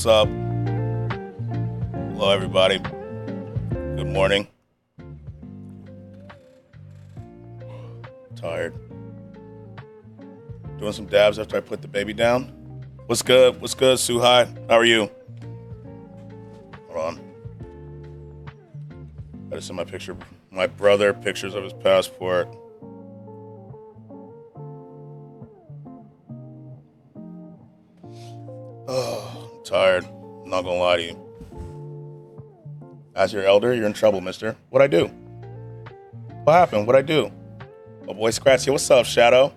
what's up? Hello, everybody. Good morning. Tired. Doing some dabs after I put the baby down. What's good? What's good, Suhai? How are you? Hold on. I just sent my brother pictures of his passport. Oh, I'm tired. I'm not gonna lie to you. As your elder, you're in trouble, mister. What'd I do? What happened? What'd I do? Oh boy, Skratsx, what's up, Shadow?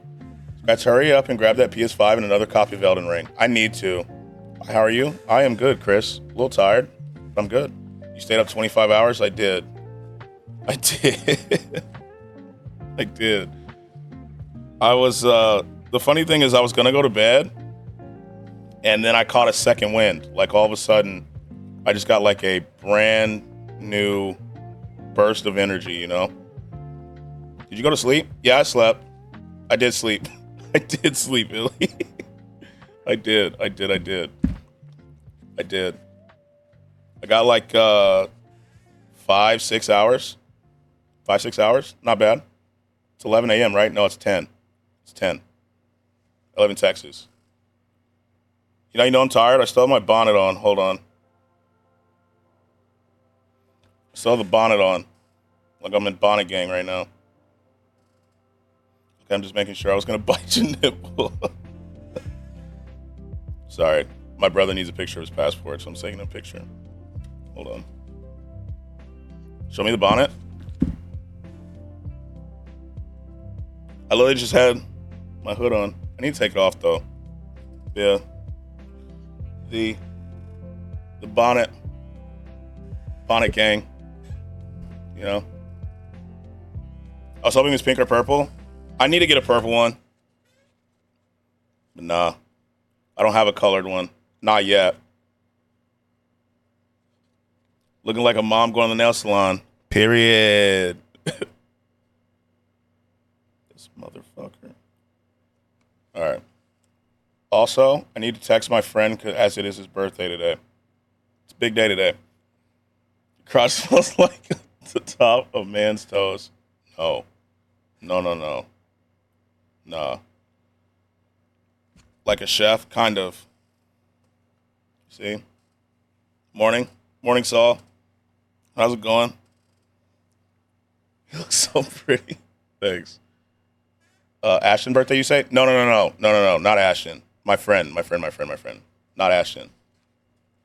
Skratsx, hurry up and grab that PS5 and another copy of Elden Ring. I need to. How are you? I am good, Chris. A little tired, but I'm good. You stayed up 25 hours? I did. I did. I was, the funny thing is I was gonna go to bed and then I caught a second wind. Like all of a sudden, I just got like a brand new burst of energy, you know? Did you go to sleep? Yeah, I slept. I did sleep. I did sleep, Billy. I did. I got like 5-6 hours. 5-6 hours? Not bad. It's 11 a.m., right? No, it's 10. It's 10. 11 Texas. You know I'm tired? I still have my bonnet on. Hold on. I still have the bonnet on. Like I'm in bonnet gang right now. Okay, I'm just making sure. I was going to bite your nipple. Sorry. My brother needs a picture of his passport, so I'm taking a picture. Hold on. Show me the bonnet. I literally just had my hood on. I need to take it off, though. Yeah. The bonnet gang, you know. I was hoping it was pink or purple. I need to get a purple one, but nah, I don't have a colored one, not yet. Looking like a mom going to the nail salon. Period. This motherfucker. All right. Also, I need to text my friend as it is his birthday today. It's a big day today. Crotch smells like the top of man's toes. No. Nah. Like a chef, kind of. See? Morning, Saul. How's it going? You look so pretty. Thanks. Ashton birthday, you say? No, not Ashton. My friend. Not Ashton.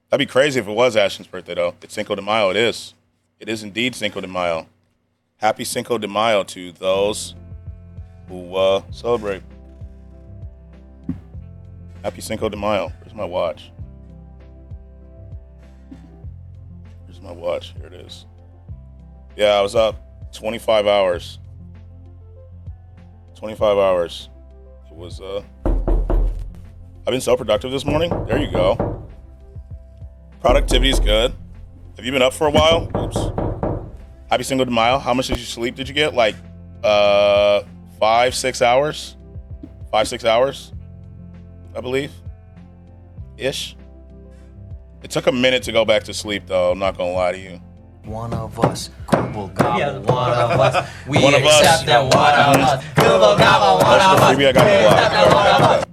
That'd be crazy if it was Ashton's birthday, though. It's Cinco de Mayo. It is. It is indeed Cinco de Mayo. Happy Cinco de Mayo to those who celebrate. Happy Cinco de Mayo. Where's my watch? Here it is. Yeah, I was up 25 hours. 25 hours. It was, I've been so productive this morning. There you go. Productivity's good. Have you been up for a while? Oops. Happy Cinco de Mayo. How much did you sleep? Did you get? Like, 5-6 hours? 5-6 hours, I believe. Ish. It took a minute to go back to sleep, though. I'm not gonna lie to you. One of us, gobble gobble. Yeah. One of us, we One of us. accept that. One of us, gobble gobble. One of us, Maybe I got we the block. accept that. One of us.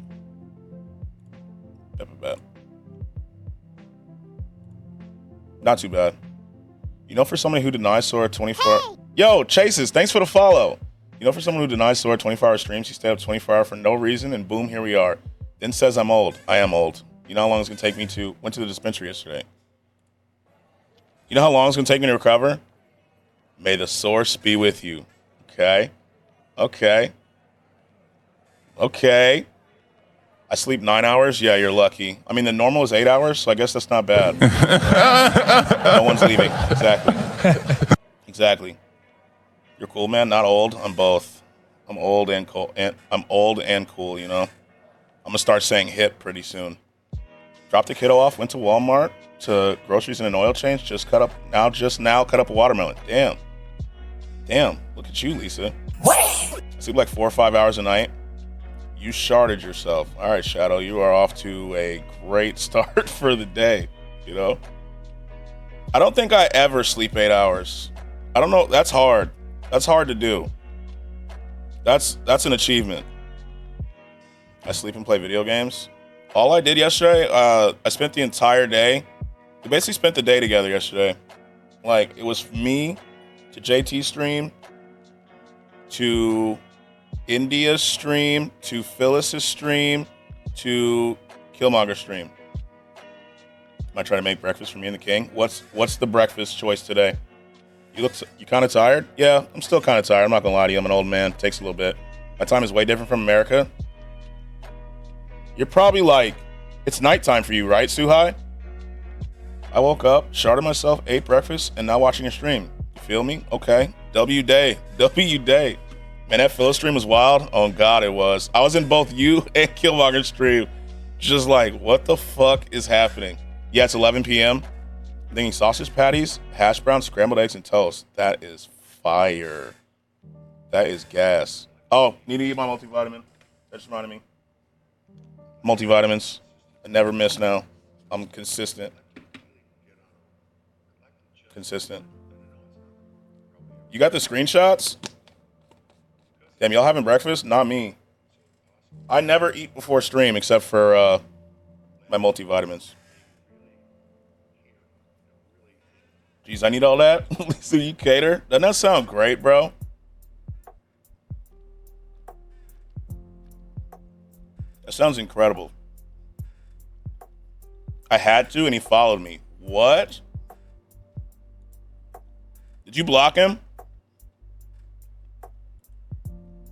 Bet. Not too bad. You know, for somebody who denies Sora 24 Yo, Chases, thanks for the follow. You know, for someone who denies Sora 24-hour streams, he stayed up 24 hours for no reason, and boom, here we are. Then says I'm old. I am old. You know how long it's gonna take me went to the dispensary yesterday. You know how long it's gonna take me to recover? May the source be with you. Okay. I sleep 9 hours? Yeah, you're lucky. I mean, the normal is 8 hours, so I guess that's not bad. No one's leaving. Exactly. You're cool, man? Not old. I'm both. I'm old and cool. I'm old and cool, you know? I'm gonna start saying hip pretty soon. Dropped the kiddo off, went to Walmart to groceries and an oil change, just cut up a watermelon. Damn, look at you, Lisa. I sleep like 4 or 5 hours a night. You sharded yourself. All right, Shadow, you are off to a great start for the day. You know, I don't think I ever sleep 8 hours. I don't know. That's hard. That's hard to do. That's an achievement. I sleep and play video games. All I did yesterday, I spent the entire day. We basically spent the day together yesterday. Like, it was me to JT stream, to India's stream, to Phyllis's stream, to Killmonger stream. Am I trying to make breakfast for me and the king? What's the breakfast choice today? You kind of tired? Yeah, I'm still kind of tired. I'm not gonna lie to you. I'm an old man. It takes a little bit. My time is way different from America. You're probably like, it's nighttime for you, right, Suhai? I woke up, sharded myself, ate breakfast, and now watching a stream. You feel me? Okay. W day. Man, that Phyllis stream was wild. Oh, God, it was. I was in both you and Killmonger's stream. Just like, what the fuck is happening? Yeah, it's 11 p.m. I'm thinking sausage patties, hash browns, scrambled eggs, and toast. That is fire. That is gas. Oh, need to eat my multivitamin. That just reminded me. Multivitamins. I never miss now. I'm consistent. You got the screenshots? Damn, y'all having breakfast? Not me. I never eat before stream except for my multivitamins. Jeez, I need all that? So you cater? Doesn't that sound great, bro? That sounds incredible. I had to, and he followed me. What? Did you block him?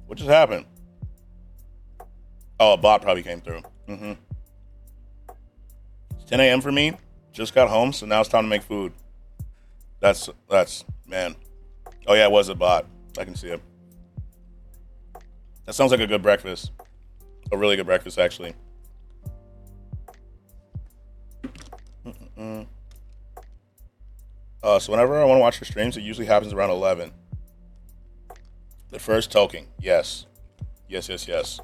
What just happened? Oh, a bot probably came through. It's 10 a.m. for me. Just got home, so now it's time to make food. That's man. Oh yeah, it was a bot. I can see it. That sounds like a good breakfast. A really good breakfast, actually. So whenever I want to watch your streams, it usually happens around 11. The first token, yes. Yes.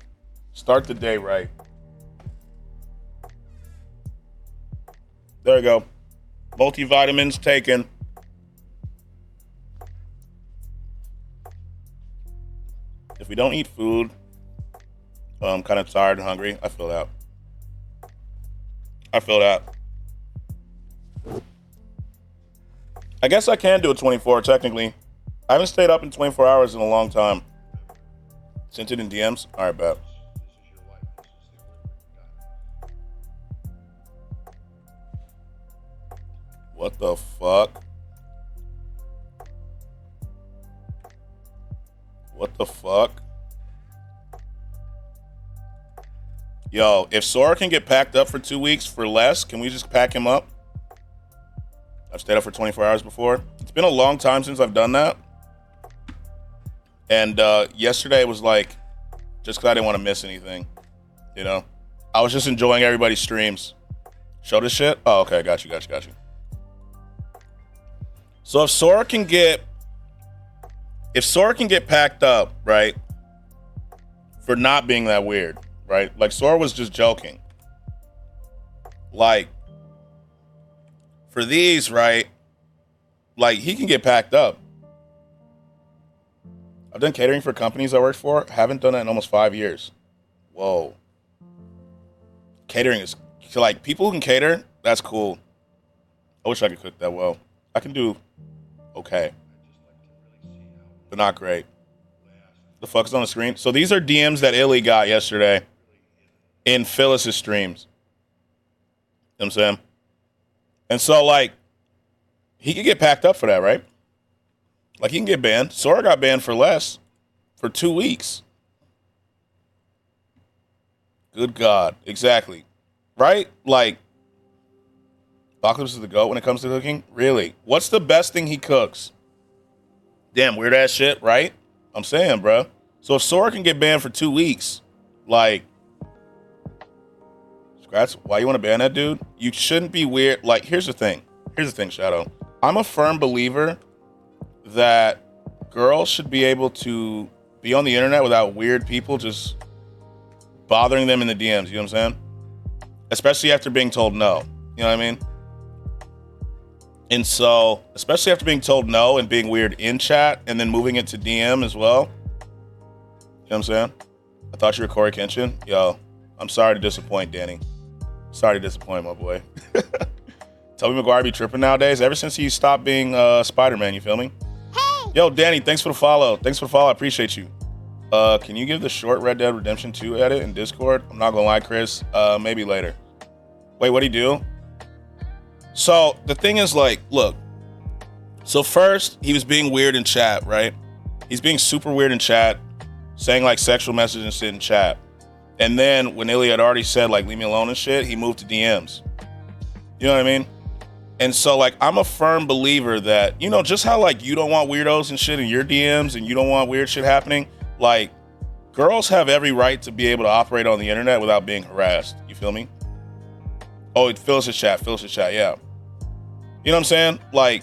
Start the day right. There we go. Multivitamins taken. If we don't eat food, I'm kind of tired and hungry. I feel that. I guess I can do a 24, technically. I haven't stayed up in 24 hours in a long time. Sent it in DMs? All right, bet. What the fuck? Yo, if Sora can get packed up for 2 weeks for less, can we just pack him up? I've stayed up for 24 hours before. It's been a long time since I've done that. And yesterday was like, just because I didn't want to miss anything, you know? I was just enjoying everybody's streams. Show this shit? Oh, okay, got you. So if Sora can get packed up, right, for not being that weird, right? Like, Sora was just joking. Like, for these, right, like, he can get packed up. I've done catering for companies I worked for. Haven't done that in almost 5 years. Whoa. Catering is, like, people who can cater, that's cool. I wish I could cook that well. I can do okay, but not great. The fuck's on the screen? So these are DMs that Illy got yesterday in Phyllis's streams. You know what I'm saying? And so, like, he could get packed up for that, right? Like, he can get banned. Sora got banned for less for 2 weeks. Good God. Exactly. Right? Like, Apocalypse is the GOAT when it comes to cooking? Really? What's the best thing he cooks? Damn, weird ass shit, right? I'm saying, bro. So if Sora can get banned for 2 weeks, like, Skratsx, why you want to ban that dude? You shouldn't be weird. Like, here's the thing, Shadow. I'm a firm believer that girls should be able to be on the internet without weird people just bothering them in the DMs. You know what I'm saying? Especially after being told no. You know what I mean? And so, especially after being told no and being weird in chat and then moving it to DM as well. You know what I'm saying? I thought you were Corey Kenshin. Yo, I'm sorry to disappoint, Danny. Sorry to disappoint, my boy. Tobey Maguire be tripping nowadays. Ever since he stopped being Spider-Man, you feel me? Hey! Yo, Danny, thanks for the follow. I appreciate you. Can you give the short Red Dead Redemption 2 edit in Discord? I'm not gonna lie, Chris. Maybe later. Wait, what'd he do? So the thing is, like, look. So first, he was being weird in chat, right? He's being super weird in chat, saying like sexual messages and shit in chat. And then when Ilya had already said like leave me alone and shit, he moved to DMs. You know what I mean? And so like I'm a firm believer that, you know, just how like you don't want weirdos and shit in your DMs and you don't want weird shit happening, like girls have every right to be able to operate on the internet without being harassed. You feel me? Oh, it fills the chat, yeah. You know what I'm saying? Like,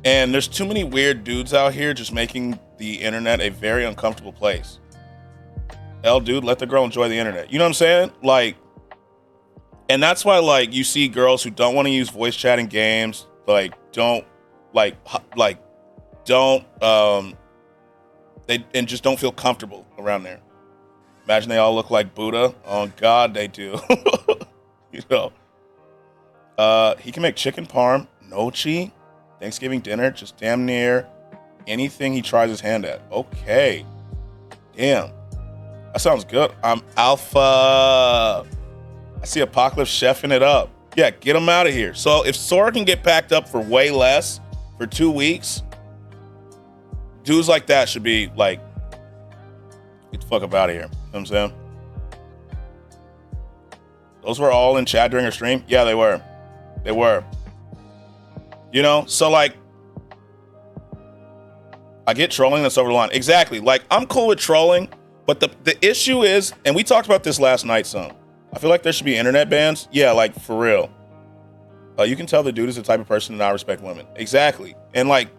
and there's too many weird dudes out here just making the internet a very uncomfortable place. Hell, dude, let the girl enjoy the internet. You know what I'm saying? Like, and that's why, like, you see girls who don't want to use voice chat in games, they just don't feel comfortable around there. Imagine they all look like Buddha. Oh, God, they do. You know. He can make chicken parm, nochi, Thanksgiving dinner, just damn near anything he tries his hand at. Okay. Damn. That sounds good. I'm alpha. I see Apocalypse chefing it up. Yeah, get him out of here. So if Sora can get packed up for way less for 2 weeks, dudes like that should be like, get the fuck up out of here. You know what I'm saying? Those were all in chat during her stream? Yeah, they were. They were. You know? So, like, I get trolling that's over the line. Exactly. Like, I'm cool with trolling, but the issue is, and we talked about this last night some, I feel like there should be internet bans. Yeah, like, for real. You can tell the dude is the type of person to not respect women. Exactly. And, like,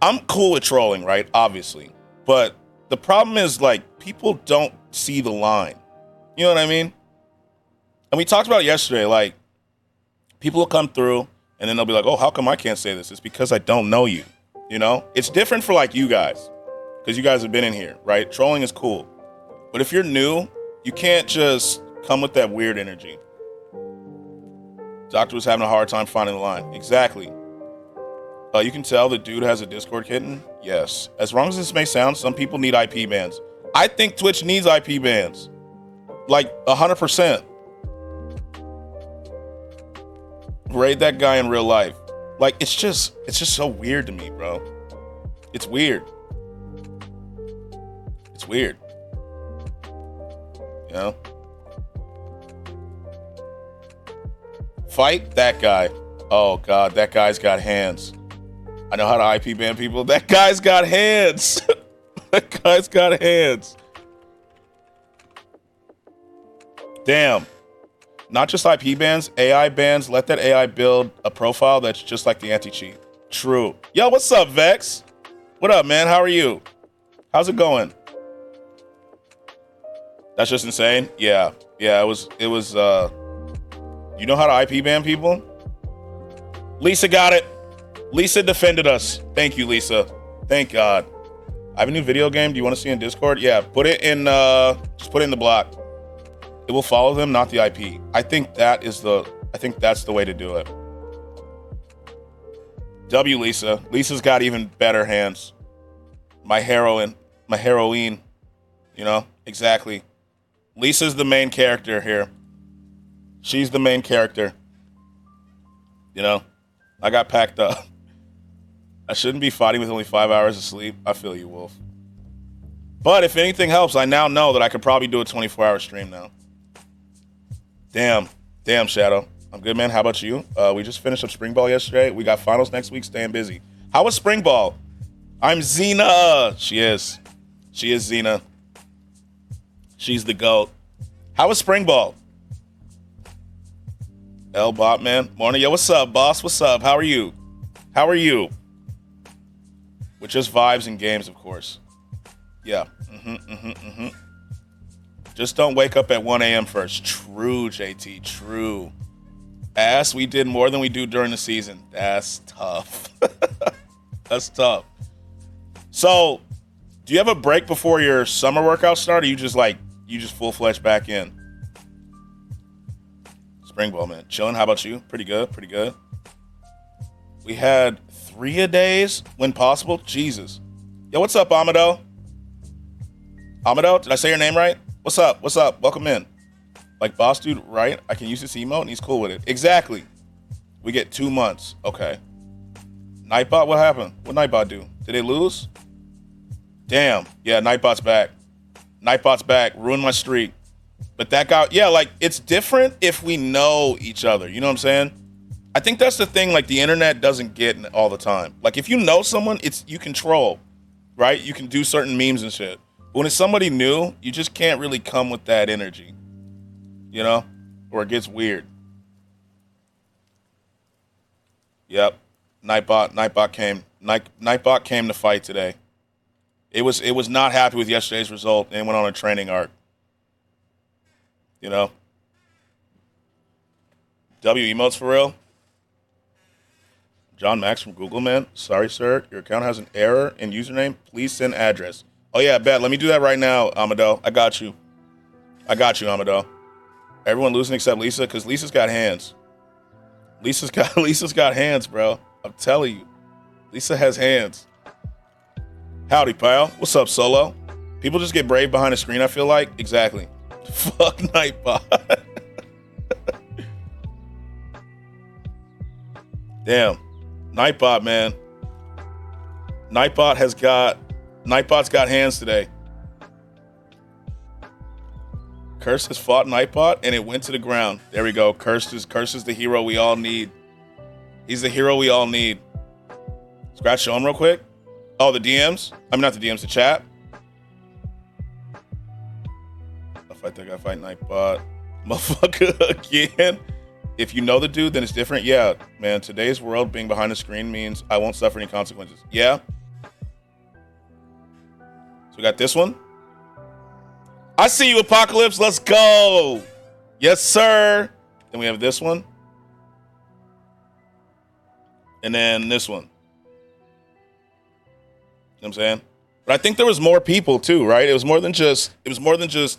I'm cool with trolling, right? Obviously. But the problem is, like, people don't see the line. You know what I mean? And we talked about it yesterday, like, people will come through and then they'll be like, oh, how come I can't say this? It's because I don't know you. You know? It's different for like you guys because you guys have been in here, right? Trolling is cool. But if you're new, you can't just come with that weird energy. Doctor was having a hard time finding the line. Exactly. You can tell the dude has a Discord kitten. Yes. As wrong as this may sound, some people need IP bans. I think Twitch needs IP bans. Like 100%. Raid that guy in real life. Like, it's just so weird to me, bro. It's weird. It's weird. You know? Fight that guy. Oh, God, that guy's got hands. I know how to IP ban people. That guy's got hands. That guy's got hands. Damn. Not just IP bans, AI bans. Let that AI build a profile that's just like the anti-cheat. True. Yo, what's up, Vex? What up, man? How are you? How's it going? That's just insane. Yeah. It was, you know how to IP ban people? Lisa got it. Lisa defended us. Thank you, Lisa. Thank God. I have a new video game. Do you want to see in Discord? Yeah, put it in, just put it in the block. It will follow them, not the IP. I think that's the way to do it. W Lisa. Lisa's got even better hands. My heroine, you know? Exactly. Lisa's the main character here. She's the main character. You know? I got packed up. I shouldn't be fighting with only 5 hours of sleep. I feel you, Wolf. But if anything helps, I now know that I could probably do a 24-hour stream now. Damn, Shadow. I'm good, man. How about you? We just finished up spring ball yesterday. We got finals next week. Staying busy. How was spring ball? I'm Xena. She is Xena. She's the GOAT. How was spring ball? L-Bot, man. Morning. Yo, what's up, boss? What's up? How are you? With just vibes and games, of course. Yeah. Just don't wake up at 1 a.m. first. True, JT. True. Ass, we did more than we do during the season. That's tough. That's tough. So, do you have a break before your summer workout start, or you just full-fledged back in? Spring ball, man. Chilling. How about you? Pretty good. Pretty good. We had 3-a-days when possible. Jesus. Yo, what's up, Amado? Amado, did I say your name right? What's up? What's up? Welcome in. Like, boss dude, right? I can use this emote, and he's cool with it. Exactly. We get 2 months. Okay. Nightbot, what happened? What Nightbot do? Did they lose? Damn. Yeah, Nightbot's back. Nightbot's back. Ruined my streak. But that guy, yeah, like, it's different if we know each other. You know what I'm saying? I think that's the thing, like, the internet doesn't get all the time. Like, if you know someone, you control, right? You can do certain memes and shit. But when it's somebody new, you just can't really come with that energy. You know? Or it gets weird. Yep. Nightbot came to fight today. It was not happy with yesterday's result and went on a training arc. You know? W emotes for real? John Max from Google, man. Sorry, sir. Your account has an error in username. Please send address. Oh, yeah, bet. Let me do that right now, Amado. I got you, Amado. Everyone losing except Lisa, because Lisa's got hands. Lisa's got hands, bro. I'm telling you. Lisa has hands. Howdy, pal. What's up, Solo? People just get brave behind a screen, I feel like. Exactly. Fuck Nightbot. Damn. Nightbot, man. Nightbot's got hands today. Curse has fought Nightbot and it went to the ground. There we go. Curse is the hero we all need. He's the hero we all need. Scratch, show him real quick. Oh, the DMs? I mean, not the DMs, the chat. I'll fight that guy, fight Nightbot. Motherfucker again. If you know the dude, then it's different. Yeah, man, today's world, being behind the screen means I won't suffer any consequences. Yeah. So we got this one. I see you, Apocalypse. Let's go. Yes, sir. Then we have this one. And then this one. You know what I'm saying? But I think there was more people too, right? It was more than just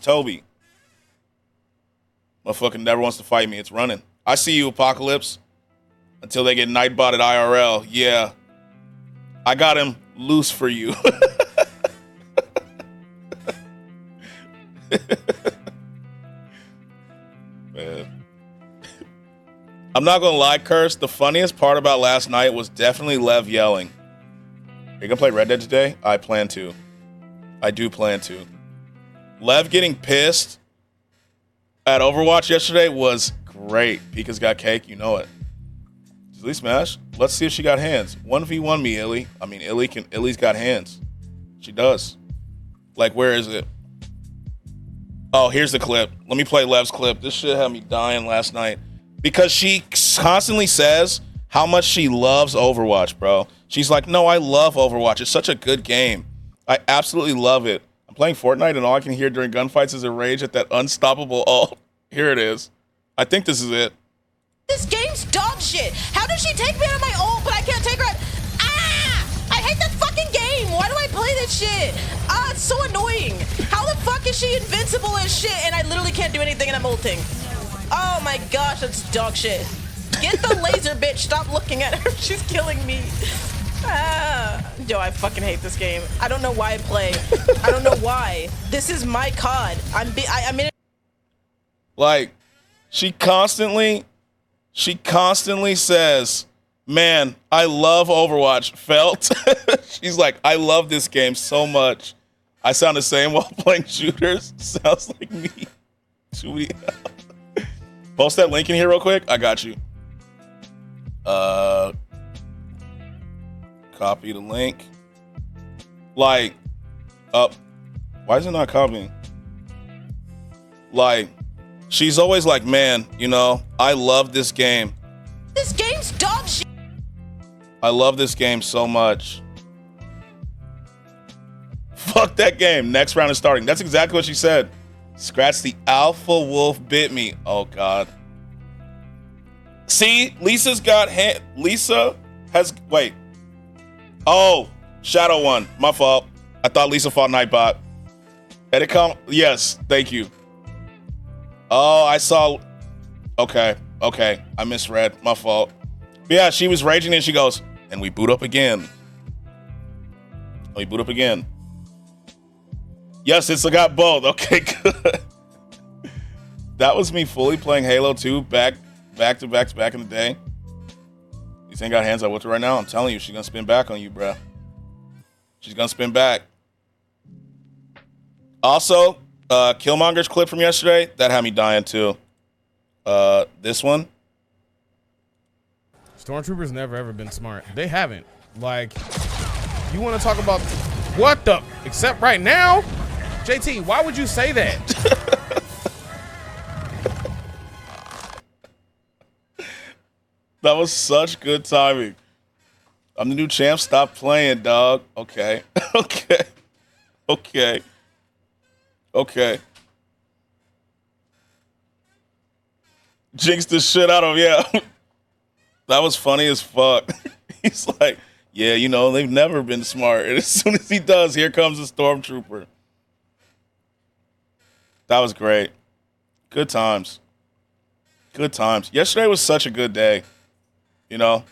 Toby. Motherfucking never wants to fight me. It's running. I see you, Apocalypse. Until they get Nightbot at IRL. Yeah. I got him loose for you. Man. I'm not gonna lie, Curse. The funniest part about last night was definitely Lev yelling. Are you gonna play Red Dead today? I plan to. I do plan to. Lev getting pissed at Overwatch yesterday was great. Pika's got cake, you know it. Does Illy smash? Let's see if she got hands. 1v1 me, Illy. I mean, Illy's got hands. She does. Like, where is it? Oh, here's the clip. Let me play Lev's clip. This shit had me dying last night. Because she constantly says how much she loves Overwatch, bro. She's like, no, I love Overwatch. It's such a good game. I absolutely love it. I'm playing Fortnite and all I can hear during gunfights is a rage at that unstoppable ult. Here it is. I think this is it. This game's dog shit. How does she take me out of my ult, but I can't take her out? Ah! I hate that fucking game. Why do I play this shit? Ah, it's so annoying. How the fuck is she invincible as shit and I literally can't do anything and I'm ulting? Oh my gosh, that's dog shit. Get the laser, bitch. Stop looking at her. She's killing me. Ah. Yo, I fucking hate this game. I don't know why I play. I don't know why. This is my COD. I'm in it. Like, she constantly says, man, I love Overwatch. Felt. She's like, I love this game so much. I sound the same while playing shooters. Sounds like me. Sweet. Post that link in here real quick. I got you. Copy the link. Like, why is it not copying? Like, she's always like, man, you know, I love this game. This game's dog shit. I love this game so much. Fuck that game. Next round is starting. That's exactly what she said. Skratsx the alpha wolf bit me. Oh God. See, Lisa's got Lisa has wait. Oh, Shadow won. My fault. I thought Lisa fought Nightbot. Yes, thank you. Oh, I saw. Okay. I misread. My fault. But yeah, she was raging and she goes, and we boot up again. Yes, it's got both. Okay, good. That was me fully playing Halo 2 back to back in the day. These ain't got hands I with her right now. I'm telling you, she's gonna spin back on you, bruh. She's gonna spin back. Also, Killmonger's clip from yesterday, that had me dying too. This one. Stormtroopers never ever been smart. They haven't. Like, you want to talk about what the? Except right now, JT. Why would you say that? That was such good timing. I'm the new champ. Stop playing, dog. Okay. Jinx the shit out of him, yeah. That was funny as fuck. He's like, yeah, you know, they've never been smart. And as soon as he does, here comes a stormtrooper. That was great. Good times. Yesterday was such a good day. You know?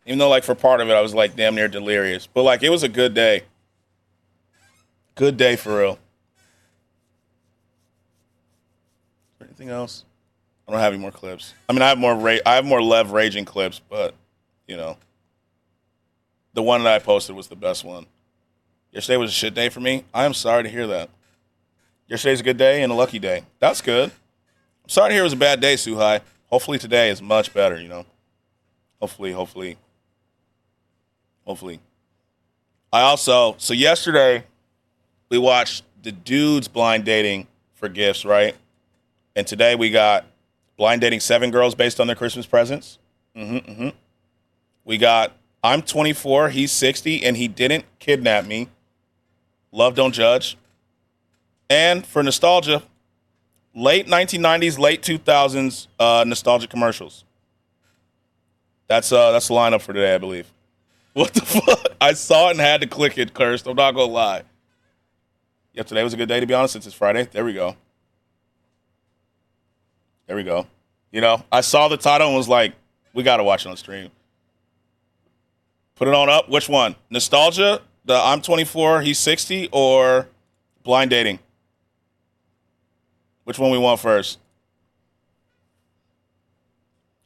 Even though, like, for part of it, I was, like, damn near delirious. But, like, it was a good day. Good day for real. Is there anything else? I don't have any more clips. I mean, I have more Lev raging clips, but, you know. The one that I posted was the best one. Yesterday was a shit day for me. I am sorry to hear that. Yesterday's a good day and a lucky day. That's good. I'm sorry to hear it was a bad day, Suhai. Hopefully today is much better, you know. Hopefully. So yesterday we watched the dudes blind dating for gifts, right? And today we got blind dating 7 girls based on their Christmas presents. We got I'm 24, he's 60, and he didn't kidnap me. Love, don't judge. And for nostalgia, late 1990s, late 2000s nostalgic commercials. That's the lineup for today, I believe. What the fuck? I saw it and had to click it, cursed. I'm not gonna lie. Yeah, today was a good day, to be honest, since it's Friday. There we go. You know, I saw the title and was like, we gotta watch it on stream. Put it on up. Which one? Nostalgia, the I'm 24, he's 60, or blind dating? Which one we want first?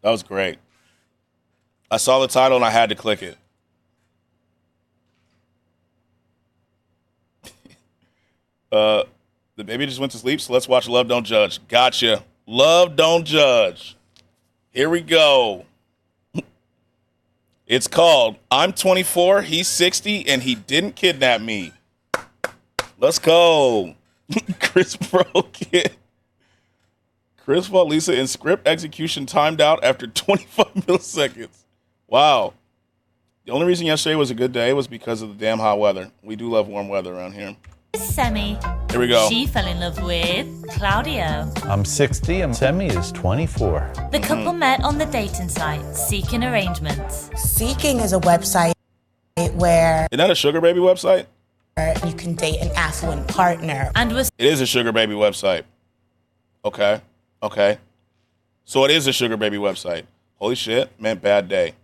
That was great. I saw the title and I had to click it. The baby just went to sleep, so let's watch Love, Don't Judge. Gotcha. Love, Don't Judge. Here we go. It's called I'm 24, he's 60, and he didn't kidnap me. Let's go. Chris broke it. Chris fought Lisa in script execution timed out after 25 milliseconds. Wow. The only reason yesterday was a good day was because of the damn hot weather. We do love warm weather around here. Semi. Here we go. She fell in love with Claudio. I'm 60 and Semi is 24. The couple met on the dating site, Seeking Arrangements. Seeking is a website where Isn't that a sugar baby website? you can date an affluent partner. And was It is a sugar baby website. Okay. So it is a sugar baby website. Holy shit, man, bad day.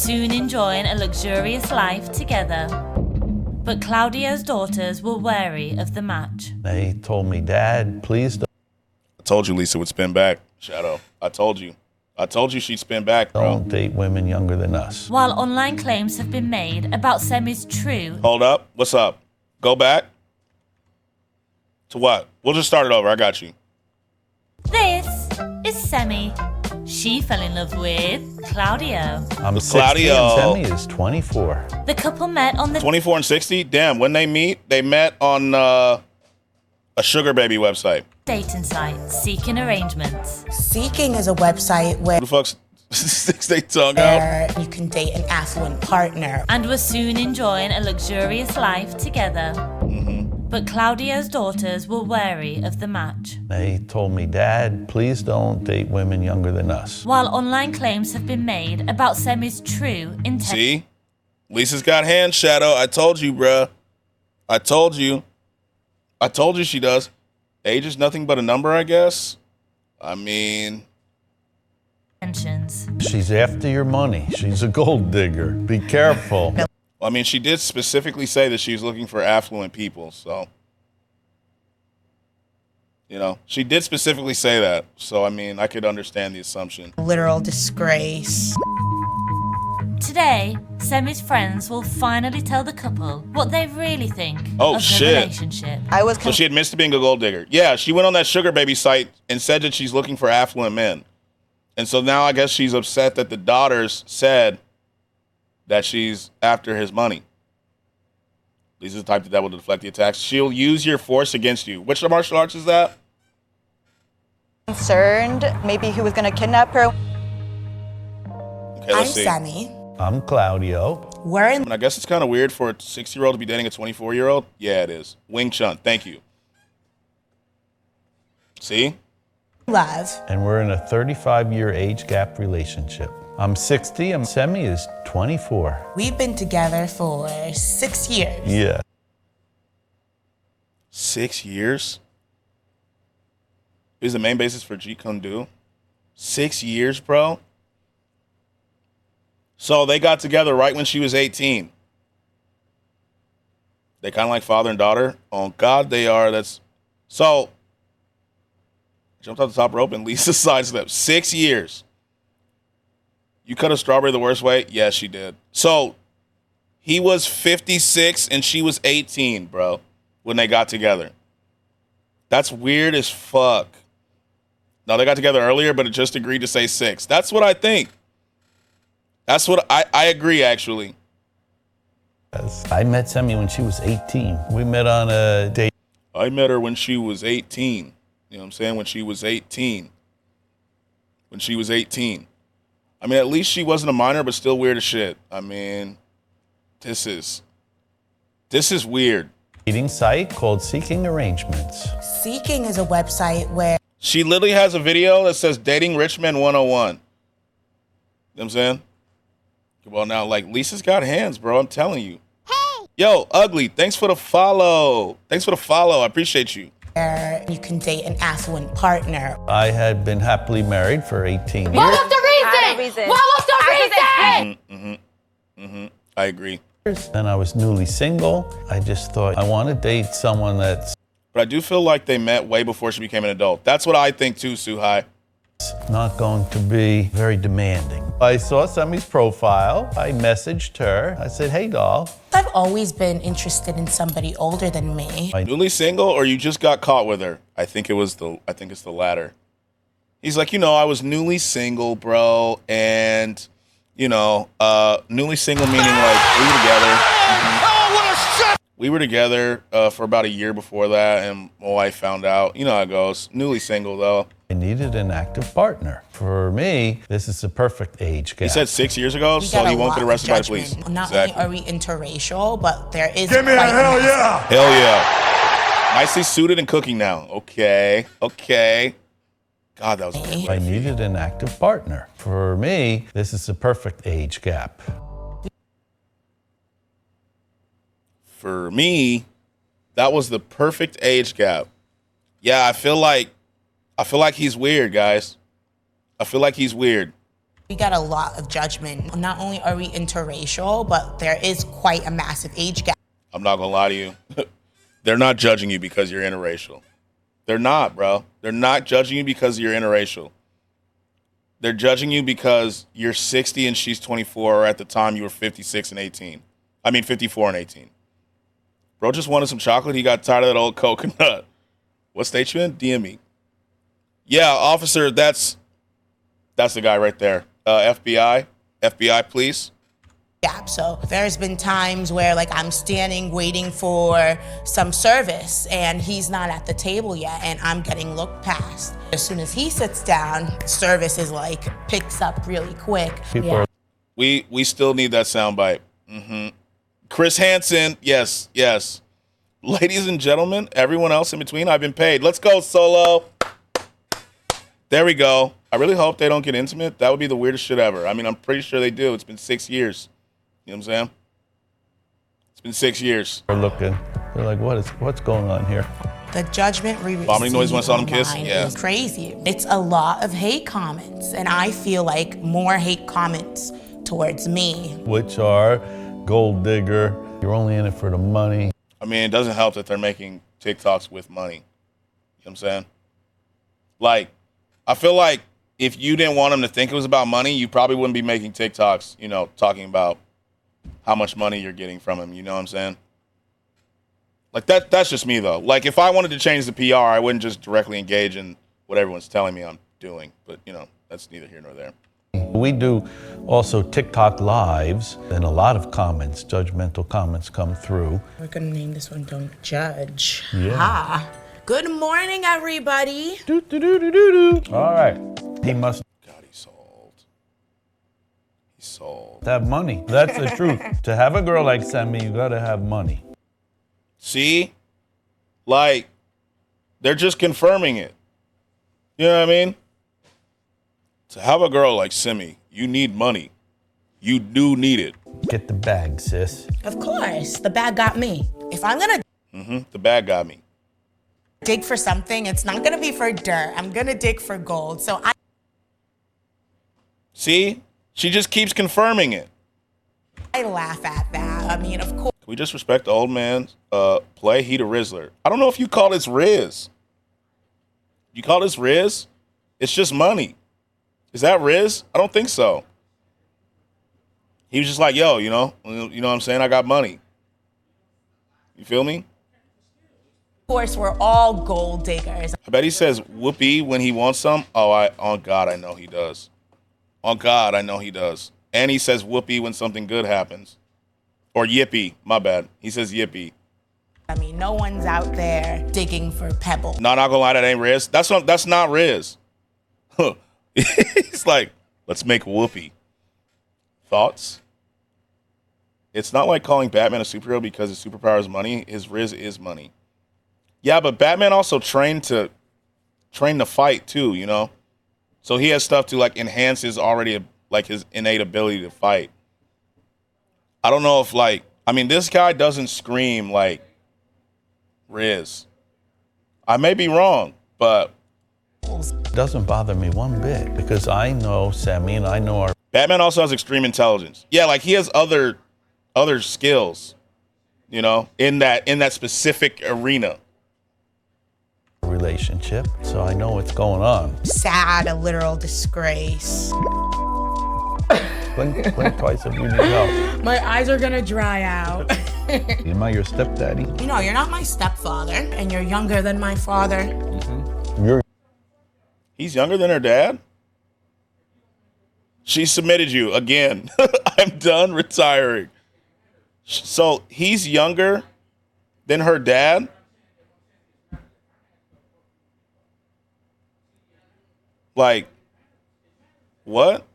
soon enjoying a luxurious life together. But Claudio's daughters were wary of the match. They told me, Dad, please I told you Lisa would spin back, Shadow. I told you she'd spin back, bro. don't date women younger than us. While online claims have been made about Semi's true Hold up. What's up? Go back. To what? We'll just start it over. I got you. This is Semi. She fell in love with Claudio. I'm 60 Claudio. and Semi is 24. The couple met on the 24 and 60? Damn, when they meet, they met on a sugar baby website. dating site, Seeking Arrangements. Seeking is a website Who the fuck sticks their tongue out? where you can date an affluent partner. And were soon enjoying a luxurious life together. but Claudio's daughters were wary of the match. They told me, Dad, please don't date women younger than us. While online claims have been made about Semi's true intent. See? Lisa's got hands, Shadow. I told you, bruh. I told you. I told you she does. Age is nothing but a number, I guess. I mean... Intentions. She's after your money. She's a gold digger. Be careful. I mean, she did specifically say that she's looking for affluent people, so... You know, she did specifically say that. So, I mean, I could understand the assumption. Literal disgrace. Today, Semi's friends will finally tell the couple what they really think Oh, of shit. the relationship. So she admits to being a gold digger. Yeah, she went on that sugar baby site and said that she's looking for affluent men. And so now I guess she's upset that the daughters said that she's after his money. Lisa's the type that will deflect the attacks. She'll use your force against you. Which martial arts is that? Concerned maybe he was going to kidnap her. Okay, I'm let's see. Semi. I'm Claudio. We're in And I guess it's kind of weird for a 6-year-old to be dating a 24-year-old. Yeah, it is. Wing Chun, thank you. See? love. And we're in a 35-year age gap relationship. I'm 60 and Semi is 24. We've been together for 6 years. Yeah. 6 years? Is the main basis for Jeet Kune Do? 6 years, bro? So they got together right when she was 18. They kind of like father and daughter. Oh, God, they are. That's so. Jumped off the top rope and Lisa sidestepped. 6 years. You cut a strawberry the worst way? Yes, she did. So he was 56 and she was 18, bro, when they got together. That's weird as fuck. Now, they got together earlier, but it just agreed to say 6. That's what I think. That's what I agree, actually. I met Semi when she was 18. We met on a date. I met her when she was 18. You know what I'm saying? When she was 18. When she was 18. I mean, at least she wasn't a minor, but still weird as shit. I mean, this is weird. Dating site called Seeking Arrangements. Seeking is a website where She literally has a video that says Dating Rich Men 101. You know what I'm saying? Well, now, like, Lisa's got hands, bro. I'm telling you. Hey! Yo, Ugly, thanks for the follow. Thanks for the follow. I appreciate you. you can date an affluent partner. I had been happily married for 18 years. What was the reason? What was the reason? I agree. And I was newly single. I just thought I want to date someone that's But I do feel like they met way before she became an adult. That's what I think too, Suhai. not going to be very demanding. I saw Semi's profile. I messaged her. I said, hey, doll. I've always been interested in somebody older than me. Newly single or you just got caught with her? I think it's the latter. He's like, I was newly single, bro, and newly single meaning like we were together. We were together for about a year before that, and my wife found out. You know how it goes. Newly single, though. I needed an active partner. For me, this is the perfect age gap. He said 6 years ago, We so got he a won't lot get of arrested by the judgment. police. Not Exactly. only are we interracial, but there is Give me a quite hell massive- yeah! Hell yeah. Nicely suited and cooking now. Okay. God, that was a good I needed an active partner. For me, this is the perfect age gap. For me, that was the perfect age gap. Yeah, I feel like he's weird, guys. I feel like he's weird. We got a lot of judgment. Not only are we interracial, but there is quite a massive age gap. I'm not gonna lie to you. They're not judging you because you're interracial. They're not, bro. They're not judging you because you're interracial. They're judging you because you're 60 and she's 24, or at the time you were 56 and 18. I mean 54 and 18. Bro just wanted some chocolate. He got tired of that old coconut. What state you in? DM me. Yeah, officer, that's the guy right there. FBI, please. Gap. So there's been times where I'm standing waiting for some service and he's not at the table yet and I'm getting looked past. As soon as he sits down, service is picks up really quick. People are We still need that soundbite. Chris Hansen, yes. Ladies and gentlemen, everyone else in between, I've been paid. Let's go, Solo. There we go. I really hope they don't get intimate. That would be the weirdest shit ever. I mean, I'm pretty sure they do. It's been 6 years. You know what I'm saying? It's been 6 years. They're looking. They're like, what's going on here? The judgment we Vomiting noise when I saw them kiss? online Yeah. is crazy. It's a lot of hate comments, and I feel like more hate comments towards me. Which are gold digger. You're only in it for the money. I mean, it doesn't help that they're making TikToks with money. You know what I'm saying? Like, I feel like if you didn't want them to think it was about money, you probably wouldn't be making TikToks, you know, talking about how much money you're getting from them. You know what I'm saying? Like, that's just me, though. Like, if I wanted to change the PR, I wouldn't just directly engage in what everyone's telling me I'm doing. But, you know, that's neither here nor there. We do also TikTok lives, and a lot of comments, judgmental comments come through. We're gonna name this one Don't Judge. Yeah. Ah. Good morning, everybody. All right. He must God, he's sold. He's sold. have money. That's the truth. To have a girl like Sammy, you gotta have money. See? Like, they're just confirming it. You know what I mean? To have a girl like Simi, you need money. You do need it. Get the bag, sis. Of course, the bag got me. If I'm gonna The bag got me. dig for something, it's not gonna be for dirt. I'm gonna dig for gold. So See? She just keeps confirming it. I laugh at that. I mean, of course. Can we just respect the old man's play? He the Rizzler. I don't know if you call this Riz. You call this Riz? It's just money. Is that Riz? I don't think so. He was just like, yo, you know what I'm saying? I got money. You feel me? Of course, we're all gold diggers. I bet he says whoopee when he wants some. On God, I know he does. On God, I know he does. And he says whoopee when something good happens. Or yippee, my bad. He says yippee. I mean, no one's out there digging for pebbles. No, not gonna lie, that ain't Riz. That's not Riz. He's like, let's make whoopee. Thoughts? It's not like calling Batman a superhero because his superpower is money. His Riz is money. Yeah, but Batman also trained to fight too, you know? So he has stuff to like enhance his his innate ability to fight. I don't know if this guy doesn't scream like Riz. I may be wrong, but Doesn't bother me one bit because I know Sammy and I know our Batman also has extreme intelligence. Yeah, like he has other skills, you know, in that specific arena. relationship, so I know what's going on. Sad, a literal disgrace. Blink twice if you need help. My eyes are gonna dry out. Am I your stepdaddy? You know, you're not my stepfather, and you're younger than my father. He's younger than her dad? She submitted you again. I'm done retiring. So he's younger than her dad? Like, what?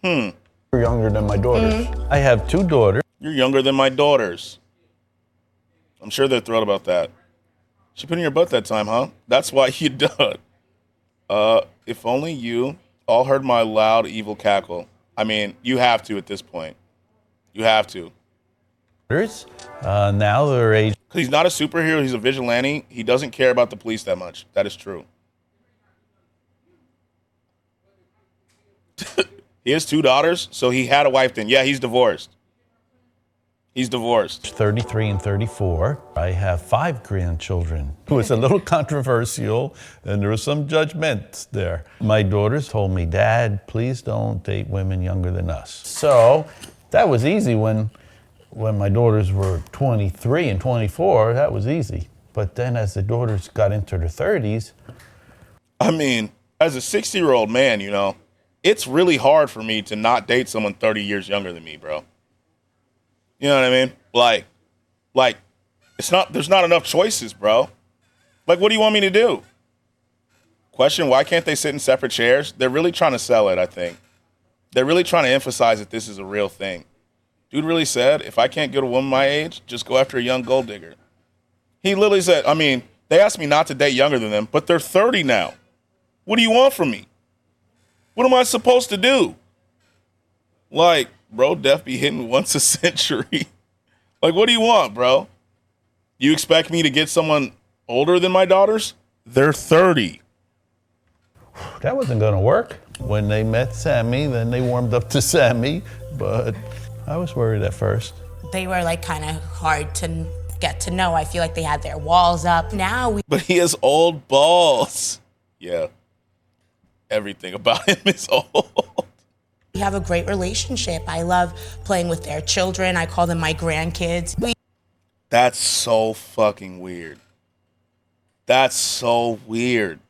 You're younger than my daughters. I have 2 daughters. You're younger than my daughters. I'm sure they're thrilled about that. She put in your butt that time, huh? That's why you done. If only you all heard my loud, evil cackle. I mean, you have to at this point. You have to. Now they're age. Because he's not a superhero, he's a vigilante. He doesn't care about the police that much. That is true. He has 2 daughters, so he had a wife then. Yeah, he's divorced. He's divorced. 33 and 34. I have 5 grandchildren. It was a little controversial, and there was some judgments there. My daughters told me, Dad, please don't date women younger than us. So that was easy when my daughters were 23 and 24. That was easy. But then as the daughters got into their 30s. I mean, as a 60-year-old man, you know, it's really hard for me to not date someone 30 years younger than me, bro. You know what I mean? Like, there's not enough choices, bro. Like, what do you want me to do? Question, why can't they sit in separate chairs? They're really trying to sell it, I think. They're really trying to emphasize that this is a real thing. Dude really said, if I can't get a woman my age, just go after a young gold digger. He literally said, I mean, they asked me not to date younger than them, but they're 30 now. What do you want from me? What am I supposed to do? Like, bro, Def be hitting once a century. Like, what do you want, bro? You expect me to get someone older than my daughters? They're 30. That wasn't going to work. When they met Sammy, then they warmed up to Sammy, but I was worried at first. They were like kind of hard to get to know. I feel like they had their walls up. Now But he has old balls. Yeah. Everything about him is old. we have a great relationship. I love playing with their children. I call them my grandkids. That's so fucking weird. That's so weird.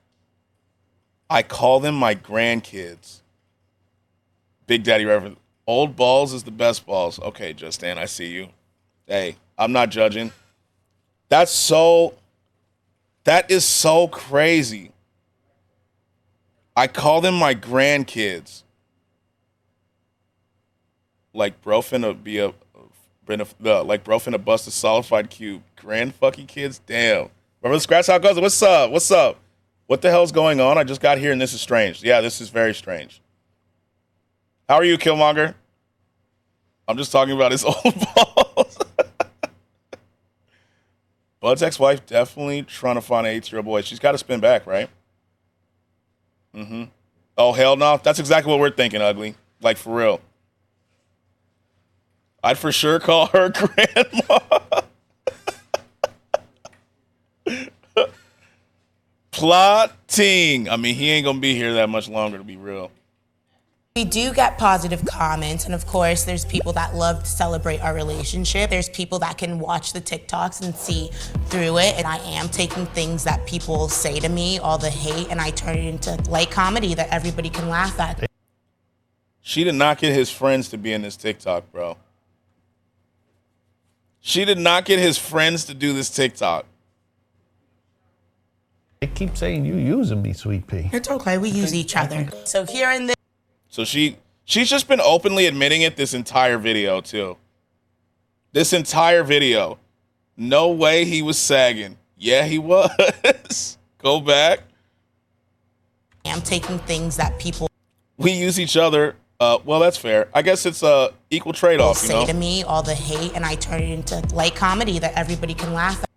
I call them my grandkids. Big Daddy reference. Old balls is the best balls. Okay, Justin, I see you. Hey, I'm not judging. That is so crazy. I call them my grandkids. Like bro finna bust a solidified cube. Grand fucking kids? Damn. Remember the Skratsx how it goes? What's up? What's up? What the hell's going on? I just got here and this is strange. Yeah, this is very strange. How are you, Killmonger? I'm just talking about his old balls. Bud's ex-wife definitely trying to find an 8-year-old boy. She's got to spin back, right? Mm-hmm. Oh, hell no. That's exactly what we're thinking, Ugly. Like, for real. I'd for sure call her grandma. Plotting. I mean, he ain't gonna be here that much longer, to be real. We do get positive comments, and of course, there's people that love to celebrate our relationship. There's people that can watch the TikToks and see through it, and I am taking things that people say to me, all the hate, and I turn it into light comedy that everybody can laugh at. She did not get his friends to be in this TikTok, bro. She did not get his friends to do this TikTok. They keep saying you using me, Sweet Pea. It's okay, we use each other. So here in this. So she's just been openly admitting it this entire video, too. This entire video. No way he was sagging. Yeah, he was. Go back. I'm taking things that people We use each other. Well, that's fair. I guess it's a equal trade-off, you know? say to me, all the hate, and I turn it into light comedy that everybody can laugh at.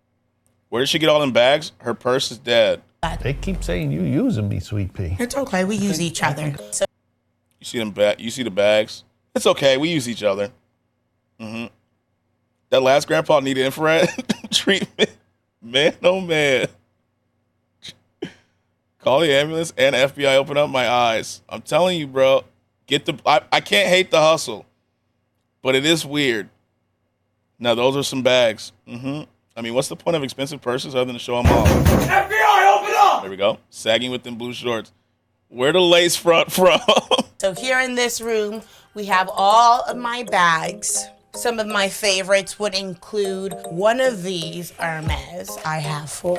Where did she get all them bags? Her purse is dead. They keep saying you using me, Sweet Pea. It's okay, we use each other. So You see them you see the bags? It's okay. We use each other. Mm-hmm. That last grandpa needed infrared treatment. Man, oh man. Call the ambulance and FBI. Open up my eyes. I'm telling you, bro. I can't hate the hustle, but it is weird. Now those are some bags. Mm-hmm. I mean, what's the point of expensive purses other than to show them off? FBI, open up! There we go. Sagging with them blue shorts. Where the lace front from? So here in this room, we have all of my bags. Some of my favorites would include one of these Hermes I have for.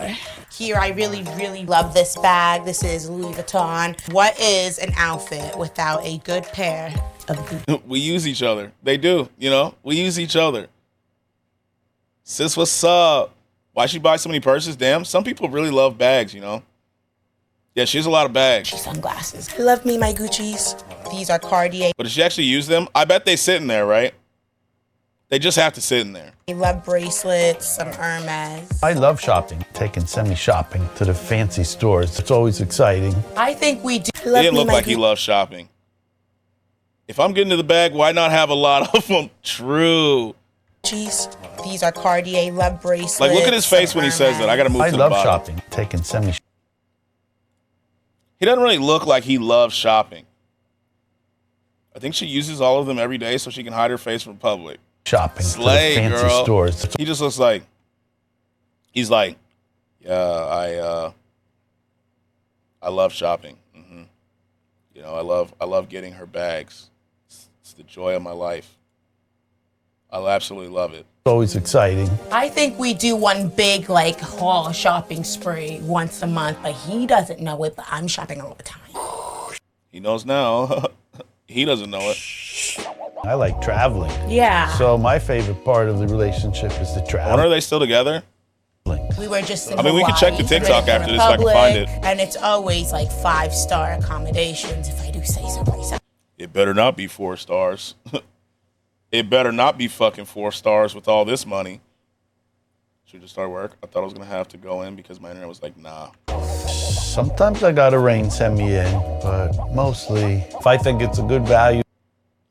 Here, I really, really love this bag. This is Louis Vuitton. What is an outfit without a good pair of boots? We use each other. They do, you know? We use each other. Sis, what's up? Why she buy so many purses? Damn, some people really love bags, you know? Yeah, she has a lot of bags. Sunglasses. I love me my Gucci's. These are Cartier. But does she actually use them? I bet they sit in there, right? They just have to sit in there. I love bracelets, some Hermes. I love shopping, taking Semi shopping to the fancy stores. It's always exciting. I think we do. He didn't look like he loved shopping. If I'm getting to the bag, why not have a lot of them? True. These are Cartier love bracelets. Like, look at his face when he says that. I got to move I to the love bottom. shopping, taking Semi. He doesn't really look like he loves shopping. I think she uses all of them every day so she can hide her face from public. Shopping Slay, to the fancy girl. stores. He just looks like, he's like, yeah, I love shopping. Mm-hmm. You know, I love getting her bags. It's the joy of my life. I absolutely love it. It's always exciting. I think we do one big like haul shopping spree once a month, but he doesn't know it, but I'm shopping all the time. He knows now. He doesn't know it. I like traveling. Yeah. So my favorite part of the relationship is the When are traveling. they still together? We were just in I mean, we can check the Hawaii, TikTok Dominican after this so I can find it. Republic, and it's always like 5-star accommodations, if I do say so myself. It better not be 4 stars. It better not be fucking 4 stars with all this money. Should we just start work? I thought I was going to have to go in because my internet was like, nah. Sometimes I gotta rein send me in, but mostly, if I think it's a good value,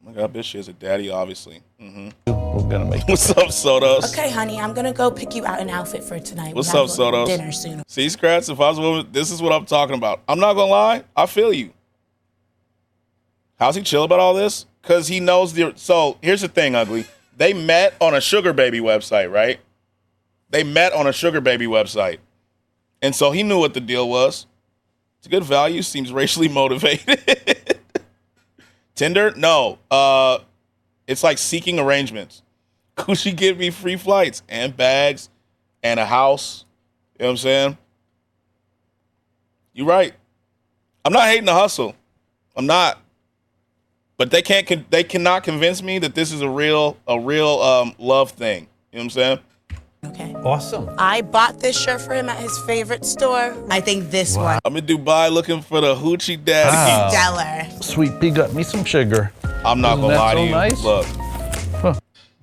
Oh my God, bitch, she has a daddy, obviously. Mm-hmm. we're gonna make it. What's up, Sotos? Okay, honey, I'm gonna go pick you out an outfit for tonight. What's We up, have Sotos? dinner soon. See, Skratsx, if I was a woman, this is what I'm talking about. I'm not going to lie. I feel you. How's he chill about all this? Because he knows the... So, here's the thing, Ugly. They met on a Sugar Baby website, right? They met on a Sugar Baby website. And so he knew what the deal was. It's a good value. Seems racially motivated. Tinder? No. It's like seeking arrangements. Could she give me free flights and bags and a house? You know what I'm saying? You're right. I'm not hating the hustle. I'm not. But they cannot convince me that this is a real love thing. You know what I'm saying? Okay. Awesome. I bought this shirt for him at his favorite store. I think this one I'm in Dubai looking for the hoochie daddy. Wow. is stellar. Sweet pea got me some sugar. I'm not Isn't gonna that lie so to you. nice? Look, Huh.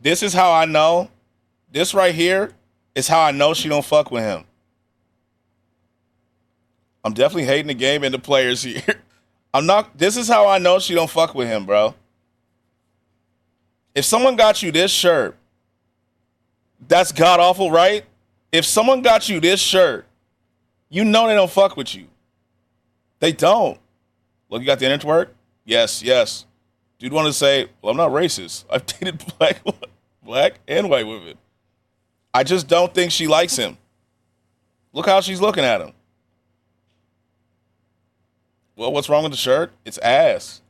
this is how I know. This right here is how I know she don't fuck with him. I'm definitely hating the game and the players here. I'm not. This is how I know she don't fuck with him, bro. If someone got you this shirt, that's god awful, right? If someone got you this shirt, you know they don't fuck with you. They don't. Look, you got the internet to work? Yes, yes. Dude wanted to say, well, I'm not racist. I've dated black and white women. I just don't think she likes him. Look how she's looking at him. Well, what's wrong with the shirt? It's ass.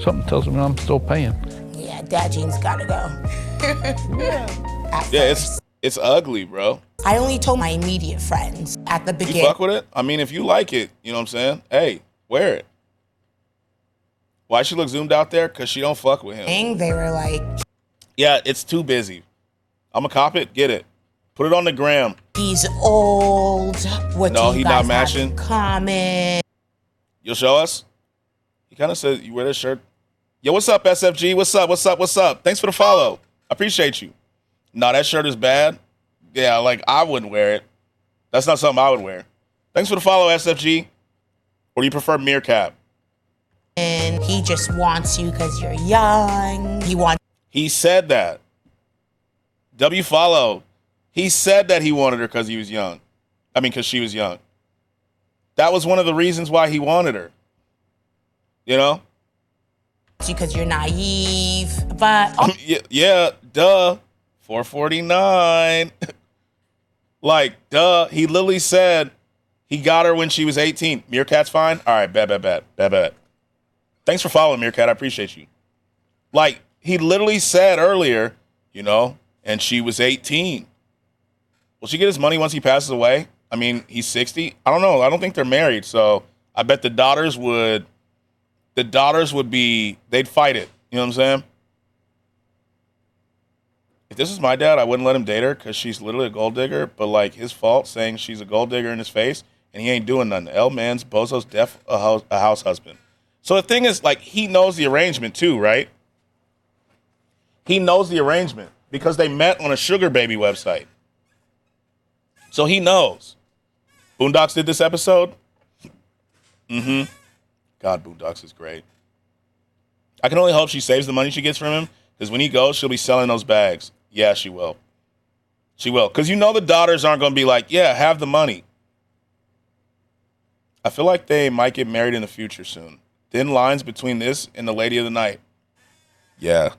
Something tells me I'm still paying. Yeah, Dad Jeans gotta go. Yeah, it's ugly, bro. I only told my immediate friends at the You beginning. fuck with it? I mean, if you like it, you know what I'm saying? Hey, wear it. Why she look zoomed out there? Because she don't fuck with him. They were like, Yeah, it's too busy. I'm a cop it. Get it. Put it on the gram. he's old. What No, do he you not guys matching. have in common? You'll show us? He kind of said, you wear this shirt? Yo, what's up, SFG? What's up? What's up? What's up? Thanks for the follow. I appreciate you. No, that shirt is bad. Yeah, like, I wouldn't wear it. That's not something I would wear. Thanks for the follow, SFG. Or do you prefer Meerkat? And he just wants you because you're young. He said that. W follow. He said that he wanted her because he was young. I mean, because she was young. That was one of the reasons why he wanted her. You know? Because you're naive. But Yeah, duh. 449. Like, duh. He literally said he got her when she was 18. Meerkat's fine? All right, bet. Thanks for following, Meerkat. I appreciate you. Like, he literally said earlier, you know, and she was 18. Will she get his money once he passes away? I mean, he's 60. I don't know. I don't think they're married. So I bet the daughters would be, they'd fight it. You know what I'm saying? If this is my dad, I wouldn't let him date her because she's literally a gold digger. But like his fault saying she's a gold digger in his face and he ain't doing nothing. L man's bozo's def a house husband. So the thing is, like, he knows the arrangement too, right? He knows the arrangement because they met on a Sugar Baby website. So he knows. Boondocks did this episode? Mm-hmm. God, Boondocks is great. I can only hope she saves the money she gets from him because when he goes, she'll be selling those bags. Yeah, she will. She will. Because you know the daughters aren't going to be like, yeah, have the money. I feel like they might get married in the future soon. Thin lines between this and the lady of the night. Yeah.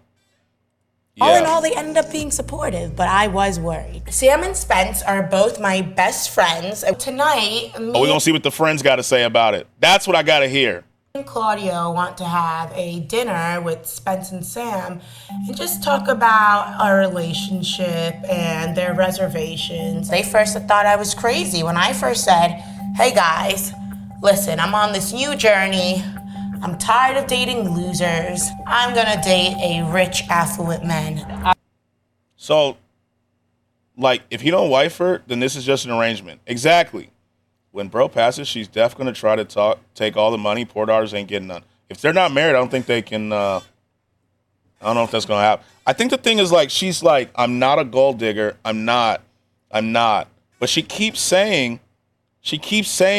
all in all, they ended up being supportive, but I was worried. Sam and Spence are both my best friends. Tonight, me we're going to see what the friends got to say about it. That's what I got to hear. and Claudio want to have a dinner with Spence and Sam and just talk about our relationship and their reservations. They first thought I was crazy when I first said, hey guys, listen, I'm on this new journey. I'm tired of dating losers. I'm gonna date a rich, affluent man. So, like, if he don't wife her, then this is just an arrangement. Exactly. When bro passes, she's definitely gonna try to take all the money. Poor daughters ain't getting none. If they're not married, I don't think they can. I don't know if that's gonna happen. I think the thing is like she's like, I'm not a gold digger. I'm not. But she keeps saying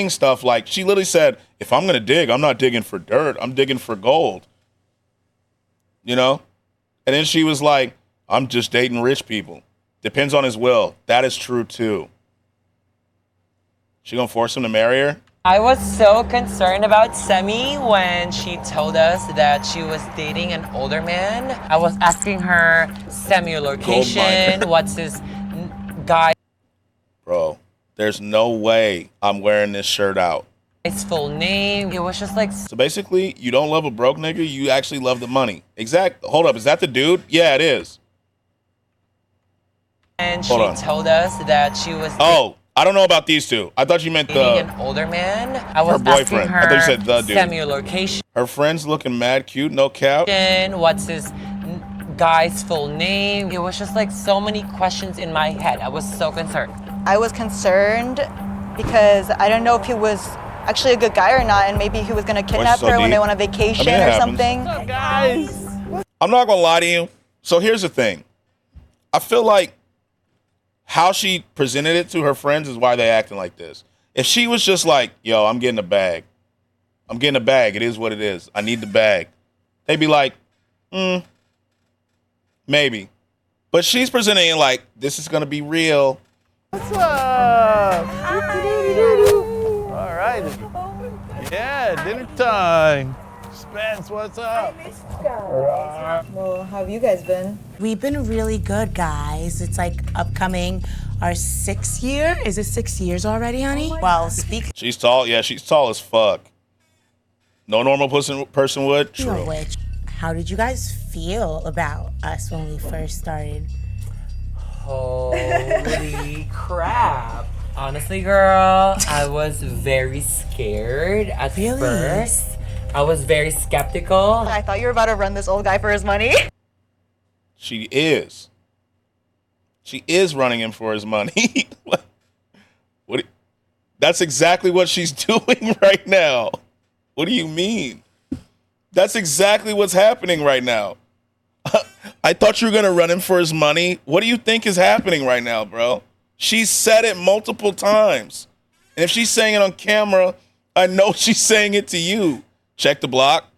stuff like she literally said, if I'm gonna dig, I'm not digging for dirt. I'm digging for gold. You know, and then she was like, I'm just dating rich people. Depends on his will. That is true too. She gonna force him to marry her? I was so concerned about Semi when she told us that she was dating an older man. I was asking her Semi location, what's his guy's Bro, there's no way I'm wearing this shirt out. full name. It was just like. So basically, you don't love a broke nigga, you actually love the money. Exact. Hold up, is that the dude? Yeah, it is. And she told us that she was. Oh, I don't know about these two. I thought you meant dating an older man. I was her boyfriend. asking her I thought you said the dude. Semi location. Her friend's looking mad cute, no cap. What's his guy's full name? It was just like so many questions in my head. I was so concerned. I was concerned because I didn't know if he was actually a good guy or not, and maybe he was gonna kidnap her when they went on vacation or something. What's up, guys? I'm not gonna lie to you. So here's the thing. I feel like how she presented it to her friends is why they acting like this. If she was just like, yo, I'm getting a bag. It is what it is. I need the bag. They'd be like, maybe. But she's presenting it like, this is going to be real. What's up? All right. Yeah, dinner time. Spence, what's up? Well, how have you guys been? We've been really good, guys. It's like upcoming our 6th year. Is it 6 years already, honey? Well, speak. She's tall. Yeah, she's tall as fuck. No normal person would. True. Which, how did you guys feel about us when we first started? Holy crap. Honestly, girl, I was very scared at first. I was very skeptical. I thought you were about to run this old guy for his money. She is. She is running him for his money. What? That's exactly what she's doing right now. What do you mean? That's exactly what's happening right now. I thought you were going to run him for his money. What do you think is happening right now, bro? She's said it multiple times. And if she's saying it on camera, I know she's saying it to you. Check the block.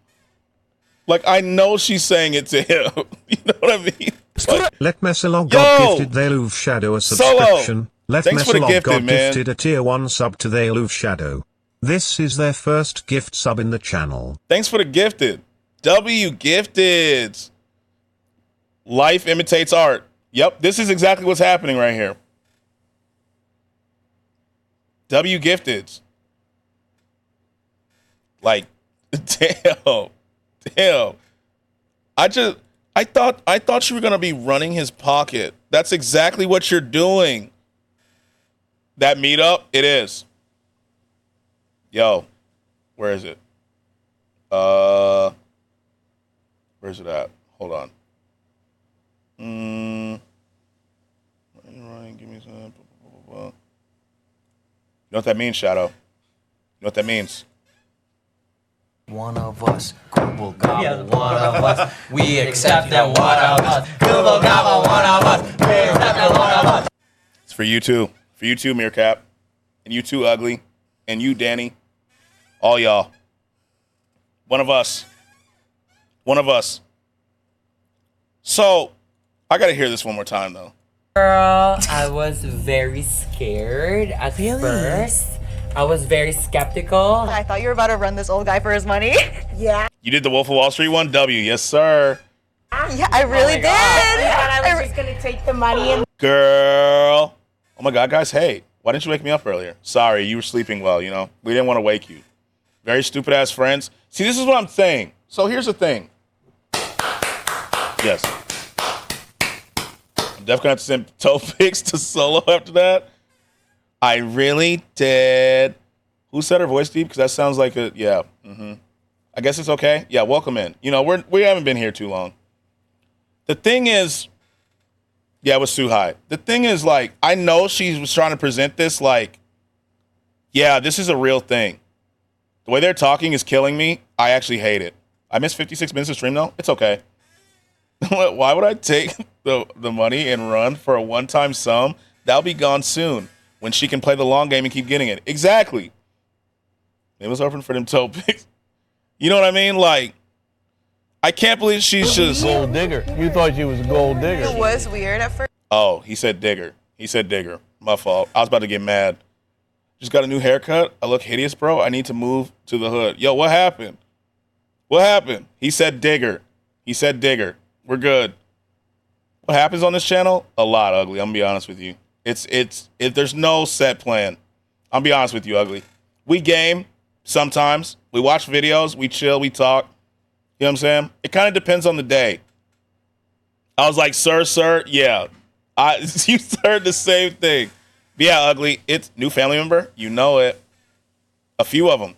Like, I know she's saying it to him. You know what I mean? Like, Let Messalog got gifted the Eluve Shadow a subscription. Solo. Let Thanks for the Messalog gifted, got man. gifted a tier 1 sub to the Eluve Shadow. This is their first gift sub in the channel. Thanks for the gifted. W gifted. Life imitates art. Yep, this is exactly what's happening right here. W gifted. Like, damn. I thought you were gonna be running his pocket. That's exactly what you're doing. That meetup, it is. Yo, where is it? Where's it at? Hold on. Give me some. You know what that means, Shadow? You know what that means? One of us, Google gobble, one of us. We accept that one of us. Google gobble, one of us. We accept that one of us. It's for you too. For you too, Meerkat. And you too, Ugly. And you, Danny. All y'all. One of us. One of us. So, I gotta hear this one more time, though. Girl, I was very scared at first. I was very skeptical. I thought you were about to run this old guy for his money. Yeah. You did the Wolf of Wall Street one? W. Yes, sir. Yeah, I really did. I was just gonna take the money and. Girl. Oh my God, guys, hey. Why didn't you wake me up earlier? Sorry, you were sleeping well, you know? We didn't want to wake you. Very stupid ass friends. See, this is what I'm saying. So here's the thing. Yes. I'm definitely going to have to send toe pics to Solo after that. I really did. Who said her voice deep? Because that sounds like a, yeah. I guess it's okay. Yeah, welcome in. You know, we haven't been here too long. The thing is, yeah, it was Suhai. The thing is, like, I know she was trying to present this like, yeah, this is a real thing. The way they're talking is killing me. I actually hate it. I missed 56 minutes of stream, though. It's okay. Why would I take the money and run for a one-time sum? That'll be gone soon when she can play the long game and keep getting it. Exactly. It was open for them toe picks. You know what I mean? Like, I can't believe she's just... Gold digger. You thought she was a gold digger. It was weird at first. Oh, he said digger. He said digger. My fault. I was about to get mad. Just got a new haircut. I look hideous, bro. I need to move to the hood. Yo, what happened? What happened? He said digger. He said digger. We're good. What happens on this channel? A lot, Ugly. I'm gonna be honest with you. There's no set plan. I'll be honest with you, Ugly. We game sometimes. We watch videos. We chill. We talk. You know what I'm saying? It kind of depends on the day. I was like, sir, yeah. You heard the same thing. But yeah, Ugly. It's new family member. You know it. A few of them.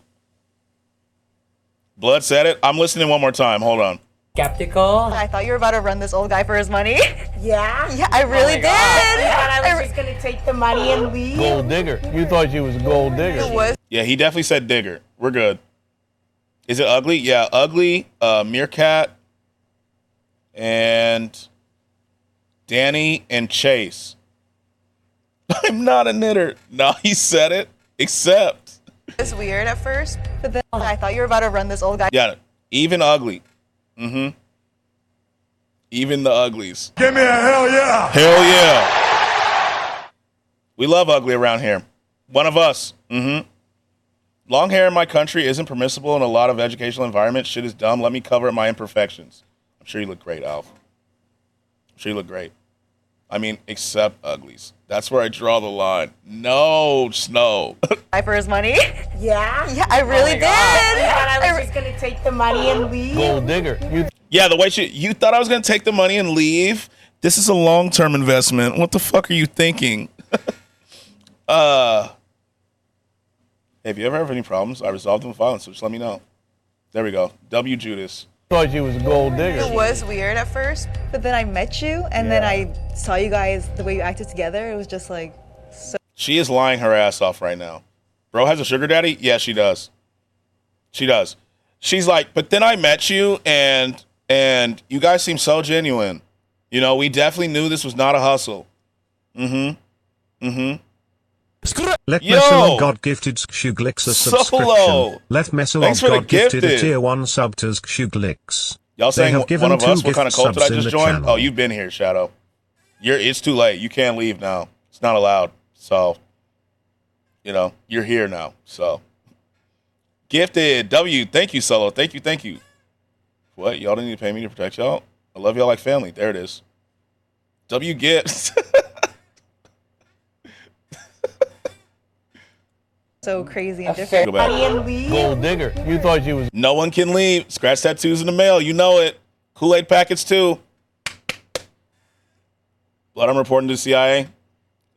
Blood said it. I'm listening one more time. Hold on. Skeptical. I thought you were about to run this old guy for his money. Yeah? Yeah, I really did. You thought I was just gonna take the money and leave? Gold digger. You thought she was a gold digger. It was. Yeah, he definitely said digger. We're good. Is it Ugly? Yeah, Ugly, Meerkat, and Danny and Chase. I'm not a knitter. No, he said it. Except. It was weird at first. But then I thought you were about to run this old guy. Yeah, even Ugly. Mm-hmm. Even the Uglies. Give me a hell yeah. Hell yeah. We love Ugly around here. One of us. Mm-hmm. Long hair in my country isn't permissible in a lot of educational environments. Shit is dumb. Let me cover my imperfections. I'm sure you look great, Alf. I'm sure you look great. I mean, except Uglies. That's where I draw the line. No, Snow. For his money? Yeah? Yeah, I really did. You thought I was just gonna take the money and leave? Gold digger. Yeah, the way you thought I was going to take the money and leave? This is a long-term investment. What the fuck are you thinking? Hey, if you ever have any problems, I resolve them with violence, so just let me know. There we go. W. Judas. Thought she was a gold digger. It was weird at first. But then I met you, and then I saw you guys, the way you acted together. It was just like so. She is lying her ass off right now. Bro has a sugar daddy? Yeah, she does. She does. She's like, but then I met you, and you guys seem so genuine. You know, we definitely knew this was not a hustle. Mm-hmm. Mm-hmm. Let Messalon God gifted Shuglix a subscription. Solo. Let Messalon God gifted a tier 1 sub to Shuglix. Y'all saying one of us? What kind of cult did I just join? Channel. Oh, you've been here, Shadow. It's too late. You can't leave now. It's not allowed. So, you know, you're here now. So, gifted W. Thank you, Solo. Thank you. What? Y'all didn't need to pay me to protect y'all? I love y'all like family. There it is. W gifts. So crazy and different. Gold digger. You thought she was. No one can leave. Scratch tattoos in the mail. You know it. Kool-Aid packets too. Blood I'm reporting to the CIA.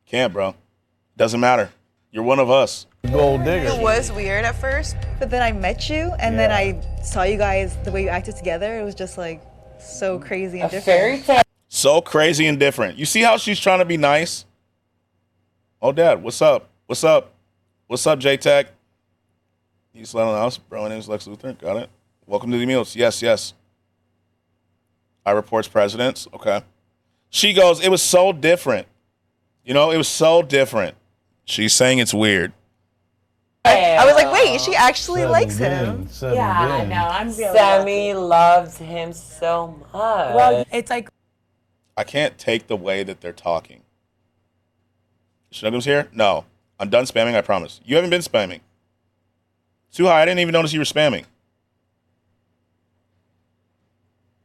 Can't, bro. Doesn't matter. You're one of us. Gold digger. It was weird at first. But then I met you, and then I saw you guys, the way you acted together. It was just like so crazy and different. So crazy and different. You see how she's trying to be nice? Oh, Dad, what's up? What's up? What's up, J-Tech? You slept on the house. Bro, my name is Lex Luthor. Got it. Welcome to the meals. Yes. I reports presidents. Okay. She goes, it was so different. You know, it was so different. She's saying it's weird. I was like, wait, she actually likes him. Yeah, I know. I'm really Sammy loves him so much. Well, it's like I can't take the way that they're talking. Snuggum's here? No. I'm done spamming, I promise. You haven't been spamming. Suhai, I didn't even notice you were spamming.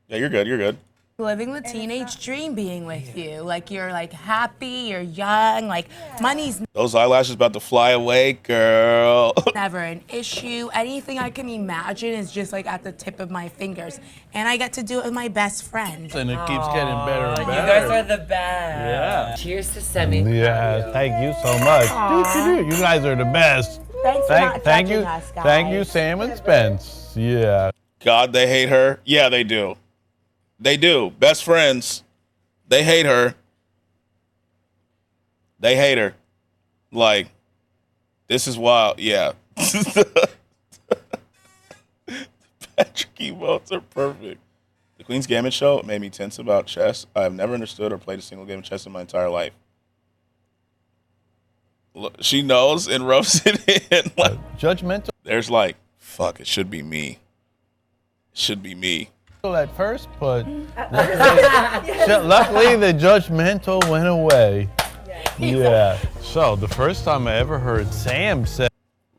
Yeah, you're good. living the teenage dream being with you. Like, you're like happy, you're young, like money's Those eyelashes about to fly away, girl. never an issue. Anything I can imagine is just like at the tip of my fingers. And I get to do it with my best friend. And it keeps getting better and better. You guys are the best. Yeah. Cheers to Semi. Yeah, thank you so much. You guys are the best. Thanks for not Thank judging you, us, guys. thank you, Sam and Spence. Yeah. God, they hate her. Yeah, they do. They do. Best friends. They hate her. They hate her. Like, this is wild. Yeah. Patrick emotes are perfect. The Queen's Gambit show made me tense about chess. I have never understood or played a single game of chess in my entire life. Look, she knows and rubs it in. Like, Judgmental there's like, fuck, it should be me. It should be me. at first, but luckily the judgmental went away. Yeah. So the first time I ever heard Sam say,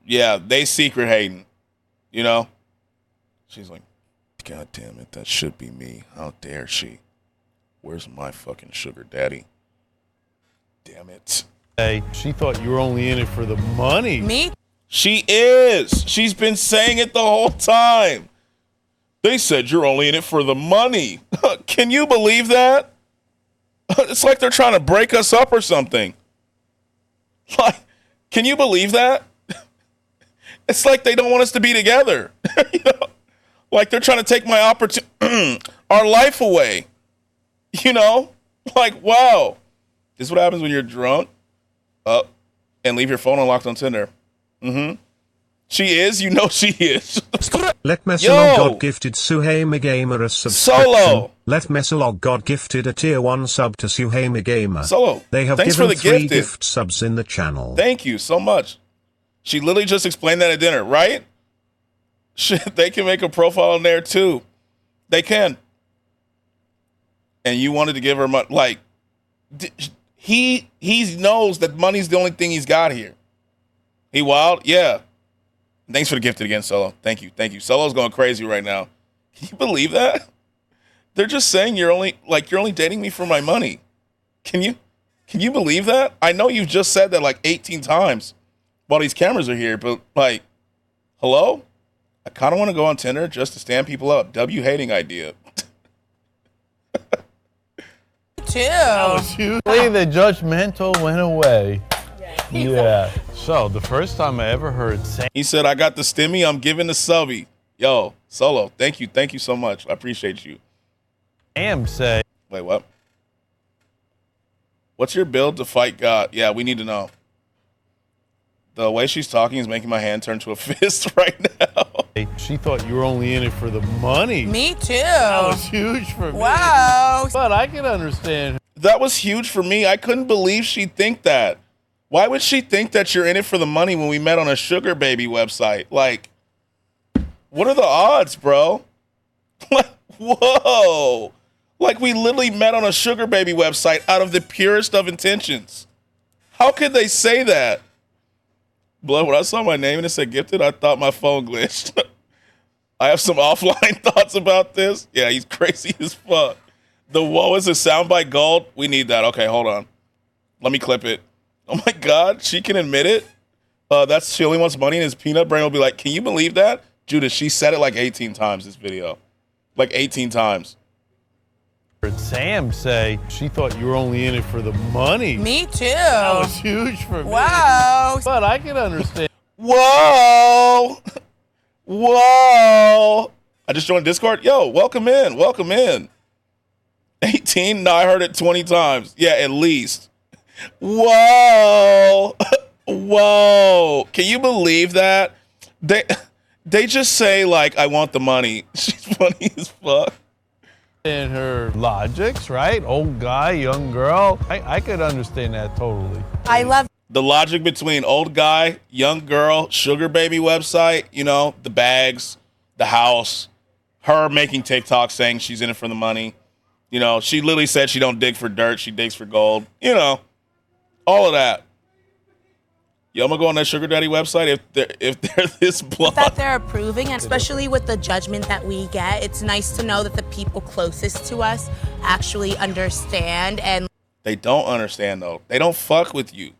Yeah, they secret hating. You know? She's like, God damn it, that should be me. How dare she? Where's my fucking sugar daddy? Damn it. hey, she thought you were only in it for the money. Me? She is. She's been saying it the whole time. They said you're only in it for the money. Can you believe that? It's like they're trying to break us up or something. Like, can you believe that? It's like they don't want us to be together. You know? Like they're trying to take my opportunity, our life away. You know? Like, wow. This is what happens when you're drunk and leave your phone unlocked on Tinder. Mm-hmm. She is? You know she is. Let Messalog God gifted Suhaima Gamer a subscription. Solo. Let Messalog God gifted a tier 1 sub to Suhaima Gamer. Solo. They have Thanks given for the 3 gifted. gift subs in the channel. Thank you so much. She literally just explained that at dinner, right? Shit, they can make a profile in there too. They can. And you wanted to give her money. Like, he knows that money's the only thing he's got here. He wild? Yeah. Thanks for the gifted again, Solo. Thank you. Thank you. Solo's going crazy right now. Can you believe that? They're just saying you're only dating me for my money. Can you believe that? I know you've just said that like 18 times while these cameras are here, but like, hello? I kind of want to go on Tinder just to stand people up. W hating idea. Too. The judgmental went away. Yeah. So the first time I ever heard Sam. He said, I got the stimmy, I'm giving the subby. Yo, Solo, thank you. Thank you so much. I appreciate you. Sam say. Wait, what? What's your build to fight God? Yeah, we need to know. The way she's talking is making my hand turn to a fist right now. She thought you were only in it for the money. Me too. That was huge for me. Wow. But I can understand. That was huge for me. I couldn't believe she'd think that. Why would she think that you're in it for the money when we met on a sugar baby website? Like, what are the odds, bro? Like, whoa. Like, we literally met on a sugar baby website out of the purest of intentions. How could they say that? Blood, when I saw my name and it said gifted, I thought my phone glitched. I have some offline thoughts about this. Yeah, he's crazy as fuck. The whoa is a soundbite gold. We need that. Okay, hold on. Let me clip it. Oh my God, she can admit it? She only wants money, and his peanut brain will be like, can you believe that? Judas, she said it like 18 times this video. Like 18 times. Heard Sam say she thought you were only in it for the money. Me too. That was huge for me. Wow. But I can understand. Whoa. Whoa. I just joined Discord. Yo, welcome in. Welcome in. 18? No, I heard it 20 times. Yeah, at least. Whoa. Whoa. Can you believe that? They just say, like, I want the money. She's funny as fuck. In her logics, right? Old guy, young girl. I could understand that totally. I love the logic between old guy, young girl, sugar baby website, you know, the bags, the house, her making TikTok saying she's in it for the money. You know, she literally said she don't dig for dirt, she digs for gold. You know, all of that. Yo, I'm gonna go on that sugar daddy website if they're this blunt. that they're approving, and especially with the judgment that we get. It's nice to know that the people closest to us actually understand. And they don't understand though. They don't fuck with you.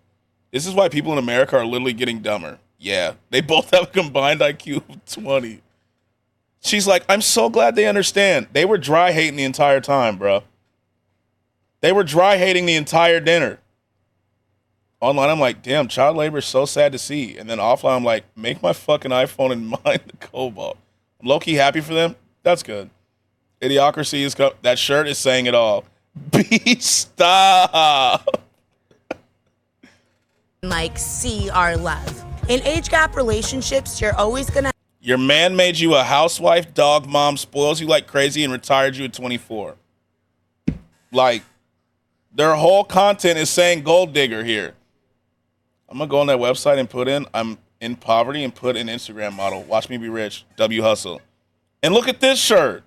This is why people in America are literally getting dumber. Yeah, they both have a combined IQ of 20. She's like, I'm so glad they understand. They were dry hating the entire time, bro. They were dry hating the entire dinner. Online, I'm like, damn, child labor is so sad to see. And then offline, I'm like, make my fucking iPhone and mine the cobalt. I'm low-key happy for them. That's good. Idiocracy is that shirt is saying it all. B, stop. Like, see our love. In age gap relationships, you're always gonna. Your man made you a housewife, dog mom, spoils you like crazy, and retired you at 24. Like, their whole content is saying gold digger here. I'm gonna go on that website and put in I'm in poverty and put in Instagram model. Watch me be rich. W hustle. And look at this shirt.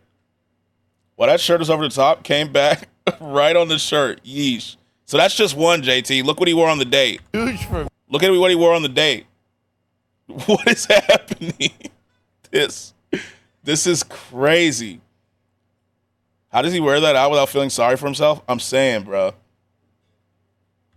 Well, that shirt is over the top. Came back right on the shirt. Yeesh. So that's just one, JT. Look what he wore on the date. Huge for. Look at what he wore on the date. What is happening? This is crazy. How does he wear that out without feeling sorry for himself? I'm saying, bro.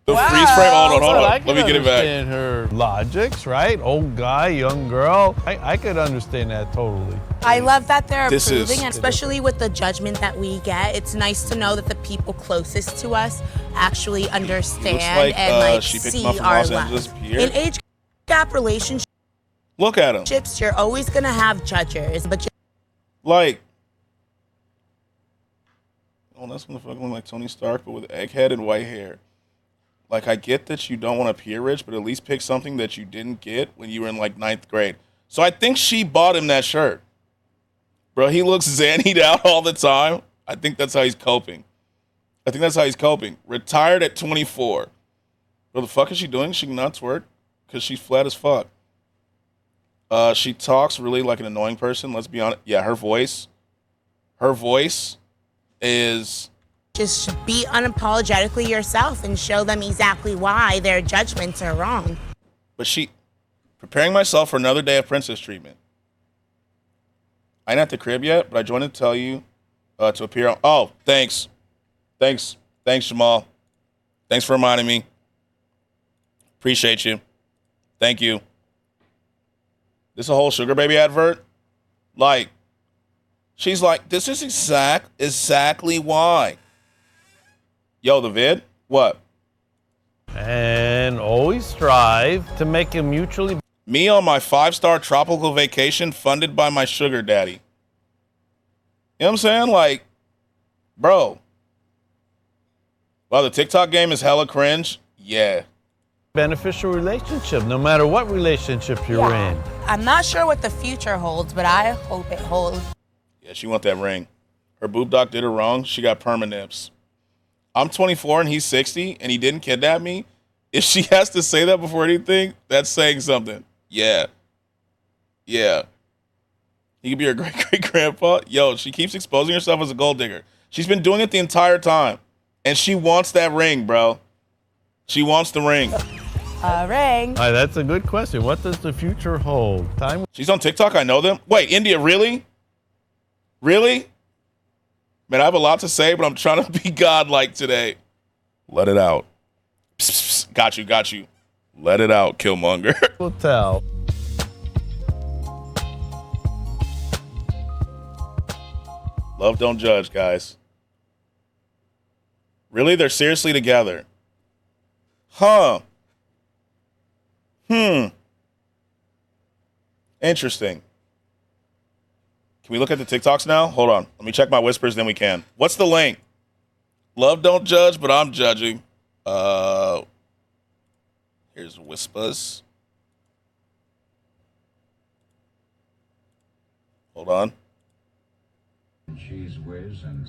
The freeze frame. Hold on. Let me get it back. Her logics, right? Old guy, young girl. I could understand that totally. I love that they're approving, especially with the judgment that we get. It's nice to know that the people closest to us actually understand and see our love. In age gap relationships, look at him. You're always gonna have judges, but like, oh, that's motherfucking like Tony Stark, but with egghead and white hair. Like, I get that you don't want to appear rich, but at least pick something that you didn't get when you were in, like, 9th grade. So I think she bought him that shirt. Bro, he looks zannied out all the time. I think that's how he's coping. Retired at 24. What the fuck is she doing? She cannot twerk because she's flat as fuck. She talks really like an annoying person. Let's be honest. Yeah, her voice is... Just be unapologetically yourself and show them exactly why their judgments are wrong. But preparing myself for another day of princess treatment. I ain't at the crib yet, but I joined to tell you to appear on. Oh, thanks, Jamal. Thanks for reminding me. Appreciate you. Thank you. This a whole Sugar Baby advert? Like, she's like, this is exactly why. Yo, the vid? What? And always strive to make a mutually... Me on my 5-star tropical vacation funded by my sugar daddy. You know what I'm saying? Like, bro. Wow, the TikTok game is hella cringe. Yeah. Beneficial relationship, no matter what relationship you're in. I'm not sure what the future holds, but I hope it holds. Yeah, she want that ring. Her boob doc did her wrong. She got perma-nips. I'm 24 and he's 60 and he didn't kidnap me. If she has to say that before anything, that's saying something. Yeah. He could be her great-great-grandpa. Yo, she keeps exposing herself as a gold digger. She's been doing it the entire time. And she wants that ring, bro. She wants the ring. A ring. All right, that's a good question. What does the future hold? She's on TikTok. I know them. Wait, India, really? Really? Man, I have a lot to say, but I'm trying to be godlike today. Let it out. Psst, psst. Got you. Let it out, Killmonger. We'll tell. Love don't judge, guys. Really? They're seriously together. Huh. Interesting. Can we look at the TikToks now? Hold on. Let me check my whispers, then we can. What's the link? Love don't judge, but I'm judging. Here's whispers. Hold on. Cheese whiz and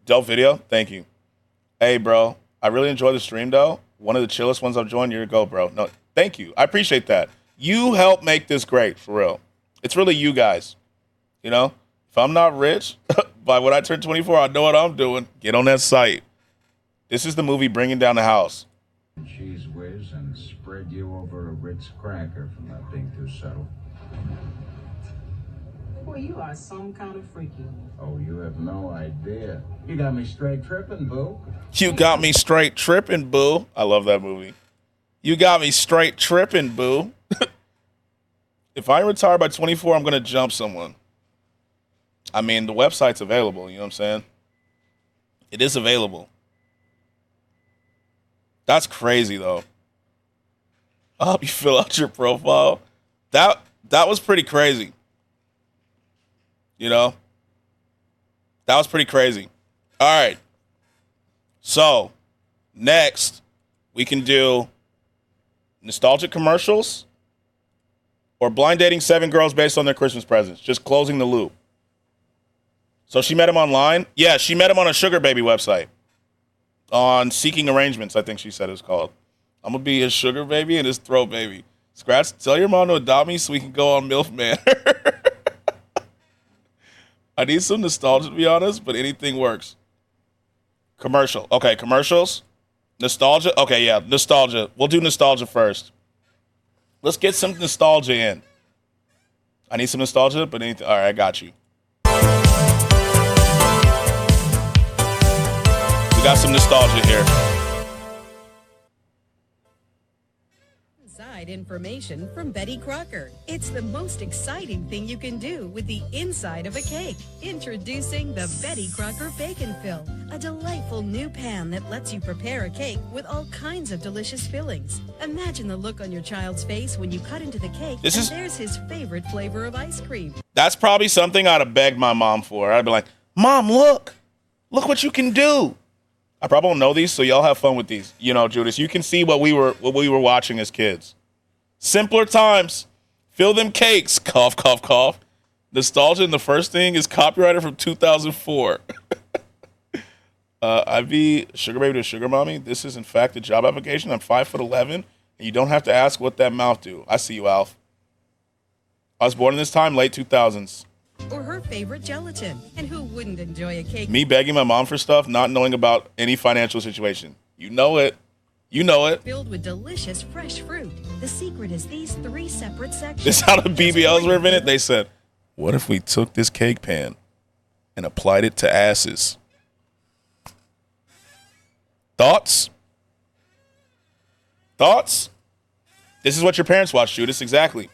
Dope video. Thank you. Hey, bro. I really enjoyed the stream, though. One of the chillest ones I've joined. Year ago, bro. No, thank you. I appreciate that. You help make this great, for real. It's really you guys. You know? If I'm not rich, by when I turn 24, I know what I'm doing. Get on that site. This is the movie Bringing Down the House. cheese whiz and spread you over a Ritz cracker from not being too subtle. Boy, you are some kind of freaky. Oh, you have no idea. You got me straight tripping, boo. You got me straight tripping, boo. I love that movie. You got me straight tripping, boo. If I retire by 24, I'm going to jump someone. I mean, the website's available. You know what I'm saying? It is available. That's crazy though. I'll help you fill out your profile. That was pretty crazy. You know? That was pretty crazy. All right. So, next, we can do nostalgic commercials or blind dating 7 girls based on their Christmas presents. Just closing the loop. So she met him online? Yeah, she met him on a sugar baby website. On Seeking Arrangements, I think she said it's called. I'm going to be his sugar baby and his throat baby. Skratsx, tell your mom to adopt me so we can go on MILF Man. I need some nostalgia, to be honest, but anything works. Commercial. Okay, commercials. Nostalgia. Okay, yeah, nostalgia. We'll do nostalgia first. Let's get some nostalgia in. I need some nostalgia, but anything. All right, I got you. We got some nostalgia here. Inside information from Betty Crocker. It's the most exciting thing you can do with the inside of a cake. Introducing the Betty Crocker Bacon Fill, a delightful new pan that lets you prepare a cake with all kinds of delicious fillings. Imagine the look on your child's face when you cut into the cake there's his favorite flavor of ice cream. That's probably something I'd have begged my mom for. I'd be like, Mom, look what you can do. I probably don't know these, so y'all have fun with these. You know, Judas, you can see what we were watching as kids. Simpler times. Fill them cakes. Cough, cough, cough. Nostalgia, and the first thing is copyrighted from 2004. I'd be sugar baby to sugar mommy. This is, in fact, a job application. I'm 5'11", and you don't have to ask what that mouth do. I see you, Alf. I was born in this time, late 2000s. Or her favorite gelatin. And who wouldn't enjoy a cake? Me begging my mom for stuff, not knowing about any financial situation. You know it. You know it. Filled with delicious fresh fruit. The secret is these 3 separate sections. This is how the BBLs were invented. They said, what if we took this cake pan and applied it to asses? Thoughts? Thoughts? This is what your parents watched, Judas. Exactly.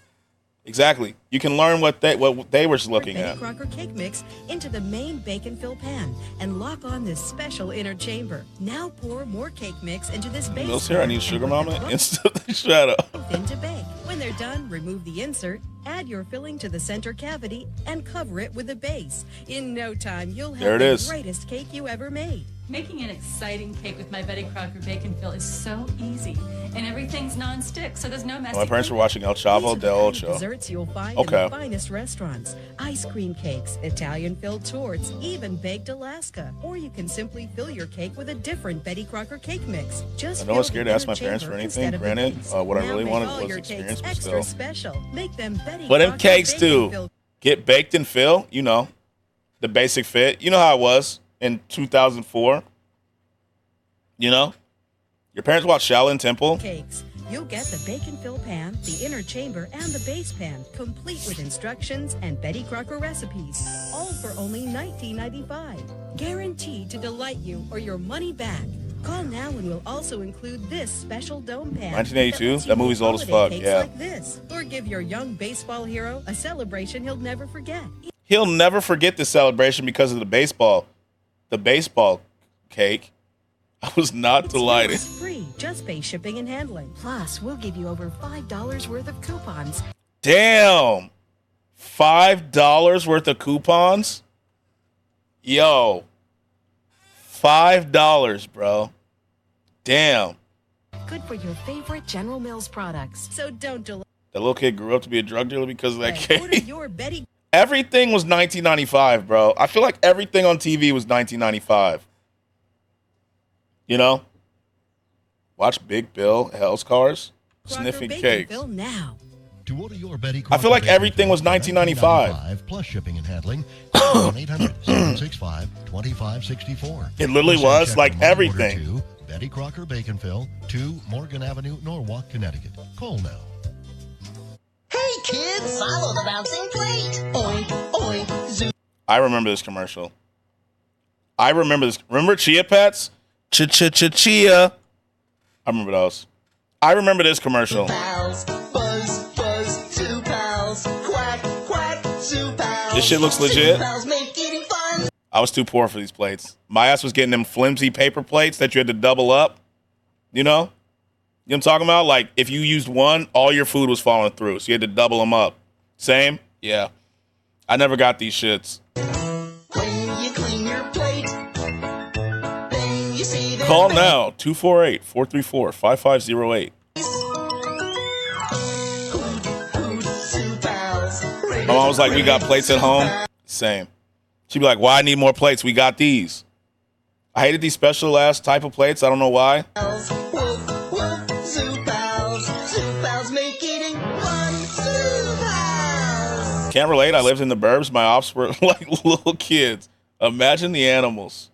Exactly. You can learn what they were looking at. Betty Crocker cake mix into the main bacon fill pan and lock on this special inner chamber. Now pour more cake mix into this base. Mills here, I need sugar mama. Instantly shut up. Into bake. When they're done, remove the insert, add your filling to the center cavity, and cover it with the base. In no time, you'll have the greatest cake you ever made. Making an exciting cake with my Betty Crocker Bacon Fill is so easy, and everything's non-stick, so there's no messy. My parents were watching El Chavo del Ocho. Desserts you'll find in the finest restaurants: ice cream cakes, Italian-filled torts, even baked Alaska. Or you can simply fill your cake with a different Betty Crocker cake mix. Just I know I was scared to ask my parents for anything. Granted, what I really wanted was experience, but still. Special. Make them Betty What them cakes do? Get baked and fill. You know, the basic fit. You know how it was in 2004. You know, your parents watched Shaolin Temple. Cakes. You'll get the bacon fill pan, the inner chamber, and the base pan, complete with instructions and Betty Crocker recipes, all for only $19.95. Guaranteed to delight you or your money back. Call now and we'll also include this special dome pan. 1982? That movie's old as fuck, yeah. Like this. Or give your young baseball hero a celebration he'll never forget. He'll never forget this celebration because of the baseball cake. I was not delighted. It's free. Just pay shipping and handling. Plus, we'll give you over $5 worth of coupons. Damn. $5 worth of coupons? Yo. $5, bro. Damn. Good for your favorite General Mills products. So don't delay. That little kid grew up to be a drug dealer because of that cake. Order your Betty. Everything was $19.95, bro. I feel like everything on TV was $19.95. You know? Watch Big Bill, Hell's Cars, sniffing cakes. Now. To order your Betty I feel like everything was $19.95. Plus shipping and handling. 1-800-765-2564. It literally was like everything. Betty Crocker Bacon Fill, 2 Morgan Avenue, Norwalk, Connecticut. Call now. Hey kids, follow the bouncing plate. Oink, oink, zoo. I remember this commercial. I remember this. Remember Chia Pets? Chia. I remember those. I remember this commercial. Pals, buzz, buzz, 2 pals, quack, quack, 2 pals. This shit looks legit. 2 pals make eating fun. I was too poor for these plates. My ass was getting them flimsy paper plates that you had to double up. You know? You know what I'm talking about? Like, if you used one, all your food was falling through, so you had to double them up. Same? Yeah. I never got these shits. When you clean your plate, then you see the Call now, 248-434-5508. My mom was like, we got plates at home. Same. She'd be like, why I need more plates? We got these. I hated these special ass type of plates. I don't know why. Can't relate. I lived in the burbs. My ops were like little kids. Imagine the animals.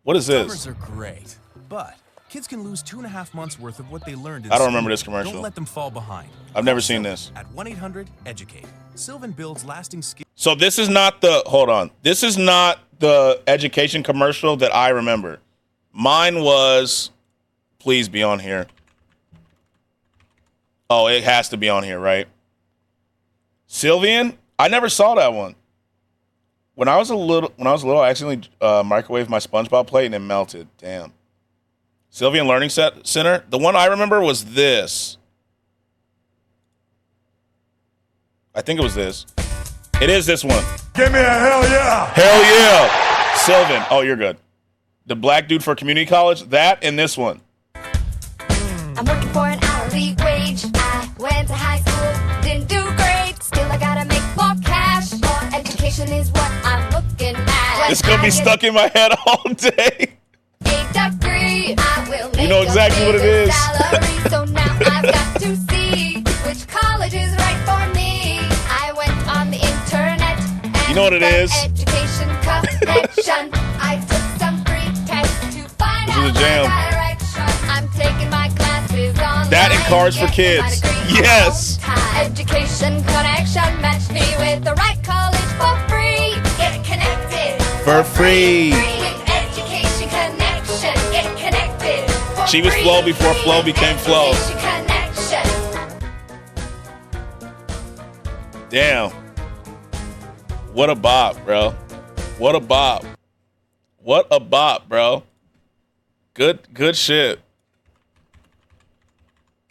What is this? Summers are great, but kids can lose 2.5 months worth of what they learned in I don't school. remember this commercial. Don't let them fall behind. I've never seen this. At 1-800-EDUCATE. Sylvan builds lasting skills. So this is not the, hold on. This is not the education commercial that I remember. Mine was, please be on here. Oh, it has to be on here, right? Sylvian? I never saw that one. When I was a little, I accidentally microwaved my SpongeBob plate and it melted. Damn. Sylvian Learning Center. The one I remember was this. I think it was this. It is this one. Give me a hell yeah. Hell yeah. Sylvan. Oh, you're good. The black dude for community college. That and this one. I'm working for an hourly wage. I went to high school, didn't do great. Still, I gotta make more cash. More education is what I'm looking at. It's gonna be stuck in my head all day. Degree, I will make You know exactly what it is. salary, so now I've got to see which college is right for me. I went on the internet and You know what it is? Education connection. I took some free tests to find This is a out jam. my direction. I'm taking my classes online. That and Cars for Kids. Yes. Education connection matched me with the right college for free. Get connected For free. Education connection. Get connected. for She was free. Flo before Flo became Flo. Education connection. Damn. What a bop, bro. What a bop. What a bop, bro. Good shit.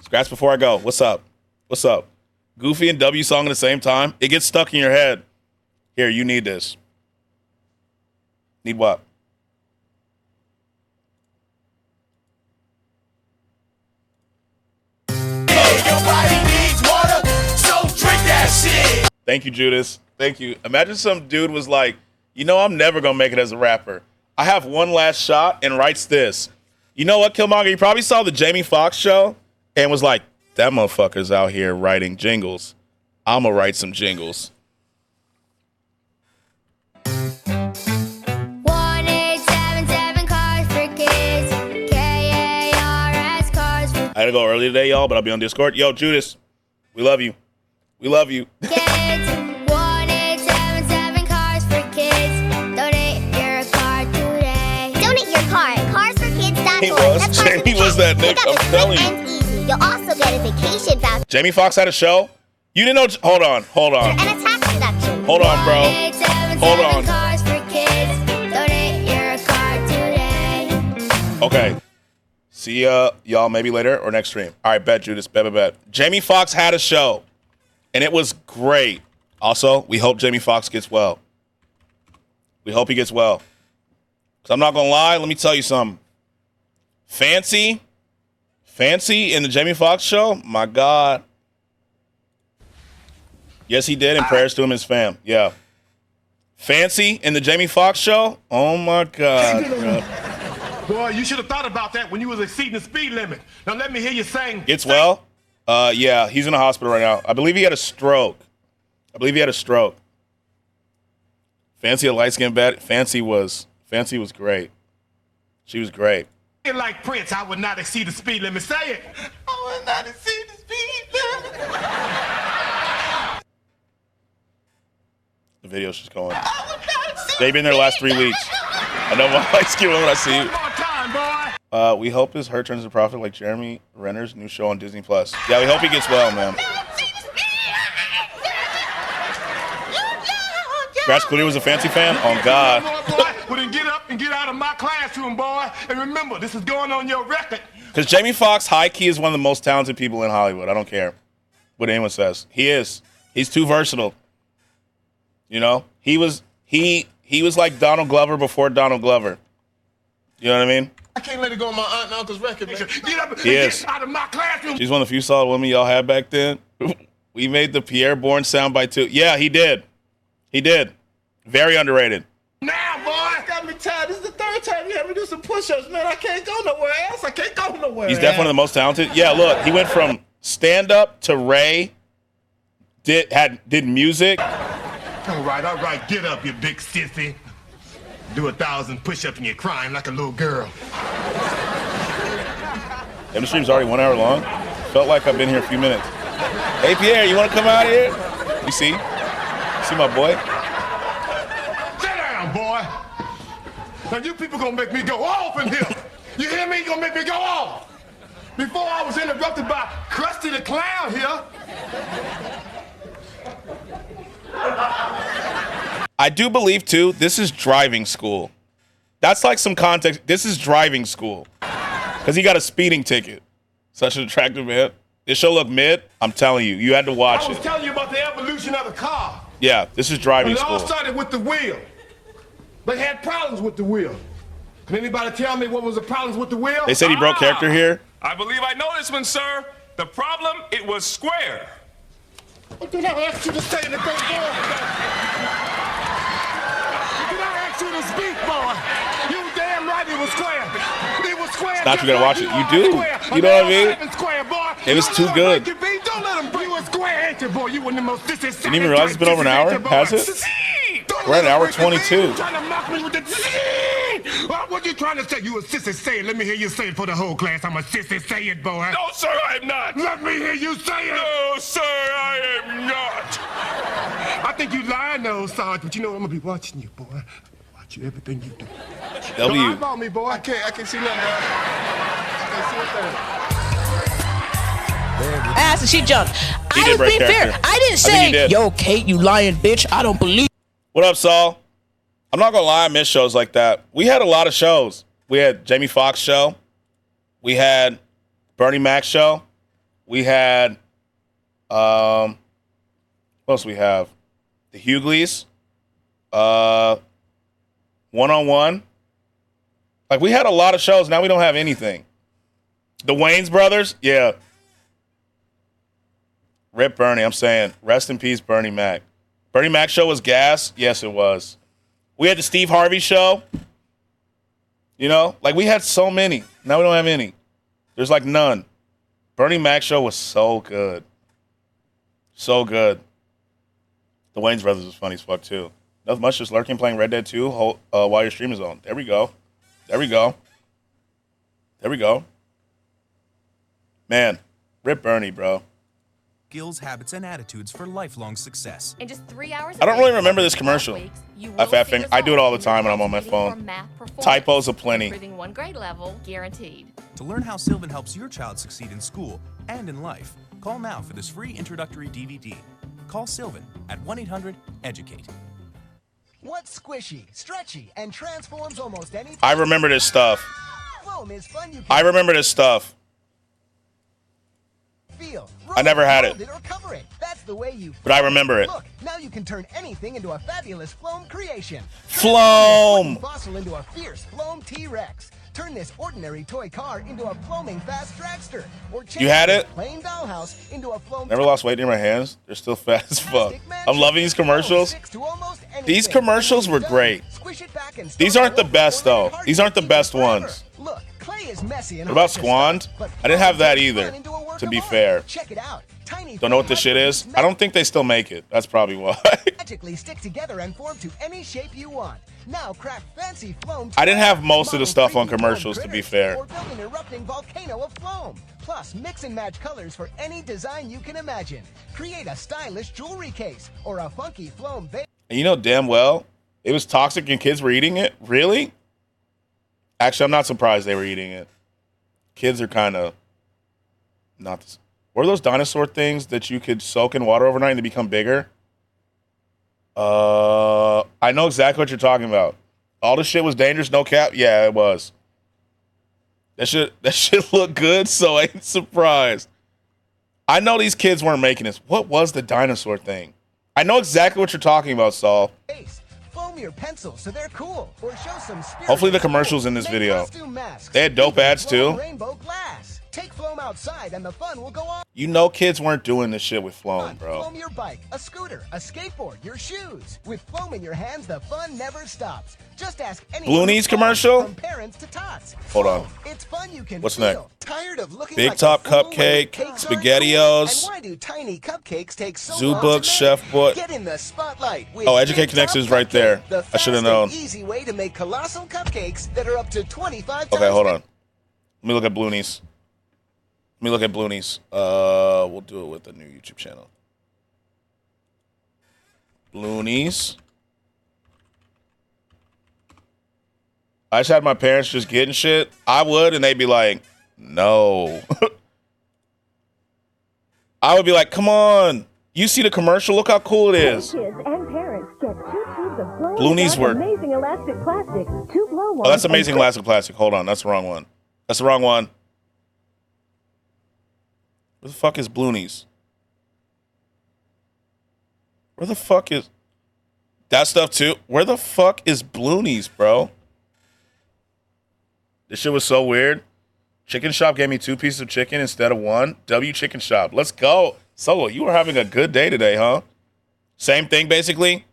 Scratch before I go. What's up? What's up? Goofy and W song at the same time? It gets stuck in your head. Here, you need this. Need what? Your body needs water, so drink that shit. Thank you, Judas. Thank you. Imagine some dude was like, you know, I'm never going to make it as a rapper. I have one last shot, and writes this. You know what, Killmonger? You probably saw the Jamie Foxx show and was like, that motherfucker's out here writing jingles. I'm going to write some jingles. 1877 Cars for Kids. KARS Cars for I had to go early today, y'all, but I'll be on Discord. Yo, Judas, we love you. We love you. Kids. 1877 Cars for Kids. Donate your car today. Donate your car at carsforkids.org. He was. That's Cars for Jamie was Kids. that Nick. Pick up I'm a telling quick you. and easy. You'll also get a vacation voucher Jamie Foxx had a show? You didn't know? Hold on. and a tax deduction. Hold on, bro. 1877 Hold on. Cars for Kids. Donate your car today. Okay. See y'all maybe later or next stream. All right, bet, Judas. Bet. Jamie Foxx had a show, and it was great. Also, we hope Jamie Foxx gets well. We hope he gets well. Because I'm not going to lie, let me tell you something. Fancy in the Jamie Foxx show? My God. Yes, he did, and prayers to him and his fam. Yeah. Fancy in the Jamie Foxx show? Oh, my God, bro. Boy, you should have thought about that when you was exceeding the speed limit. Now let me hear you sing. Gets well? Yeah, he's in the hospital right now. I believe he had a stroke. Fancy a light-skinned bat. Fancy was great. She was great. Like Prince, I would not exceed the speed limit. Say it. I would not exceed the speed limit. The video's just going. They've been there the last 3 weeks. I know my light-skinned woman I see you. We hope his hurt turns to profit like Jeremy Renner's new show on Disney+. Yeah, we hope he gets well, man. Scratch Clooney was a Fancy fan? Oh, God. Well, then get up and get out of my classroom, boy. And remember, this is going on your record. Because Jamie Foxx, high key, is one of the most talented people in Hollywood. I don't care what anyone says. He is. He's too versatile. You know, he was like Donald Glover before Donald Glover. You know what I mean? I can't let it go on my aunt and uncle's record, man. Get up and He is. get out of my classroom. She's one of the few solid women y'all had back then. We made the Pierre Bourne soundbite too. Yeah, he did. He did. Very underrated. Now, boy, got me tired. This is the third time you had me do some push-ups, man. I can't go nowhere else. I can't go nowhere. He's definitely one of the most talented. Yeah, look, he went from stand-up to Ray. Did music. All right, get up, you big sissy. Do 1,000 push-ups and you're crying like a little girl. The stream's already 1 hour long. Felt like I've been here a few minutes. Hey, Pierre, you want to come out here? You see? See my boy? Sit down, boy. Now, you people gonna make me go off in here. You hear me? You gonna make me go off. Before I was interrupted by Krusty the Clown here. I do believe, too, this is driving school. That's like some context. This is driving school. Because he got a speeding ticket. Such an attractive man. This show looked mid. I'm telling you, you had to watch I was it. telling you about the evolution of the car. Yeah, this is driving It all school. started with the wheel. They had problems with the wheel. Can anybody tell me what was the problems with the wheel? They said he broke character here. I believe I know this one, sir. The problem, it was square. What did I ask you to say anything, boy? Did I ask you to speak, boy? You damn right it was square. It was square. Not you gotta watch it. You do. You know what I mean? Square, boy. It was too good. Don't let him bring you a square, ain't you, boy? You one of the most Didn't even realize it's been over an hour. Has it? We're at an hour 22. Trying to mock me with the what you trying to say? You a sissy, say it. Let me hear you say it for the whole class. I'm a sissy, say it, boy. No, sir, I am not. Let me hear you say it. No, sir, I am not. I think you lying though, Sarge, but you know I'm gonna be watching you, boy. Watch you everything you do. W. Don't eyeball me, boy. I can't see nothing. I can't see a thing. Ass and she jumped. He I did was break being fair. character. I didn't I think he say, did. yo, Kate, you lying bitch. I don't believe. What up, Saul? I'm not gonna lie, I miss shows like that. We had a lot of shows. We had Jamie Foxx show. We had Bernie Mac show. We had what else we have? The Hughleys. 1-on-1. Like we had a lot of shows. Now we don't have anything. The Wayans brothers, yeah. Rip Bernie, I'm saying. Rest in peace, Bernie Mac. Bernie Mac show was gas? Yes, it was. We had the Steve Harvey show. You know, like we had so many. Now we don't have any. There's like none. Bernie Mac show was so good. So good. The Wayans brothers was funny as fuck too. Nothing much, just lurking playing Red Dead 2 while your stream is on. There we go. There we go. There we go. Man, rip Bernie, bro. Skills, habits, and attitudes for lifelong success. In just 3 hours. I don't really remember this commercial. I do it all the time when I'm on my phone. Typos aplenty. Improving one grade level, guaranteed. To learn how Sylvan helps your child succeed in school and in life, call now for this free introductory DVD. Call Sylvan at 1-800-EDUCATE. What's squishy, stretchy, and transforms almost anything? I remember this stuff. Foam is fun. You can I remember this stuff. feel. I never had it. Or cover it. That's the way you. But I remember it. Look, now you can turn anything into a fabulous Floam creation. Floam. Fossil into a fierce Floam T-Rex. Turn this ordinary toy car into a Floaming fast dragster. Or change You had this it? plain dollhouse into a Floam. Never lost weight near my hands. They're still fat as fuck. I'm loving these commercials. These commercials were great. These aren't the best though. These aren't the best ones. Look, clay is messy and What about hard to start, Squand? but I didn't have that either, to be fair. check it out. Tiny Don't know what this shit is. I don't think they still make it. That's probably why. magically stick together and form to any shape you want. Now craft fancy foam. I didn't have most of the stuff on commercials, to be fair. Or build an erupting volcano of foam. Plus, mix and match colors for any design you can imagine. Create a stylish jewelry case or a funky foam base. And you know damn well it was toxic and kids were eating it? Really? Actually, I'm not surprised they were eating it. Kids are kind of not this. What are those dinosaur things that you could soak in water overnight and they become bigger? I know exactly what you're talking about. All the shit was dangerous, no cap? Yeah, it was. That shit looked good, so I ain't surprised. I know these kids weren't making this. What was the dinosaur thing? I know exactly what you're talking about, Saul. Foam your pencils so they're cool, or show some spirit. Hopefully the commercials in this video. They had dope ads too. Rainbow glass. Take Floam outside and the fun will go on. You know kids weren't doing this shit with Floam, bro. Floam your bike, a scooter, a skateboard, your shoes. With Floam in your hands, the fun never stops. Just ask any Bloonies commercial? From parents to tots. Hold on. It's fun you can What's feel. next? Tired of looking Big like Top a fool Cupcake, when cakes SpaghettiOs, aren't cool? And why do tiny cupcakes take so Zoo long Books, to make? Chef Boy. Get in the spotlight with Oh, Educate Big Connects Top is right Cupcake, there. the I should have fast known. and easy way to make colossal cupcakes that are up to 25 Okay, times hold on. Let me look at Bloonies. We'll do it with the new YouTube channel. Bloonies. I just had my parents just getting shit. I would, and they'd be like, no. I would be like, come on. You see the commercial? Look how cool it is. Kids and parents get 2 tubes of Bloonies were. amazing elastic plastic, 2 glow Oh, that's amazing elastic plastic. Hold on, that's the wrong one. That's the wrong one. Where the fuck is Bloonies? Where the fuck is that stuff too? Where the fuck is Bloonies, bro? This shit was so weird. Chicken Shop gave me 2 pieces of chicken instead of 1. W Chicken Shop. Let's go. Solo, you were having a good day today, huh? Same thing, basically.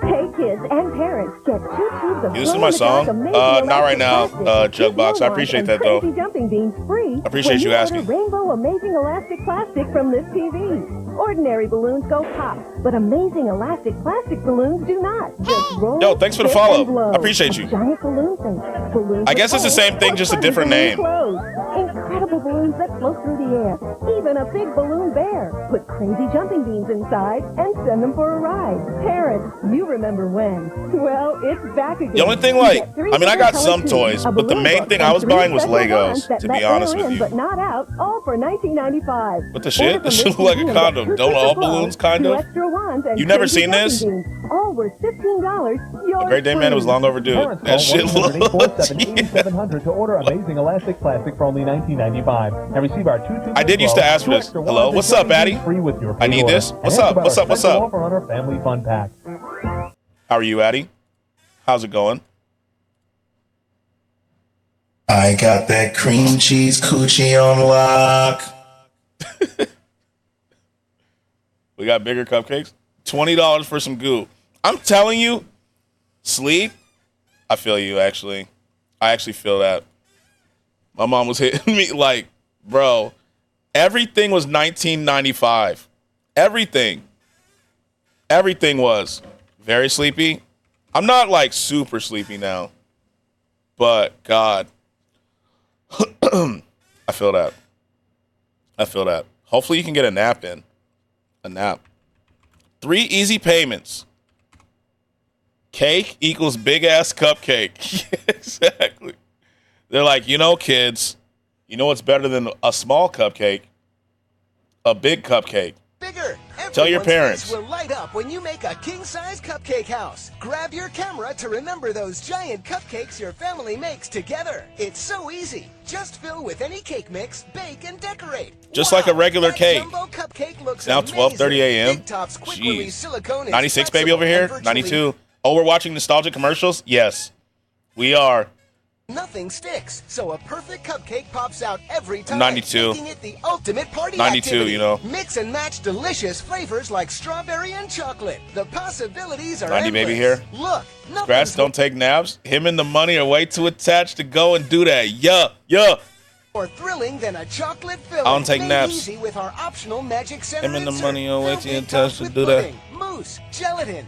Hey kids and parents get 2 tubes of This is my song. Not right now, Jugbox. I appreciate that though. Jumping beans free. I appreciate you asking. Rainbow Amazing Elastic Plastic from this TV. Ordinary balloons go pop, but amazing elastic plastic balloons do not. Just roll. Yo, thanks for the spit, follow. and blow. I appreciate you. Giant balloon thing. Balloons I guess that it's the float, same thing, or just a fuzzy different balloon name. clothes. Incredible balloons that float through the air. Even a big balloon bear. Put crazy jumping beans inside and send them for a ride. Parents, you remember when? Well, it's back again. The only thing, like, I mean, I got some toys, but the main thing I was buying was Legos, to be honest with you. But not out, all for $19.95. What the shit? This shit look like a condom. Don't all balloons kind of? You never seen this? All worth $15. A Great Day Man, it was long overdue. That shit looked. 700 to order amazing elastic plastic for only $19.95 and receive our 2 tubes. I did used to ask for this. Hello, what's up, Addy? I need this. What's up? What's up? What's up? Offer on our family fun pack. How are you, Addy? How's it going? I got that cream cheese coochie on lock. We got bigger cupcakes. $20 for some goo. I'm telling you, sleep. I feel you, actually. I actually feel that. My mom was hitting me like, bro, everything was $19.95. Everything. Everything was. Very sleepy. I'm not like super sleepy now. But God. I feel that. I feel that. Hopefully you can get a nap in. A nap. 3 easy payments. Cake equals big ass cupcake. Exactly. They're like, you know, kids, you know what's better than a small cupcake? A big cupcake. Bigger. Tell your Everyone's parents. face will light up when you make a king-size cupcake house. Grab your camera to remember those giant cupcakes your family makes together. It's so easy. Just fill with any cake mix, bake, and decorate. Just like a regular cake. Jumbo cupcake looks It's now 12:30 a.m. Big Top's quick-release silicone is 96 baby over here. flexible and 92. Oh, we're watching nostalgic commercials? Yes. We are. Nothing sticks, so a perfect cupcake pops out every time, 92. making it the ultimate party 92, activity. you know. Mix and match delicious flavors like strawberry and chocolate. The possibilities are 90 endless. baby here. Look, Skratsx, don't take naps. Him and the money are way too attached to go and do that. Yeah. more thrilling than a chocolate filling. I don't take Made naps. easy with our optional magic center Him and the insert. money are way Fill too big attached cups to with do that. pudding, mousse, gelatin.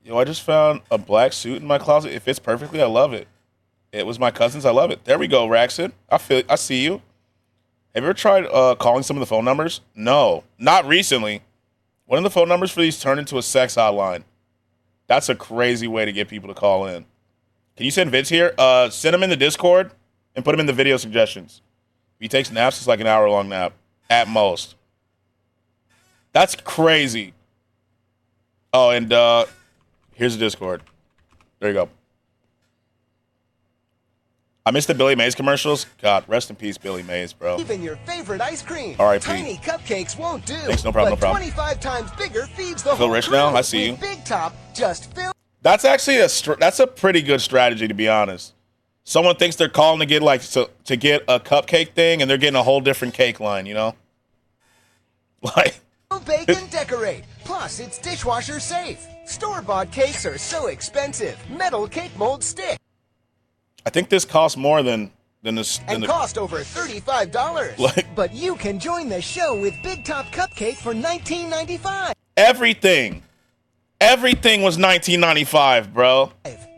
Yo, I just found a black suit in my closet. It fits perfectly. I love it. It was my cousin's. I love it. There we go, Raxon. I see you. Have you ever tried calling some of the phone numbers? No, not recently. One of the phone numbers for these turned into a sex hotline. That's a crazy way to get people to call in. Can you send vids here? Send them in the Discord and put them in the video suggestions. If he takes naps, it's like an hour-long nap at most. That's crazy. Oh, and here's the Discord. There you go. I missed the Billy Mays commercials. God, rest in peace, Billy Mays, bro. Even your favorite ice cream. R.I.P. Tiny cupcakes won't do. Thanks, no problem, but no problem. 25 times bigger feeds the Feel whole rich crew. now? I see you. With Big Top, just fill. That's actually that's a pretty good strategy, to be honest. Someone thinks they're calling to get to get a cupcake thing, and they're getting a whole different cake line. You know, like Bake and decorate. Plus, it's dishwasher safe. Store-bought cakes are so expensive. Metal cake mold stick. I think this costs more than this. And cost over $35. Like- but you can join the show with Big Top Cupcake for $19.95. Everything was $19.95, bro.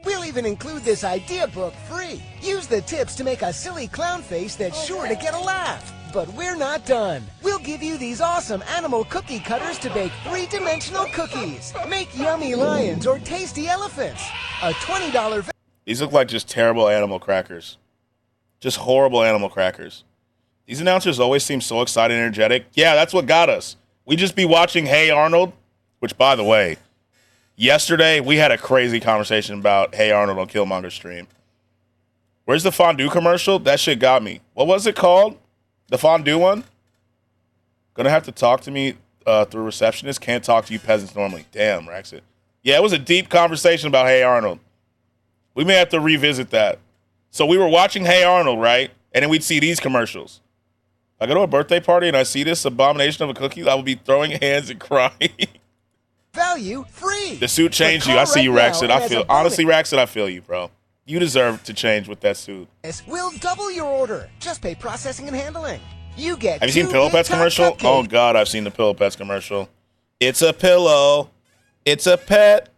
We'll even include this idea book free. Use the tips to make a silly clown face that's sure to get a laugh. But we're not done. We'll give you these awesome animal cookie cutters to bake three-dimensional cookies. Make yummy lions or tasty elephants. A $20 These look like just terrible animal crackers. Just horrible animal crackers. These announcers always seem so excited and energetic. Yeah, that's what got us. We just be watching Hey Arnold, which, by the way, yesterday we had a crazy conversation about Hey Arnold on Killmonger's stream. Where's the fondue commercial? That shit got me. What was it called? The fondue one? Gonna have to talk to me through receptionist. Can't talk to you peasants normally. Damn, Raxit. Yeah, it was a deep conversation about Hey Arnold. We may have to revisit that. So we were watching Hey Arnold, right? And then we'd see these commercials. I go to a birthday party and I see this abomination of a cookie, I will be throwing hands and crying. value free. The suit changed you. I see you, Raxit. I feel honestly, Raxit, I feel you, bro. You deserve to change with that suit. We'll double your order. Just pay processing and handling. You get. Have you seen Pillow Pets commercial? Oh God, I've seen the Pillow Pets commercial. It's a pillow. It's a pet.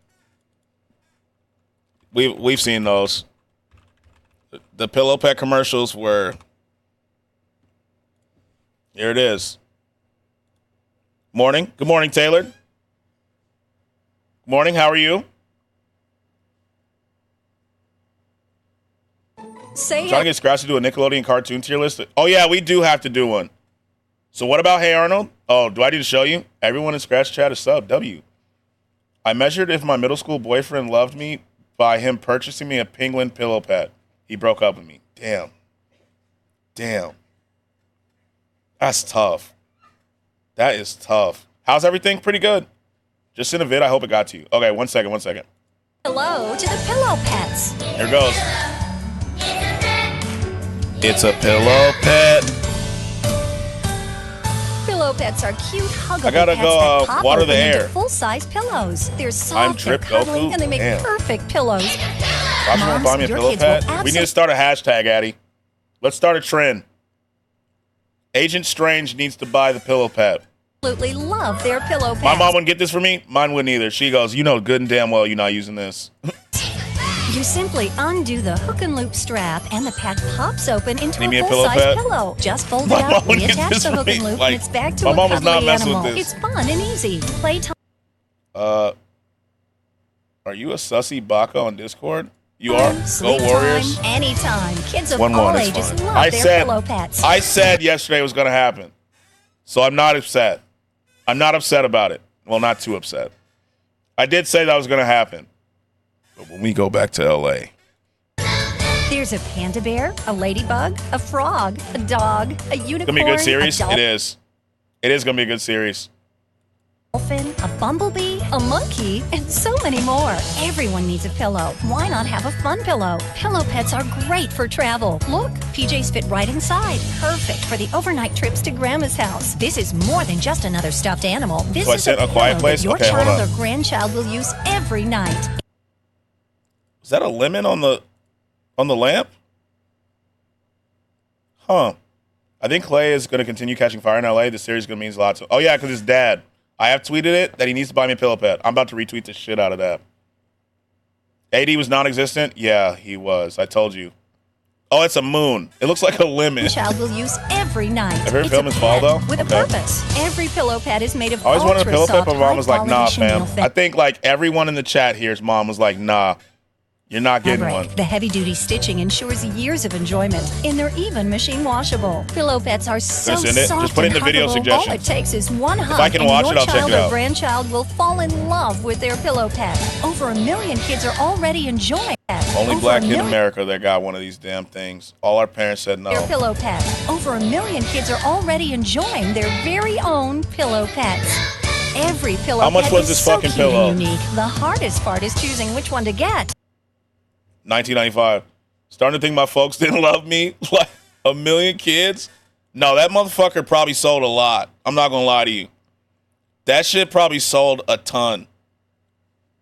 We've seen those. The Pillow Pet commercials were. Here it is. Morning. Good morning, Taylor. Good morning. How are you? Say trying to get Skratsx to do a Nickelodeon cartoon tier list. Oh yeah, we do have to do one. So what about Hey Arnold? Oh, do I need to show you? Everyone in Skratsx chat is sub W. I measured if my middle school boyfriend loved me by him purchasing me a penguin pillow pet. He broke up with me. Damn. That's tough. That is tough. How's everything? Pretty good. Just send a vid. I hope it got to you. Okay, one second. hello to the Pillow Pets. Here goes. It's a pillow pet. Pillow Pets are cute, huggable I gotta pets go that pop water open the air. into full-size pillows. They're I'm soft, they're Drip cuddly, Goku? and they make Damn. perfect pillows. Roger won't buy me a your pillow kids will pet. We need to start a hashtag, Addy. Let's start a trend. Agent Strange needs to buy the pillow pet. Absolutely love their Pillow Pets. My mom wouldn't get this for me. Mine wouldn't either. She goes, you know good and damn well you're not using this. You simply undo the hook and loop strap, and the pad pops open into Need me a a pillow full-size pet? pillow. Just fold it My out, mom wouldn't get reattach this the for hook and me. loop, Like, and it's back to my a mom was not cuddly messing with animal. this. It's fun and easy. Playtime. Are you a sussy baka on Discord? You are? Go Sleep Warriors. time, anytime. Kids of 1-1 all is ages fine. love their Pillow Pets. I said yesterday it was going to happen. So I'm not upset. I'm not upset about it. Well, not too upset. I did say that was going to happen. But when we go back to LA. There's a panda bear, a ladybug, a frog, a dog, a unicorn, It's going to be a good series. a It is. It is going to be a good series. dolphin, a bumblebee, a monkey, and so many more. Everyone needs a pillow. Why not have a fun pillow? Pillow Pets are great for travel. Look, PJs fit right inside. Perfect for the overnight trips to Grandma's house. This is more than just another stuffed animal. This So I is sit in a pillow quiet that place? your Okay, hold child on. or grandchild will use every night. Is that a lemon on the lamp? Huh. I think Clay is going to continue catching fire in LA. The series is going to mean a lot to. Oh yeah, because his dad. I have tweeted it that he needs to buy me a pillow pet. I'm about to retweet the shit out of that. AD was non-existent? Yeah, he was. I told you. Oh, it's a moon. It looks like a lemon. Child will use every night. Have you ever It's filmed a his fall, pet though? with a Okay. purpose. Every pillow pad is made of I always wanted a pillow pet, ultra-soft, but mom was like, nah, high-quality fam. chenille I think like everyone in the chat here's mom was like, nah. You're not getting fabric. one. The heavy-duty stitching ensures years of enjoyment, and they're even machine washable. Pillow pets are so Send it. soft Just put it in and the video huggable. suggestions. All it takes is one hug, I can and watch your it, I'll check child it or out. grandchild will fall in love with their pillow pet. Over 1 million kids are already enjoying it. Only Over black 1 kid in million America that got one of these damn things. All our parents said no. their pillow pet. Over 1 million kids are already enjoying their very own pillow pets. Every pillow How much pet was is this so fucking cute pillow? and unique. The hardest part is choosing which one to get. $19.95. Starting to think my folks didn't love me. Like 1 million kids? No, that motherfucker probably sold a lot. I'm not gonna lie to you. That shit probably sold a ton.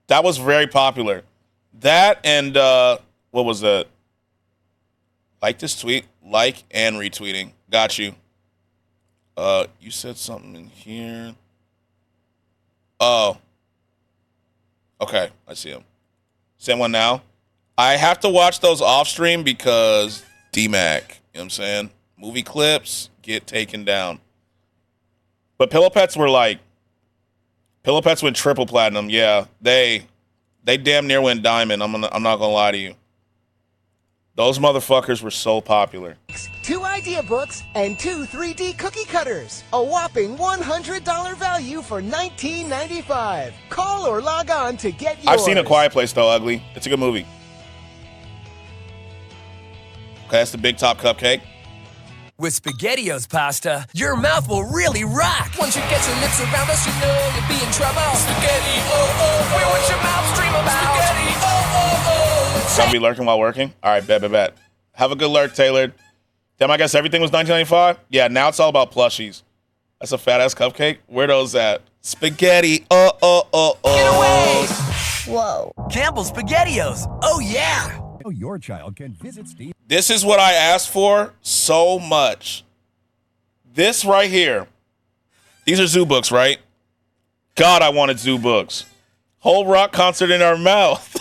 That was very popular. That and what was that? Like this tweet, like and retweeting. Got you. You said something in here. Oh. Okay, I see him. Send one now. I have to watch those off stream because DMAC, you know what I'm saying? Movie clips get taken down. But Pillow Pets went triple platinum. Yeah, they damn near went diamond. I'm not gonna lie to you. Those motherfuckers were so popular. 2 idea books and 2 3D cookie cutters. A whopping $100 value for $19.95. Call or log on to get yours. I've seen A Quiet Place though, Ugly. It's a good movie. Okay, that's the Big Top Cupcake. With SpaghettiOs pasta, your mouth will really rock. Once you get your lips around us, you know you'll be in trouble. Spaghetti, oh, oh, we want your mouth stream about. Spaghetti, oh, oh, oh. Gonna be lurking while working? All right, bet. Have a good lurk, Taylor. Damn, I guess everything was $19.95? Yeah, now it's all about plushies. That's a fat-ass cupcake. Where those at? Spaghetti, oh. Get away! Whoa. Campbell's SpaghettiOs, oh yeah! Your child can visit Steve. This is what I asked for so much. This right here. These are zoo books, right? God, I wanted zoo books. Whole rock concert in our mouth.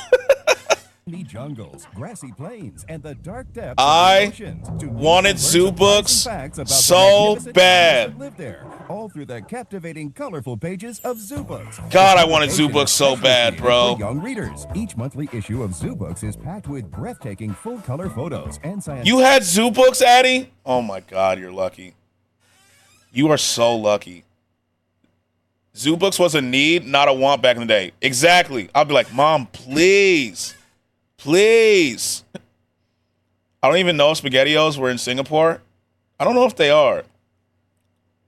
Jungles, grassy plains, and the dark depths I wanted zoo books so bad. Live there, all through the captivating, colorful pages of Zoo Books. God, I wanted zoo books so bad, bro. For young readers, each monthly issue of Zoo Books is packed with breathtaking, full-color photos and science. You had zoo books, Addie? Oh my God, you're lucky. You are so lucky. Zoo books was a need, not a want back in the day. Exactly. I'd be like, Mom, please. Please. I don't even know if SpaghettiOs were in Singapore. I don't know if they are.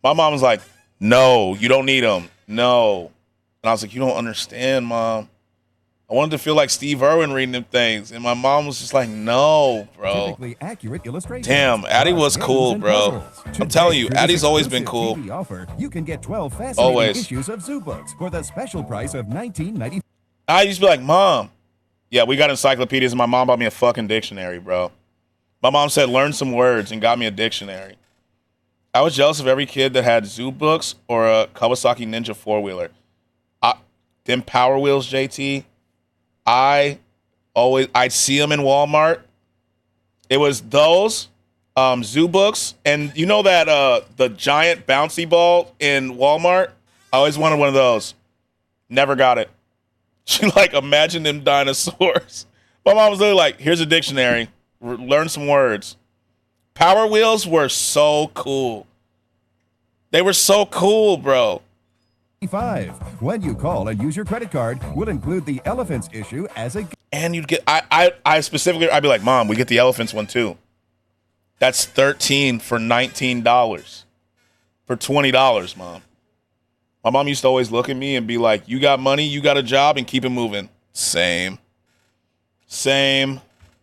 My mom was like, no, you don't need them. No. And I was like, you don't understand, Mom. I wanted to feel like Steve Irwin reading them things. And my mom was just like, no, bro. Typically accurate illustrations. Damn, Addie was cool, bro. I'm telling you, Addie's always been cool. Offer, you can get 12 fascinating issues of Zoo Books for the special price of $19.95. I used to be like, Mom. Yeah, we got encyclopedias, and my mom bought me a fucking dictionary, bro. My mom said, learn some words, and got me a dictionary. I was jealous of every kid that had zoo books or a Kawasaki Ninja four-wheeler. Them Power Wheels, JT, I'd see them in Walmart. It was those zoo books, and you know that the giant bouncy ball in Walmart? I always wanted one of those. Never got it. She like, imagine them dinosaurs. My mom was literally like, here's a dictionary. Learn some words. Power Wheels were so cool. They were so cool, bro. When you call and use your credit card, we'll include the Elephants issue as a... And you'd get, I specifically, I'd be like, Mom, we get the Elephants one too. That's $13 for $19. For $20, Mom. My mom used to always look at me and be like, you got money, you got a job, and keep it moving. Same.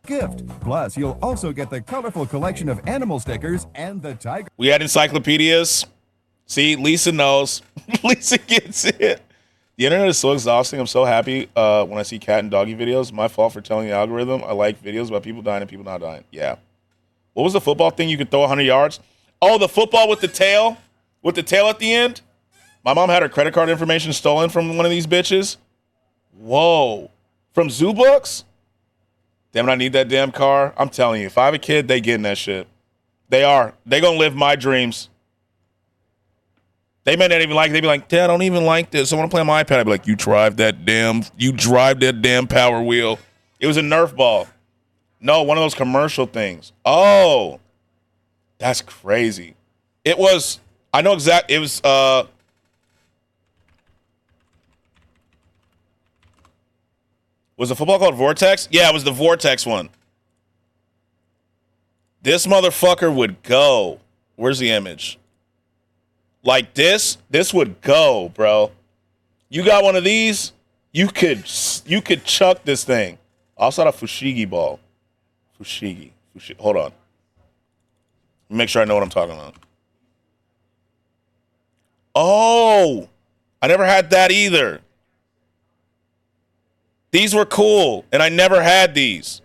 Gift. Plus, you'll also get the colorful collection of animal stickers and the tiger. We had encyclopedias. See, Lisa knows. Lisa gets it. The internet is so exhausting. I'm so happy when I see cat and doggy videos. My fault for telling the algorithm. I like videos about people dying and people not dying. Yeah. What was the football thing you could throw 100 yards? Oh, the football with the tail? With the tail at the end? My mom had her credit card information stolen from one of these bitches. Whoa. From zoo books? Damn it, I need that damn car. I'm telling you, if I have a kid, they getting that shit. They are. They gonna live my dreams. They may not even like it. They be like, Dad, I don't even like this. I want to play on my iPad. I'd be like, you drive that damn Power Wheel. It was a Nerf ball. No, one of those commercial things. Oh, that's crazy. It was, I know exactly, it was, was the football called Vortex? Yeah, it was the Vortex one. This motherfucker would go. Where's the image? Like this would go, bro. You got one of these, you could chuck this thing. I also had a Fushigi ball. Fushigi. Hold on. Make sure I know what I'm talking about. Oh, I never had that either. These were cool, and I never had these.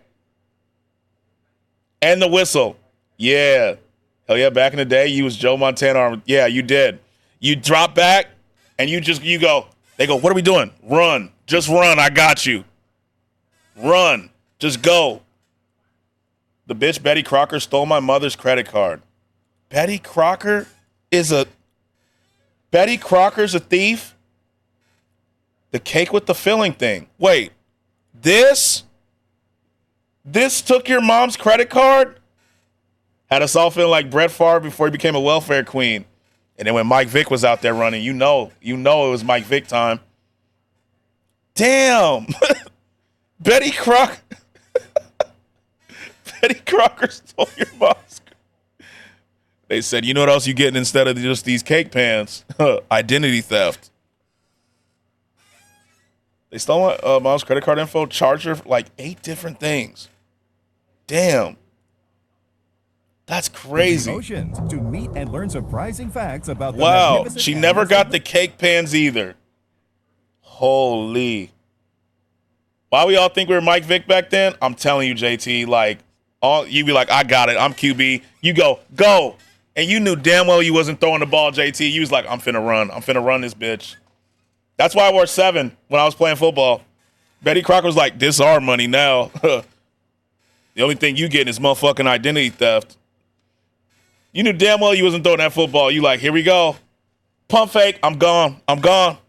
And the whistle. Yeah. Hell yeah, back in the day, you was Joe Montana. Yeah, you did. You drop back, and you go. They go, what are we doing? Run. Just run. I got you. Run. Just go. The bitch Betty Crocker stole my mother's credit card. Betty Crocker's a thief? The cake with the filling thing. Wait, this took your mom's credit card? Had us all feeling like Brett Favre before he became a welfare queen. And then when Mike Vick was out there running, you know it was Mike Vick time. Damn. Betty Crocker stole your mom's. They said, you know what else you getting instead of just these cake pans? Identity theft. They stole my mom's credit card info, charged her like 8 different things. Damn. That's crazy. Emotions to meet and learn surprising facts about the wow, magnificent she never animals got the cake pans either. Holy. Why we all think we were Mike Vick back then? I'm telling you, JT, like, you be like, I got it. I'm QB. You go. And you knew damn well you wasn't throwing the ball, JT. You was like, I'm finna run. I'm finna run this bitch. That's why I wore 7 when I was playing football. Betty Crocker was like, this our money now. The only thing you getting is motherfucking identity theft. You knew damn well you wasn't throwing that football. You like, here we go. Pump fake. I'm gone. And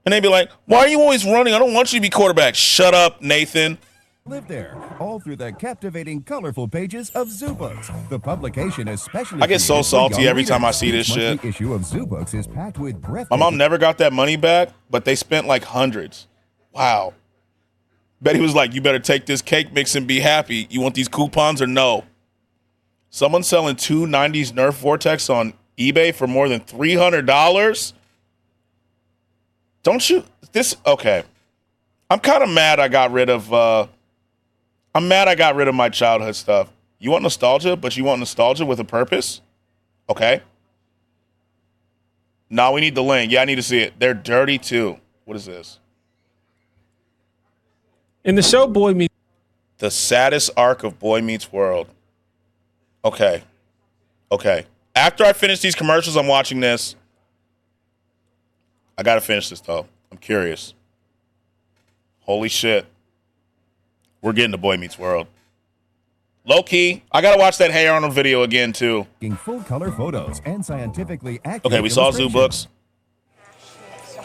they'd be like, why are you always running? I don't want you to be quarterback. Shut up, Nathan. Live there, all through the captivating, colorful pages of Zoo Books. The publication especially. I get so created for salty young every time I readers. see this Each monthly shit. issue of Zoo Books is packed with My breathtaking. mom never got that money back, but they spent like hundreds. Wow. Betty was like, you better take this cake mix and be happy. You want these coupons or no? Someone selling 2 90s Nerf Vortex on eBay for more than $300? Don't you? Okay. I'm kind of mad I got rid of my childhood stuff. You want nostalgia, but you want nostalgia with a purpose? Okay. Now we need the link. Yeah, I need to see it. They're dirty too. What is this? In the show Boy Meets... The saddest arc of Boy Meets World. Okay. After I finish these commercials, I'm watching this. I got to finish this, though. I'm curious. Holy shit. We're getting to Boy Meets World. Low key, I got to watch that Hey Arnold video again, too. Full color photos and scientifically accurate. Okay, we saw Zoo Books.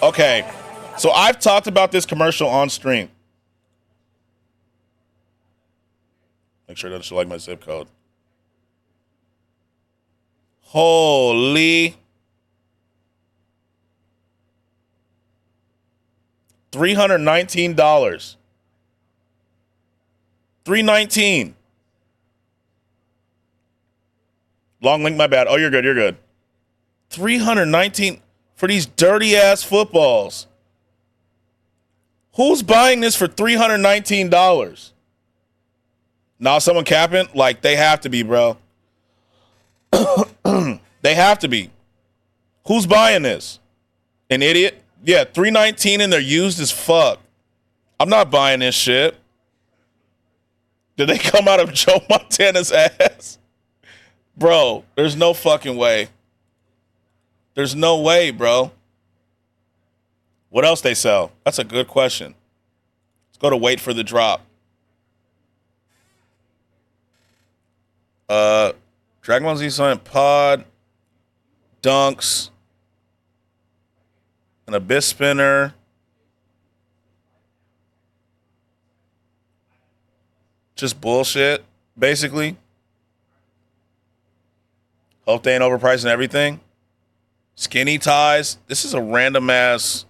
Okay, so I've talked about this commercial on stream. Make sure that you like my zip code. Holy. $319. $319. Long link, my bad. Oh, you're good. $319 for these dirty ass footballs. Who's buying this for $319? Now someone capping? Like, they have to be, bro. They have to be. Who's buying this? An idiot? Yeah, $319 and they're used as fuck. I'm not buying this shit. Did they come out of Joe Montana's ass? Bro, there's no fucking way. There's no way, bro. What else they sell? That's a good question. Let's go to wait for the drop. Dragon Ball Z Silent Pod, Dunks, an Abyss Spinner. Just bullshit, basically. Hope they ain't overpricing everything. Skinny ties. This is a random ass.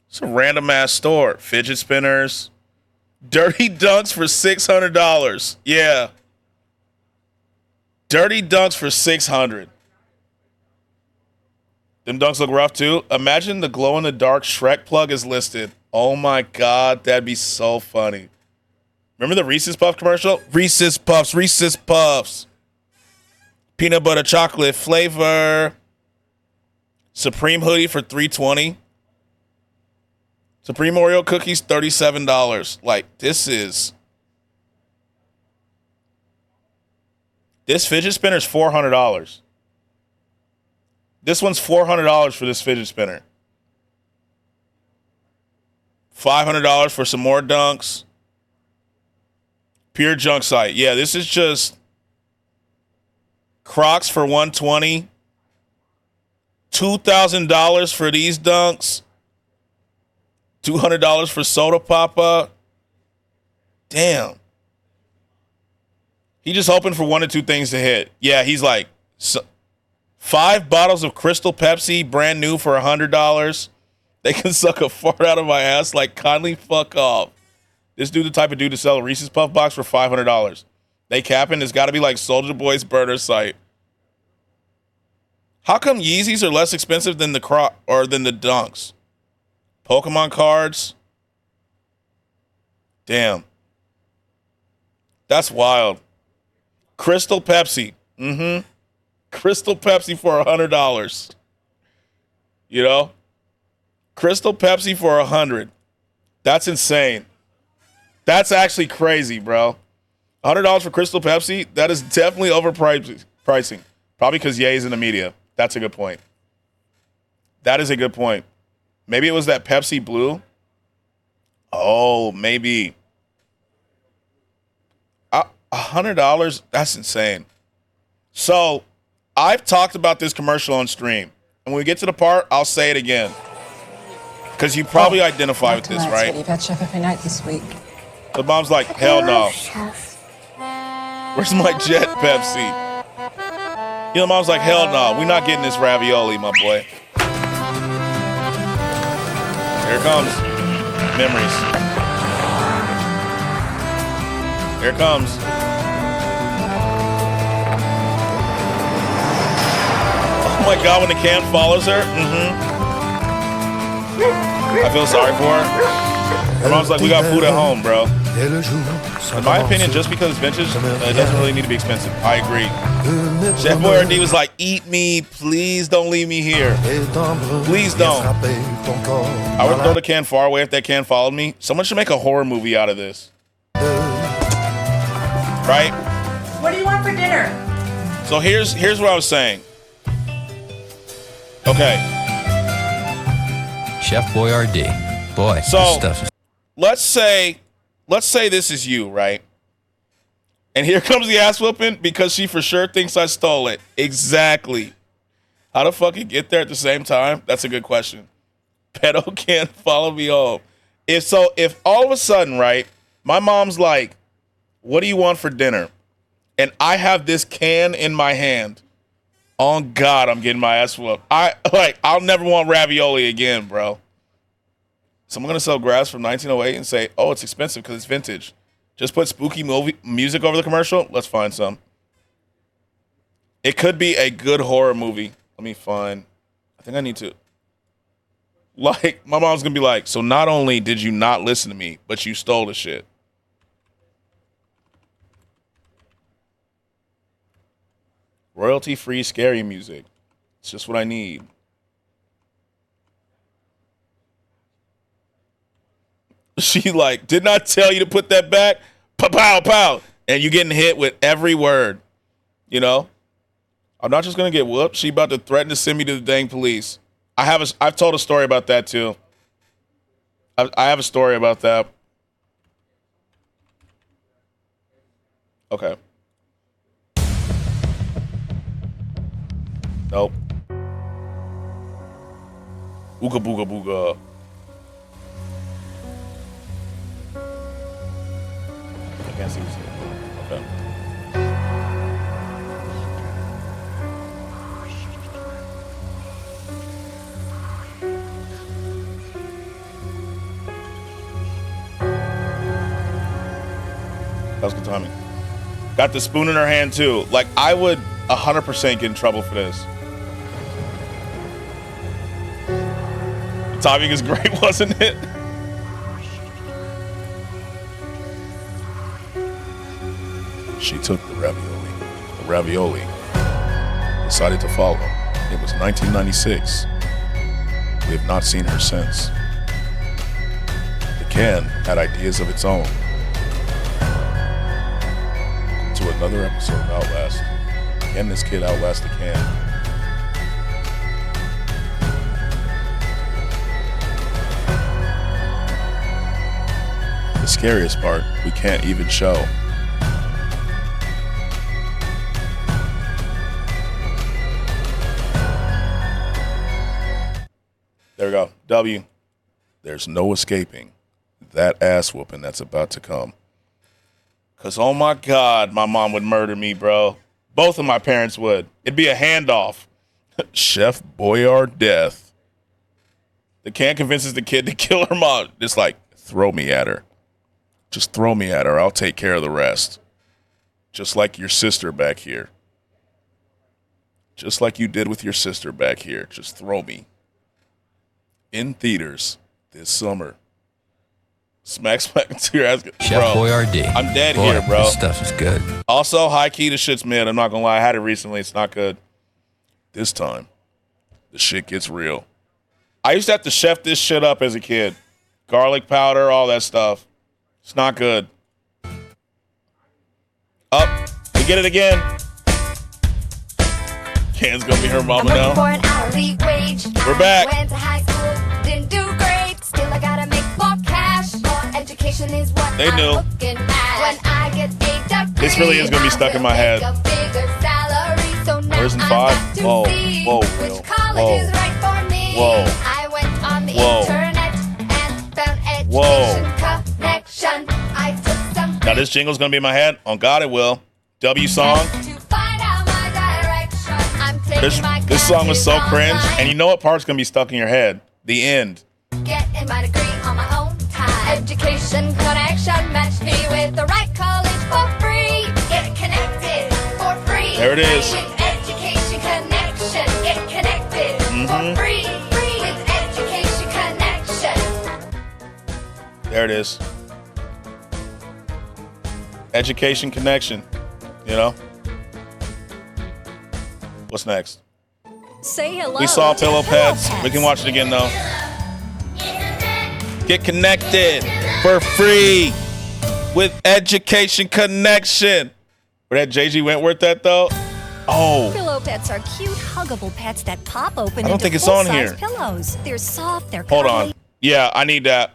It's a random ass store. Fidget spinners. Dirty dunks for $600. Yeah. Dirty dunks for $600. Them dunks look rough too. Imagine the glow in the dark Shrek plug is listed. Oh my God, that'd be so funny. Remember the Reese's Puff commercial? Reese's Puffs, Reese's Puffs. Peanut butter chocolate flavor. Supreme hoodie for $320. Supreme Oreo cookies, $37. Like, this fidget spinner is $400. This one's $400 for this fidget spinner. $500 for some more dunks. Pure junk site. Yeah, this is just Crocs for $120. $2,000 for these dunks. $200 for Soda Papa. Damn. He just hoping for one or two things to hit. Yeah, he's like, 5 bottles of Crystal Pepsi, brand new for $100. They can suck a fart out of my ass. Like, kindly fuck off. This dude the type of dude to sell a Reese's Puff box for $500. They capping. It's got to be like Soulja Boy's burner site. How come Yeezys are less expensive than the dunks? Pokemon cards. Damn. That's wild. Crystal Pepsi. Mm-hmm. Crystal Pepsi for $100. You know? Crystal Pepsi for $100. That's insane. That's actually crazy, bro. $100 for Crystal Pepsi? That is definitely overpricing. Probably because Ye's in the media. That's a good point. That is a good point. Maybe it was that Pepsi Blue. Oh, maybe. $100? That's insane. So, I've talked about this commercial on stream. And when we get to the part, I'll say it again. Because you probably identify with this, right? You've had chef every night this week. The mom's like, hell no. Where's my Jet Pepsi? You know, mom's like, hell no. We're not getting this ravioli, my boy. Here it comes. Memories. Here it comes. Oh my God, when the can follows her. I feel sorry for her. Her mom's like, we got food at home, bro. In my opinion, just because it's vintage, it doesn't really need to be expensive. I agree. Chef Boyardee was like, eat me. Please don't leave me here. Please don't. I would throw the can far away if that can followed me. Someone should make a horror movie out of this. Right? What do you want for dinner? So here's what I was saying. Okay. Chef Boyardee. Boy, so this stuff is... let's say this is you, right? And here comes the ass whooping because she for sure thinks I stole it. Exactly. How the fuck you get there at the same time? That's a good question. Pedo can't follow me home. If all of a sudden, right, my mom's like, what do you want for dinner? And I have this can in my hand. On God, I'm getting my ass whooped. I'll never want ravioli again, bro. So I'm going to sell grass from 1908 and say, oh, it's expensive because it's vintage. Just put spooky music over the commercial. Let's find some. It could be a good horror movie. Let me find. I think I need to. Like, my mom's going to be like, so not only did you not listen to me, but you stole the shit. Royalty-free scary music. It's just what I need. She like, didn't I tell you to put that back? Pow, pow. And you getting hit with every word. You know? I'm not just going to get whooped. She about to threaten to send me to the dang police. I've told a story about that too. I have a story about that. Okay. Nope. Ooga booga booga. see what's here. Okay. That was good timing. Got the spoon in her hand too. Like, I would 100% get in trouble for this. The timing is great, wasn't it? She took the ravioli, decided to follow. It was 1996. We have not seen her since. The can had ideas of its own. To another episode of Outlast. Can this kid outlast the can? The scariest part, we can't even show. There we go. W. There's no escaping that ass whooping that's about to come. Because, oh my God, my mom would murder me, bro. Both of my parents would. It'd be a handoff. Chef Boyard death. The can convinces the kid to kill her mom. Just like, throw me at her. Just throw me at her. I'll take care of the rest. Just like your sister back here. Just like you did with your sister back here. Just throw me. In theaters this summer. Smack to your ass. Chef Boyardee. I'm dead Boy, here, bro. This stuff is good. Also, high key, the shit's mid. I'm not gonna lie. I had it recently. It's not good. This time, the shit gets real. I used to have to chef this shit up as a kid. Garlic powder, all that stuff. It's not good. Up. We get it again. Can's gonna be her mama now. For an hourly wage. We're back. Went to high school, didn't do great. Still, I gotta make more cash. More education is what They knew. I'm looking at. When I get a degree, This really is gonna be stuck in my head. a bigger salary. So now Where's in I'm 5? back to Whoa, see whoa, which Will. college Whoa. is right for me. Whoa. I went on the Whoa. internet and found education Whoa. connection. I took some Now this jingle's gonna be in my head. On God, it will. W song. to find out my direction. I'm taking my This song was so classes cringe, online. and you know what part's gonna be stuck in your head? The end. Getting my degree on my own time. Education connection matched me with the right college for free. Get connected for free. There it is. With education connection. Get connected Mhm. for free. With education connection. There it is. Education connection. You know? What's next? Say hello. We saw to Pillow Pets. Pets. We can watch it again though. Get connected for free with education connection. Where that JG Wentworth at though? Oh. Pillow Pets are cute, huggable pets that pop open I don't into think it's on full-size here. pillows. They're soft, they're Hold cuddly. on. Yeah, I need that.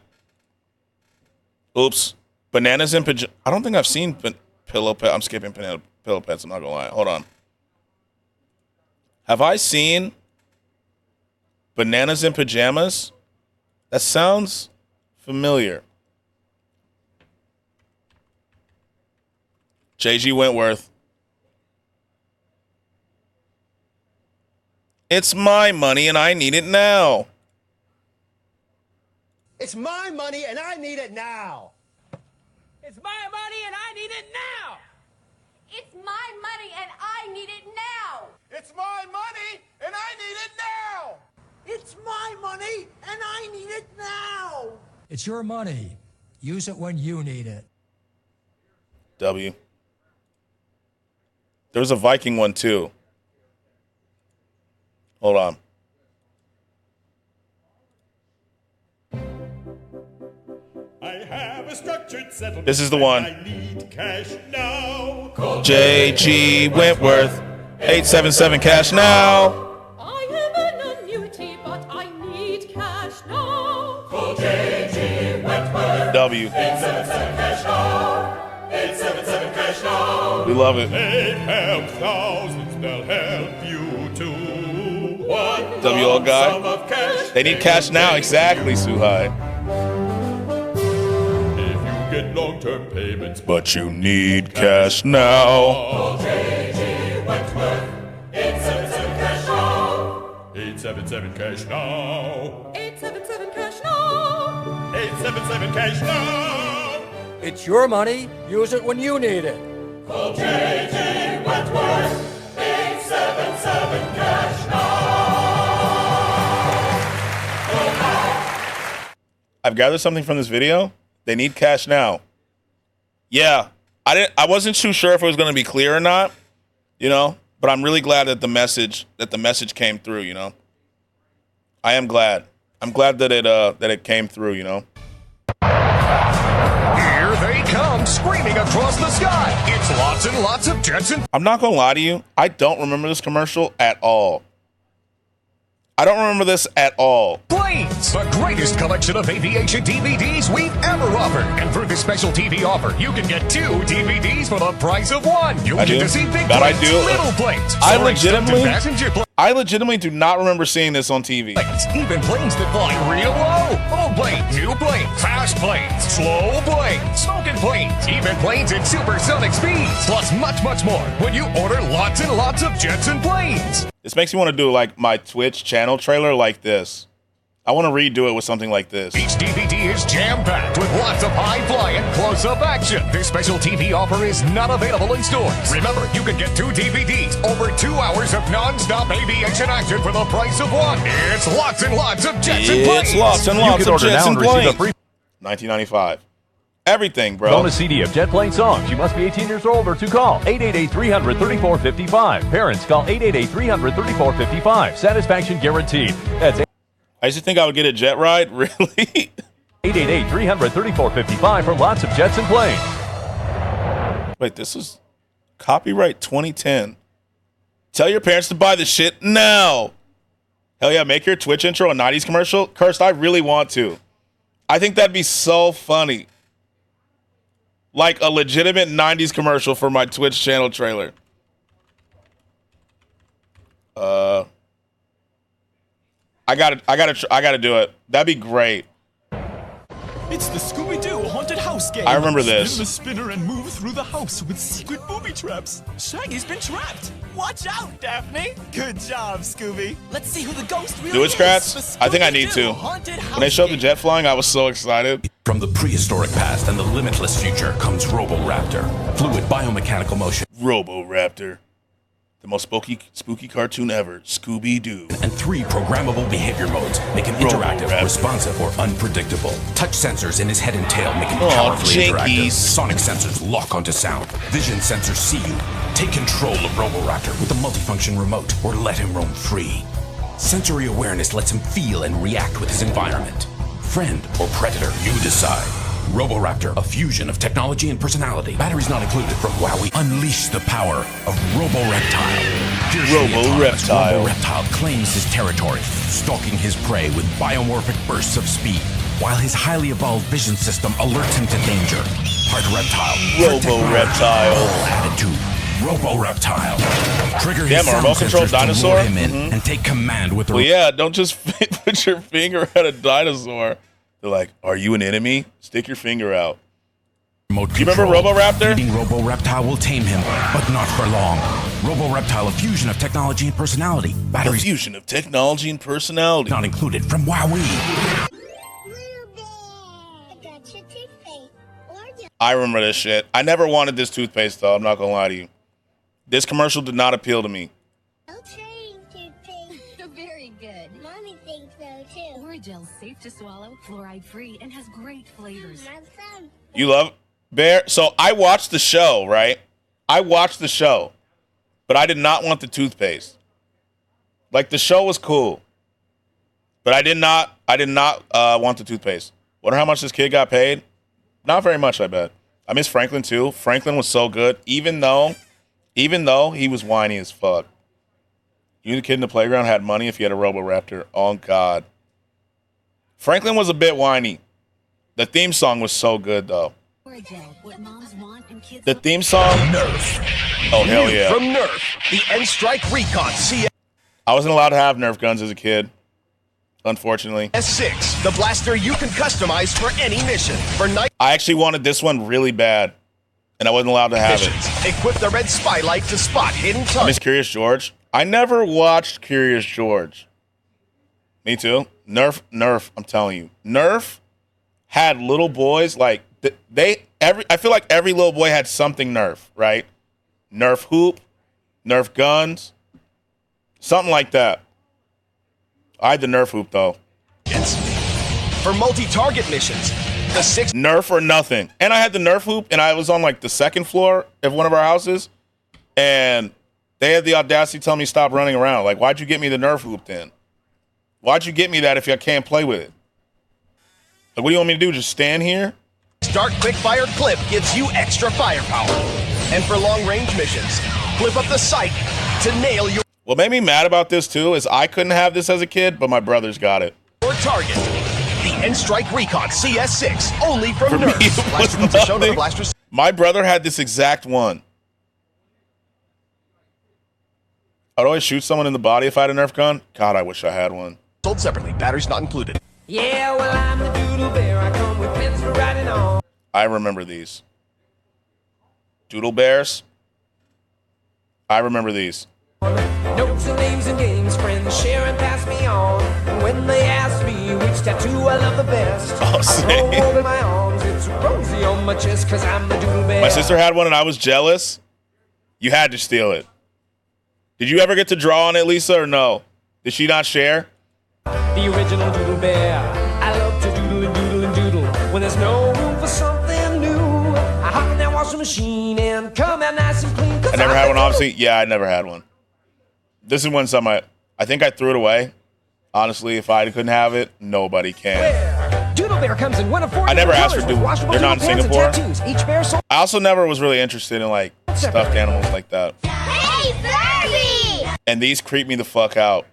Oops. Bananas and pajamas. I don't think I've seen Pillow Pet. I'm skipping Pillow Pets. I'm not gonna lie. Hold on. Have I seen Bananas in Pajamas? That sounds familiar. JG Wentworth. It's my money and I need it now. It's my money and I need it now. It's my money and I need it now. It's my money and I need it now. It's my money and I need it now. It's my money and I need it now. It's your money. Use it when you need it. W. There was a Viking one too. Hold on. I have a structured settlement. This is the one. I need cash now. JG Wentworth. 877 cash now. I have an annuity, but I need cash now. Call JG Wentworth. W. 877 cash now. 877 cash now. We love it. They help thousands, they'll help you too. One W old guy. sum of cash. They need cash now. Exactly, Suhai. get long-term payments, but you need cash now. Call J.G. Wentworth. 877 cash now. 877 cash now. 877 cash now. 877 cash now. It's your money. Use it when you need it. Call J.G. Wentworth. 877 cash now. I've gathered something from this video. They need cash now. Yeah, I wasn't too sure if it was going to be clear or not, you know. But I'm really glad that the message came through, you know. I am glad. I'm glad that it came through, you know. Here they come, screaming across the sky. It's lots and lots of Jetson. I'm not gonna lie to you. I don't remember this commercial at all. I don't remember this at all. Planes, the greatest collection of aviation DVDs we've ever offered. And for this special TV offer, you can get 2 DVDs for the price of 1. You'll get to see big planes, little planes. I legitimately do not remember seeing this on TV. Even planes that fly real low. Old planes, new planes, fast planes, slow planes, smoking planes, even planes at supersonic speeds, plus much, much more when you order lots and lots of Jetson planes. This makes me want to do like my Twitch channel trailer like this. I want to redo it with something like this. Each DVD is jam-packed with lots of high-flying, close-up action. This special TV offer is not available in stores. Remember, you can get 2 DVDs, over 2 hours of non-stop aviation action for the price of 1. It's lots and lots of Jetson planes. It's lots and lots of Jetson planes. 1995. Everything, bro. Bonus CD of Jet Plane songs. You must be 18 years or older to call 888-300-3455. Parents, call 888-300-3455. Satisfaction guaranteed. That's I used to think I would get a jet ride. Really? 888-300-3455 for lots of Jetson planes. Wait, this is copyright 2010. Tell your parents to buy this shit now. Hell yeah, make your Twitch intro a 90s commercial. Cursed, I really want to. I think that'd be so funny. Like a legitimate 90s commercial for my Twitch channel trailer. I gotta do it. That'd be great. It's the Scooby-Doo haunted house game. I remember this. Spin the spinner and move through the house with secret booby traps. Shaggy's been trapped. Watch out, Daphne. Good job, Scooby. Let's see who the ghost really Do it, is. Skratsx? I think I need to. When they showed the jet flying, I was so excited. From the prehistoric past and the limitless future comes Roboraptor. Fluid biomechanical motion. Roboraptor. The most spooky cartoon ever, Scooby-Doo. And 3 programmable behavior modes make him interactive, responsive, or unpredictable. Touch sensors in his head and tail make him powerfully interactive. Sonic sensors lock onto sound. Vision sensors see you. Take control of Roboraptor with a multifunction remote or let him roam free. Sensory awareness lets him feel and react with his environment. Friend or predator, you decide. Roboraptor, a fusion of technology and personality. Batteries not included from WowWee. Unleash the power of Roboreptile. Roboreptile claims his territory, stalking his prey with biomorphic bursts of speed, while his highly evolved vision system alerts him to danger. Part reptile. Roboreptile. Attitude. Roboreptile. Trigger his Damn, a remote controlled dinosaur? Him in and take command with the. Well, yeah, don't just put your finger at a dinosaur. They're like, are you an enemy? Stick your finger out. Do you remember Roboraptor? Feeding Roboreptile will tame him, but not for long. Roboreptile, a fusion of technology and personality. Batteries. A fusion of technology and personality. Not included from WowWee. I remember this shit. I never wanted this toothpaste, though. I'm not gonna lie to you. This commercial did not appeal to me. Very good. Mommy thinks so too. Orogel's safe to swallow, fluoride free, and has great flavors. You love Bear? So I watched the show, right? I watched the show, but I did not want the toothpaste. Like, the show was cool, but I did not want the toothpaste. Wonder how much this kid got paid? Not very much, I bet. I miss Franklin too. Franklin was so good, even though he was whiny as fuck. You, the kid in the playground, had money if you had a Roboraptor. Oh, God. Franklin was a bit whiny. The theme song was so good, though. The theme song? Nerf. Oh, hell yeah. From Nerf, the N-Strike Recon CX. I wasn't allowed to have Nerf guns as a kid. unfortunately. S6, the blaster you can customize for any mission. For night, I actually wanted this one really bad, and I wasn't allowed to have it. Equip the red spotlight to spot hidden I targets. miss Curious George. I never watched Curious George. Me too. Nerf, I'm telling you. Nerf had little boys, like, I feel like every little boy had something Nerf, right? Nerf hoop, Nerf guns, something like that. I had the Nerf hoop, though. For multi-target missions, the 6 Nerf or nothing. And I had the Nerf hoop, and I was on, like, the second floor of one of our houses, and they had the audacity to tell me stop running around. Like, why'd you get me the Nerf hoop then? Why'd you get me that if I can't play with it? Like, what do you want me to do? Just stand here? Start quick-fire clip gives you extra firepower. And for long-range missions, flip up the sight to nail your What made me mad about this, too, is I couldn't have this as a kid, but my brothers got it. target. The N-Strike Recon CS6, only from For me, Nerf. it Blaster was boots are shown on the nothing. blasters. My brother had this exact one. I'd always shoot someone in the body if I had a Nerf gun. God, I wish I had one. Sold separately, batteries not included. Yeah, well, I'm the doodle bear. I come with pins for riding on. I remember these. Doodle bears. I remember these. Notes and names and games, friends share and pass me on. And when they ask me which tattoo I love the best, Oh, I throw over my arms. It's rosy on my chest because I'm the doodle bear. My sister had one and I was jealous. You had to steal it. Did you ever get to draw on it, Lisa, or no? Did she not share? The original doodle bear. I love to doodle and doodle and doodle. When there's no room for something new, I hop in that washing machine and come out nice and clean. I never had one, obviously. Yeah, I never had one. This is one time I think I threw it away. Honestly, if I couldn't have it, nobody can. Doodle bear comes in one of four. I never asked for colors with doodle. washable They're not in doodle pants and Singapore. tattoos. Each bear sold. I also never was really interested in like stuffed animals like that. Hey, Furby! And these creep me the fuck out.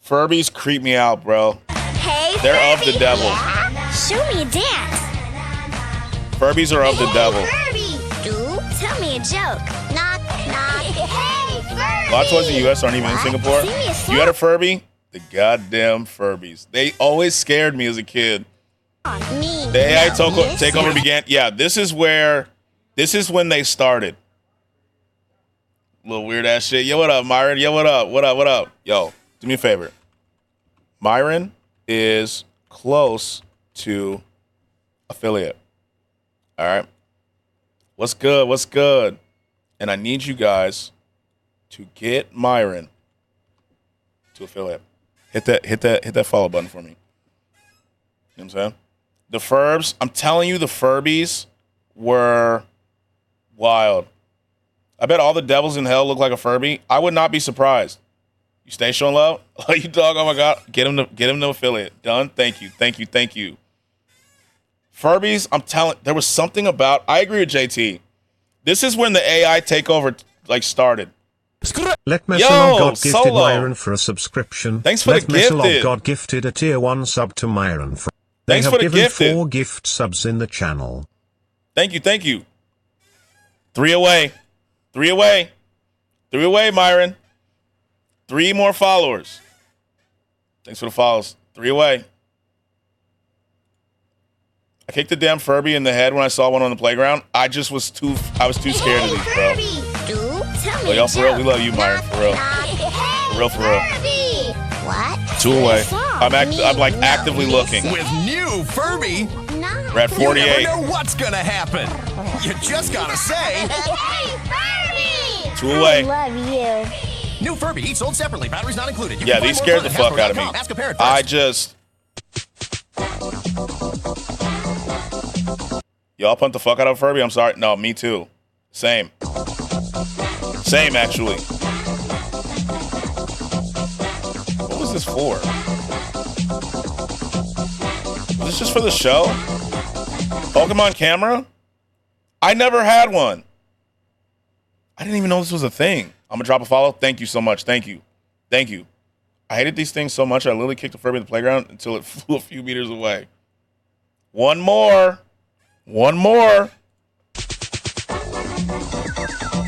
Furbies creep me out, bro. Hey, They're of Furby! the devil. Yeah? Show me a dance. Furbies are of the devil. Furby! Do tell me a joke. Knock, knock. Hey, Furby! Lots of ones in the U.S. aren't even in What? Singapore. Sing me a song. You had a Furby? The goddamn Furbies. They always scared me as a kid. Me. The AI No, takeover began. Yeah, this is when they started. Little weird ass shit. Yo, what up, Myron? Yo, what up? What up? What up? Yo, do me a favor. Myron is close to affiliate. All right. What's good? What's good? And I need you guys to get Myron to affiliate. Hit that follow button for me. You know what I'm saying? The Furbs, I'm telling you, the Furbies were wild. I bet all the devils in hell look like a Furby. I would not be surprised. You stay showing love? Oh, you dog, oh my God. Get him to affiliate. Done. Thank you. Furbies, I'm telling, there was something about, I agree with JT. This is when the AI takeover started. Let Yo, Messalog God gifted Solo. Myron for a subscription. Thanks for Let the gifted. Messalog God gifted a tier 1 sub to Myron. They Thanks have for the given gifted. 4 gift subs in the channel. Thank you. 3 away. 3 away. 3 away, Myron. 3 more followers. Thanks for the follows. 3 away. I kicked the damn Furby in the head when I saw one on the playground. I was too scared of these, bro. Do tell me Well, a y'all, for real, joke. we love you, Myron, for real. For real. Furby! What? 2 away. Song. I'm like actively looking. With new Furby, We're at 48. you never know what's gonna happen. You just gotta say, Hey, Furby! 2 away. I love you. new Furby, each sold separately, batteries not included. You Yeah, can these find more scared the fun fuck at out of me. Hasbro.com. Ask a parent first. Y'all pumped the fuck out of Furby? I'm sorry. No, me too. Same, actually. What was this for? Was this just for the show? Pokemon camera? I never had one. I didn't even know this was a thing. I'm gonna drop a follow. Thank you so much. Thank you. I hated these things so much I literally kicked a Furby in the playground until it flew a few meters away. One more.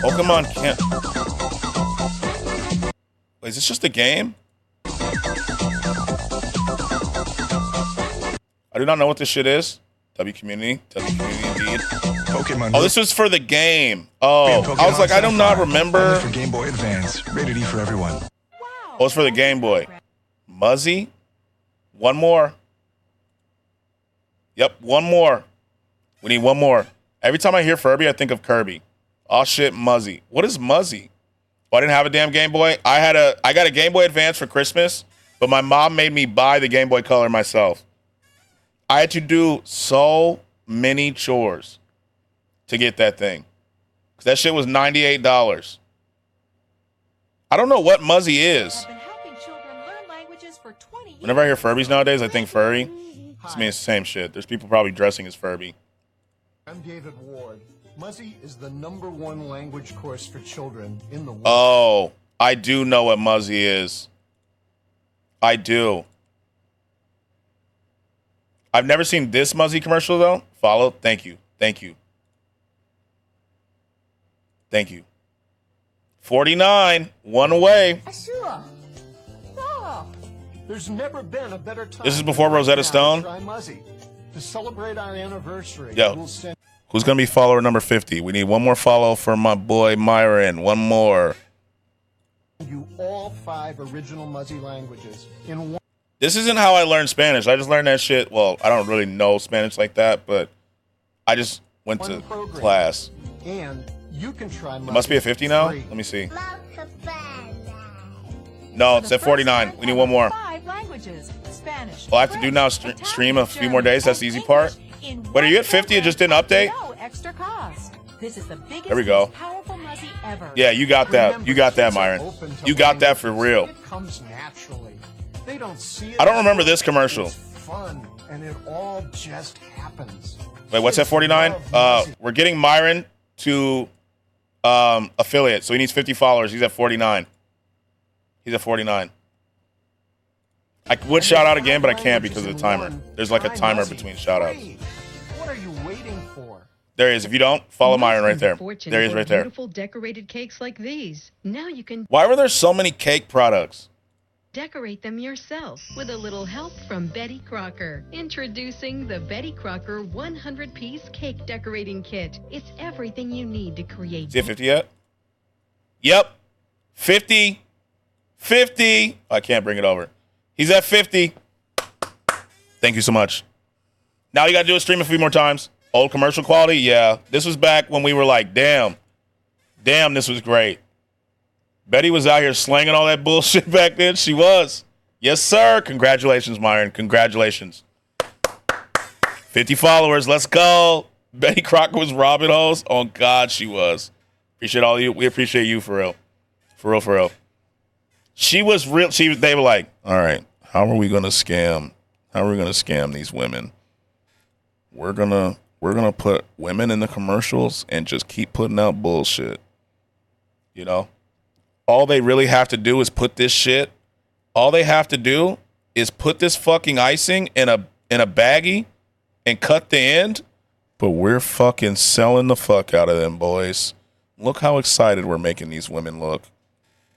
Pokemon can't. Wait, is this just a game? I do not know what this shit is. W community indeed. Pokemon. Oh, this was for the game. Oh, I was like, I do not remember. For Game Boy Advance, rated E for everyone. Oh, it's for the Game Boy. Muzzy. One more. Yep, one more. We need one more. Every time I hear Furby, I think of Kirby. Oh shit, Muzzy. What is Muzzy? Oh, I didn't have a damn Game Boy. I got a Game Boy Advance for Christmas, but my mom made me buy the Game Boy Color myself. I had to do so many chores to get that thing. Because that shit was $98. I don't know what Muzzy is. Whenever I hear Furbies nowadays, I think furry. This means the same shit. There's people probably dressing as Furby. I'm David Ward. Muzzy is the #1 language course for children in the world. Oh, I do know what Muzzy is. I do. I've never seen this Muzzy commercial, though. Follow. Thank you. Thank you. Thank you. 49. One away. There's never been a better time. This is before Rosetta Stone. Try Muzzy. To celebrate our anniversary, Yo, we'll send who's going to be follower number 50? We need one more follow for my boy Myron. One more. you all 5 original Muzzy languages in one. This isn't how I learned Spanish. I just learned that shit. Well, I don't really know Spanish like that, but I just went to class. And you can try It must be a 50 now? Let me see. No, it's at 49. We need one more. 5 languages. Spanish. All I have to do now is stream a few more days. That's the easy part. Wait, are you at 50? It just didn't update? No extra cost. This is the biggest, There we go. most powerful Muzzy ever. Yeah, you got that. You got that, Myron. You got that for real. It comes naturally. They don't see it. I don't remember this commercial. It's fun, and it all just happens. Wait, what's at 49? We're getting Myron to affiliate, so he needs 50 followers. He's at 49. He's at 49. I would shout out again, but I can't because of the timer. There's like a timer between shout outs. What are you waiting for? There he is. If you don't, follow Myron right there. There he is right there. Beautiful decorated cakes like these. Now you can Why were there so many cake products? decorate them yourself with a little help from Betty Crocker. Introducing the Betty Crocker 100-piece cake decorating kit. It's everything you need to create. Is he at 50 yet? Yep. 50. 50. I can't bring it over. He's at 50. Thank you so much. Now you got to do a stream a few more times. Old commercial quality? Yeah. This was back when we were like, damn, this was great. Betty was out here slanging all that bullshit back then. She was. Yes, sir. Congratulations, Myron. Congratulations. 50 followers. Let's go. Betty Crocker was robbing hoes. Oh, God, she was. Appreciate all of you. We appreciate you for real. For real, for real. She was real. They were like, all right, how are we going to scam? How are we going to scam these women? We're going to put women in the commercials and just keep putting out bullshit. You know? All they really have to do is put this shit. All they have to do is put this fucking icing in a baggie and cut the end. But we're fucking selling the fuck out of them, boys. Look how excited we're making these women look.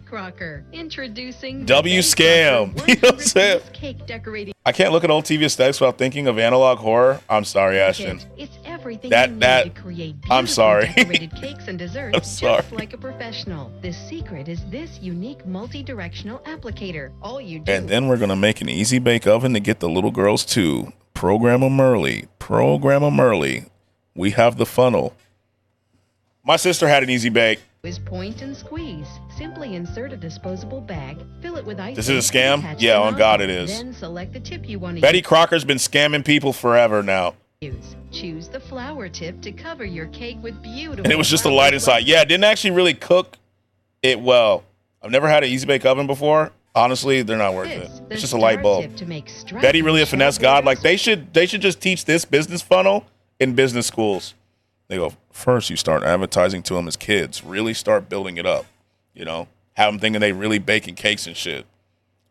Crocker. Introducing W scam. You know what I'm saying? Cake decorating. I can't look at old TV aesthetics without thinking of analog horror. I'm sorry, Ashton. It's everything that you that need to create I'm sorry. decorated cakes and desserts I'm sorry. just like a professional. The secret is this unique multi-directional applicator. All you do And then we're gonna make an easy bake oven to get the little girls too. Program them early. Program them early. We have the funnel. My sister had an easy bake. is point and squeeze. Simply insert a disposable bag, fill it with ice. This is a scam? Yeah, on God it is. Then select the tip you want to Betty Crocker's been scamming people forever now. use. Choose the flour tip to cover your cake with beautiful. And it was just a light inside. Yeah, it didn't actually really cook it well. I've never had an easy bake oven before. Honestly, they're not worth it. It's just a light bulb. Betty really a finesse god. Like they should just teach this business funnel in business schools. They go, first you start advertising to them as kids. Really start building it up. You know, have them thinking they really baking cakes and shit.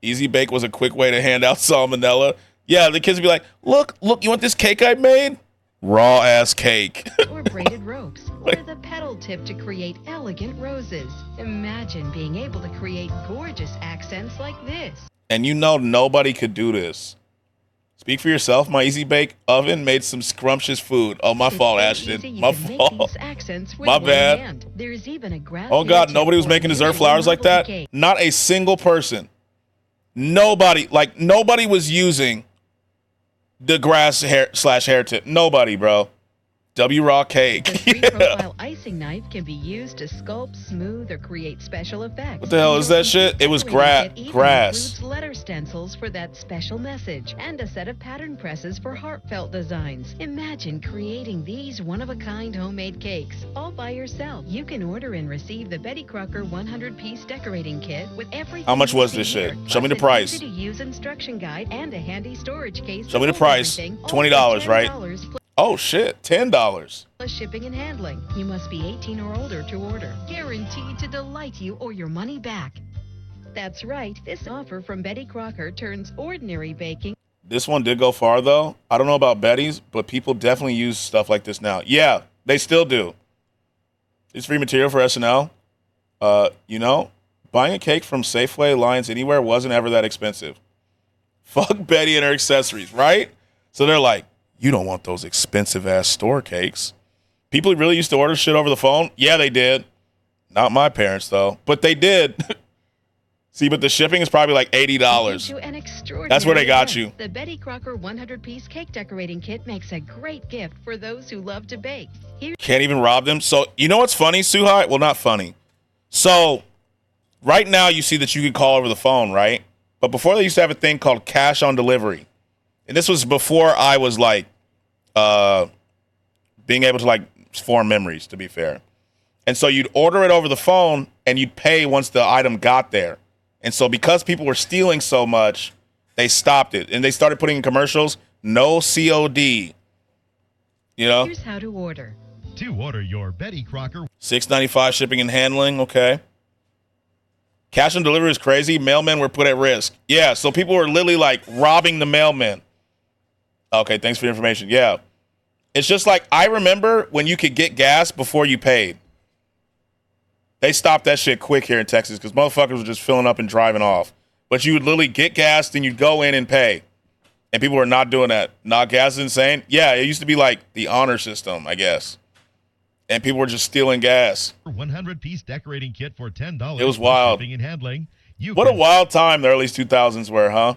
Easy Bake was a quick way to hand out salmonella. Yeah, the kids would be like, look, you want this cake I made? Raw ass cake. Or braided ropes, or the petal tip to create elegant roses. Imagine being able to create gorgeous accents like this. And you know nobody could do this. Speak for yourself. My Easy Bake oven made some scrumptious food. Oh, my fault, Ashton. My fault. My bad. There's even a grass Oh, God, nobody was making dessert flowers like that? Not a single person. Nobody was using the grass hair tip. Nobody, bro. W Raw cake. The 3-profile icing knife can be used to sculpt, smooth, or create special effects. What the hell is that shit? It was grass. Includes letter stencils for that special message and a set of pattern presses for heartfelt designs. Imagine creating these one-of-a-kind homemade cakes all by yourself. You can order and receive the Betty Crocker 100-piece decorating kit with everything. How much was this shit? Show me the price. Easy-to-use instruction guide and a handy storage case. Show me the price. $20, right? Oh shit, $10. Plus shipping and handling. You must be 18 or older to order. Guaranteed to delight you or your money back. That's right. This offer from Betty Crocker turns ordinary baking. This one did go far though. I don't know about Betty's, but people definitely use stuff like this now. Yeah, they still do. It's free material for SNL. Buying a cake from Safeway, Lions, anywhere wasn't ever that expensive. Fuck Betty and her accessories, right? So they're like, you don't want those expensive ass store cakes. People really used to order shit over the phone? Yeah, they did. Not my parents though, but they did. See, but the shipping is probably like $80. That's where they got you. The Betty Crocker 100-piece cake decorating kit makes a great gift for those who love to bake. Can't even rob them. So you know what's funny, Suhai? Well, not funny. So right now you see that you can call over the phone, right? But before they used to have a thing called cash on delivery. And this was before I was like being able to like form memories, to be fair. And so you'd order it over the phone and you'd pay once the item got there. And so because people were stealing so much, they stopped it. And they started putting in commercials, no COD. You know? Here's how to order. To order your Betty Crocker. $6.95 shipping and handling, okay. Cash on delivery is crazy. Mailmen were put at risk. Yeah, so people were literally like robbing the mailmen. Okay, thanks for the information. Yeah. It's just like, I remember when you could get gas before you paid. They stopped that shit quick here in Texas because motherfuckers were just filling up and driving off. But you would literally get gas, then you'd go in and pay. And people were not doing that. Not gas is insane. Yeah, it used to be like the honor system, I guess. And people were just stealing gas. 100-piece decorating kit for $10. It was wild. Shipping and handling. What a wild time the early 2000s were, huh?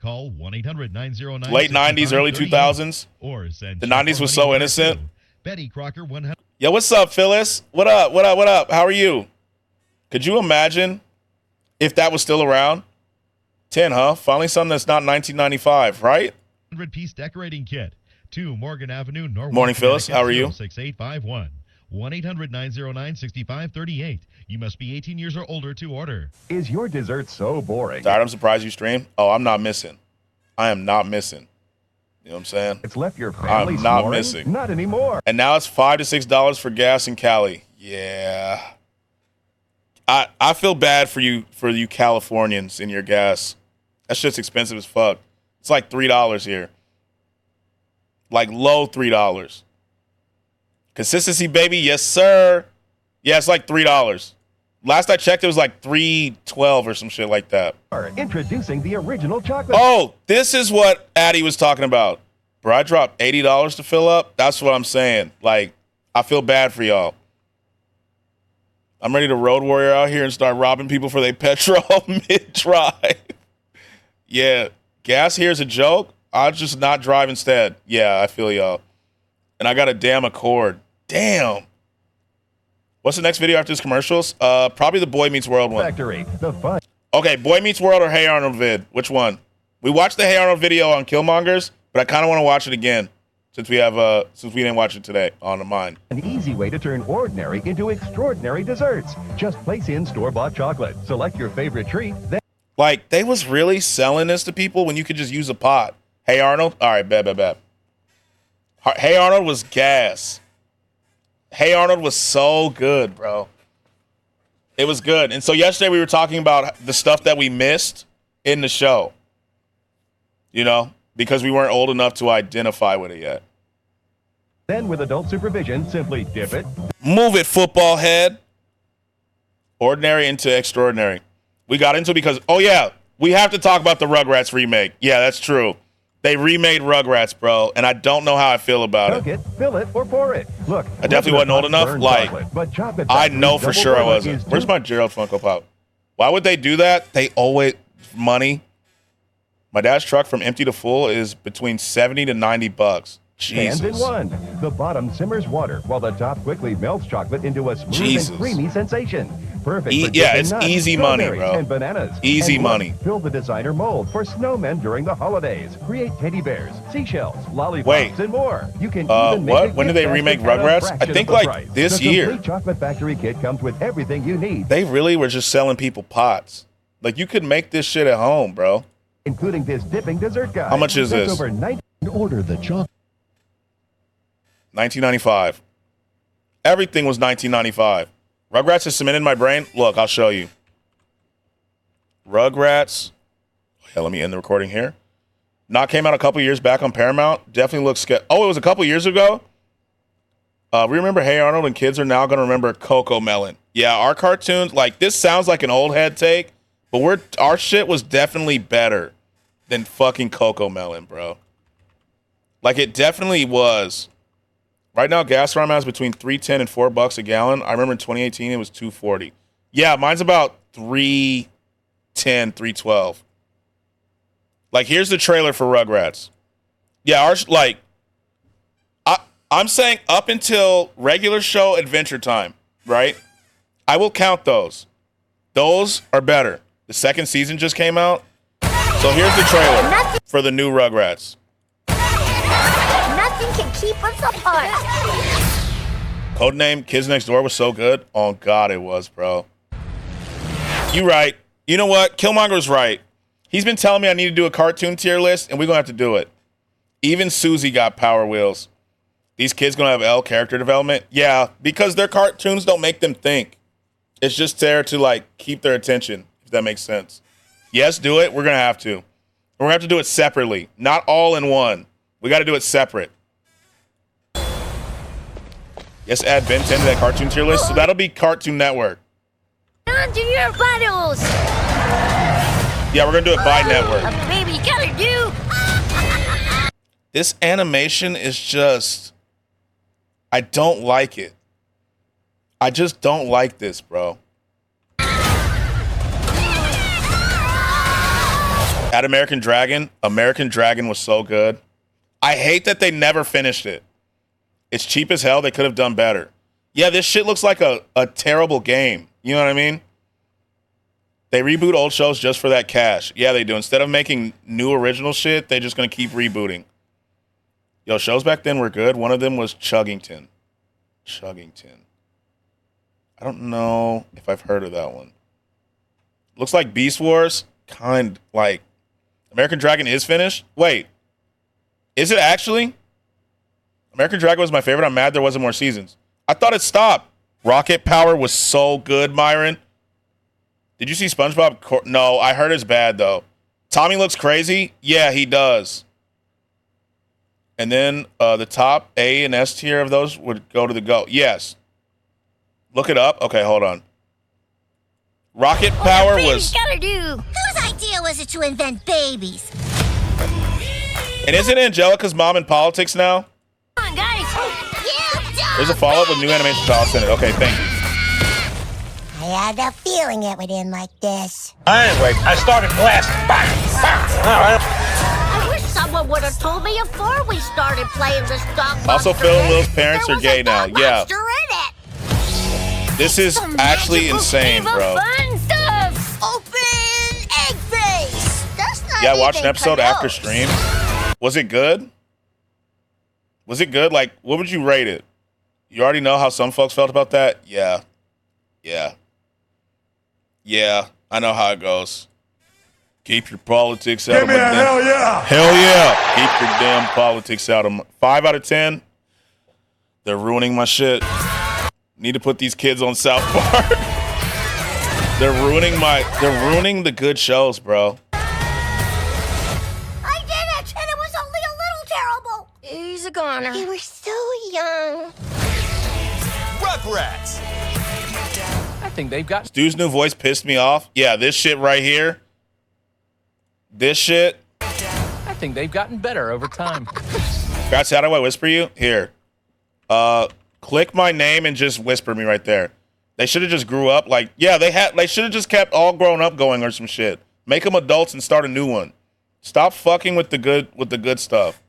Call 1-800-909-6538. Late 90s, early 2000s. Or send the 90s was so innocent. Betty Crocker 100. Yo, what's up, Phyllis? What up? What up? What up? How are you? Could you imagine if that was still around? 10, huh? Finally something that's not 1995, right? 100-piece decorating kit. 2 Morgan Avenue, Norwalk. Morning, Phyllis. How are you? 6851. 1-800-909-6538. You must be 18 years or older to order. Is your dessert so boring? Tired, I'm surprised you stream. Oh, I'm not missing. I am not missing. You know what I'm saying? It's left your family I'm not snoring? missing. Not anymore. And now it's $5 to $6 for gas in Cali. Yeah. I feel bad for you Californians in your gas. That shit's expensive as fuck. It's like $3 here. Like low $3. Consistency, baby. Yes, sir. Yeah, it's like $3. Last I checked, it was like $3.12 or some shit like that. Introducing the original chocolate. Oh, this is what Addy was talking about. Bro, I dropped $80 to fill up. That's what I'm saying. Like, I feel bad for y'all. I'm ready to road warrior out here and start robbing people for their petrol mid-drive. Yeah, gas here is a joke. I'll just not drive instead. Yeah, I feel y'all. And I got a damn Accord. Damn. What's the next video after this commercials? Probably the Boy Meets World one. Factory, the fun. Okay, Boy Meets World or Hey Arnold vid? Which one? We watched the Hey Arnold video on Killmongers, but I kind of want to watch it again since we didn't watch it today on mine. An easy way to turn ordinary into extraordinary desserts. Just place in store-bought chocolate. Select your favorite treat. Then like, they was really selling this to people when you could just use a pot. Hey Arnold? All right, bet. Hey Arnold was gas. Hey Arnold was so good, bro. It was good. And so yesterday we were talking about the stuff that we missed in the show. You know, because we weren't old enough to identify with it yet. Then with adult supervision, simply dip it. Move it, football head. Ordinary into extraordinary. We got into it because, oh yeah, we have to talk about the Rugrats remake. Yeah, that's true. They remade Rugrats, bro, and I don't know how I feel about Cook it, fill it, or pour it. Look, I definitely wasn't old enough. Like, I know for sure I wasn't. Where's my Gerald Funko Pop? Why would they do that? They always money. My dad's truck from empty to full is between $70 to $90. Jesus. Hands in one. The bottom simmers water while the top quickly melts chocolate into a smooth and creamy sensation. Perfect for yeah, dipping it's nuts, easy money, bro. And bananas. Easy And look, money. Build the designer mold for snowmen during the holidays. Create teddy bears, seashells, lollipops, Wait. and more. You can even make what? When did they remake Rugrats? I think like this year. The complete chocolate factory kit comes with everything you need. They really were just selling people pots. Like, you could make this shit at home, bro. Including this dipping dessert guide. How much is That's this? Over 90. Order the chocolate. $19.95. Everything was $19.95. Rugrats is cemented in my brain. Look, I'll show you. Rugrats. Yeah, let me end the recording here. Not came out a couple years back on Paramount. Definitely looks it was a couple years ago. We remember Hey Arnold, and kids are now going to remember Coco Melon. Yeah, our cartoons, like, this sounds like an old head take, but our shit was definitely better than fucking Coco Melon, bro. Like, it definitely was. Right now, gas around is between $3.10 and $4 a gallon. I remember in 2018 it was $2.40. Yeah, mine's about $3.10, $3.12. Like, here's the trailer for Rugrats. Yeah, ours, like, I'm saying up until regular show Adventure Time, right? I will count those. Those are better. The second season just came out. So here's the trailer for the new Rugrats. Nothing can keep us apart. Codename Kids Next Door was so good. Oh, God, it was, bro. You right. You know what? Killmonger's right. He's been telling me I need to do a cartoon tier list, and we're going to have to do it. Even Susie got Power Wheels. These kids going to have L character development? Yeah, because their cartoons don't make them think. It's just there to, like, keep their attention, if that makes sense. Yes, do it. We're going to have to. We're going to have to do it separately, not all in one. We got to do it separate. Yes, add Ben 10 to that cartoon tier list. So that'll be Cartoon Network. On to your vitals. Yeah, we're going to do it by network. Baby, you gotta do. This animation is just... I don't like it. I just don't like this, bro. At American Dragon was so good. I hate that they never finished it. It's cheap as hell. They could have done better. Yeah, this shit looks like a terrible game. You know what I mean? They reboot old shows just for that cash. Yeah, they do. Instead of making new original shit, they're just going to keep rebooting. Yo, shows back then were good. One of them was Chuggington. I don't know if I've heard of that one. Looks like Beast Wars. Kind like American Dragon is finished. Wait. Is it actually? American Dragon was my favorite. I'm mad there wasn't more seasons. I thought it stopped. Rocket Power was so good, Myron. Did you see SpongeBob? No, I heard it's bad, though. Tommy looks crazy. Yeah, he does. And then the top A and S tier of those would go to the GOAT. Yes. Look it up. Okay, hold on. Rocket Power was... Gotta do. Whose idea was it to invent babies? And isn't Angelica's mom in politics now? Come on, guys. There's a follow-up with new animation palace in it. Okay, thank you. I had a feeling it would end like this. Anyway, I started blasting. All right. I wish someone would have told me before we started playing this dog monster. Also, Phil and Will's parents are gay now. Yeah. This is actually insane, bro. Fun stuff. Open egg face. That's not Yeah, I watched even an episode close. after stream. Was it good? Was it good? Like, what would you rate it? You already know how some folks felt about that? Yeah. Yeah, I know how it goes. Keep your politics out of my damn... hell yeah! Hell yeah! Keep your damn politics out of my... 5 out of 10? They're ruining my shit. Need to put these kids on South Park. They're ruining the good shows, bro. I did it, and it was only a little terrible. He's a goner. You were so young. Rugrats. I think they've got... Stu's new voice pissed me off. Yeah, this shit right here. This shit. think they've gotten better over time. Skratsx, how do I whisper you? Here. Click my name and just whisper me right there. They should have just grew up. Like, yeah, they should have just kept all grown up going or some shit. Make them adults and start a new one. Stop fucking with the good stuff.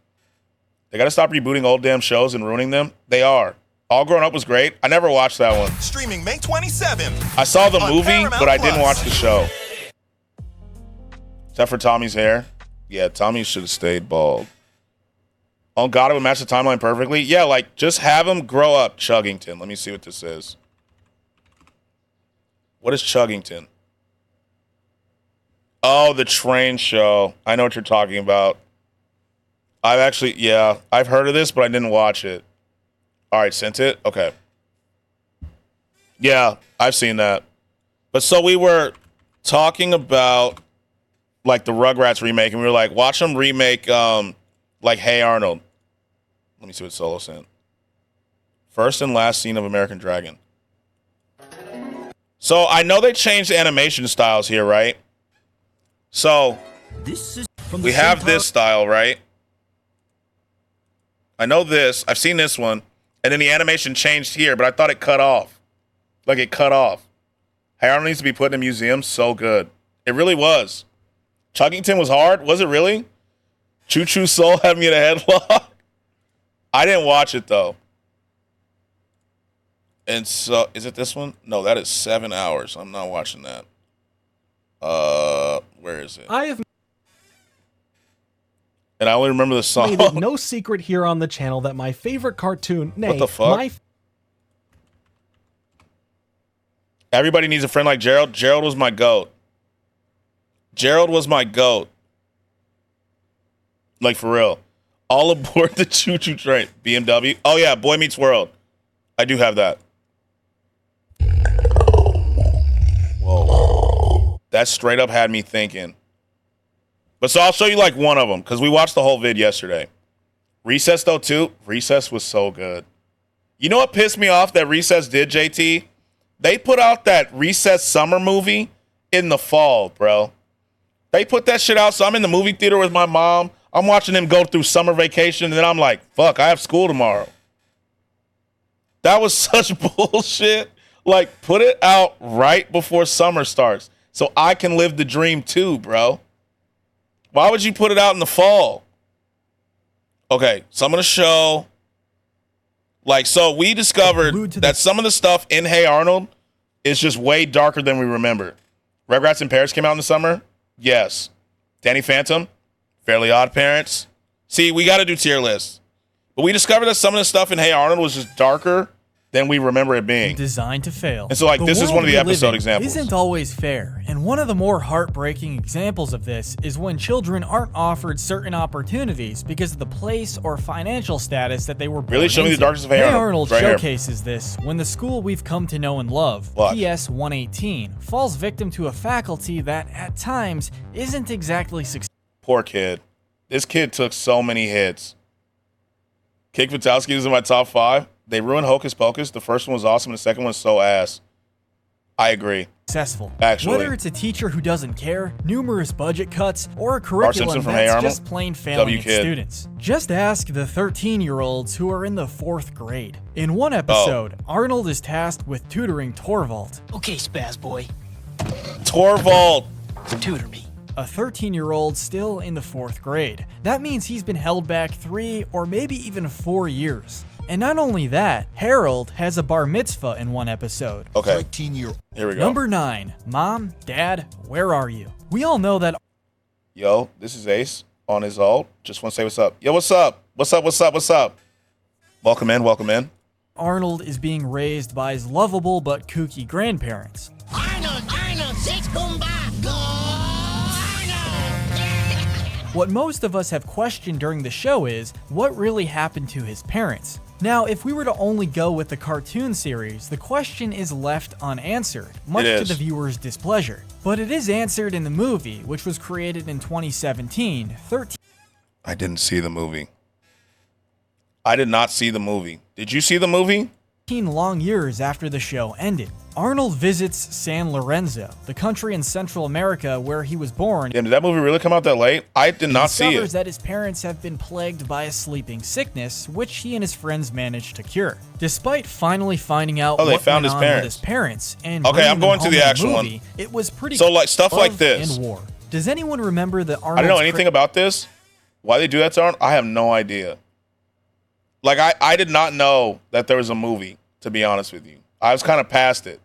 They got to stop rebooting old damn shows and ruining them. They are. All Grown Up was great. I never watched that one. Streaming May 27th. I saw the movie, Paramount but I didn't Plus. watch the show. Except for Tommy's hair. Yeah, Tommy should have stayed bald. Oh, God, it would match the timeline perfectly. Yeah, like, just have him grow up, Chuggington. Let me see what this is. What is Chuggington? Oh, the train show. I know what you're talking about. I've heard of this, but I didn't watch it. All right, sent it? Okay. Yeah, I've seen that. But so we were talking about, like, the Rugrats remake, and we were like, watch them remake, like, Hey Arnold. Let me see what Solo sent. First and last scene of American Dragon. So I know they changed animation styles here, right? So we have this style, right? I know this. I've seen this one. And then the animation changed here, but I thought it cut off. Like, it cut off. Hey Arnold needs to be put in a museum. So good. It really was. Chuggington was hard. Was it really? Choo Choo Soul had me in a headlock. I didn't watch it, though. And so, is it this one? No, that is 7 hours. I'm not watching that. Where is it? I have And I only remember the song. made it no secret here on the channel that my favorite cartoon, What the fuck? Everybody needs a friend like Gerald. Gerald was my GOAT. Gerald was my GOAT. Like, for real. All aboard the choo-choo train. BMW. Oh, yeah, Boy Meets World. I do have that. Whoa. That straight up had me thinking. But so I'll show you, like, one of them, because we watched the whole vid yesterday. Recess, though, too. Recess was so good. You know what pissed me off that Recess did, JT? They put out that Recess summer movie in the fall, bro. They put that shit out, so I'm in the movie theater with my mom. I'm watching them go through summer vacation, and then I'm like, fuck, I have school tomorrow. That was such bullshit. Like, put it out right before summer starts so I can live the dream too, bro. Why would you put it out in the fall? Okay, so I'm going to show. Like, so we discovered that some of the stuff in Hey Arnold is just way darker than we remember. Rugrats in Paris came out in the summer? Yes. Danny Phantom? Fairly Odd Parents? See, we got to do tier lists. But we discovered that some of the stuff in Hey Arnold was just darker than we remember it being. Designed to fail. And so, like, this is one of the episode examples. Isn't always fair, and one of the more heartbreaking examples of this is when children aren't offered certain opportunities because of the place or financial status that they were born Really? Show me the into. darkest of Hey Arnold. Right showcases this when the school we've come to know and love, PS 118, falls victim to a faculty that, at times, isn't exactly successful. Poor kid. This kid took so many hits. Kick Vitowski is in my top 5. They ruined Hocus Pocus. The first one was awesome. The second one's so ass. I agree. Successful. Actually. Whether it's a teacher who doesn't care, numerous budget cuts, or a Simpson curriculum from Hey that's Arnold? just plain failing its W-Kid. students. Just ask the 13-year-olds who are in the 4th grade. In one episode, Arnold is tasked with tutoring Torvald. Okay, spaz boy. Torvald. Tutor me. A 13-year-old still in the 4th grade. That means he's been held back 3 or maybe even 4 years. And not only that, Harold has a bar mitzvah in one episode. Okay. 13-year-old. Here we go. Number 9. Mom, Dad, where are you? We all know that. Yo, this is Ace on his alt. Just want to say what's up. Yo, what's up? What's up? What's up? What's up? Welcome in. Welcome in. Arnold is being raised by his lovable but kooky grandparents. Arnold, six boom go What most of us have questioned during the show is, what really happened to his parents? Now, if we were to only go with the cartoon series, the question is left unanswered, much to the viewer's displeasure. But it is answered in the movie, which was created in 2017, 13. I didn't see the movie. I did not see the movie. Did you see the movie? 15 long years after the show ended. Arnold visits San Lorenzo, the country in Central America where he was born. Damn, did that movie really come out that late? I did not see it. He discovers that his parents have been plagued by a sleeping sickness, which he and his friends managed to cure. Despite finally finding out what went on with his parents and okay, I'm going to the actual movie, one. It was pretty so like stuff like love this. And war. Does anyone remember the Arnold? I don't know anything about this. Why they do that to Arnold? I have no idea. Like I did not know that there was a movie, to be honest with you. I was kind of past it.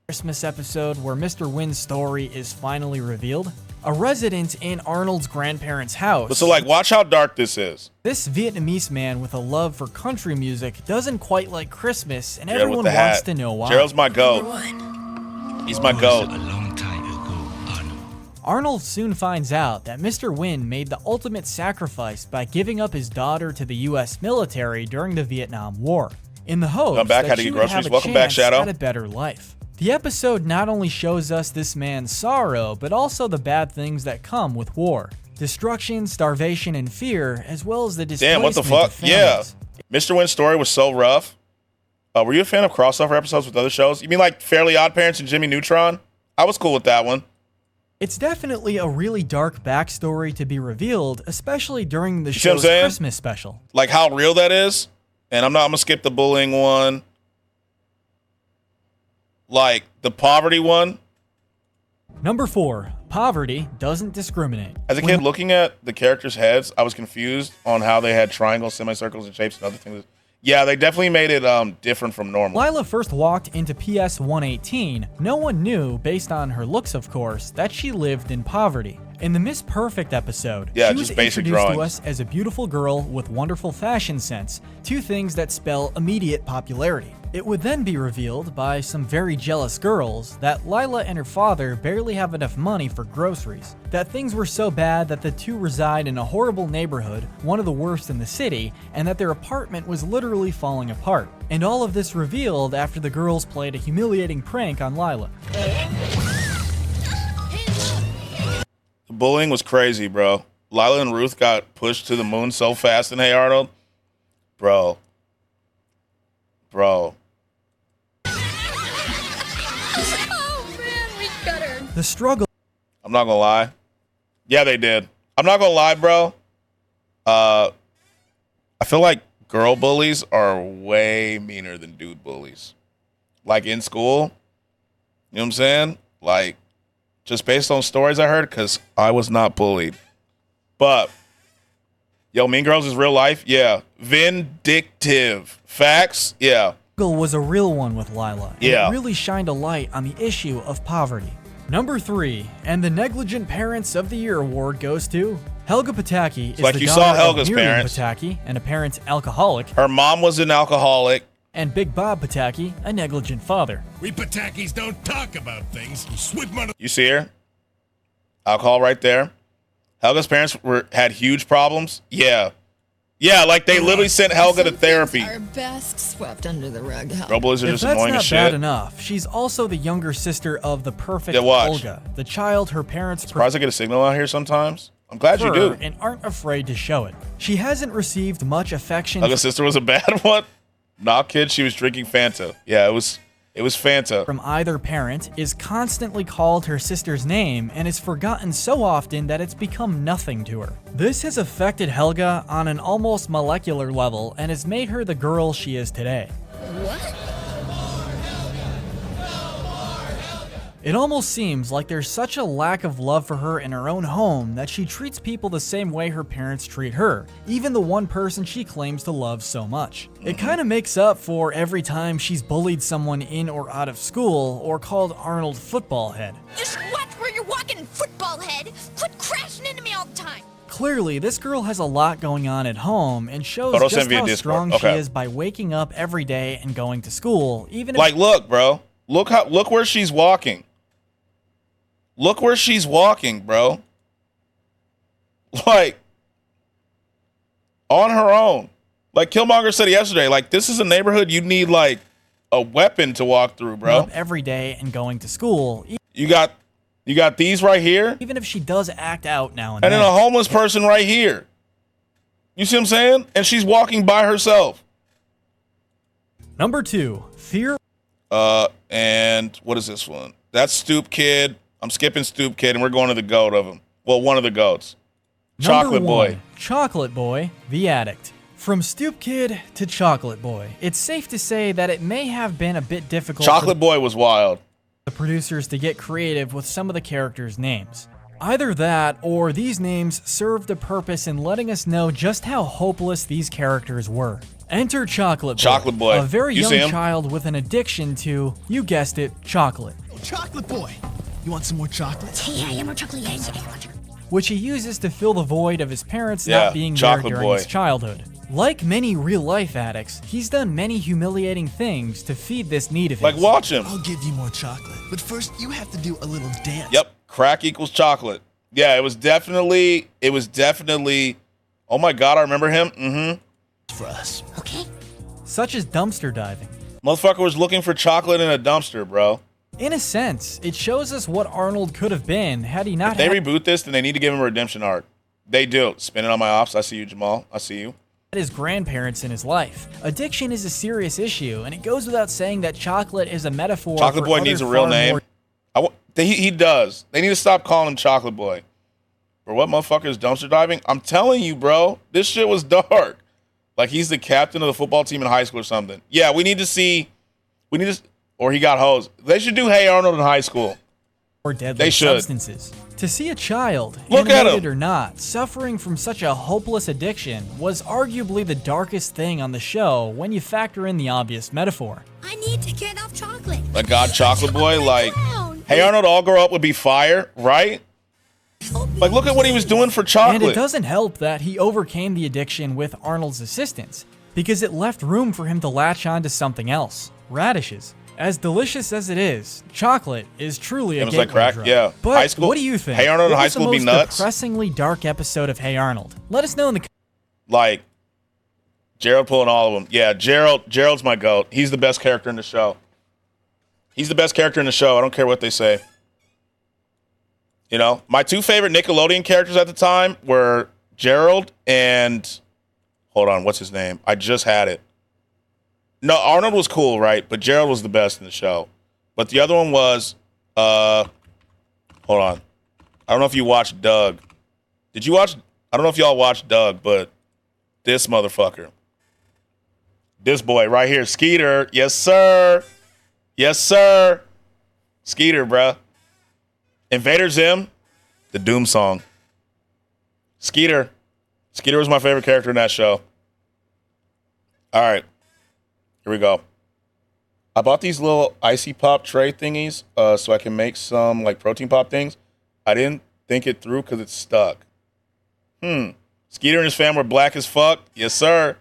Christmas episode where Mr. Wynn's story is finally revealed. A resident in Arnold's grandparents' house. But so like, watch how dark this is. This Vietnamese man with a love for country music doesn't quite like Christmas, and Gerald everyone wants to know why. Gerald's my goat. He's my goat. Arnold soon finds out that Mr. Wynn made the ultimate sacrifice by giving up his daughter to the U.S. military during the Vietnam War, in the hopes that she would have a chance at a better life. The episode not only shows us this man's sorrow, but also the bad things that come with war. Destruction, starvation, and fear, as well as the displacement. Damn, what the fuck? Yeah. Mr. Wynn's story was so rough. Were you a fan of crossover episodes with other shows? You mean like Fairly Odd Parents and Jimmy Neutron? I was cool with that one. It's definitely a really dark backstory to be revealed, especially during the show's Christmas special. Like how real that is? And I'm gonna skip the bullying one. Like the poverty one. Number 4, poverty doesn't discriminate. As a kid, looking at the characters' heads, I was confused on how they had triangles, semicircles, and shapes and other things. Yeah, they definitely made it different from normal. Lila first walked into PS 118. No one knew, based on her looks of course, that she lived in poverty. In the Miss Perfect episode, she was introduced to us as a beautiful girl with wonderful fashion sense, 2 things that spell immediate popularity. It would then be revealed by some very jealous girls that Lila and her father barely have enough money for groceries, that things were so bad that the two reside in a horrible neighborhood, one of the worst in the city, and that their apartment was literally falling apart. And all of this revealed after the girls played a humiliating prank on Lila. The bullying was crazy, bro. Lila and Ruth got pushed to the moon so fast in Hey Arnold. Bro. The struggle. I'm not gonna lie. Yeah, they did. I'm not gonna lie, bro. I feel like girl bullies are way meaner than dude bullies. Like in school, you know what I'm saying? Like, just based on stories I heard, because I was not bullied. But, yo, Mean Girls is real life? Yeah. Vindictive. Facts? Yeah. Was a real one with Lila. And yeah. It really shined a light on the issue of poverty. Number 3, and the Negligent Parents of the Year award goes to Helga Pataki. Is like the you daughter saw of Helga's Miriam parents. Pataki, an apparent alcoholic. Her mom was an alcoholic. And Big Bob Pataki, a negligent father. We Patakis don't talk about things. We sweep money. You see her? Alcohol right there. Helga's parents had huge problems. Yeah. Yeah, like they literally sent Helga to therapy. Are best swept under the rug. Robles are if just that's annoying not as shit. bad enough, she's also the younger sister of the perfect Olga, the child her parents surprised I get a signal out here sometimes. I'm glad you do. And aren't afraid to show it. She hasn't received much affection. Helga's sister was a bad one? Nah, kid, she was drinking Fanta. Yeah, it was Fanta. From either parent, is constantly called her sister's name and is forgotten so often that it's become nothing to her. This has affected Helga on an almost molecular level and has made her the girl she is today. What? It almost seems like there's such a lack of love for her in her own home that she treats people the same way her parents treat her, even the one person she claims to love so much. It kind of makes up for every time she's bullied someone in or out of school or called Arnold football head. Just watch where you're walking, football head. Quit crashing into me all the time. Clearly, this girl has a lot going on at home and shows just how strong she is by waking up every day and going to school, even if— Like, look, bro. Look where she's walking. Look where she's walking, bro. Like, on her own. Like Killmonger said yesterday, like, this is a neighborhood you need, like, a weapon to walk through, bro. Up every day and going to school. You got these right here. Even if she does act out now and then. then. And then a homeless person right here. You see what I'm saying? And she's walking by herself. Number 2, Fear. And what is this one? That's Stoop Kid. I'm skipping Stoop Kid, and we're going to the goat of them. Well, one of the goats. Chocolate Boy. Chocolate Boy, the Addict. From Stoop Kid to Chocolate Boy, it's safe to say that it may have been a bit difficult Chocolate Boy was wild. The producers to get creative with some of the characters' names. Either that, or these names served a purpose in letting us know just how hopeless these characters were. Enter Chocolate Boy. Chocolate Boy. A very You see young him? child with an addiction to, you guessed it, chocolate. Chocolate Boy. You want some more chocolate? Yeah, more chocolate. Yeah. Which he uses to fill the void of his parents Yeah, not being there Chocolate during Boy. his childhood. Like many real-life addicts, he's done many humiliating things to feed this need of his. Like, watch him. I'll give you more chocolate, but first you have to do a little dance. Yep, crack equals chocolate. Yeah, it was definitely, oh my God, I remember him. Mm-hmm. For us. Okay. Such as dumpster diving. Motherfucker was looking for chocolate in a dumpster, bro. In a sense, it shows us what Arnold could have been had he not If they reboot this, then they need to give him a redemption arc. They do. Spin it on my ops. I see you, Jamal. I see you. his grandparents in his life. Addiction is a serious issue, and it goes without saying that chocolate is a metaphor. Chocolate for Boy other needs a real far name. more- He does. They need to stop calling him Chocolate Boy. For what motherfucker is dumpster diving? I'm telling you, bro. This shit was dark. Like he's the captain of the football team in high school or something. Yeah, we need to see. Or he got hosed. They should do Hey Arnold in high school. Or deadly They should. substances. To see a child, Look at animated him. or not, suffering from such a hopeless addiction was arguably the darkest thing on the show when you factor in the obvious metaphor. I need to get off chocolate. Like God, Chocolate Boy. Like Hey Arnold, all grow up would be fire, right? Like look at what he was doing for chocolate. And it doesn't help that he overcame the addiction with Arnold's assistance, because it left room for him to latch on to something else: radishes. As delicious as it is, chocolate is truly a It was like gateway crack, drug. yeah. But High school- what do you think? Hey Arnold in What high was the school would be most nuts. depressingly dark episode of Hey Arnold? Let us know in the Like Gerald pulling all of them. Yeah, Gerald's my goat. He's the best character in the show. He's the best character in the show. I don't care what they say. You know, my two favorite Nickelodeon characters at the time were Gerald and hold on, what's his name? I just had it. No, Arnold was cool, right? But Gerald was the best in the show. But the other one was hold on. I don't know if you watched Doug. Did you watch? I don't know if y'all watched Doug, but this motherfucker. This boy right here, Skeeter. Yes, sir. Yes, sir. Skeeter, bruh. Invader Zim, the Doom song. Skeeter. Skeeter was my favorite character in that show. All right. Here we go. I bought these little icy pop tray thingies so I can make some like protein pop things. I didn't think it through because it's stuck. Skeeter and his fam were black as fuck. Yes, sir.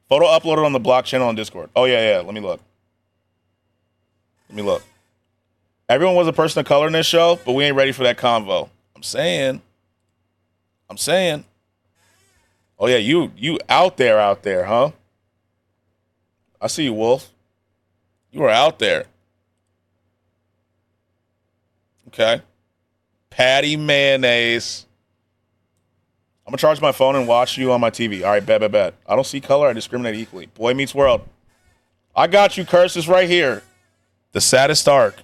Photo uploaded on the block channel on Discord. Oh, yeah. Let me look. Everyone was a person of color in this show, but we ain't ready for that convo. I'm saying. Oh, yeah, you out there, huh? I see you, Wolf. You are out there. Okay. Patty mayonnaise. I'm going to charge my phone and watch you on my TV. All right, bet. I don't see color. I discriminate equally. Boy Meets World. I got you, Curses, right here. The saddest arc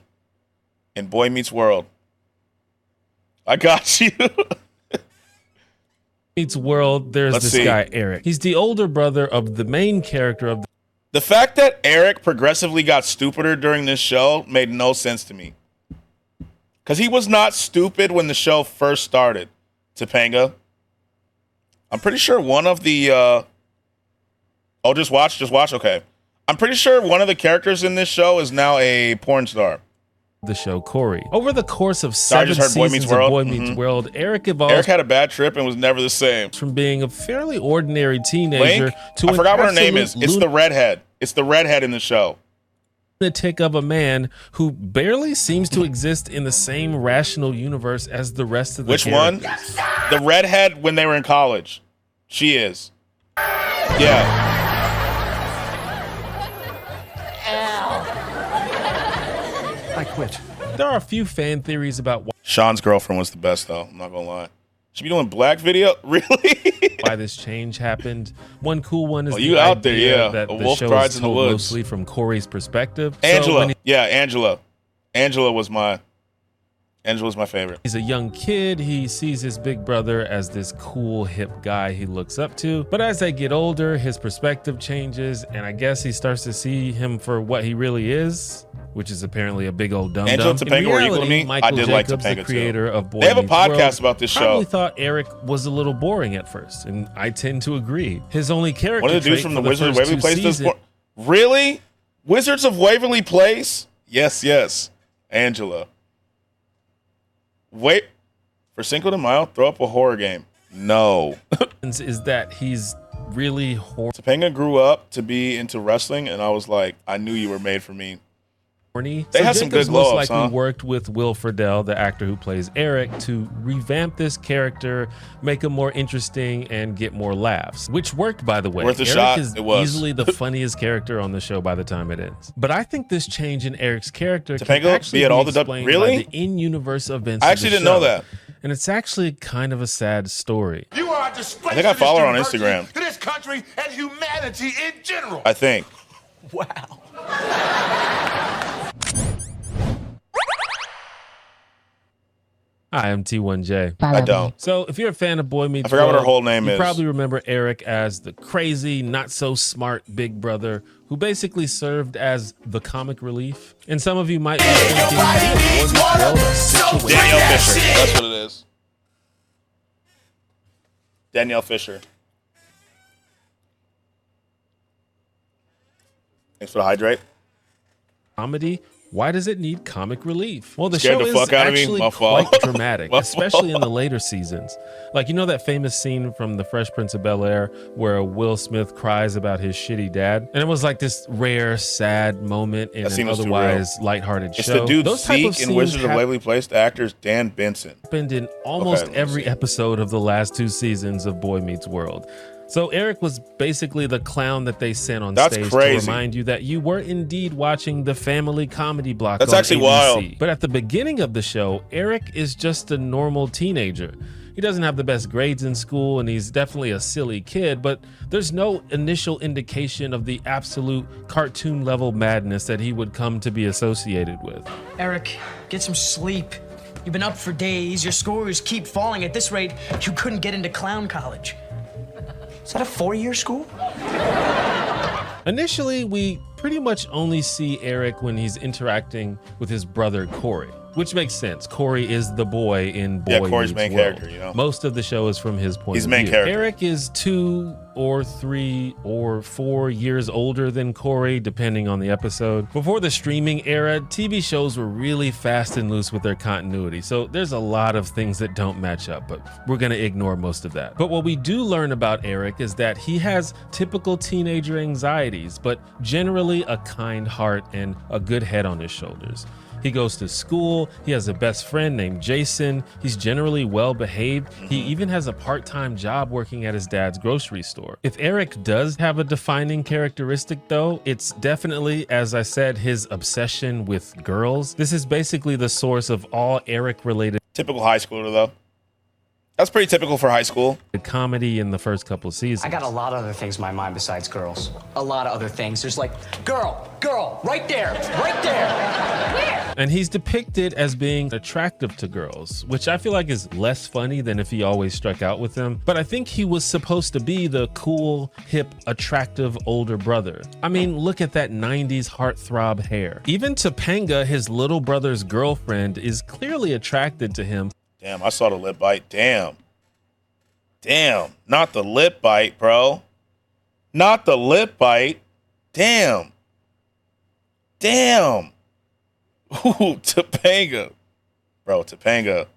in Boy Meets World. I got you. Meets World, there's Let's this see. guy, Eric. He's the older brother of the main character of The fact that Eric progressively got stupider during this show made no sense to me. Because he was not stupid when the show first started. Topanga. I'm pretty sure one of the... just watch? Okay. I'm pretty sure one of the characters in this show is now a porn star. the show, Corey. Over the course of I just 7 heard Boy seasons Meets of World. Boy Meets World, Eric evolved. Eric had a bad trip and was never the same. From being a fairly ordinary teenager Link? to I an forgot what her name is. absolute It's the redhead. It's the redhead in the show. lunatic of a man who barely seems to exist in the same rational universe as the rest of the Which one? characters. The redhead when they were in college. She is. Yeah. I quit. There are a few fan theories about why Sean's girlfriend was the best, though. I'm not going to lie. She be doing black video? Really? Why this change happened. One cool one is you the out there, idea yeah. that A the wolf show prides is in the told woods. mostly from Corey's perspective. Angela. So Angela. Angela was my favorite. he's a young kid. He sees his big brother as this cool, hip guy he looks up to. But as they get older, his perspective changes, and I guess he starts to see him for what he really is, which is apparently a big old dum-dum. Angela Topanga were equal to me? Michael I did like Jacobs, Topanga, the too. creator of Boy They have a Meets podcast World, about this show. probably thought Eric was a little boring at first, and I tend to agree. His only character One of the dudes trait from for the Wizards of first Waverly two Place does seasons- Really? Wizards of Waverly Place? Yes. Angela. Wait. For Cinco de Mayo, throw up a horror game. No. is that he's really horny. Topanga grew up to be into wrestling, and I was like, I knew you were made for me. They had some good Jacobs most glow-ups, likely huh? worked with Will Friedle, the actor who plays Eric, to revamp this character, make him more interesting, and get more laughs, which worked, by the way. Worth a Eric shot, is it was. easily the funniest character on the show by the time it ends. But I think this change in Eric's character can Topanga actually be at be all the explained really? by the in-universe events. I of actually the didn't know show. that. And it's actually kind of a sad story. You are a disgrace I think I to this follow her on university, Instagram. to this country, and humanity in general. I think. Hi, I'm T1J. I don't. So, if you're a fan of Boy Meets I forgot what her World, whole name you is. probably remember Eric as the crazy, not so smart big brother who basically served as the comic relief. And some of you might be thinking, Danielle Fisher. That's what it is. Danielle Fisher. Thanks for the hydrate. comedy. Why does it need comic relief? Well, the Scared show the is fuck out of me? actually My fault. quite dramatic, My especially in fault. the later seasons. Like, you know that famous scene from The Fresh Prince of Bel-Air where Will Smith cries about his shitty dad? And it was like this rare, sad moment in That an scene was too otherwise lighthearted It's show. the dude Those type of Zeke in scenes Wizards of Waverly Place. The actor's Dan Benson. happened in almost Okay, let me every episode of the last 2 seasons of Boy Meets World. So Eric was basically the clown that they sent on That's stage crazy. to remind you that you were indeed watching the family comedy block That's on actually ABC. wild. But at the beginning of the show, Eric is just a normal teenager. He doesn't have the best grades in school, and he's definitely a silly kid, but there's no initial indication of the absolute cartoon level madness that he would come to be associated with. Eric, get some sleep. You've been up for days. Your scores keep falling. At this rate, you couldn't get into clown college. Is that a 4-year school? Initially, we pretty much only see Eric when he's interacting with his brother Corey, which makes sense. Corey is the boy in Boy Yeah, Corey's Meets main World. character, you know? Most of the show is from his point He's of the main view. character. Eric is 2 or 3 or 4 years older than Corey, depending on the episode. Before the streaming era, TV shows were really fast and loose with their continuity, so there's a lot of things that don't match up, but we're gonna ignore most of that. But what we do learn about Eric is that he has typical teenager anxieties, but generally a kind heart and a good head on his shoulders. He goes to school, he has a best friend named Jason, he's generally well behaved, he even has a part-time job working at his dad's grocery store. If Eric does have a defining characteristic though, it's definitely, as I said, his obsession with girls. This is basically the source of all Eric-related Typical high schooler, though. That's pretty typical for high school. comedy in the first couple of seasons. I got a lot of other things in my mind besides girls. A lot of other things. There's like, girl, right there, right there. Where? And he's depicted as being attractive to girls, which I feel like is less funny than if he always struck out with them. But I think he was supposed to be the cool, hip, attractive older brother. I mean, look at that 90s heartthrob hair. Even Topanga, his little brother's girlfriend, is clearly attracted to him. Damn, I saw the lip bite. Damn. Not the lip bite, bro. Not the lip bite. Damn. Ooh, Topanga. Bro, Topanga.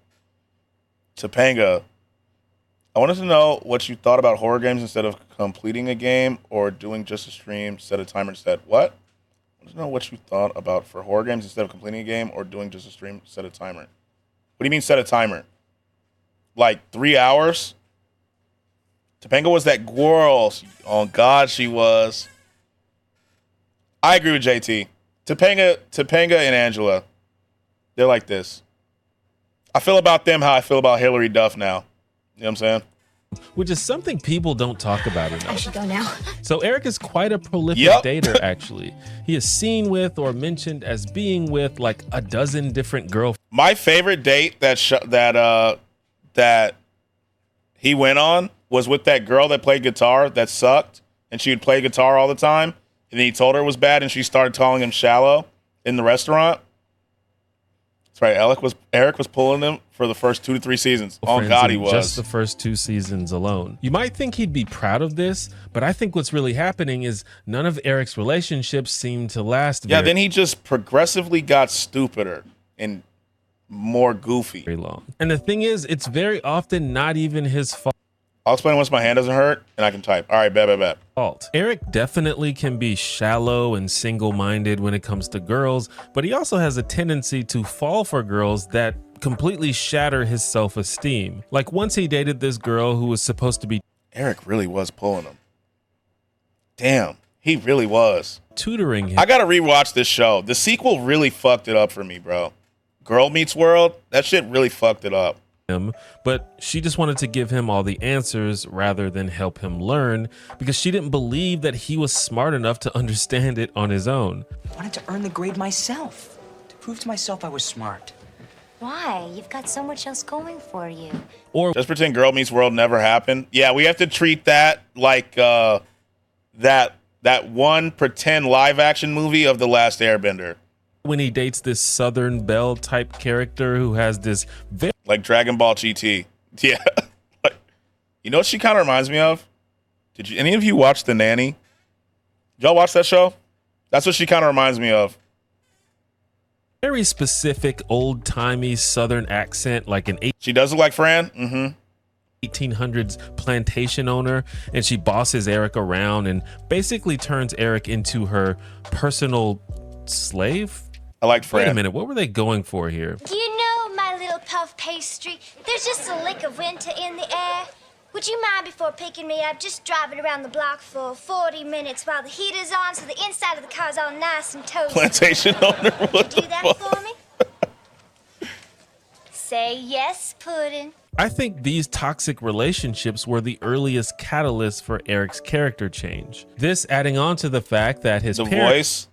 I wanted to know what you thought about horror games instead of completing a game or doing just a stream, set a timer instead. What? I wanted to know what you thought about for horror games instead of completing a game or doing just a stream, set a timer. What do you mean set a timer? Like 3 hours? Topanga was that girl. Oh, God, she was. I agree with JT. Topanga and Angela, they're like this. I feel about them how I feel about Hillary Duff now. You know what I'm saying? Which is something people don't talk about enough. I should go now. So Eric is quite a prolific dater, actually. He is seen with or mentioned as being with like a dozen different girlfriends. My favorite date that he went on was with that girl that played guitar that sucked, and she would play guitar all the time. And then he told her it was bad, and she started calling him shallow in the restaurant. That's right. Eric was pulling him for the first 2 to 3 seasons. Oh God, he was. Just the first 2 seasons alone. You might think he'd be proud of this, but I think what's really happening is none of Eric's relationships seem to last then he just progressively got stupider and more goofy. Very long. And the thing is, it's very often not even his fault. I'll explain once my hand doesn't hurt and I can type. All right, bet. Eric definitely can be shallow and single-minded when it comes to girls, but he also has a tendency to fall for girls that completely shatter his self-esteem. Like once he dated this girl who was supposed to be... Eric really was pulling him. Damn, he really was. Tutoring him. I gotta rewatch this show. The sequel really fucked it up for me, bro. Girl Meets World, that shit really fucked it up. But she just wanted to give him all the answers rather than help him learn because she didn't believe that he was smart enough to understand it on his own. I wanted to earn the grade myself, to prove to myself I was smart. Why? You've got so much else going for you. Or just pretend Girl Meets World never happened. Yeah, we have to treat that like that one pretend live action movie of The Last Airbender. When he dates this Southern Belle type character who has this like Dragon Ball GT. Yeah. You know what she kind of reminds me of? Did any of you watch The Nanny? Did y'all watch that show? That's what she kind of reminds me of. Very specific old-timey Southern accent, like an She does look like Fran? Mm-hmm. 1800s plantation owner, and she bosses Eric around and basically turns Eric into her personal slave. I like Fran. Wait a minute, what were they going for here? Do you know, my little puff pastry, there's just a lick of winter in the air. Would you mind, before picking me up, just driving around the block for 40 minutes while the heat is on so the inside of the car's all nice and toasty? Plantation owner? Would you do that for me? Say yes, Puddin'. I think these toxic relationships were the earliest catalyst for Eric's character change. This adding on to the fact that his parents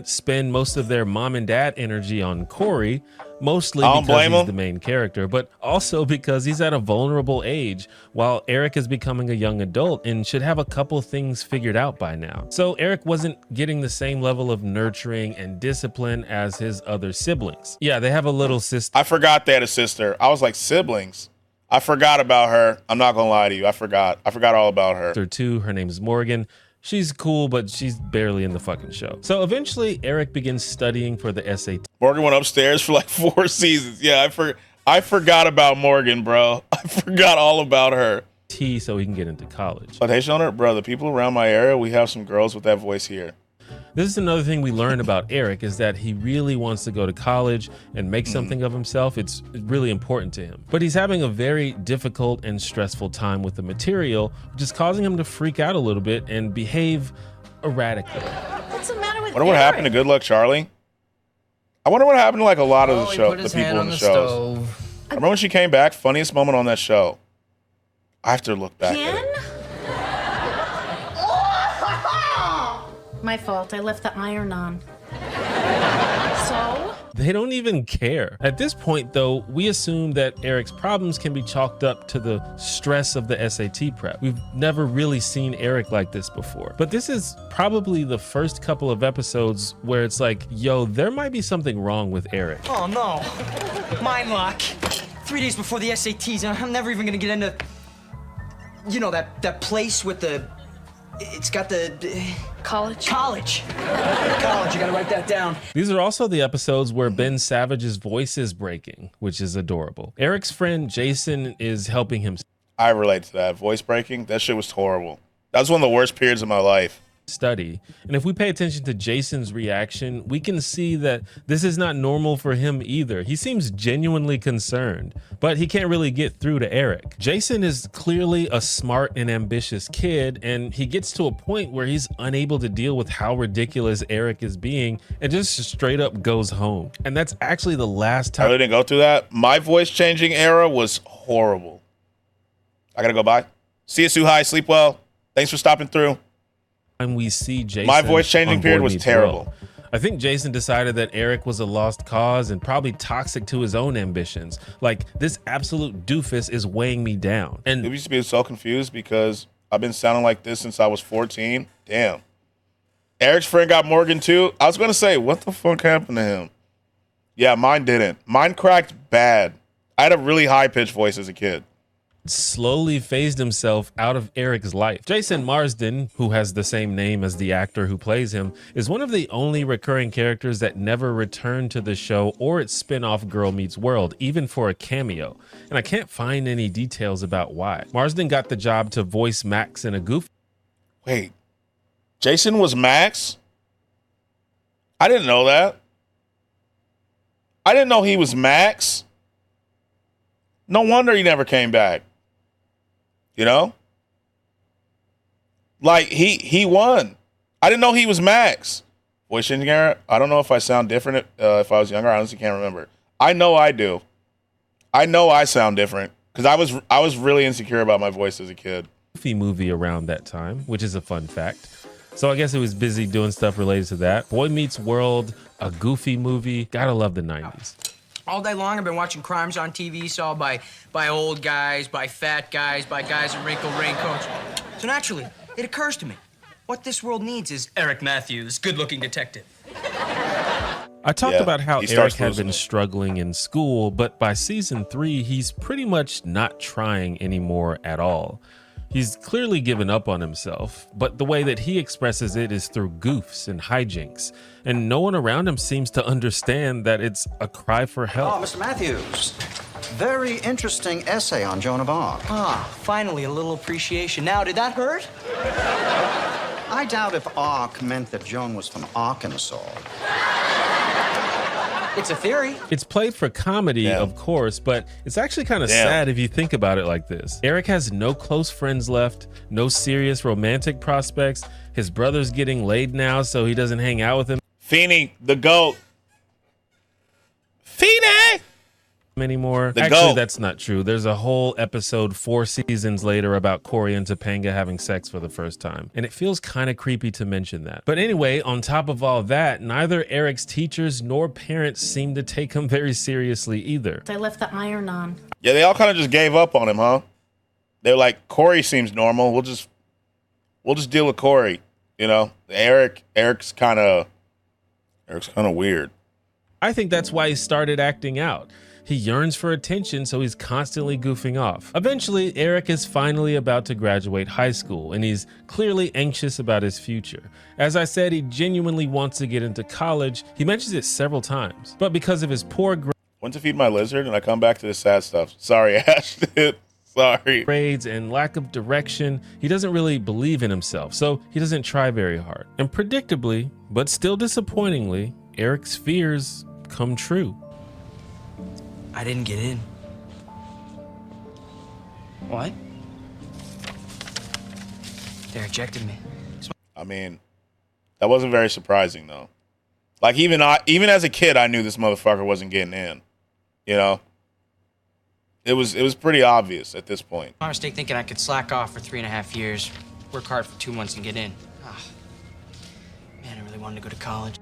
spend most of their mom and dad energy on Corey, mostly because he's the main character, but also because he's at a vulnerable age while Eric is becoming a young adult and should have a couple things figured out by now. So Eric wasn't getting the same level of nurturing and discipline as his other siblings. Yeah, they have a little sister. I forgot they had a sister. I was like, siblings? I forgot about her. I'm not gonna lie to you. I forgot all about her. Her name's Morgan. She's cool, but she's barely in the fucking show. So eventually, Eric begins studying for the SAT. Morgan went upstairs for like 4 seasons. Yeah, I forgot about Morgan, bro. I forgot all about her. So he can get into college. Plantation owner, bro, the people around my area, we have some girls with that voice here. This is another thing we learned about Eric is that he really wants to go to college and make something of himself. It's really important to him. But he's having a very difficult and stressful time with the material, which is causing him to freak out a little bit and behave erratically. What's the matter with I wonder what happened to Good Luck Charlie. I wonder what happened to like a lot of the show, the people in the shows. I remember when she came back, funniest moment on that show. I have to look back at it. My fault. I left the iron on. So? They don't even care. At this point, though, we assume that Eric's problems can be chalked up to the stress of the SAT prep. We've never really seen Eric like this before. But this is probably the first couple of episodes where it's like, yo, there might be something wrong with Eric. Oh, no. My luck. 3 days before the SATs, I'm never even gonna get into, you know, that place with the... It's got the... College? College, you gotta write that down. These are also the episodes where Ben Savage's voice is breaking, which is adorable. Eric's friend Jason is helping him. I relate to that. Voice breaking, that shit was horrible. That was one of the worst periods of my life. Study. And if we pay attention to Jason's reaction, we can see that this is not normal for him either. He seems genuinely concerned, but he can't really get through to Eric. Jason is clearly a smart and ambitious kid, and he gets to a point where he's unable to deal with how ridiculous Eric is being and just straight up goes home. And that's actually the last time. I really didn't go through that. My voice changing era was horrible. I gotta go. Bye. See you, Suhai. Sleep well. Thanks for stopping through. And we see Jason. My voice changing on period Boy was Meets terrible. World. I think Jason decided that Eric was a lost cause and probably toxic to his own ambitions. Like, this absolute doofus is weighing me down. And it used to be so confused because I've been sounding like this since I was 14. Damn. Eric's friend got Morgan too. I was gonna say, what the fuck happened to him? Yeah, mine didn't. Mine cracked bad. I had a really high-pitched voice as a kid. Slowly phased himself out of Eric's life. Jason Marsden, who has the same name as the actor who plays him, is one of the only recurring characters that never returned to the show or its spin-off Girl Meets World, even for a cameo. And I can't find any details about why. Marsden got the job to voice Max in a Goof. Wait, Jason was Max? I didn't know that. I didn't know he was Max. No wonder he never came back. You know? Like, he won. I didn't know he was Max. Voice changing era? I don't know if I sound different if I was younger. I honestly can't remember. I know I do. I know I sound different because I was really insecure about my voice as a kid. Goofy movie around that time, which is a fun fact. So I guess it was busy doing stuff related to that. Boy Meets World, a Goofy movie. Gotta love the 90s. All day long, I've been watching crimes on TV, solved by old guys, by fat guys, by guys in wrinkled raincoats. So naturally, it occurs to me, what this world needs is Eric Matthews, good-looking detective. I talked about how Eric had been struggling in school, but by season 3, he's pretty much not trying anymore at all. He's clearly given up on himself, but the way that he expresses it is through goofs and hijinks, and no one around him seems to understand that it's a cry for help. Oh, Mr. Matthews, very interesting essay on Joan of Arc. Ah, finally a little appreciation. Now, did that hurt? I doubt if Arc meant that Joan was from Arkansas. It's a theory. It's played for comedy, of course, but it's actually kind of sad if you think about it like this. Eric has no close friends left, no serious romantic prospects. His brother's getting laid now, so he doesn't hang out with him. Feeney, the GOAT. Feeney! Anymore. The Actually, GOAT. that's not true. There's a whole episode 4 seasons later about Corey and Topanga having sex for the first time. And it feels kind of creepy to mention that. But anyway, on top of all that, neither Eric's teachers nor parents seem to take him very seriously either. I left the iron on. Yeah, they all kind of just gave up on him, huh? They were like, Corey seems normal. We'll just deal with Corey. You know, Eric's kind of weird. I think that's why he started acting out. He yearns for attention, so he's constantly goofing off. Eventually, Eric is finally about to graduate high school, and he's clearly anxious about his future. As I said, he genuinely wants to get into college. He mentions it several times, but because of his poor Went to feed my lizard, and I come back to the sad stuff. Sorry, Ash. Sorry. grades and lack of direction, he doesn't really believe in himself, so he doesn't try very hard. And predictably, but still disappointingly, Eric's fears come true. I didn't get in. What? They rejected me. I mean, that wasn't very surprising though. Like even as a kid, I knew this motherfucker wasn't getting in. You know, it was pretty obvious at this point. My mistake thinking I could slack off for 3.5 years, work hard for 2 months and get in. Man, I really wanted to go to college.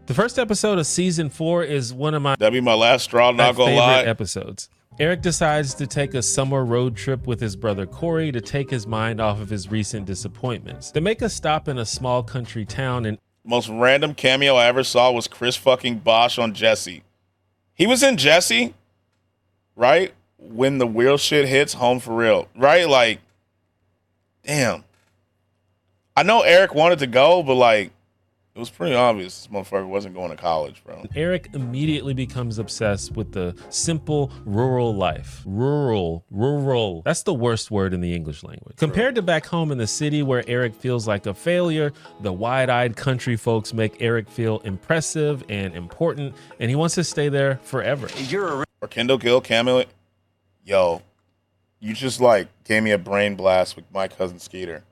The first episode of season 4 is one of my That'd be my last straw, not gonna favorite lie. episodes. Eric decides to take a summer road trip with his brother Corey to take his mind off of his recent disappointments. They make a stop in a small country town and Most random cameo I ever saw was Chris fucking Bosch on Jesse. He was in Jesse, right? When the real shit hits, Home for Real, right? Like, damn. I know Eric wanted to go, but like, it was pretty obvious this motherfucker wasn't going to college, bro. Eric immediately becomes obsessed with the simple rural life. Rural. That's the worst word in the English language. Compared to back home in the city where Eric feels like a failure, the wide-eyed country folks make Eric feel impressive and important, and he wants to stay there forever. Or Kendall Gill cameo. Yo, you just like gave me a brain blast with My Cousin Skeeter.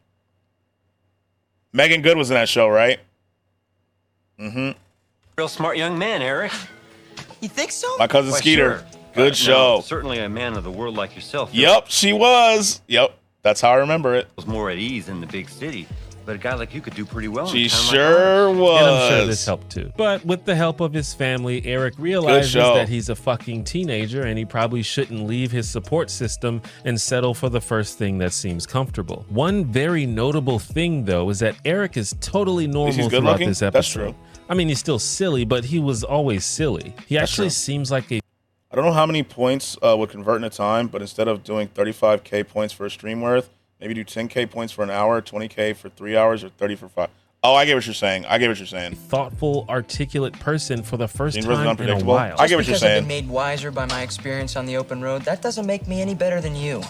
Megan Good was in that show, right? Mm-hmm. Real smart young man, Eric. You think so? My Cousin Why, Skeeter. sure. Good show. Certainly a man of the world like yourself. Yep, she was. Yep, that's how I remember it. Was more at ease in the big city, but a guy like you could do pretty well. She in a town sure like ours. was. And I'm sure this helped too. But with the help of his family, Eric realizes show. that he's a fucking teenager and he probably shouldn't leave his support system and settle for the first thing that seems comfortable. One very notable thing, though, is that Eric is totally normal good throughout looking? this That's episode. true. I mean, he's still silly, but he was always silly. He actually true. seems like a I don't know how many points would convert in a time, but instead of doing 35K points for a stream worth, maybe do 10K points for an hour, 20K for 3 hours, or 30 for 5. Oh, I get what you're saying. thoughtful, articulate person for the first Seems really time in a unpredictable. while. I get what you're Because I've saying. been made wiser by my experience on the open road, that doesn't make me any better than you.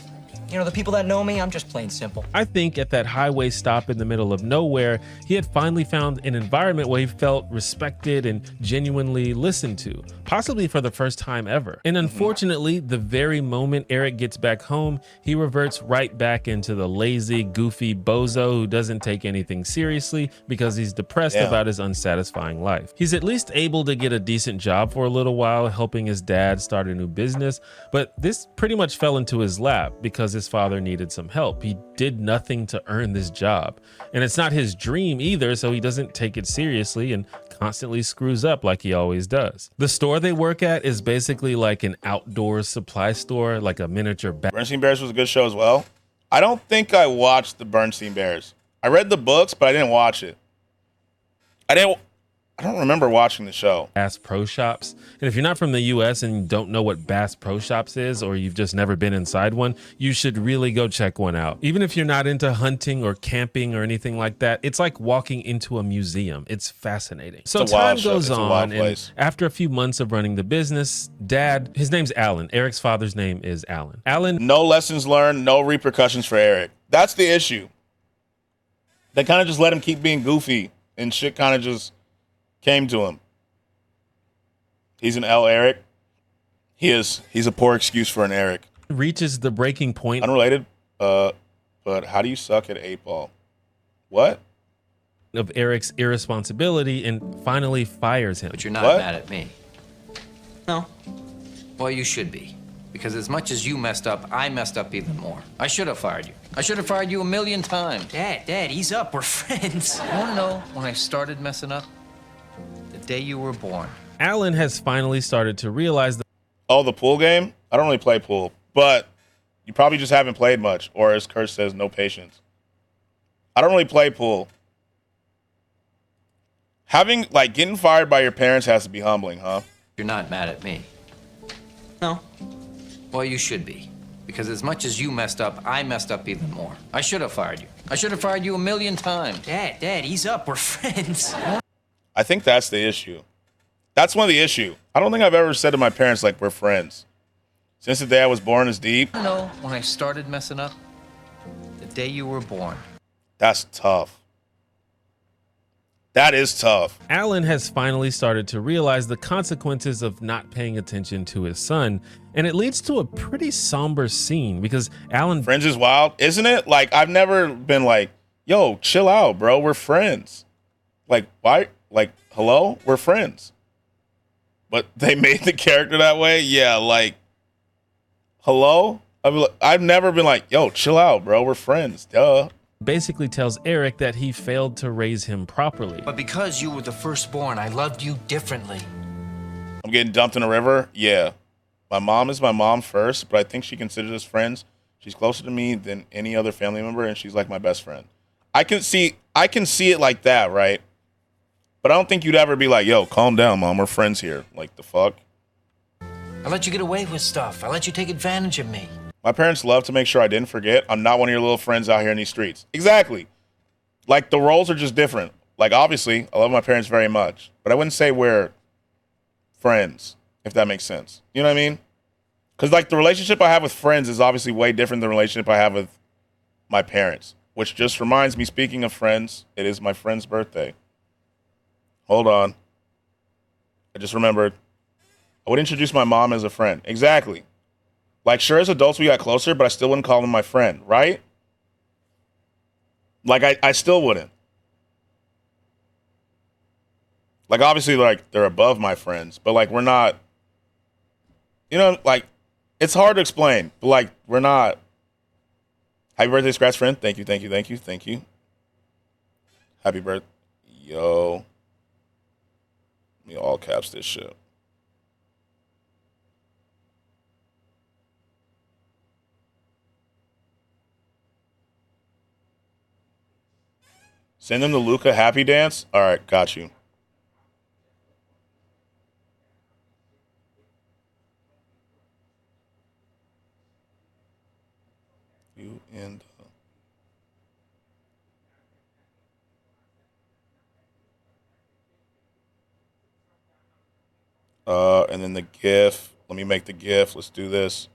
You know, the people that know me, I'm just plain simple. I think at that highway stop in the middle of nowhere, he had finally found an environment where he felt respected and genuinely listened to, possibly for the first time ever. And unfortunately, the very moment Eric gets back home, he reverts right back into the lazy, goofy bozo who doesn't take anything seriously because he's depressed about his unsatisfying life. He's at least able to get a decent job for a little while, helping his dad start a new business, but this pretty much fell into his lap because his father needed some help. He did nothing to earn this job, and it's not his dream either, so he doesn't take it seriously and constantly screws up like he always does. The store they work at is basically like an outdoor supply store, like a miniature Bernstein Bears was a good show as well. I don't think I watched the Bernstein Bears. I read the books, but I didn't watch it. I don't remember watching the show. Bass Pro Shops. And if you're not from the US and you don't know what Bass Pro Shops is, or you've just never been inside one, you should really go check one out. Even if you're not into hunting or camping or anything like that, it's like walking into a museum. It's fascinating. So time goes on, and after a few months of running the business, Dad, his name's Alan. Eric's father's name is Alan. No lessons learned, no repercussions for Eric. That's the issue. They kind of just let him keep being goofy, and shit kind of just came to him. He's an L Eric. He's a poor excuse for an Eric. Reaches the breaking point. Unrelated, but how do you suck at 8-ball? What? Of Eric's irresponsibility and finally fires him. But you're not mad at me. No. Well, you should be. Because as much as you messed up, I messed up even more. I should have fired you. I should have fired you 1,000,000 times. Dad, ease up. We're friends. You want to know when I started messing up? The day you were born. Alan has finally started to realize that. Oh, the pool game? I don't really play pool, but you probably just haven't played much, or as Kurt says, no patience. I don't really play pool. Getting fired by your parents has to be humbling, huh? You're not mad at me. No. Well, you should be. Because as much as you messed up, I messed up even more. I should have fired you. I should have fired you 1,000,000 times. Dad, ease up. We're friends. I think that's the issue. That's one of the issue. I don't think I've ever said to my parents, like, we're friends. Since the day I was born is deep. I know when I started messing up, the day you were born. That's tough. That is tough. Alan has finally started to realize the consequences of not paying attention to his son, and it leads to a pretty somber scene because Alan... Friends is wild, isn't it? Like, I've never been like, yo, chill out, bro, we're friends. Like, why? Like, hello? We're friends. But they made the character that way? Yeah, like, hello? I've never been like, yo, chill out, bro, we're friends, duh. Basically tells Eric that he failed to raise him properly. But because you were the firstborn, I loved you differently. I'm getting dumped in a river? Yeah. My mom is my mom first, but I think she considers us friends. She's closer to me than any other family member, and she's like my best friend. I can see it like that, right? But I don't think you'd ever be like, yo, calm down, mom, we're friends here. Like, the fuck? I let you get away with stuff. I let you take advantage of me. My parents love to make sure I didn't forget. I'm not one of your little friends out here in these streets. Exactly. Like, the roles are just different. Like, obviously, I love my parents very much, but I wouldn't say we're friends, if that makes sense. You know what I mean? Because, like, the relationship I have with friends is obviously way different than the relationship I have with my parents, which just reminds me, speaking of friends, it is my friend's birthday. Hold on. I just remembered. I would introduce my mom as a friend. Exactly. Like, sure, as adults, we got closer, but I still wouldn't call them my friend, right? Like, I still wouldn't. Like, obviously, like, they're above my friends, but, like, we're not You know, like, it's hard to explain, but like, we're not. Happy birthday, Skratsx friend. Thank you, thank you, thank you, thank you. Happy birthday. Yo. Let me all caps this shit. Send them the Luca happy dance. All right, got you. You and and then the GIF. Let me make the GIF. Let's do this.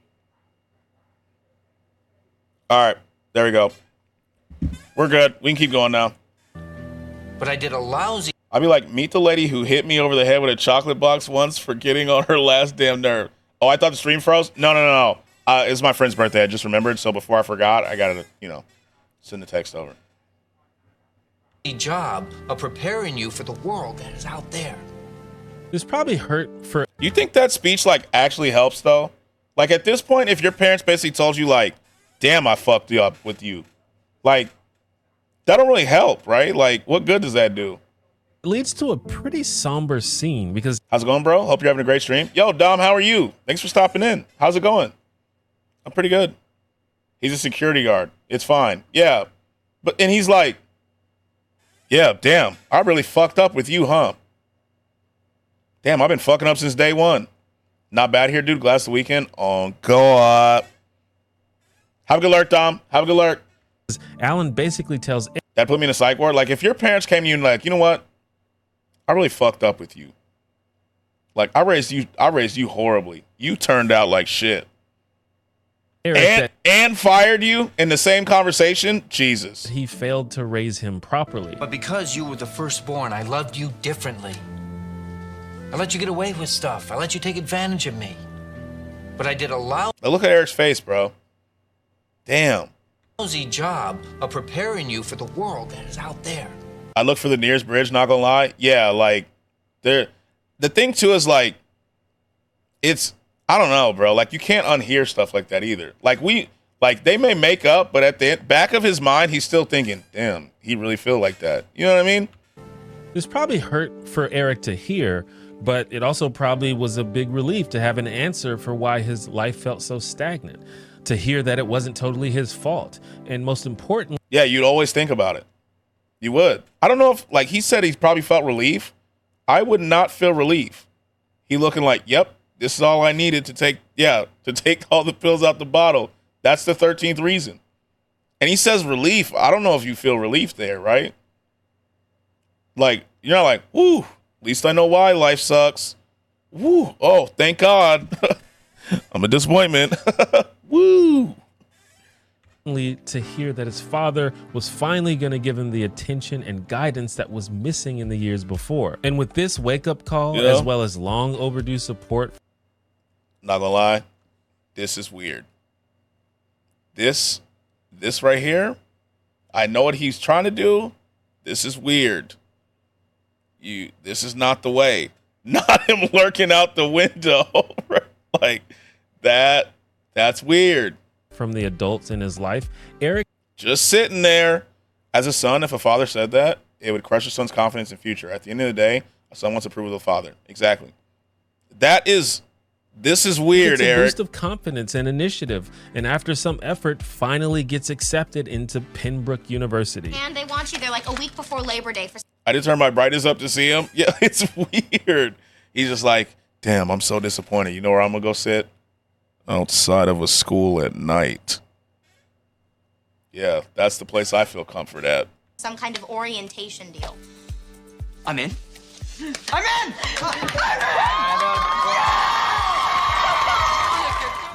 All right, there we go. We're good. We can keep going now. But I did a lousy. I'd be like, meet the lady who hit me over the head with a chocolate box once for getting on her last damn nerve. Oh, I thought the stream froze? No. It's my friend's birthday. I just remembered. So before I forgot, I got to, send the text over. Job of preparing you for the world that is out there. This probably hurt for. You think that speech like actually helps though? Like at this point, if your parents basically told you like, damn, I fucked you up with you. Like, that don't really help, right? Like, what good does that do? It leads to a pretty somber scene because. How's it going, bro? Hope you're having a great stream. Yo, Dom, how are you? Thanks for stopping in. How's it going? I'm pretty good. He's a security guard. It's fine. Yeah. And he's like, yeah, damn, I really fucked up with you, huh? Damn, I've been fucking up since day one. Not bad here, dude. Glad it's the weekend. On go up. Have a good lurk, Dom. Have a good lurk. Alan basically tells that put me in a psych ward. Like, if your parents came to you and like, you know what? I really fucked up with you. Like, I raised you horribly. You turned out like shit. And fired you in the same conversation? Jesus. He failed to raise him properly. But because you were the firstborn, I loved you differently. I let you get away with stuff. I let you take advantage of me. But I did a lousy look at Eric's face, bro. Damn. Job of preparing you for the world that is out there. I look for the nearest bridge, not gonna lie. Yeah, like, the thing too is like, it's, I don't know, bro. Like, you can't unhear stuff like that either. Like, they may make up, but at the back of his mind, he's still thinking, damn, he really feel like that. You know what I mean? This probably hurt for Eric to hear, but it also probably was a big relief to have an answer for why his life felt so stagnant. To hear that it wasn't totally his fault. And most importantly, yeah, you'd always think about it. You would. I don't know if, like, he said he probably felt relief. I would not feel relief. He looking like, yep, this is all I needed to take all the pills out the bottle. That's the 13th reason. And he says relief. I don't know if you feel relief there, right? Like, you're not like, woo, at least I know why life sucks. Woo, oh, thank God. I'm a disappointment. Woo. To hear that his father was finally going to give him the attention and guidance that was missing in the years before. And with this wake-up call, as well as long overdue support. Not gonna lie, this is weird. This right here, I know what he's trying to do. This is weird. This is not the way. Not him lurking out the window. Like, that's weird. From the adults in his life, Eric just sitting there. As a son, if a father said that, it would crush a son's confidence in future. At the end of the day, a son wants approval of the father. Exactly. This is weird, it's a Eric. Boost of confidence and initiative, and after some effort, finally gets accepted into Pembroke University. And they want you there like a week before Labor Day for. I did turn my brightness up to see him. Yeah, it's weird. He's just like, damn, I'm so disappointed. You know where I'm gonna go sit? Outside of a school at night. Yeah, that's the place I feel comfort at. Some kind of orientation deal. I'm in.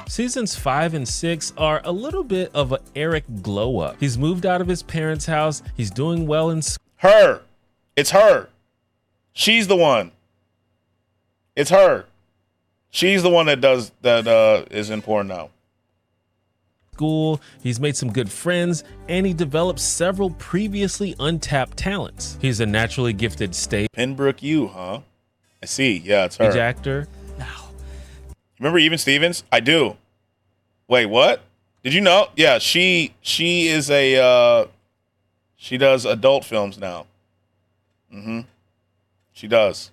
Seasons 5 and 6 are a little bit of an Eric glow up. He's moved out of his parents' house. He's doing well in school. Her. It's her. She's the one. It's her. She's the one that is in porn now. School, he's made some good friends, and he developed several previously untapped talents. He's a naturally gifted stage Pembroke U, huh? I see. Yeah, it's her. actor. You Remember Even Stevens? I do. Wait, what? Did you know? Yeah, she is a she does adult films now. Mm-hmm. She does.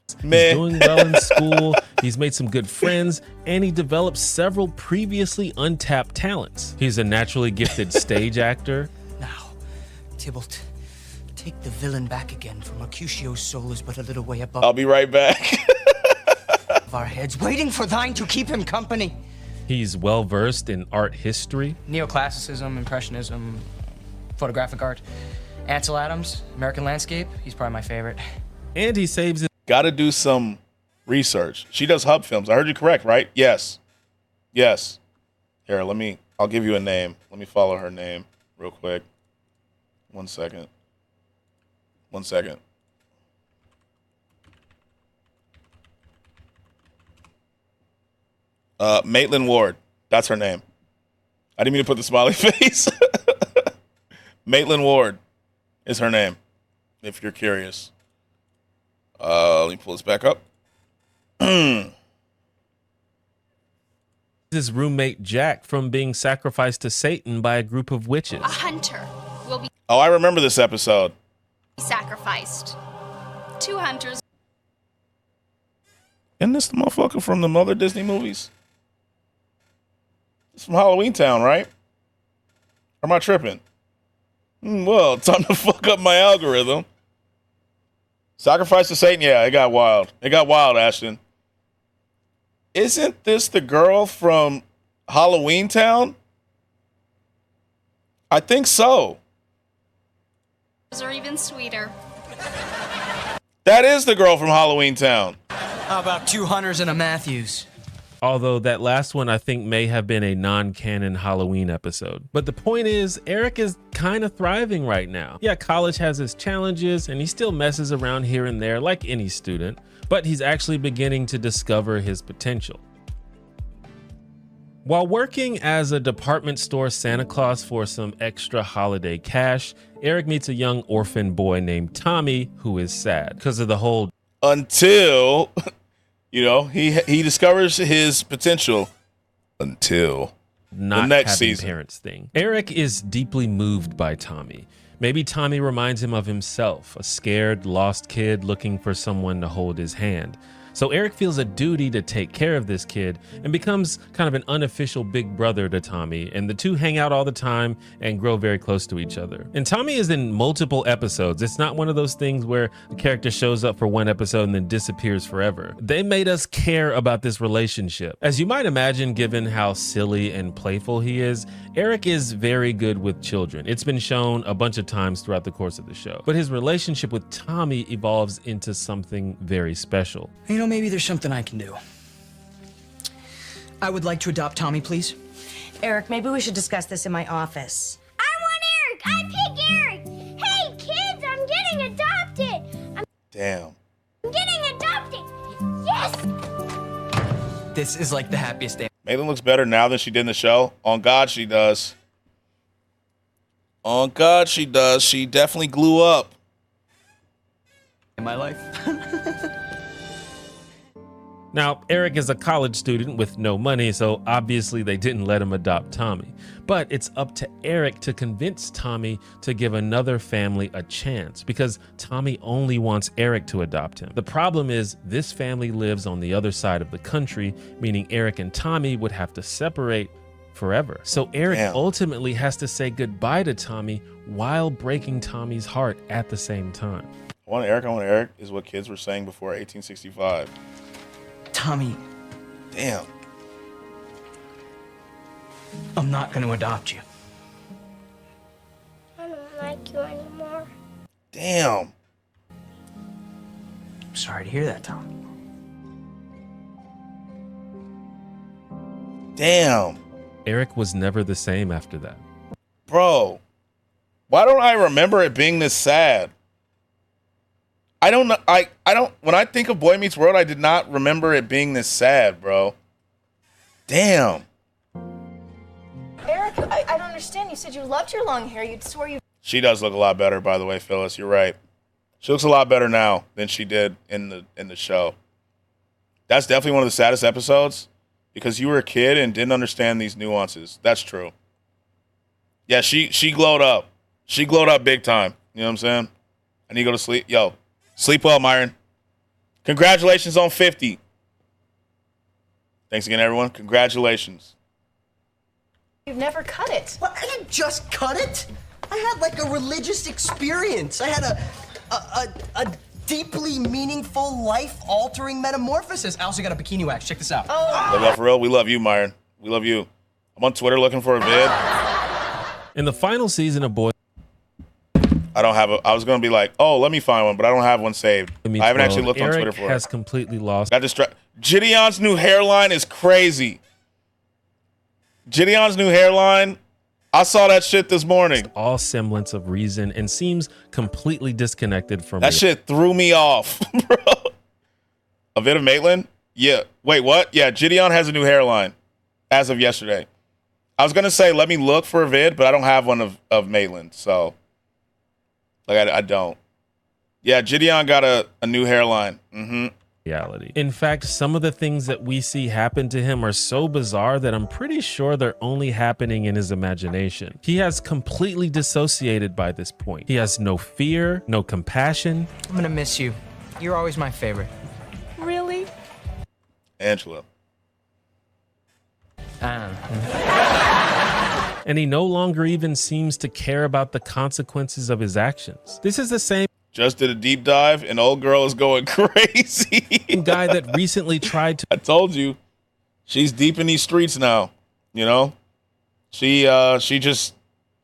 He's doing well in school, he's made some good friends, and he developed several previously untapped talents. He's a naturally gifted stage actor. Now, Tybalt, take the villain back again, for Mercutio's soul is but a little way above. I'll be right back. Our heads, waiting for thine to keep him company. He's well versed in art history. Neoclassicism, Impressionism, photographic art. Ansel Adams, American Landscape, he's probably my favorite. And he saves it. Gotta do some research. She does hub films. I heard you correct, right? Yes. Yes. Here, I'll give you a name. Let me follow her name real quick. 1 second. 1 second. Maitland Ward. That's her name. I didn't mean to put the smiley face. Maitland Ward is her name, if you're curious. Let me pull this back up. His roommate Jack from being sacrificed to Satan by a group of witches. A hunter will be Oh, I remember this episode. sacrificed. 2 hunters. Isn't this the motherfucker from the other Disney movies? It's from Halloween Town, right? Or am I tripping? Well, time to fuck up my algorithm. Sacrifice to Satan? Yeah, it got wild. It got wild, Ashton. Isn't this the girl from Halloween Town? I think so. Are even sweeter. That is the girl from Halloween Town. How about 2 hunters and a Matthews? Although that last one I think may have been a non-canon Halloween episode. But the point is, Eric is kind of thriving right now. Yeah, college has its challenges and he still messes around here and there like any student, but he's actually beginning to discover his potential. While working as a department store Santa Claus for some extra holiday cash, Eric meets a young orphan boy named Tommy who is sad because of the whole until he discovers his potential until not the next having season. Parents thing. Eric is deeply moved by Tommy. Maybe Tommy reminds him of himself, a scared, lost kid looking for someone to hold his hand. So Eric feels a duty to take care of this kid and becomes kind of an unofficial big brother to Tommy, and the two hang out all the time and grow very close to each other. And Tommy is in multiple episodes. It's not one of those things where a character shows up for one episode and then disappears forever. They made us care about this relationship. As you might imagine, given how silly and playful he is, Eric is very good with children. It's been shown a bunch of times throughout the course of the show. But his relationship with Tommy evolves into something very special. You know, maybe there's something I can do. I would like to adopt Tommy, please. Eric, maybe we should discuss this in my office. I want Eric. I pick Eric. Hey, kids, I'm getting adopted. Damn. I'm getting adopted. Yes. This is like the happiest day. Maitland looks better now than she did in the show. On God, she does. On God, she does. She definitely glue up. In my life. Now, Eric is a college student with no money, so obviously they didn't let him adopt Tommy. But it's up to Eric to convince Tommy to give another family a chance, because Tommy only wants Eric to adopt him. The problem is this family lives on the other side of the country, meaning Eric and Tommy would have to separate forever. So Eric ultimately has to say goodbye to Tommy while breaking Tommy's heart at the same time. I want Eric is what kids were saying before 1865. Tommy. Damn. I'm not going to adopt you. I don't like you anymore. Damn. I'm sorry to hear that, Tom. Damn. Eric was never the same after that. Bro, why don't I remember it being this sad? I don't know. I don't. When I think of Boy Meets World, I did not remember it being this sad, bro. Damn. Eric, I don't understand. You said you loved your long hair. You swore you. She does look a lot better, by the way, Phyllis. You're right. She looks a lot better now than she did in the show. That's definitely one of the saddest episodes because you were a kid and didn't understand these nuances. That's true. Yeah, she glowed up. She glowed up big time. You know what I'm saying? I need to go to sleep. Yo, sleep well, Myron. Congratulations on 50. Thanks again, everyone. Congratulations. You've never cut it. What? I didn't just cut it. I had like a religious experience. I had a deeply meaningful, life-altering metamorphosis. I also got a bikini wax. Check this out. Love y'all for real. We love you, Myron. We love you. I'm on Twitter looking for a vid. In the final season of Boy, I don't have I was going to be like, oh, let me find one, but I don't have one saved. I haven't actually looked on Twitter for it. has completely lost. Got Gideon's new hairline is crazy. Gideon's new hairline, I saw that shit this morning. All semblance of reason and seems completely disconnected from that shit threw me off, bro. A vid of Maitland? Yeah. Wait, what? Yeah, Gideon has a new hairline as of yesterday. I was going to say, let me look for a vid, but I don't have one of Maitland, so like I don't. Yeah, Gideon got a new hairline. Reality. In fact, some of the things that we see happen to him are so bizarre that I'm pretty sure they're only happening in his imagination. He has completely dissociated by this point. He has no fear, no compassion. I'm gonna miss you. You're always my favorite. Really? Angela. And he no longer even seems to care about the consequences of his actions. This is the same just did a deep dive and old girl is going crazy. Guy that recently tried to. I told you, she's deep in these streets now. You know, she just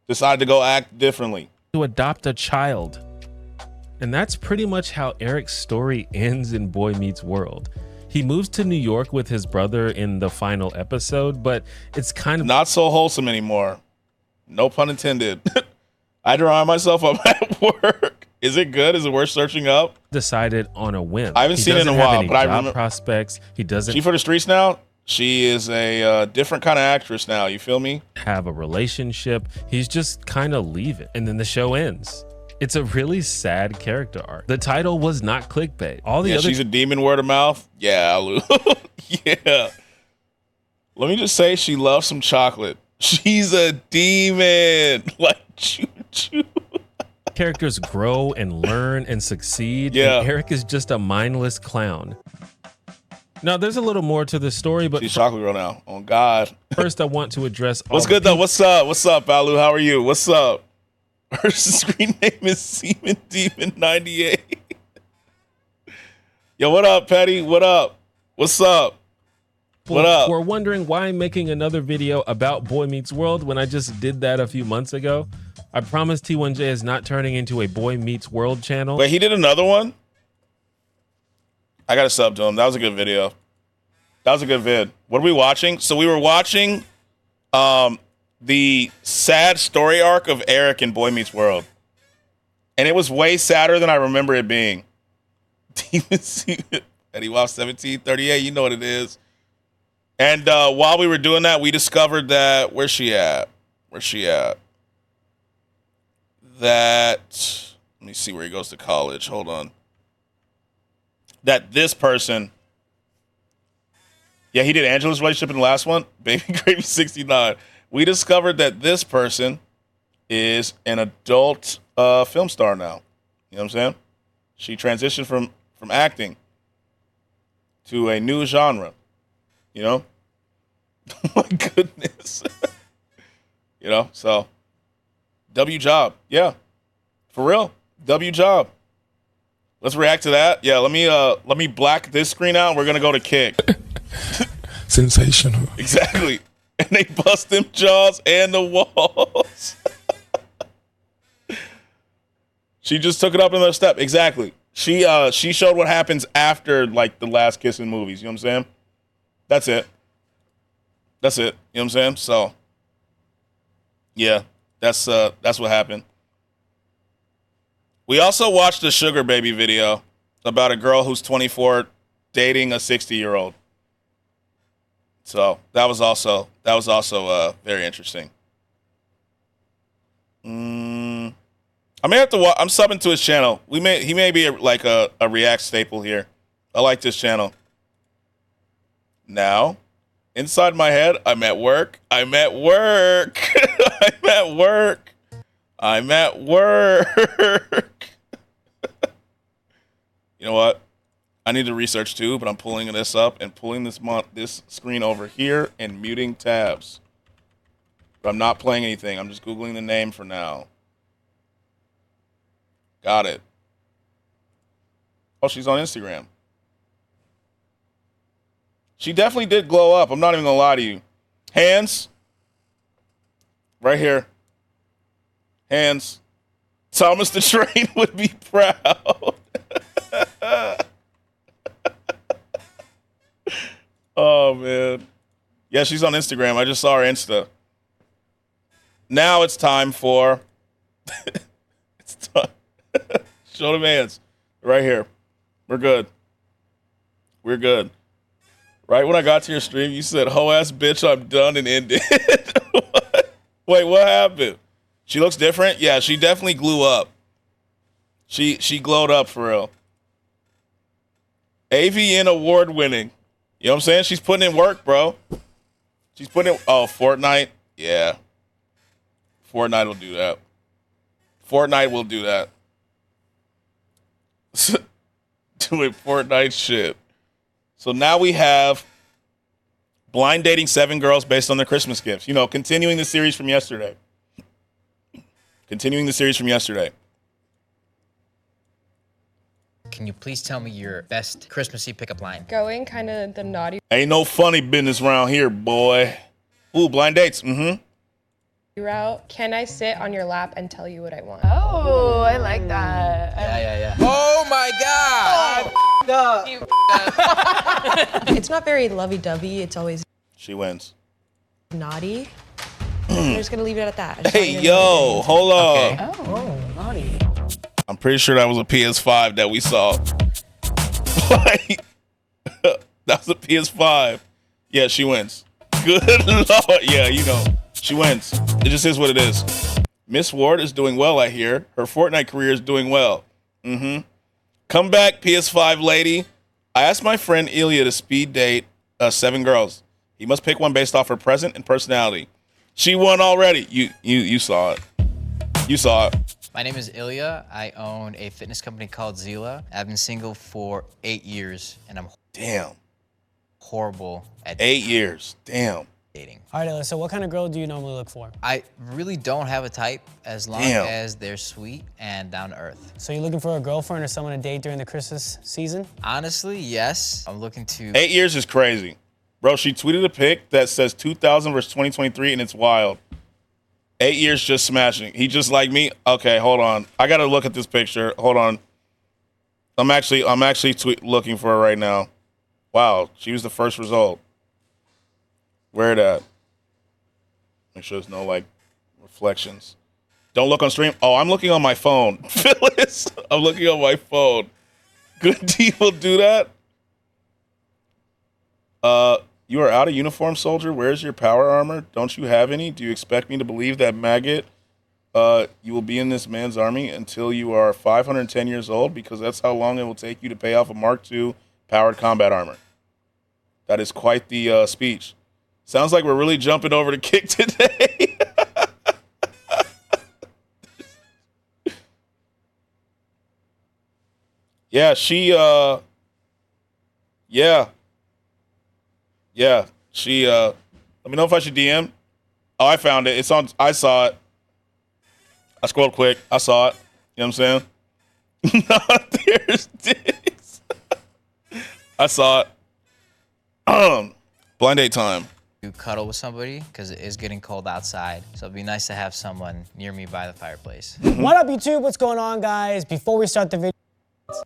decided to go act differently. To adopt a child. And that's pretty much how Eric's story ends in Boy Meets World. He moves to New York with his brother in the final episode, but it's kind of not so wholesome anymore. No pun intended. I had to remind myself I'm at work. Is it good? Is it worth searching up? Decided on a whim. I haven't seen it in a while, but I remember prospects. He doesn't. She for the streets now. She is a different kind of actress now. You feel me? Have a relationship. He's just kind of leaving, and then the show ends. It's a really sad character arc. The title was not clickbait. All the other she's a demon word of mouth. Yeah, Alu. Yeah. Let me just say she loves some chocolate. She's a demon. Like choo choo. Characters grow and learn and succeed. Yeah. And Eric is just a mindless clown. Now, there's a little more to the story, but she's chocolate girl now. Oh God. First, I want to address. What's good though? What's up? What's up, Alu? How are you? What's up? Her screen name is Seaman Demon 98. Yo, what up, Petty? What up? What's up? What up? We're wondering why I'm making another video about Boy Meets World when I just did that a few months ago. I promise T1J is not turning into a Boy Meets World channel. Wait, he did another one? I got to sub to him. That was a good video. That was a good vid. What are we watching? So we were watching the sad story arc of Eric in Boy Meets World. And it was way sadder than I remember it being. Eddie Wow 1738, you know what it is. And while we were doing that, we discovered that, where's she at? That, let me see where he goes to college. Hold on. That this person, yeah, he did Angela's relationship in the last one. Baby Gravy 69. We discovered that this person is an adult film star now. You know what I'm saying? She transitioned from acting to a new genre. You know? Oh my goodness. You know, so W job. Yeah. For real. W job. Let's react to that. Yeah, let me black this screen out and we're gonna go to Kick. Sensational. Exactly. And they bust them jaws and the walls. She just took it up another step. Exactly. She showed what happens after like the last kiss in movies. You know what I'm saying? That's it. You know what I'm saying? So yeah, that's what happened. We also watched the Sugar Baby video about a girl who's 24 dating a 60-year-old. So that was also very interesting. I may have to watch. I'm subbing to his channel. He may be a react staple here. I like this channel. Now, inside my head, I'm at work. I'm at work. I'm at work. I'm at work. You know what? I need to research too, but I'm pulling this up and pulling this screen over here and muting tabs. But I'm not playing anything. I'm just Googling the name for now. Got it. Oh, she's on Instagram. She definitely did glow up. I'm not even going to lie to you. Hands. Right here. Hands. Thomas the Train would be proud. Oh, man. Yeah, she's on Instagram. I just saw her Insta. Now it's time for... it's time. Show them hands. Right here. We're good. We're good. Right when I got to your stream, you said, "Ho ass bitch, I'm done and ended." Wait, what happened? She looks different? Yeah, she definitely glue up. She glowed up for real. AVN award winning. You know what I'm saying? She's putting in work, bro. She's putting in... Oh, Fortnite? Yeah. Fortnite will do that. Fortnite will do that. Doing Fortnite shit. So now we have blind dating 7 girls based on their Christmas gifts. You know, continuing the series from yesterday. Continuing the series from yesterday. Can you please tell me your best Christmassy pickup line? Going kind of the naughty Ain't no funny business around here, boy. Ooh, blind dates. route. Can I sit on your lap and tell you what I want? Oh, I like that. Yeah. Oh my God! It's not very lovey-dovey. It's always She wins. naughty. I'm just gonna leave it at that. I just Hey, want you to know yo, hold on. Oh, naughty. I'm pretty sure that was a PS5 that we saw. Like, that was a PS5. Yeah, she wins. Good Lord. Yeah, you know. She wins. It just is what it is. Miss Ward is doing well, I hear. Her Fortnite career is doing well. Come back, PS5 lady. I asked my friend Ilya to speed date 7 girls. He must pick one based off her present and personality. She won already. You saw it. You saw it. My name is Ilya. I own a fitness company called Zila. I've been single for 8 years, and I'm horrible at 8 years. Damn. dating. All right, Ilya, so what kind of girl do you normally look for? I really don't have a type as long as they're sweet and down to earth. So you're looking for a girlfriend or someone to date during the Christmas season? Honestly, yes. I'm looking to... 8 years is crazy. Bro, she tweeted a pic that says 2000 versus 2023, and it's wild. 8 years just smashing. He just like me? Okay, hold on. I got to look at this picture. Hold on. I'm actually looking for her right now. Wow, she was the first result. Where that? Make sure there's no, like, reflections. Don't look on stream. Oh, I'm looking on my phone. Phyllis, I'm looking on my phone. Good people do that? You are out of uniform, soldier. Where's your power armor? Don't you have any? Do you expect me to believe that, maggot, you will be in this man's army until you are 510 years old? Because that's how long it will take you to pay off a Mark II powered combat armor. That is quite the speech. Sounds like we're really jumping over to kick today. Yeah, she, let me know if I should DM. Oh, I found it. It's on, I saw it. I scrolled quick. I saw it. You know what I'm saying? There's this. I saw it. Blind date time. To cuddle with somebody because it is getting cold outside. So it'd be nice to have someone near me by the fireplace. What up, YouTube? What's going on, guys? Before we start the video,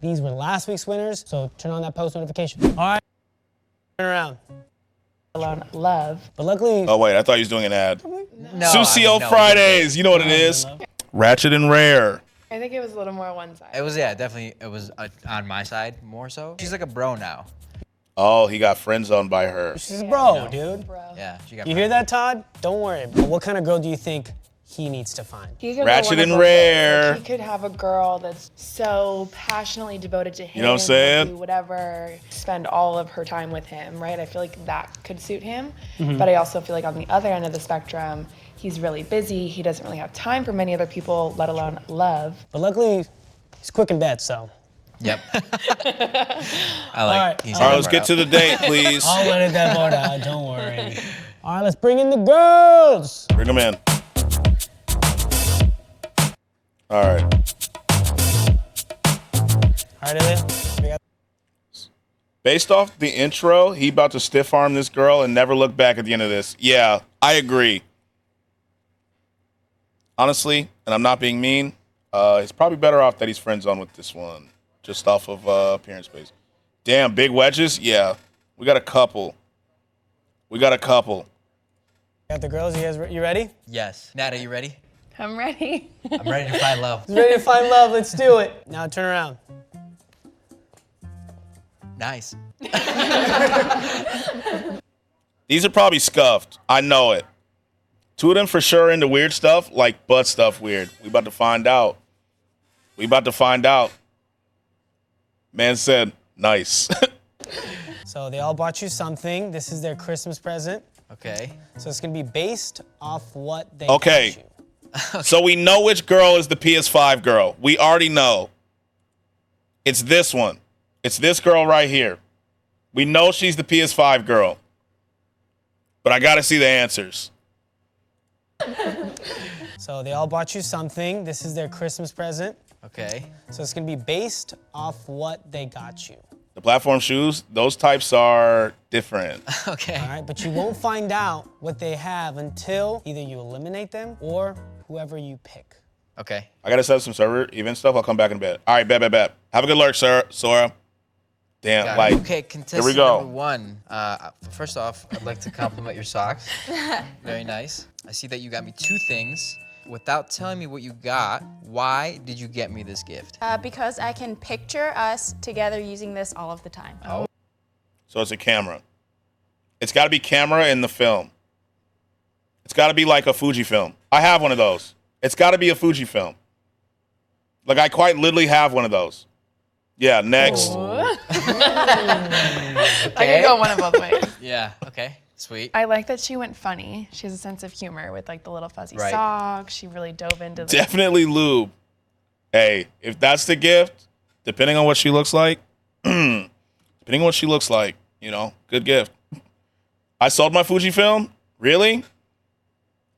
these were last week's winners, so turn on that post notification. All right, turn around. Love. But luckily... Oh, wait, I thought he was doing an ad. No, Sucio Fridays. You know what it is. Ratchet and Rare. I think it was a little more one side. It was, yeah, definitely, it was on my side more so. She's like a bro now. Oh, he got friend zoned by her. She's a bro, dude. Yeah, she got You hear that, Todd? Don't worry. But what kind of girl do you think he needs to find. He could Ratchet go one and of both ways. rare. Like, he could have a girl that's so passionately devoted to him. You know what I'm saying? Do whatever, spend all of her time with him, right? I feel like that could suit him. Mhm. But I also feel like on the other end of the spectrum, he's really busy. He doesn't really have time for many other people, let alone love. But luckily, he's quick in bed, so. Yep. All right, let's get to the date, please. I'll let it that board out, don't worry. All right, let's bring in the girls. Bring them in. All right. All right, Ilya. We got Based off the intro, he about to stiff arm this girl and never look back at the end of this. Yeah, I agree. Honestly, and I'm not being mean, he's probably better off that he's friend zone with this one, just off of appearance base. Damn, big wedges? Yeah, we got a couple. got the girls. You ready? Yes. Nat, are you ready? I'm ready. I'm ready to find love. He's ready to find love. Let's do it. Now turn around. Nice. These are probably scuffed. I know it. Two of them for sure into weird stuff, like butt stuff weird. We about to find out. Man said, nice. So they all bought you something. This is their Christmas present. Okay. So it's gonna be based off what they Okay. got you. So we know which girl is the PS5 girl. We already know. It's this one. It's this girl right here. We know she's the PS5 girl. But I got to see the answers. So they all bought you something. This is their Christmas present. Okay. So it's gonna be based off what they got you. The platform shoes, those types are different. Okay. All right, but you won't find out what they have until either you eliminate them or whoever you pick. Okay. I got to set up some server event stuff. I'll come back in a bit. All right, bet. Have a good lurk, Sora. Damn, Got like, it. Okay, contestant here we go. number one. First off, I'd like to compliment your socks. Very nice. I see that you got me two things. Without telling me what you got, why did you get me this gift? Because I can picture us together using this all of the time. Oh. So it's a camera. It's got to be camera in the film. It's got to be like a Fujifilm. I have one of those. It's got to be a Fujifilm. Like, I quite literally have one of those. Yeah, next. I could go one of both ways. Yeah, okay, sweet. I like that she went funny. She has a sense of humor with like the little fuzzy Right. socks. She really dove into the Definitely lube. Hey, if that's the gift, depending on what she looks like, you know, good gift. I sold my Fujifilm? Really?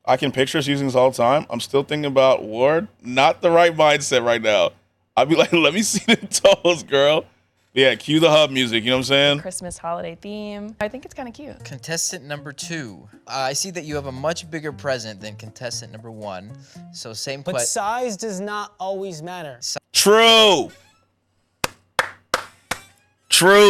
I can picture us using this all the time. I'm still thinking about Ward. Not the right mindset right now. I'd be like, let me see the toes, girl. Yeah, cue the hub music, you know what I'm saying? Christmas holiday theme. I think it's kind of cute. Contestant number two. I see that you have a much bigger present than contestant number one. So same But question. size does not always matter. True.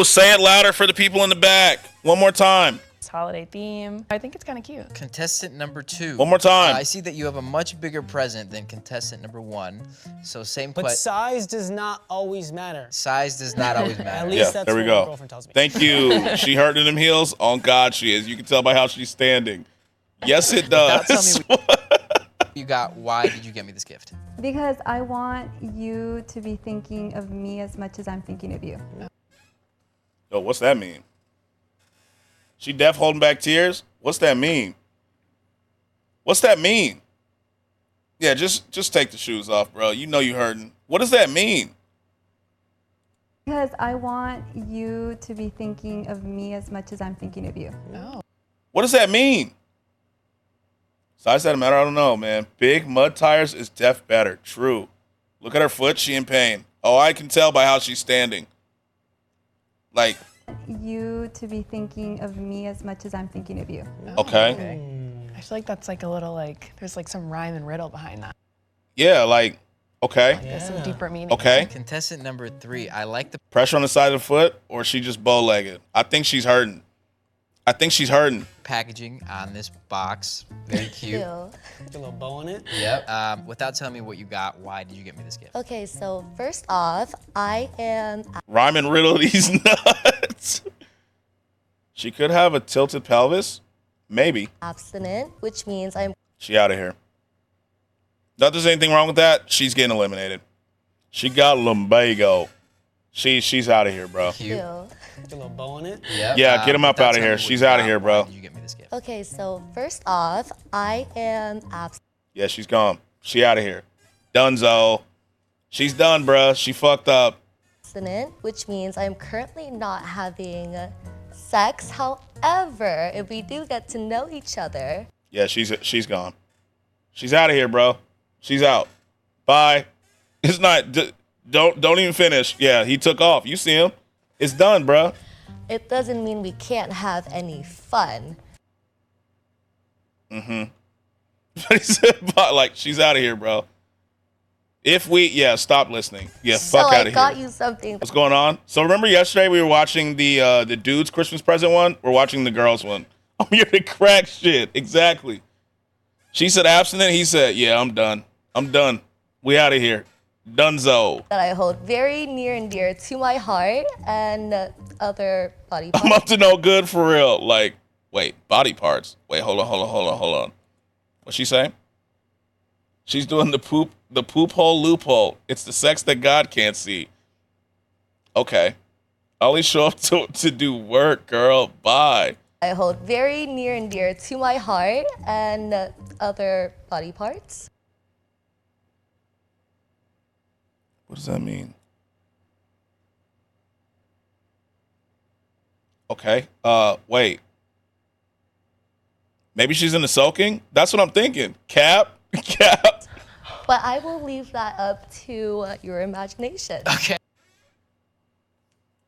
Say it louder for the people in the back. One more time. Holiday theme. I think it's kind of cute. Contestant number two. One more time. I see that you have a much bigger present than contestant number one. So same But question. size does not always matter. Size does not always At matter. least Yeah, that's there we what my go. girlfriend tells me. Thank you. She hurting them heels? On God, she is. You can tell by how she's standing. Yes, it Without does. telling me what you got, why did you get me this gift? Because I want you to be thinking of me as much as I'm thinking of you. Yo, what's that mean? She deaf holding back tears? What's that mean? Yeah, just take the shoes off, bro. You know you hurting. What does that mean? Because I want you to be thinking of me as much as I'm thinking of you. Oh. What does that mean? Size doesn't matter. I don't know, man. Big mud tires is deaf better. True. Look at her foot. She in pain. Oh, I can tell by how she's standing. Like, You to be thinking of me as much as I'm thinking of you. okay. I feel like that's like a little like there's like some rhyme and riddle behind that. Yeah, like, okay. There's some deeper meaning. Okay. Contestant number three. I like the Pressure on the side of the foot, or she just bow-legged? I think she's hurting. packaging on this box. Very cute. Put a little bow on it. Yep. Without telling me what you got, why did you get me this gift? Okay, so first off, I am Rhyme and riddle these nuts. She could have a tilted pelvis. Maybe. abstinent, which means I'm She out of here. Not there's anything wrong with that. She's getting eliminated. She got lumbago. She's out of here, bro. Cute. Put a little bow on it. Yeah, get him up out of here. She's out of here, bro. Okay, so first off, I am Yeah, she's gone. She out of here. Dunzo. She's done, bro. She fucked up. abstinent, which means I'm currently not having sex. However, if we do get to know each other, Yeah, she's gone. She's out of here, bro. She's out. Bye. It's not. Don't even finish. Yeah, he took off. You see him? It's done, bro. it doesn't mean we can't have any fun. Mm-hmm. But he said, like, she's out of here, bro. Stop listening. Yeah, So fuck out I of here. got you something. What's going on? So remember yesterday we were watching the dude's Christmas present one? We're watching the girls one. I'm here to crack shit. Exactly. She said abstinent. He said, yeah, I'm done. I'm done. We out of here. Dunzo. That I hold very near and dear to my heart and other body parts. I'm up to no good for real. Like, wait, body parts. Wait, hold on. What's she saying? She's doing the poop hole loophole. It's the sex that God can't see. Okay. I only show up to do work, girl. Bye. I hold very near and dear to my heart and other body parts. What does that mean? Okay. Wait. Maybe she's into soaking? That's what I'm thinking. Cap. But I will leave that up to your imagination. Okay.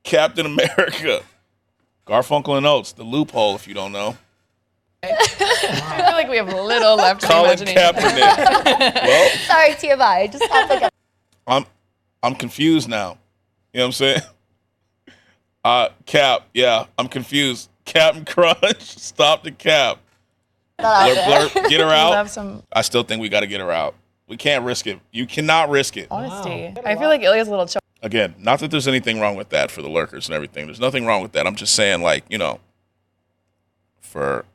Captain America. Garfunkel and Oates, the loophole, if you don't know. I feel like we have a little left in Colin imagination. Kaepernick. Well, Sorry, TMI. I just have to get. I'm confused now. You know what I'm saying? Cap, yeah, I'm confused. Captain Crunch, stop the cap. Blurp, get her out. Love some I still think we got to get her out. We can't risk it. You cannot risk it. honesty. I feel like Ilya's a little choked Again, not that there's anything wrong with that for the lurkers and everything. There's nothing wrong with that. I'm just saying, like, you know, for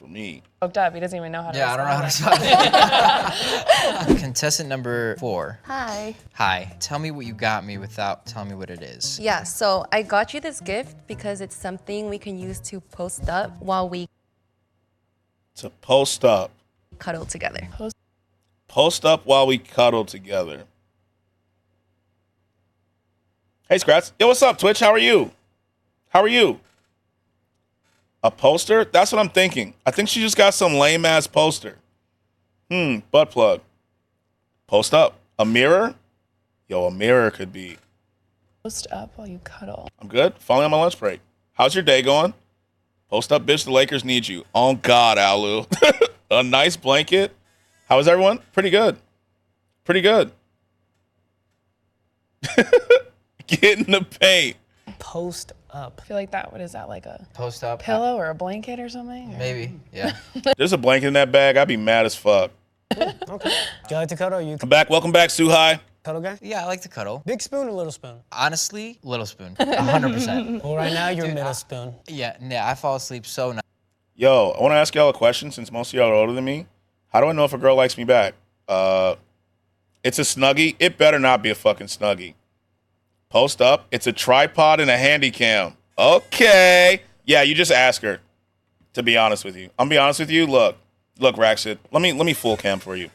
me. up. He doesn't even know how to Yeah, I don't know how to stop. Contestant number 4. Hi. Hi. Tell me what you got me without telling me what it is. Yeah, so I got you this gift because it's something we can use to post up while we To post up. cuddle together. Post up while we cuddle together. Hey, Skratsx. Yo, what's up, Twitch? How are you? A poster? That's what I'm thinking. I think she just got some lame-ass poster. Butt plug. Post up. A mirror? Yo, a mirror could be. post up while you cuddle. I'm good. Finally on my lunch break. How's your day going? Post up, bitch. The Lakers need you. Oh, God, Alu. A nice blanket. How is everyone? Pretty good. Get in the paint. Post up. I feel like what is that, like a Post up. pillow or a blanket or something? Or- Maybe, yeah. There's a blanket in that bag. I'd be mad as fuck. Okay. Do you like to cuddle? Or you I'm back. Welcome back, Suhai. cuddle guy? Yeah, I like to cuddle. Big spoon or little spoon? Honestly, little spoon. 100%. Well, right now you're middle spoon. Yeah, I fall asleep so nice. Yo, I want to ask y'all a question since most of y'all are older than me. How do I know if a girl likes me back? It's a Snuggie. It better not be a fucking Snuggie. Post up. It's a tripod and a handy cam. Okay. Yeah, you just ask her, to be honest with you. I'm going to be honest with you. Look, Raxid. Let me full cam for you.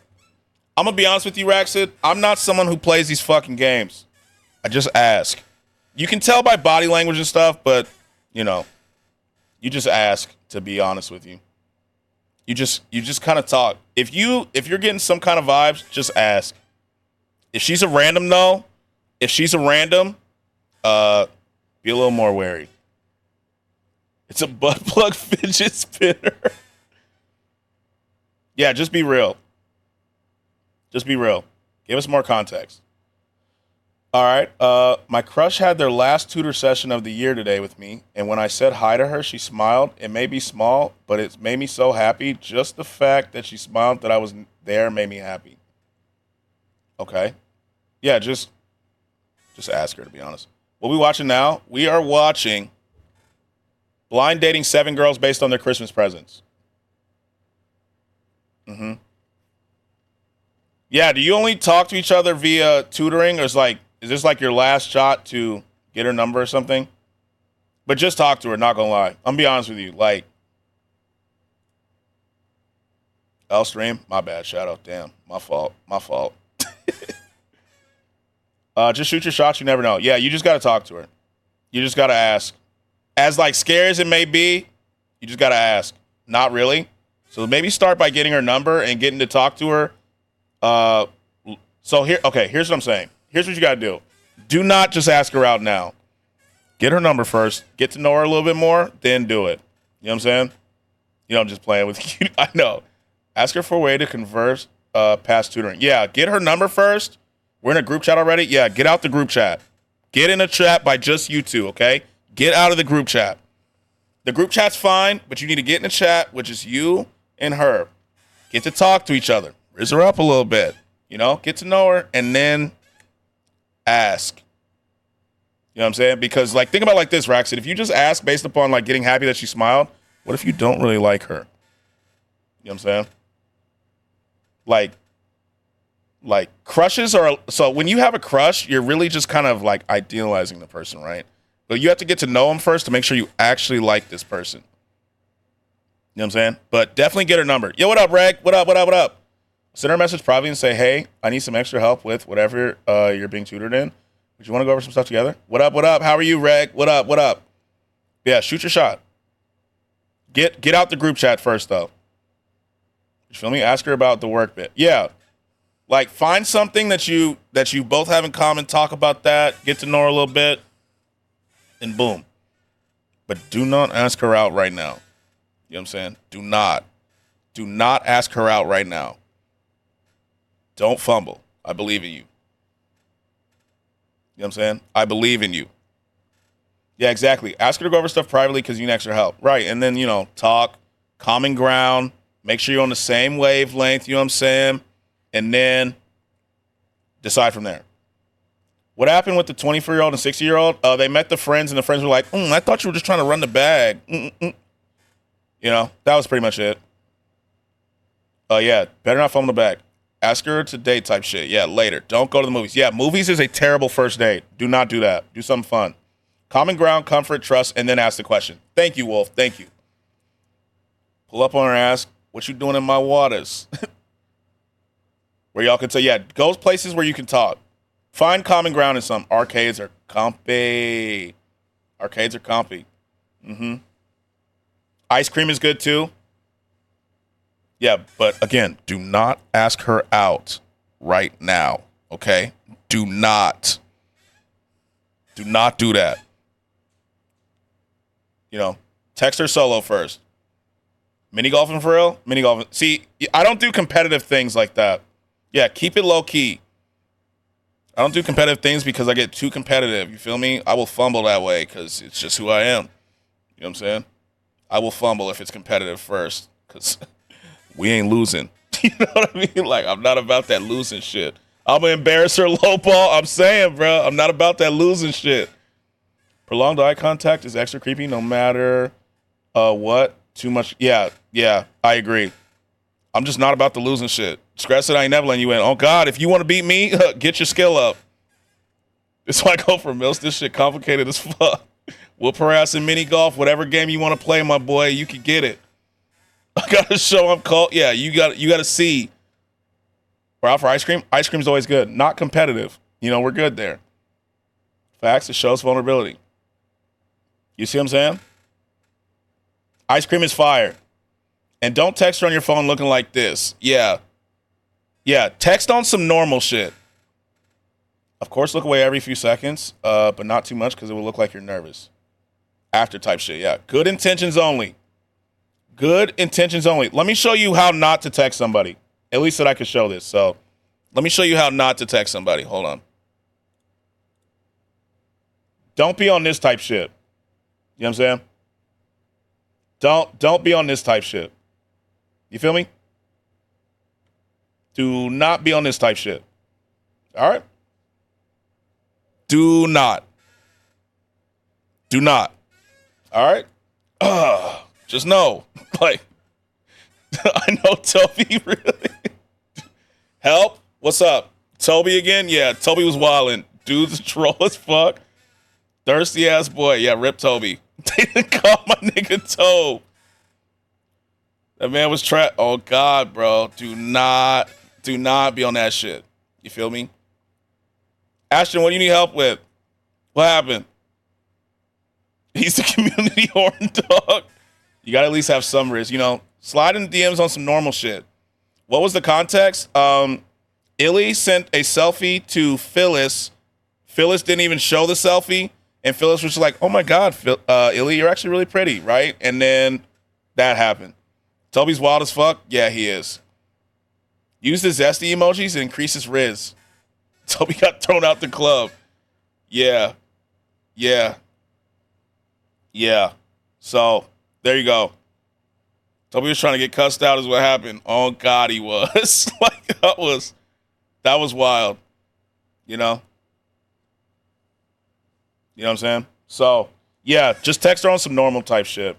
I'm going to be honest with you, Raxid. I'm not someone who plays these fucking games. I just ask. You can tell by body language and stuff, but, you know, you just ask, to be honest with you. You just kind of talk. If you're getting some kind of vibes, just ask. If she's a random, though, be a little more wary. It's a butt plug fidget spinner. Yeah, just be real. Give us more context. All right. My crush had their last tutor session of the year today with me, and when I said hi to her, she smiled. It may be small, but it made me so happy. Just the fact that she smiled that I was there made me happy. Okay. Yeah, just ask her, to be honest. What are we watching now? We are watching blind dating 7 girls based on their Christmas presents. Yeah, do you only talk to each other via tutoring, or is this like your last shot to get her number or something? But just talk to her, not gonna lie. I'm gonna be honest with you. Like, L-Stream, my bad, Shadow. Damn, my fault. Just shoot your shots, you never know. Yeah, you just gotta talk to her. You just gotta ask. As like scary as it may be, you just gotta ask. Not really. So maybe start by getting her number and getting to talk to her. Here's what I'm saying. Here's what you gotta do. Do not just ask her out now. Get her number first. Get to know her a little bit more, then do it. You know what I'm saying? You know, I'm just playing with you. I know. Ask her for a way to converse past tutoring. Yeah, get her number first. We're in a group chat already. Yeah, get out the group chat. Get in a chat by just you two, okay? Get out of the group chat. The group chat's fine, but you need to get in a chat, which is you and her. Get to talk to each other. Raise her up a little bit. You know, get to know her, and then ask. You know what I'm saying? Because, like, think about it like this, Raxon. If you just ask based upon, like, getting happy that she smiled, what if you don't really like her? You know what I'm saying? Like crushes are, so when you have a crush, you're really just kind of, like, idealizing the person, right? But you have to get to know them first to make sure you actually like this person. You know what I'm saying? But definitely get her number. Yo, what up, Reg? What up? Send her a message probably and say, hey, I need some extra help with whatever you're being tutored in. Would you want to go over some stuff together? What up? How are you, Reg? What up? Yeah, shoot your shot. Get out the group chat first, though. You feel me? Ask her about the work bit. Yeah. Like, find something that you both have in common. Talk about that. Get to know her a little bit. And boom. But do not ask her out right now. You know what I'm saying? Do not ask her out right now. Don't fumble. I believe in you. You know what I'm saying? I believe in you. Yeah, exactly. Ask her to go over stuff privately because you need extra help. Right. And then, talk, common ground, make sure you're on the same wavelength, you know what I'm saying? And then decide from there. What happened with the 24-year-old and 60-year-old? They met the friends, and the friends were like, I thought you were just trying to run the bag. You know, that was pretty much it. Yeah, better not fumble the bag. Ask her to date type shit. Yeah, later. Don't go to the movies. Yeah, movies is a terrible first date. Do not do that. Do something fun. Common ground, comfort, trust, and then ask the question. Thank you, Wolf. Thank you. Pull up on her ask, what you doing in my waters? Where y'all can say, yeah, go places where you can talk. Find common ground in some. Arcades are comfy. Mm-hmm. Ice cream is good, too. Yeah, but again, do not ask her out right now, okay? Do not do that. Text her solo first. Mini golfing for real? Mini golfing. See, I don't do competitive things like that. Yeah, keep it low key. I don't do competitive things because I get too competitive. You feel me? I will fumble that way because it's just who I am. You know what I'm saying? I will fumble if it's competitive first because we ain't losing. You know what I mean? Like, I'm not about that losing shit. I'm going to embarrass her low ball. I'm saying, bro, I'm not about that losing shit. Prolonged eye contact is extra creepy no matter what. Too much. Yeah, I agree. I'm just not about the losing shit. Skratsx said I ain't never letting you in. Oh, God, if you want to beat me, get your skill up. That's why I go for Mills. This shit complicated as fuck. Whoop her ass in mini golf. Whatever game you want to play, my boy, you can get it. I got to show I'm called. Yeah, you got to see. We're out for ice cream. Ice cream's always good. Not competitive. We're good there. Facts, it shows vulnerability. You see what I'm saying? Ice cream is fire. And don't text her on your phone looking like this. Yeah, text on some normal shit. Of course, look away every few seconds, but not too much because it will look like you're nervous. After type shit, yeah. Good intentions only. Good intentions only. Let me show you how not to text somebody. At least that I could show this. So let me show you how not to text somebody. Hold on. Don't be on this type shit. You know what I'm saying? Don't be on this type shit. You feel me? Do not be on this type shit. All right? Do not. All right? Just know. Like, I know Toby really. Help. What's up? Toby again? Yeah, Toby was wildin'. Dude's a troll as fuck. Thirsty ass boy. Yeah, rip Toby. They didn't call my nigga Tobe. That man was trapped. Oh God, bro. Do not be on that shit. You feel me? Ashton, what do you need help with? What happened? He's the community horn dog. You gotta at least have some risk, you know. Slide in the DMs on some normal shit. What was the context? Illy sent a selfie to Phyllis. Phyllis didn't even show the selfie, and Phyllis was just like, "Oh my God, Illy, you're actually really pretty, right?" And then that happened. Toby's wild as fuck. Yeah, he is. Use the zesty emojis and increase his riz. Toby got thrown out the club. Yeah. So there you go. Toby was trying to get cussed out is what happened. Oh God, he was. Like that was wild. You know what I'm saying? So yeah, just text her on some normal type shit.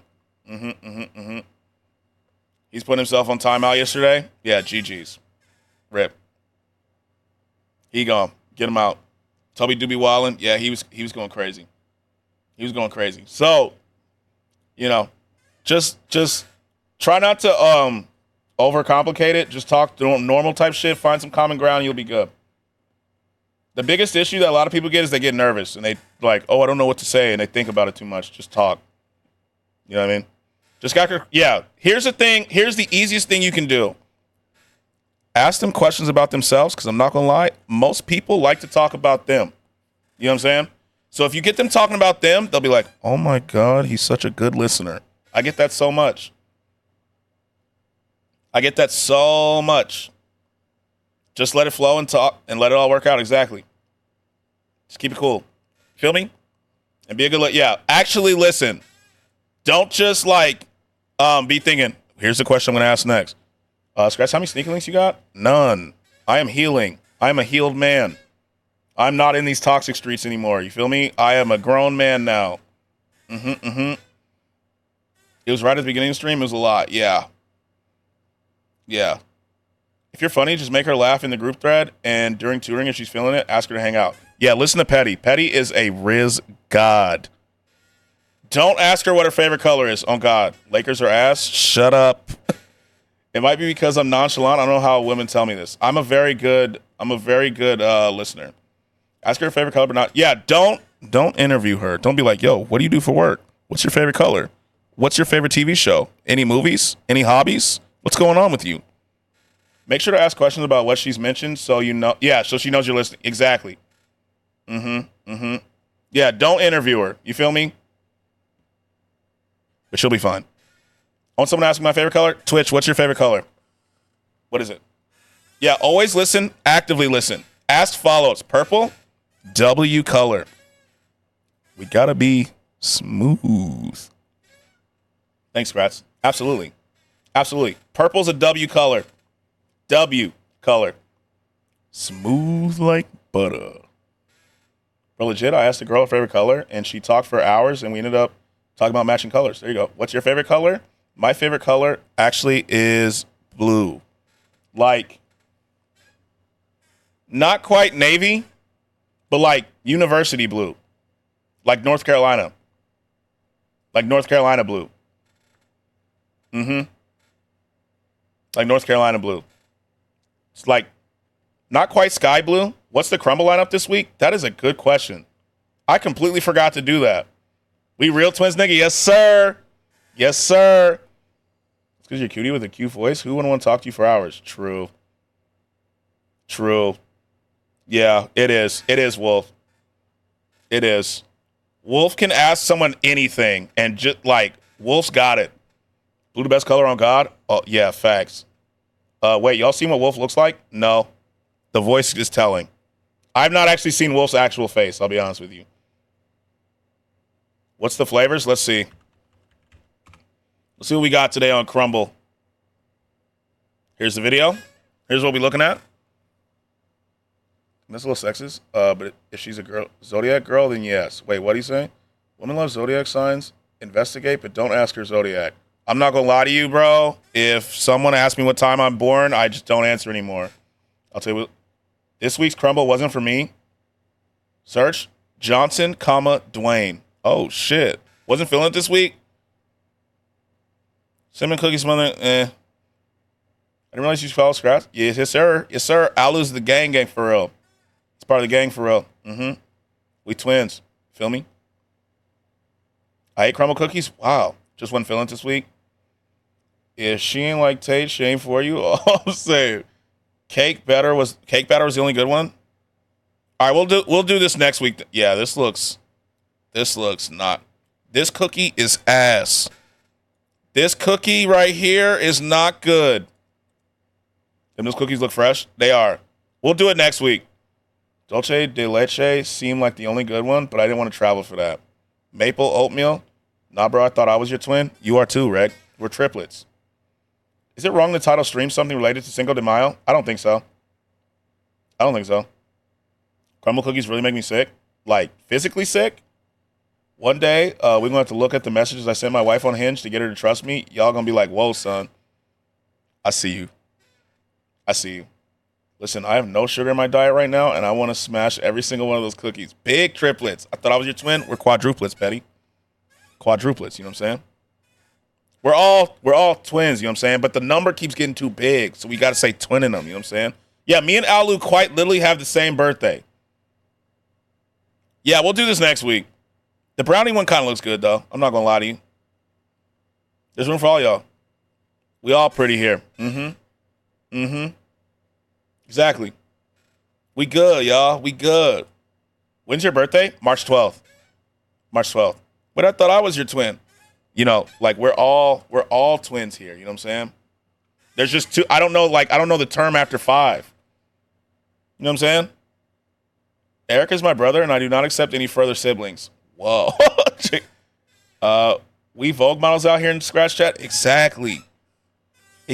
He's putting himself on timeout yesterday. Yeah, GG's. Rip. He gone. Get him out. Toby do be wildin'. Yeah, he was going crazy. He was going crazy. So, you know, just try not to overcomplicate it. Just talk normal type shit. Find some common ground. You'll be good. The biggest issue that a lot of people get is they get nervous and they like, oh, I don't know what to say, and they think about it too much. Just talk. You know what I mean? Yeah. Here's the thing. Here's the easiest thing you can do. Ask them questions about themselves, because I'm not going to lie, most people like to talk about them. You know what I'm saying? So if you get them talking about them, they'll be like, oh my God, he's such a good listener. I get that so much. Just let it flow and talk and let it all work out. Exactly. Just keep it cool. Feel me? And be a good actually listen. Don't just like be thinking, here's the question I'm going to ask next. Skratsx, how many sneaker links you got? None. I am healing. I am a healed man. I'm not in these toxic streets anymore. You feel me? I am a grown man now. It was right at the beginning of the stream. It was a lot. Yeah. If you're funny, just make her laugh in the group thread, and during touring, if she's feeling it, ask her to hang out. Yeah, listen to Petty. Petty is a Riz god. Don't ask her what her favorite color is. Oh, God. Lakers are ass? Shut up. It might be because I'm nonchalant. I don't know how women tell me this. I'm a very good listener. Ask her her favorite color, but not. Yeah, don't interview her. Don't be like, yo, what do you do for work? What's your favorite color? What's your favorite TV show? Any movies? Any hobbies? What's going on with you? Make sure to ask questions about what she's mentioned so you know. Yeah, so she knows you're listening. Exactly. Yeah, don't interview her. You feel me? But she'll be fine. I want someone to ask me my favorite color. Twitch, what's your favorite color? What is it? Yeah, always listen. Actively listen. Ask follow-ups. Purple, W color. We gotta be smooth. Thanks, Skratsx. Absolutely. Purple's a W color. W color. Smooth like butter. Bro, legit, I asked a girl her favorite color, and she talked for hours, and we ended up talking about matching colors. There you go. What's your favorite color? My favorite color actually is blue. Like, not quite navy, but like university blue. Like North Carolina. Like North Carolina blue. Like North Carolina blue. It's like not quite sky blue. What's the crumble lineup this week? That is a good question. I completely forgot to do that. We real twins, nigga? Yes, sir. Yes, sir. It's because you're cutie with a cute voice. Who wouldn't want to talk to you for hours? True. Yeah, it is. It is, Wolf. It is. Wolf can ask someone anything, and just like, Wolf's got it. Blue the best color on God? Oh, yeah, facts. Wait, y'all seen what Wolf looks like? No. The voice is telling. I've not actually seen Wolf's actual face, I'll be honest with you. What's the flavors? Let's see. Let's see what we got today on Crumble. Here's the video. Here's what we're looking at. That's a little sexist. But if she's a girl, Zodiac girl, then yes. Wait, what are you saying? Women love Zodiac signs. Investigate, but don't ask her Zodiac. I'm not going to lie to you, bro. If someone asks me what time I'm born, I just don't answer anymore. I'll tell you what. This week's crumble wasn't for me. Search Johnson, Dwayne. Oh, shit. Wasn't feeling it this week? Cinnamon cookies, mother. I didn't realize you follow Skratsx. Yes, sir. Yes, sir. Alu's the gang for real. It's part of the gang for real. Mm-hmm. We twins. Feel me? I ate crumble cookies. Wow. Just wasn't feeling it this week. If she ain't like Tate, she ain't for you. All I'm saying. Cake batter was the only good one. All right, we'll do this next week. Yeah, this looks not. This cookie is ass. This cookie right here is not good. And those cookies look fresh? They are. We'll do it next week. Dolce de leche seemed like the only good one, but I didn't want to travel for that. Maple oatmeal? Nah, bro, I thought I was your twin. You are too, Reg. We're triplets. Is it wrong to title stream something related to Cinco de Mayo? I don't think so. Crumble cookies really make me sick. Like, physically sick. One day, we're going to have to look at the messages I sent my wife on Hinge to get her to trust me. Y'all going to be like, whoa, son. I see you. Listen, I have no sugar in my diet right now, and I want to smash every single one of those cookies. Big triplets. I thought I was your twin. We're quadruplets, Betty. Quadruplets, you know what I'm saying? We're all twins, you know what I'm saying? But the number keeps getting too big, so we got to say twin in them, you know what I'm saying? Yeah, me and Alu quite literally have the same birthday. Yeah, we'll do this next week. The brownie one kind of looks good, though. I'm not going to lie to you. There's room for all y'all. We all pretty here. Exactly. We good, y'all. We good. When's your birthday? March 12th. But I thought I was your twin. You know, like we're all twins here. You know what I'm saying? There's just two. I don't know the term after 5. You know what I'm saying? Eric is my brother, and I do not accept any further siblings. Whoa. We Vogue models out here in Scratch Chat? Exactly. You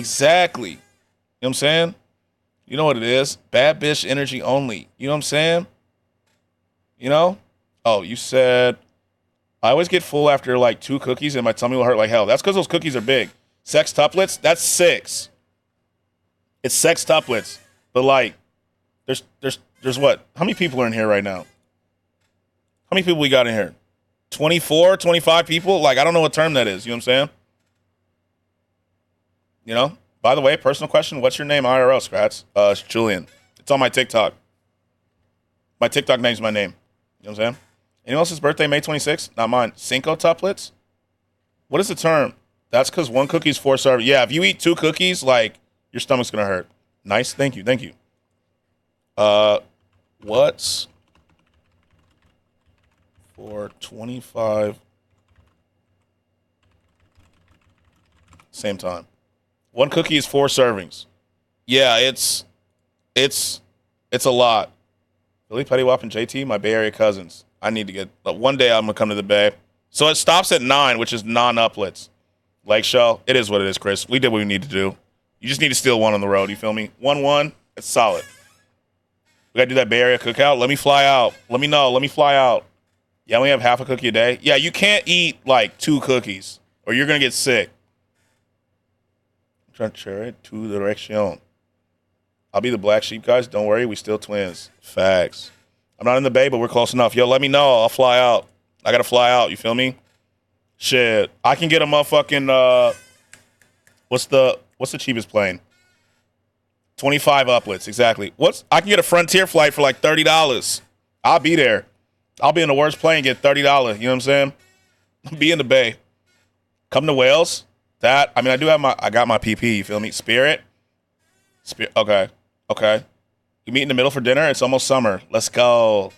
know what I'm saying? You know what it is. Bad bitch energy only. You know what I'm saying? You know? Oh, you said, I always get full after like 2 cookies and my tummy will hurt like hell. That's because those cookies are big. Sextuplets? That's 6. It's sextuplets. But like, there's what? How many people are in here right now? How many people we got in here? 24, 25 people? Like, I don't know what term that is. You know what I'm saying? You know? By the way, personal question. What's your name IRL, Skratsx? It's Julian. It's on my TikTok. My TikTok name's my name. You know what I'm saying? Anyone else's birthday, May 26th? Not mine. Cinco tuplets? What is the term? That's because 1 cookie is 4 servings. Yeah, if you eat 2 cookies, like, your stomach's going to hurt. Nice. Thank you. What's for 25? Same time. 1 cookie is 4 servings. Yeah, it's a lot. Billy, Petty Wap, and JT, my Bay Area cousins. I need to get, one day I'm going to come to the Bay. So it stops at 9, which is non-uplets. Lake Shell, it is what it is, Chris. We did what we need to do. You just need to steal 1 on the road, you feel me? 1-1, it's solid. We got to do that Bay Area cookout. Let me fly out. Let me know. Let me fly out. Yeah, we have half a cookie a day. Yeah, you can't eat like 2 cookies or you're going to get sick. Trancheré to the direction. I'll be the black sheep, guys. Don't worry. We still twins. Facts. I'm not in the Bay, but we're close enough. Yo, let me know. I'll fly out. I got to fly out. You feel me? Shit. I can get a motherfucking, what's the cheapest plane? 25 uplets. Exactly. I can get a Frontier flight for like $30. I'll be there. I'll be in the worst plane, get $30. You know what I'm saying? Be in the Bay. Come to Wales. I got my PP, you feel me? Spirit. Okay. We meet in the middle for dinner. It's almost summer. Let's go.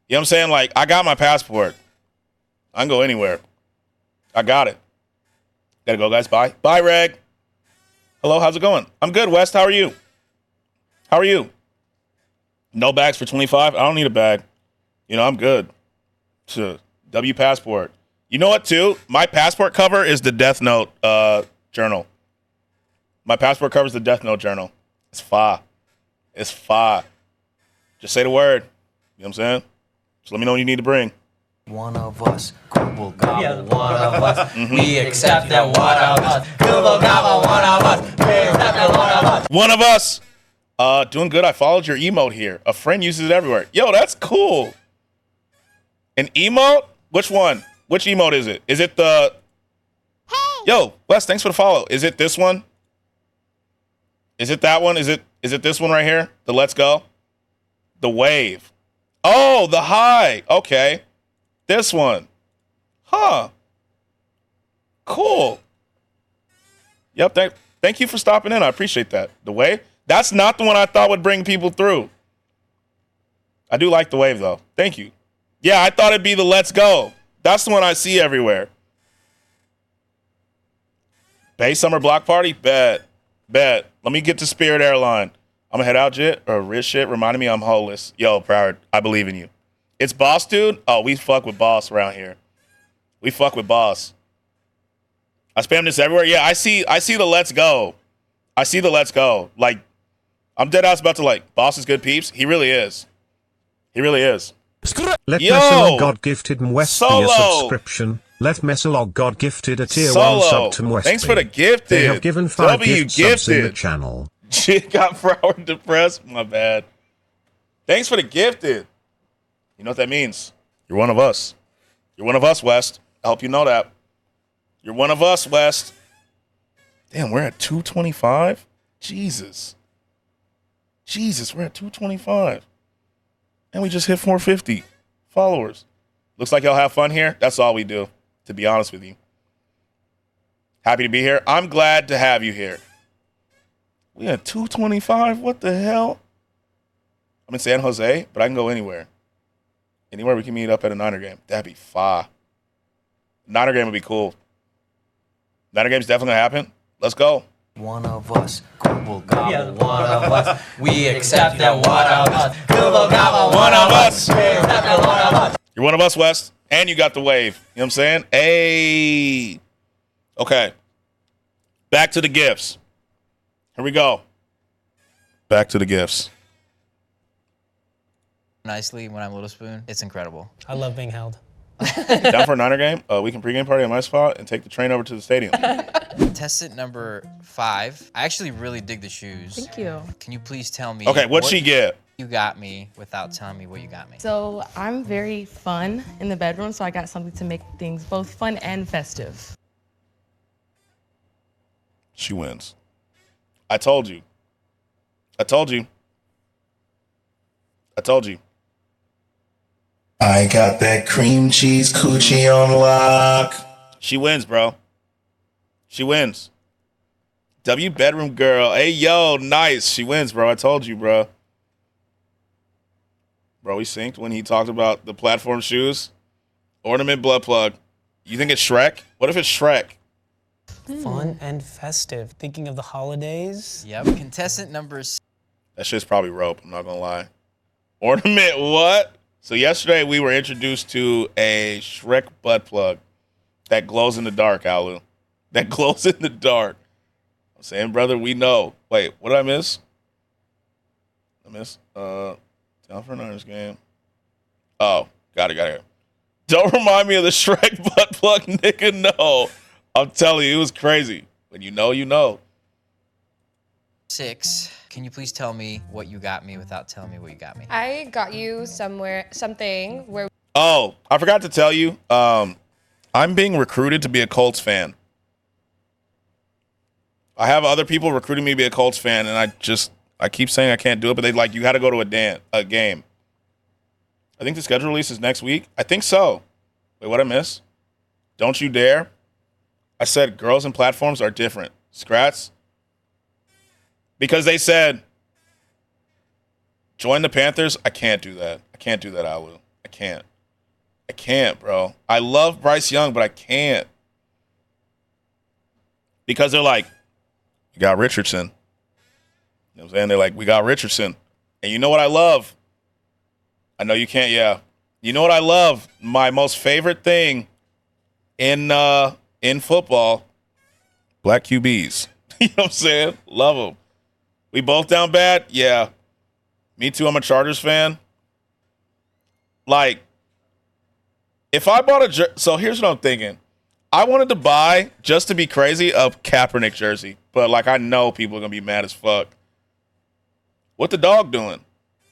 You know what I'm saying? Like, I got my passport. I can go anywhere. I got it. Gotta go, guys. Bye. Bye, Reg. Hello, how's it going? I'm good, West. How are you? No bags for 25? I don't need a bag. You know, I'm good. W passport. You know what, too? My passport cover is the Death Note journal. My passport covers the Death Note journal. It's fire. Just say the word. You know what I'm saying? Just let me know what you need to bring. One of us, Google Gobble, one of us. We accept that one of us. Google Gobble, one of us. We accept that one of us. One of us. Doing good. I followed your emote here. A friend uses it everywhere. Yo, that's cool. An emote? Which one? Which emote is it? Is it the... Yo, Wes, thanks for the follow. Is it this one? Is it that one? Is it this one right here? The let's go? The wave. Oh, the high. Okay. This one. Huh. Cool. Yep, thank you for stopping in. I appreciate that. The wave? That's not the one I thought would bring people through. I do like the wave, though. Thank you. Yeah, I thought it'd be the let's go. That's the one I see everywhere. Bay Summer Block Party? Bet. Let me get to Spirit Airline. I'm going to head out, Jit, or rich shit. Reminding me I'm holeless. Yo, Proud, I believe in you. It's Boss, dude? Oh, we fuck with Boss around here. We fuck with Boss. I spam this everywhere. Yeah, I see the let's go. I see the let's go. Like, I'm dead ass about to like, Boss is good peeps. He really is. He really is. Let Yo! Messalog God gifted Mwest be a Solo! subscription. Let Messalog God gifted a tier Solo! 1 sub to Mwest. Thanks for the gifted. They have given 5 W gift subs in the gifted. channel. Shit got Broward depressed. My bad. Thanks for the gifted. You know what that means? You're one of us. You're one of us, West. I hope you know that. You're one of us, West. Damn, we're at 225? Jesus, we're at 225. And we just hit 450 followers. Looks like y'all have fun here. That's all we do, to be honest with you. Happy to be here. I'm glad to have you here. We at 225? What the hell? I'm in San Jose, but I can go anywhere. Anywhere we can meet up at a Niner game. That'd be fire. Niner game would be cool. Niner game's definitely gonna happen. Let's go. One of us, gobble gobble. One of us, we accept that one of us. Gobble gobble. One of us. We accept that one of us. You're one of us, West. And you got the wave. You know what I'm saying? Hey. Okay. Back to the gifts. Here we go. Back to the gifts. Nicely when I'm Little Spoon, it's incredible. I love being held. Down for a Niner game? We can pregame party at my spot and take the train over to the stadium. Contestant number 5. I actually really dig the shoes. Thank you. Can you please tell me? Okay, what'd she get? You got me without telling me what you got me. So I'm very fun in the bedroom, so I got something to make things both fun and festive. She wins. I told you. I told you. I told you. I got that cream cheese coochie on lock. She wins, bro. She wins. W bedroom girl. Hey, yo, nice. She wins, bro. I told you, bro. Bro, we synced when he talked about the platform shoes. Ornament blood plug. You think it's Shrek? What if it's Shrek? Fun and festive. Thinking of the holidays. Yep. Contestant number 6. That shit's probably rope. I'm not gonna lie. Ornament what? So yesterday we were introduced to a Shrek butt plug that glows in the dark, Alu. That glows in the dark. I'm saying, brother, we know. Wait, what did I miss? Down for a Niners game. Oh, got it. Don't remind me of the Shrek butt plug, nigga. No. I'm telling you, it was crazy. When you know, you know. 6. Can you please tell me what you got me without telling me what you got me? I got you something where. Oh, I forgot to tell you. I'm being recruited to be a Colts fan. I have other people recruiting me to be a Colts fan, and I keep saying I can't do it, but they like, you got to go to a game. I think the schedule release is next week. I think so. Wait, what I miss? Don't you dare. I said girls and platforms are different. Skratsx. Because they said, join the Panthers. I can't do that. I can't do that, Alu. I can't, bro. I love Bryce Young, but I can't. Because they're like, we got Richardson. You know what I'm saying? They're like, we got Richardson. And you know what I love? I know you can't, yeah. You know what I love? My most favorite thing in football, black QBs. You know what I'm saying? Love them. We both down bad? Yeah. Me too. I'm a Chargers fan. Like, if I bought so here's what I'm thinking. I wanted to buy, just to be crazy, a Kaepernick jersey. But, like, I know people are going to be mad as fuck. What the dog doing?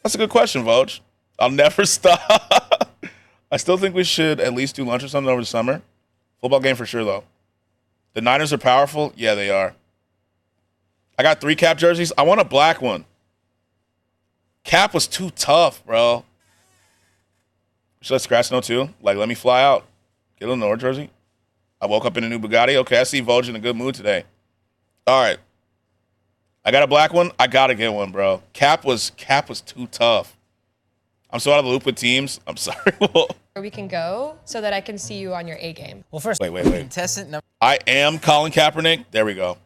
That's a good question, Voj. I'll never stop. I still think we should at least do lunch or something over the summer. Football game for sure, though. The Niners are powerful. Yeah, they are. I got 3 Cap jerseys. I want a black one. Cap was too tough, bro. Should I Skratsx know too? Like, let me fly out. Get a Lenore jersey. I woke up in a new Bugatti. Okay, I see Voj in a good mood today. All right. I got a black one. I got to get one, bro. Cap was too tough. I'm so out of the loop with teams. I'm sorry. Where we can go so that I can see you on your A game. Well, first, wait. Contestant number. I am Colin Kaepernick. There we go.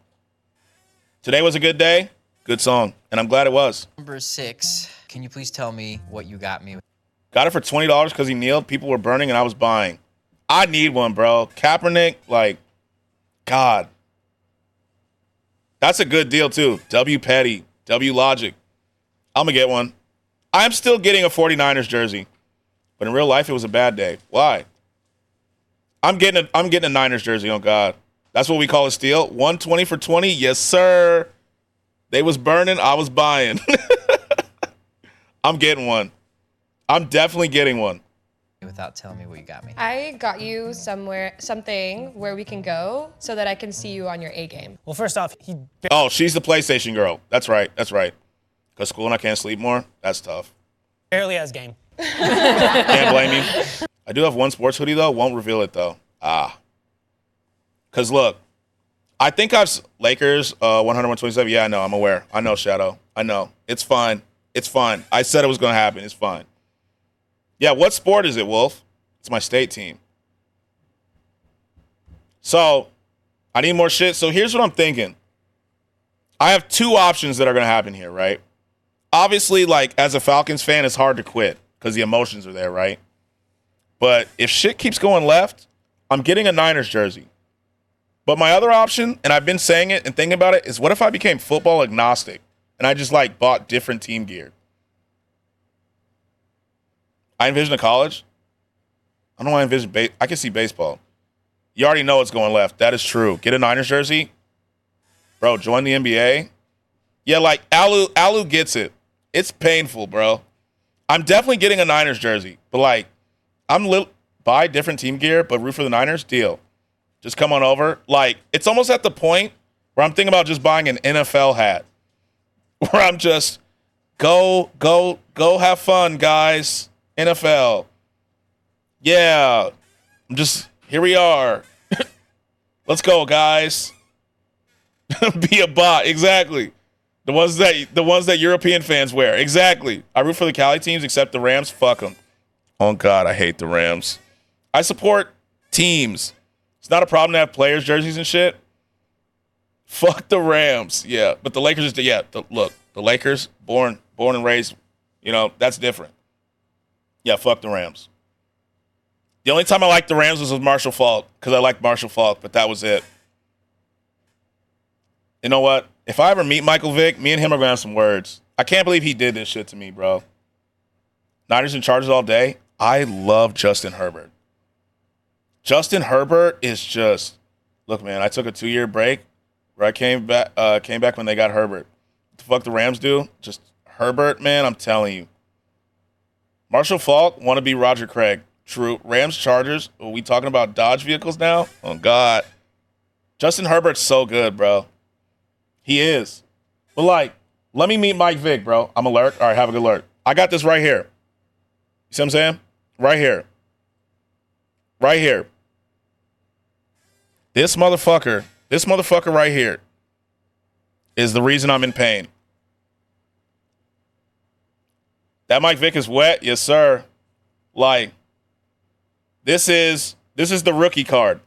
Today was a good day. Good song. And I'm glad it was. Number 6. Can you please tell me what you got me? Got it for $20 because he kneeled. People were burning and I was buying. I need one, bro. Kaepernick, like, God. That's a good deal, too. W Petty, W Logic. I'm going to get one. I'm still getting a 49ers jersey. But in real life, it was a bad day. Why? I'm getting a Niners jersey, oh, God. That's what we call a steal. 120 for 20? Yes, sir. They was burning. I was buying. I'm getting one. I'm definitely getting one. Without telling me what you got me. I got you something where we can go so that I can see you on your A game. Well, first off, Oh, she's the PlayStation girl. That's right. Because school and I can't sleep more? That's tough. barely has game. Can't blame you. I do have one sports hoodie, though. Won't reveal it, though. Because, look, I think Lakers, 100, 127. Yeah, I know. I'm aware. I know, Shadow. I know. It's fine. It's fine. I said it was going to happen. It's fine. Yeah, what sport is it, Wolf? It's my state team. So, I need more shit. So, here's what I'm thinking. I have 2 options that are going to happen here, right? Obviously, like, as a Falcons fan, it's hard to quit because the emotions are there, right? But if shit keeps going left, I'm getting a Niners jersey. But my other option, and I've been saying it and thinking about it, is what if I became football agnostic and I just, like, bought different team gear? I envision a college. I don't know why I envision I can see baseball. You already know what's going left. That is true. Get a Niners jersey. Bro, join the NBA. Yeah, like, Alu gets it. It's painful, bro. I'm definitely getting a Niners jersey. But, like, buy different team gear, but root for the Niners, deal. Just come on over. Like, it's almost at the point where I'm thinking about just buying an NFL hat. Where I'm just, go have fun, guys. NFL. Yeah. Here we are. Let's go, guys. Be a bot. Exactly. The ones that European fans wear. Exactly. I root for the Cali teams except the Rams. Fuck them. Oh, God, I hate the Rams. I support teams. It's not a problem to have players' jerseys and shit. Fuck the Rams. Yeah, but the Lakers look, the Lakers, born and raised, that's different. Yeah, fuck the Rams. The only time I liked the Rams was with Marshall Faulk because I liked Marshall Faulk, but that was it. You know what? If I ever meet Michael Vick, me and him are going to have some words. I can't believe he did this shit to me, bro. Niners and Chargers all day. I love Justin Herbert. Justin Herbert is just, look, man, I took a 2-year break where I came back when they got Herbert. What the fuck the Rams do? Just Herbert, man, I'm telling you. Marshall Faulk want to be Roger Craig. True. Rams, Chargers. Are we talking about Dodge vehicles now? Oh, God. Justin Herbert's so good, bro. He is. But, like, let me meet Mike Vick, bro. I'm alert. All right, have a good alert. I got this right here. You see what I'm saying? Right here. Right here. This motherfucker right here is the reason I'm in pain. That Mike Vick is wet? Yes, sir. Like, this is the rookie card.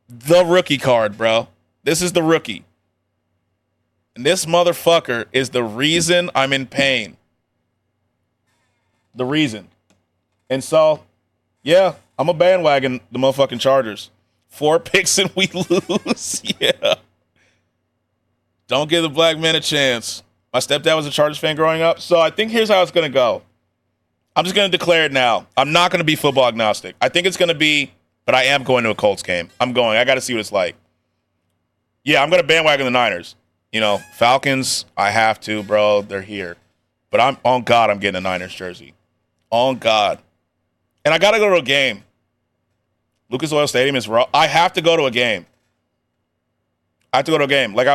The rookie card, bro. This is the rookie. And this motherfucker is the reason I'm in pain. The reason. And so, yeah, I'm a bandwagon the motherfucking Chargers. 4 picks and we lose. Yeah. Don't give the black man a chance. My stepdad was a Chargers fan growing up, so I think here's how it's going to go. I'm just going to declare it now. I'm not going to be football agnostic. I think it's going to be, but I am going to a Colts game. I'm going. I got to see what it's like. Yeah, I'm going to bandwagon the Niners. Falcons, I have to, bro. They're here. But I'm on God, I'm getting a Niners jersey. On God. And I got to go to a game. Lucas Oil Stadium is raw. I have to go to a game. I have to go to a game. Like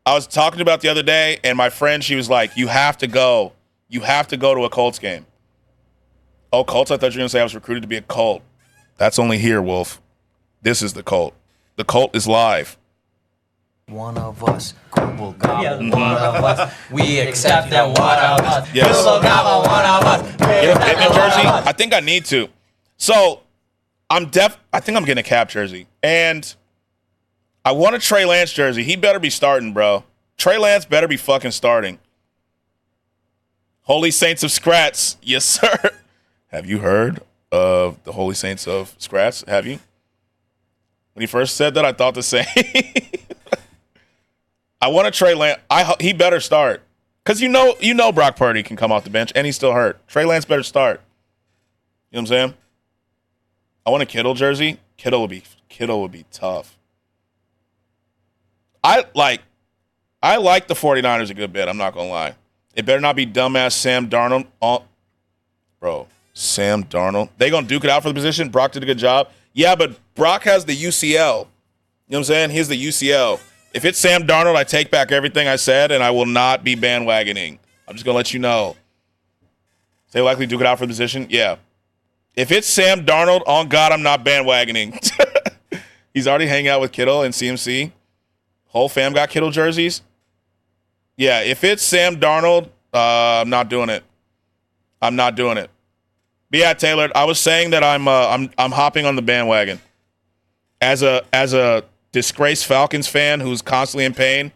I was talking about the other day, and my friend, she was like, you have to go. You have to go to a Colts game. Oh, Colts? I thought you were going to say I was recruited to be a Colt. That's only here, Wolf. This is the Colt. The Colt is live. One of us will gobble one of us. We accept that one of us. Yes. Will gobble one of us. Get a Pittman jersey? I think I need to. So I think I'm getting a Cap jersey. And I want a Trey Lance jersey. He better be starting, bro. Trey Lance better be fucking starting. Holy Saints of Skratsx. Yes, sir. Have you heard of the Holy Saints of Skratsx? Have you? When he first said that, I thought the same. I want a Trey Lance. He better start. Because you know Brock Purdy can come off the bench, and he's still hurt. Trey Lance better start. You know what I'm saying? I want a Kittle jersey. Kittle would be tough. I like the 49ers a good bit. I'm not going to lie. It better not be dumbass Sam Darnold. Bro, Sam Darnold. They going to duke it out for the position? Brock did a good job. Yeah, but Brock has the UCL. You know what I'm saying? He has the UCL. If it's Sam Darnold, I take back everything I said, and I will not be bandwagoning. I'm just going to let you know. They likely duke it out for the position? Yeah. If it's Sam Darnold, on God, I'm not bandwagoning. He's already hanging out with Kittle and CMC. Whole fam got Kittle jerseys. Yeah, if it's Sam Darnold, I'm not doing it. I'm not doing it. But yeah, Taylor, I was saying that I'm hopping on the bandwagon. As a disgraced Falcons fan who's constantly in pain.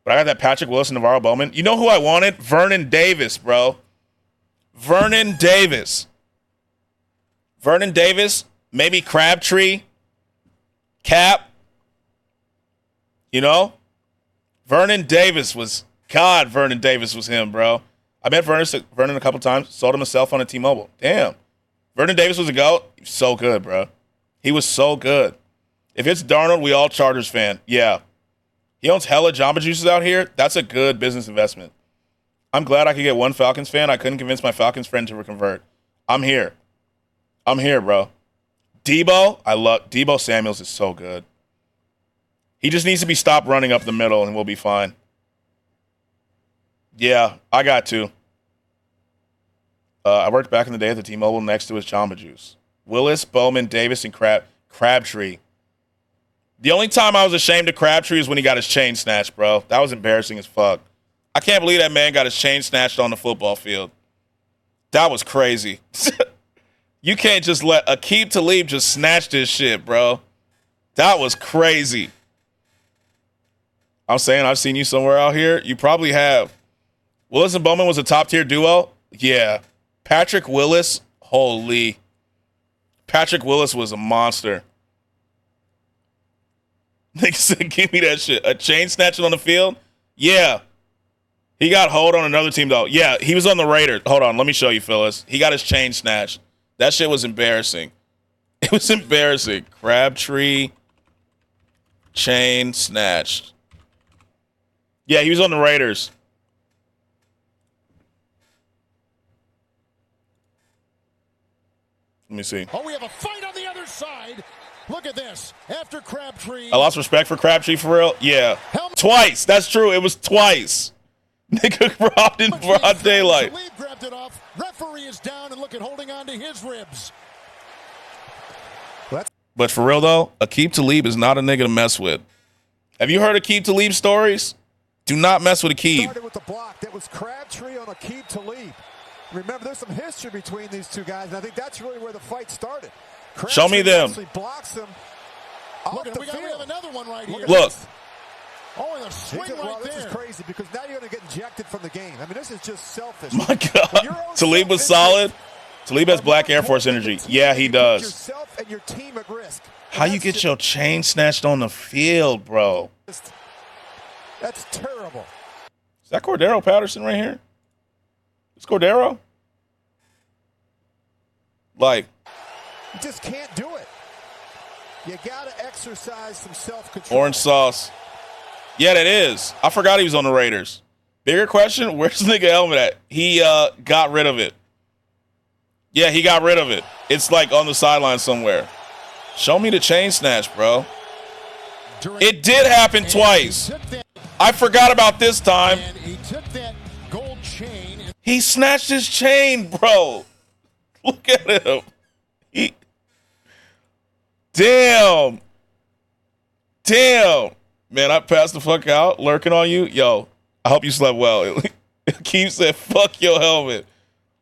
But I got that Patrick Wilson, Navarro Bowman. You know who I wanted? Vernon Davis, bro. Vernon Davis. Vernon Davis, maybe Crabtree, Cap. You know? Vernon Davis was him, bro. I met Vernon a couple times, sold him a cell phone at T-Mobile. Damn. Vernon Davis was a GOAT. He was so good, bro. He was so good. If it's Darnold, we all Chargers fan. Yeah. He owns hella Jamba Juices out here. That's a good business investment. I'm glad I could get one Falcons fan. I couldn't convince my Falcons friend to convert. I'm here. Bro. Debo Samuels is so good. He just needs to be stopped running up the middle and we'll be fine. Yeah, I got to. I worked back in the day at the T-Mobile next to his Jamba Juice. Willis, Bowman, Davis, and Crabtree. The only time I was ashamed of Crabtree is when he got his chain snatched, bro. That was embarrassing as fuck. I can't believe that man got his chain snatched on the football field. That was crazy. You can't just let Aqib Talib just snatch this shit, bro. That was crazy. I'm saying I've seen you somewhere out here. You probably have. Willis and Bowman was a top-tier duo? Yeah. Patrick Willis, holy. Patrick Willis was a monster. Nigga said, give me that shit. A chain snatching on the field? Yeah. He got hold on another team, though. Yeah, he was on the Raiders. Hold on, let me show you, Phyllis. He got his chain snatched. That shit was embarrassing. It was embarrassing. Crabtree, chain snatched. Yeah, he was on the Raiders. Let me see. Oh, we have a fight on the other side. Look at this. After Crabtree. I lost respect for Crabtree for real. Yeah. Twice. That's true. It was twice. Nigga robbed in broad daylight. Talib grabbed it off. Referee is down and look at holding on to his ribs. But for real though, Aqib Talib is not a nigga to mess with. Have you heard Aqib Talib stories? Do not mess with Aqib. Started with the block. That was Crabtree on Aqib Talib. Remember, there's some history between these two guys, and I think that's really where the fight started. Crabtree Show me them. Blocks him. Look, we have another one right here. Look. Oh, and a swing right this there. Is crazy because now you're going to get ejected from the game. I mean, this is just selfish. My God. Talib was solid. Talib has black Air Force energy. Yeah, he does. Yourself and your team at risk. How you get your chain snatched on the field, bro? That's terrible. Is that Cordero Patterson right here? It's Cordero? Like. You just can't do it. You got to exercise some self-control. Orange sauce. Yeah, that is. I forgot he was on the Raiders. Bigger question, where's the nigga helmet at? He got rid of it. Yeah, he got rid of it. It's like on the sideline somewhere. Show me the chain snatch, bro. It did happen twice. I forgot about this time. He took that gold chain. He snatched his chain, bro. Look at him. Damn. Man, I passed the fuck out lurking on you. Yo, I hope you slept well. Keith said, fuck your helmet.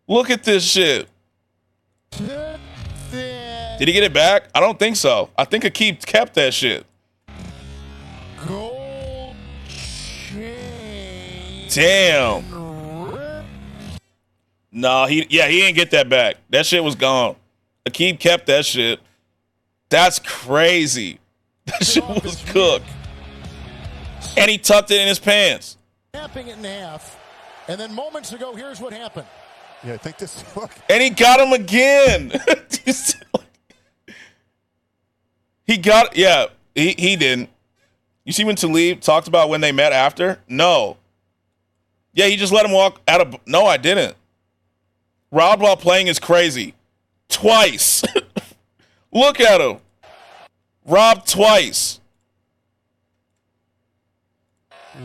Look at this shit. Did he get it back? I don't think so. I think Akeem kept that shit. Gold chain. Damn. No, he didn't get that back. That shit was gone. Akeem kept that shit. That's crazy. That shit was cooked. And he tucked it in his pants. Snapping it in half. And then moments ago, here's what happened. Yeah, I think this. Look. And he got him again. He didn't. You see when Talib talked about when they met after? No. Yeah, he just let him walk out of. No, I didn't. Robbed while playing is crazy. Twice. Look at him. Robbed twice.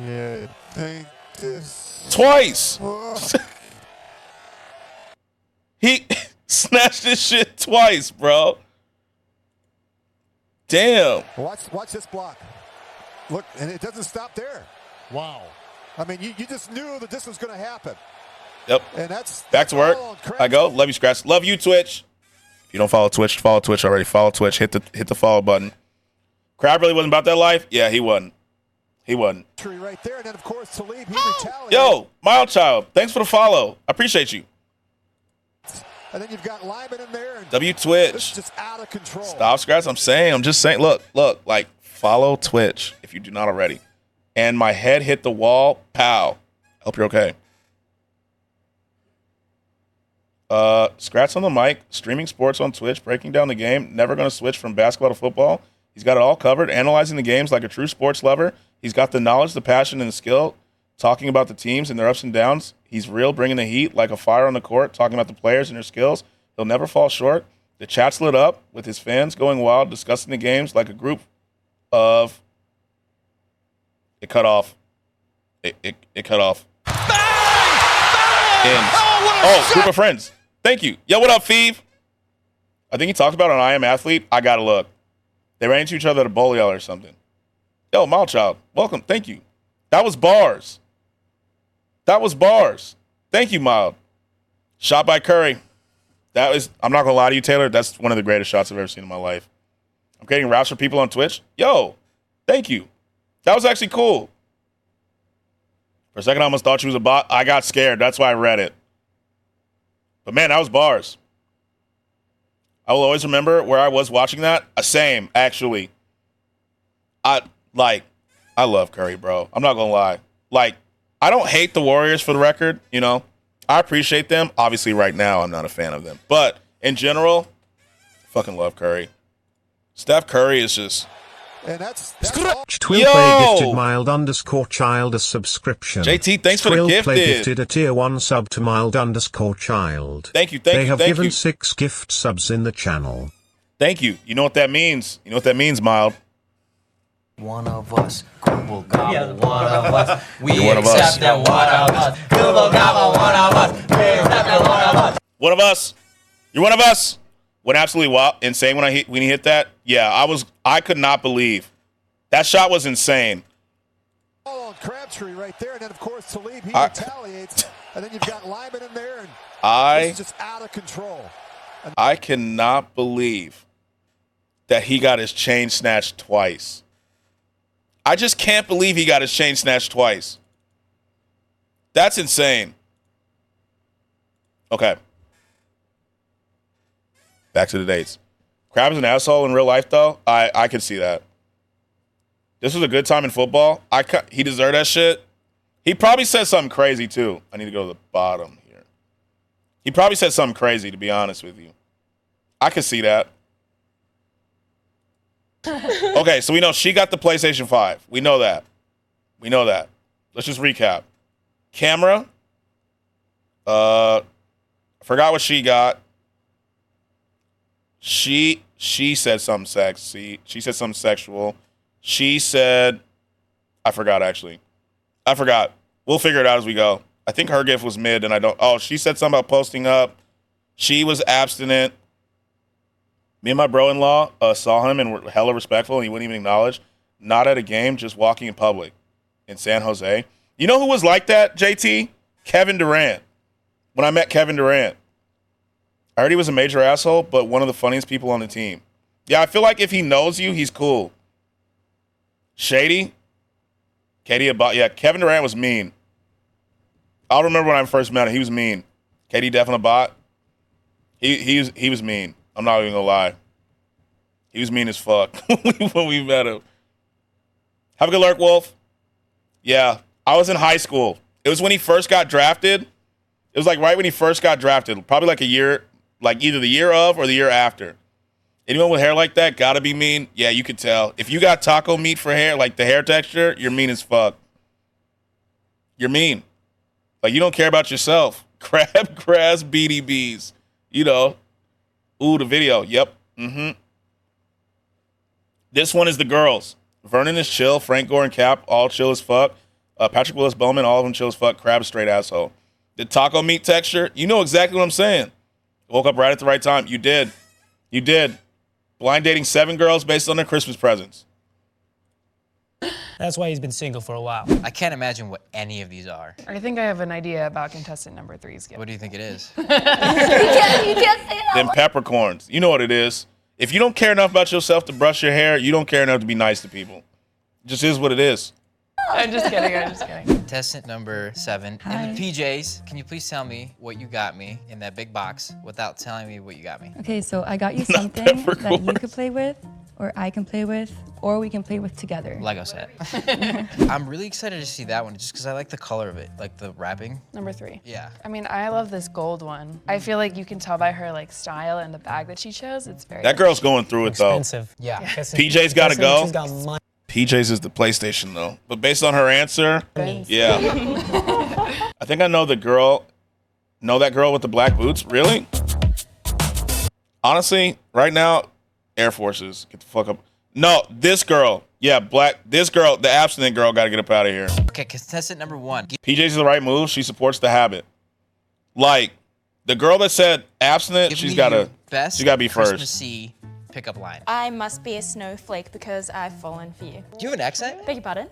Yeah, I think this. Twice. He snatched this shit twice, bro. Damn. Watch this block. Look, and it doesn't stop there. Wow. I mean, you just knew that this was going to happen. Yep. And that's back to work. I go. Love you, Skratsx. Love you, Twitch. If you don't follow Twitch already. Follow Twitch. Hit the follow button. Crab really wasn't about that life? Yeah, he wasn't. Right there, and then of course Talib, he retaliated. Yo, Mild Child, thanks for the follow. I appreciate you. And then you've got Lyman in there. And W Twitch. This is just out of control. Stop, Skratsx. I'm just saying. Look. Like, follow Twitch if you do not already. And my head hit the wall. Pow. Hope you're okay. Skratsx on the mic. Streaming sports on Twitch. Breaking down the game. Never going to switch from basketball to football. He's got it all covered. Analyzing the games like a true sports lover. He's got the knowledge, the passion, and the skill. Talking about the teams and their ups and downs. He's real, bringing the heat like a fire on the court. Talking about the players and their skills. He'll never fall short. The chat's lit up with his fans going wild, discussing the games like a group of. It cut off. It cut off. Group of friends. Thank you. Yo, what up, Feeve? I think he talked about an I Am Athlete. I gotta look. They ran into each other at a bowling alley or something. Yo, Mild Child, welcome. Thank you. That was bars. Thank you, Mild. Shot by Curry. I'm not going to lie to you, Taylor. That's one of the greatest shots I've ever seen in my life. I'm getting raps for people on Twitch. Yo, thank you. That was actually cool. For a second, I almost thought she was a bot. I got scared. That's why I read it. But, man, that was bars. I will always remember where I was watching that. Same, actually. I love Curry, bro. I'm not gonna lie. Like, I don't hate the Warriors for the record, you know. I appreciate them. Obviously, right now, I'm not a fan of them. But in general, fucking love Curry. Steph Curry is just. And that's Twillplay gifted mild_child a subscription. JT, thanks for the Twillplay gifted. gifted a tier 1 sub to mild_child. Thank you. They have given 6 gift subs in the channel. Thank you. You know what that means? Mild? One of us, gobble gobble, one of us. We You're one of us. accept that one of us. Gobble gobble, one of us. We accept that one of us. One of us. You're one of us. Went absolutely wild, insane when he hit that. Yeah, I could not believe. That shot was insane. On Crabtree right there, and then of course Talib, he retaliates, and then you've got Lyman in there, and this is just out of control. I cannot believe that he got his chain snatched twice. I just can't believe he got his chain snatched twice. That's insane. Okay. Back to the dates. Crab's an asshole in real life, though. I can see that. This was a good time in football. He deserved that shit. He probably said something crazy, too. I need to go to the bottom here. He probably said something crazy, to be honest with you. I could see that. Okay, so we know she got the PlayStation 5. We know that. Let's just recap. Camera. I forgot what she got. She said something sexy. She said something sexual. She said, I forgot actually. I forgot. We'll figure it out as we go. I think her gift was mid, and I don't. Oh, she said something about posting up. She was abstinent. Me and my bro-in-law saw him and were hella respectful, and he wouldn't even acknowledge. Not at a game, just walking in public in San Jose. You know who was like that, JT? Kevin Durant. When I met Kevin Durant. I heard he was a major asshole, but one of the funniest people on the team. Yeah, I feel like if he knows you, he's cool. Shady? Yeah, Kevin Durant was mean. I'll remember when I first met him. He was mean. KD definitely bot. He was mean. I'm not even gonna lie. He was mean as fuck when we met him. Have a good lurk, Wolf. Yeah, I was in high school. It was when he first got drafted. It was like right when he first got drafted. Probably like a year, like either the year of or the year after. Anyone with hair like that gotta be mean. Yeah, you could tell. If you got taco meat for hair, like the hair texture, you're mean as fuck. You're mean. Like you don't care about yourself. Crabgrass BDBs. You know. Ooh, the video. Yep. Mm-hmm. This one is the girls. Vernon is chill. Frank Gore and Cap, all chill as fuck. Patrick Willis Bowman, all of them chill as fuck. Crab, straight asshole. The taco meat texture, you know exactly what I'm saying. Woke up right at the right time. You did. You did. Blind dating 7 girls based on their Christmas presents. That's why he's been single for a while. I can't imagine what any of these are. I think I have an idea about contestant number 3's gift. What do you think it is? You can't say that. Them peppercorns. You know what it is. If you don't care enough about yourself to brush your hair, you don't care enough to be nice to people. It just is what it is. I'm just kidding. Contestant number 7. Hi. In the PJs, can you please tell me what you got me in that big box without telling me what you got me? Okay, so I got you something that you could play with, or I can play with, or we can play with together. Lego set. I'm really excited to see that one just because I like the color of it, like the wrapping. Number 3. Yeah. I mean, I love this gold one. I feel like you can tell by her like style and the bag that she chose. It's very That girl's going through it though. Expensive. Yeah. PJ's got to go. She's got money. PJ's is the PlayStation though. But based on her answer, yeah. I think I know the girl. Know that girl with the black boots? Really? Honestly, right now, Air Forces. Get the fuck up. No, this girl. Yeah, black. This girl, the abstinent girl, got to get up out of here. Okay, contestant number 1. PJ's is the right move. She supports the habit. Like, the girl that said abstinent, she's got to be first. Christmassy pickup line. I must be a snowflake because I've fallen for you. Do you have an accent? Beg your pardon?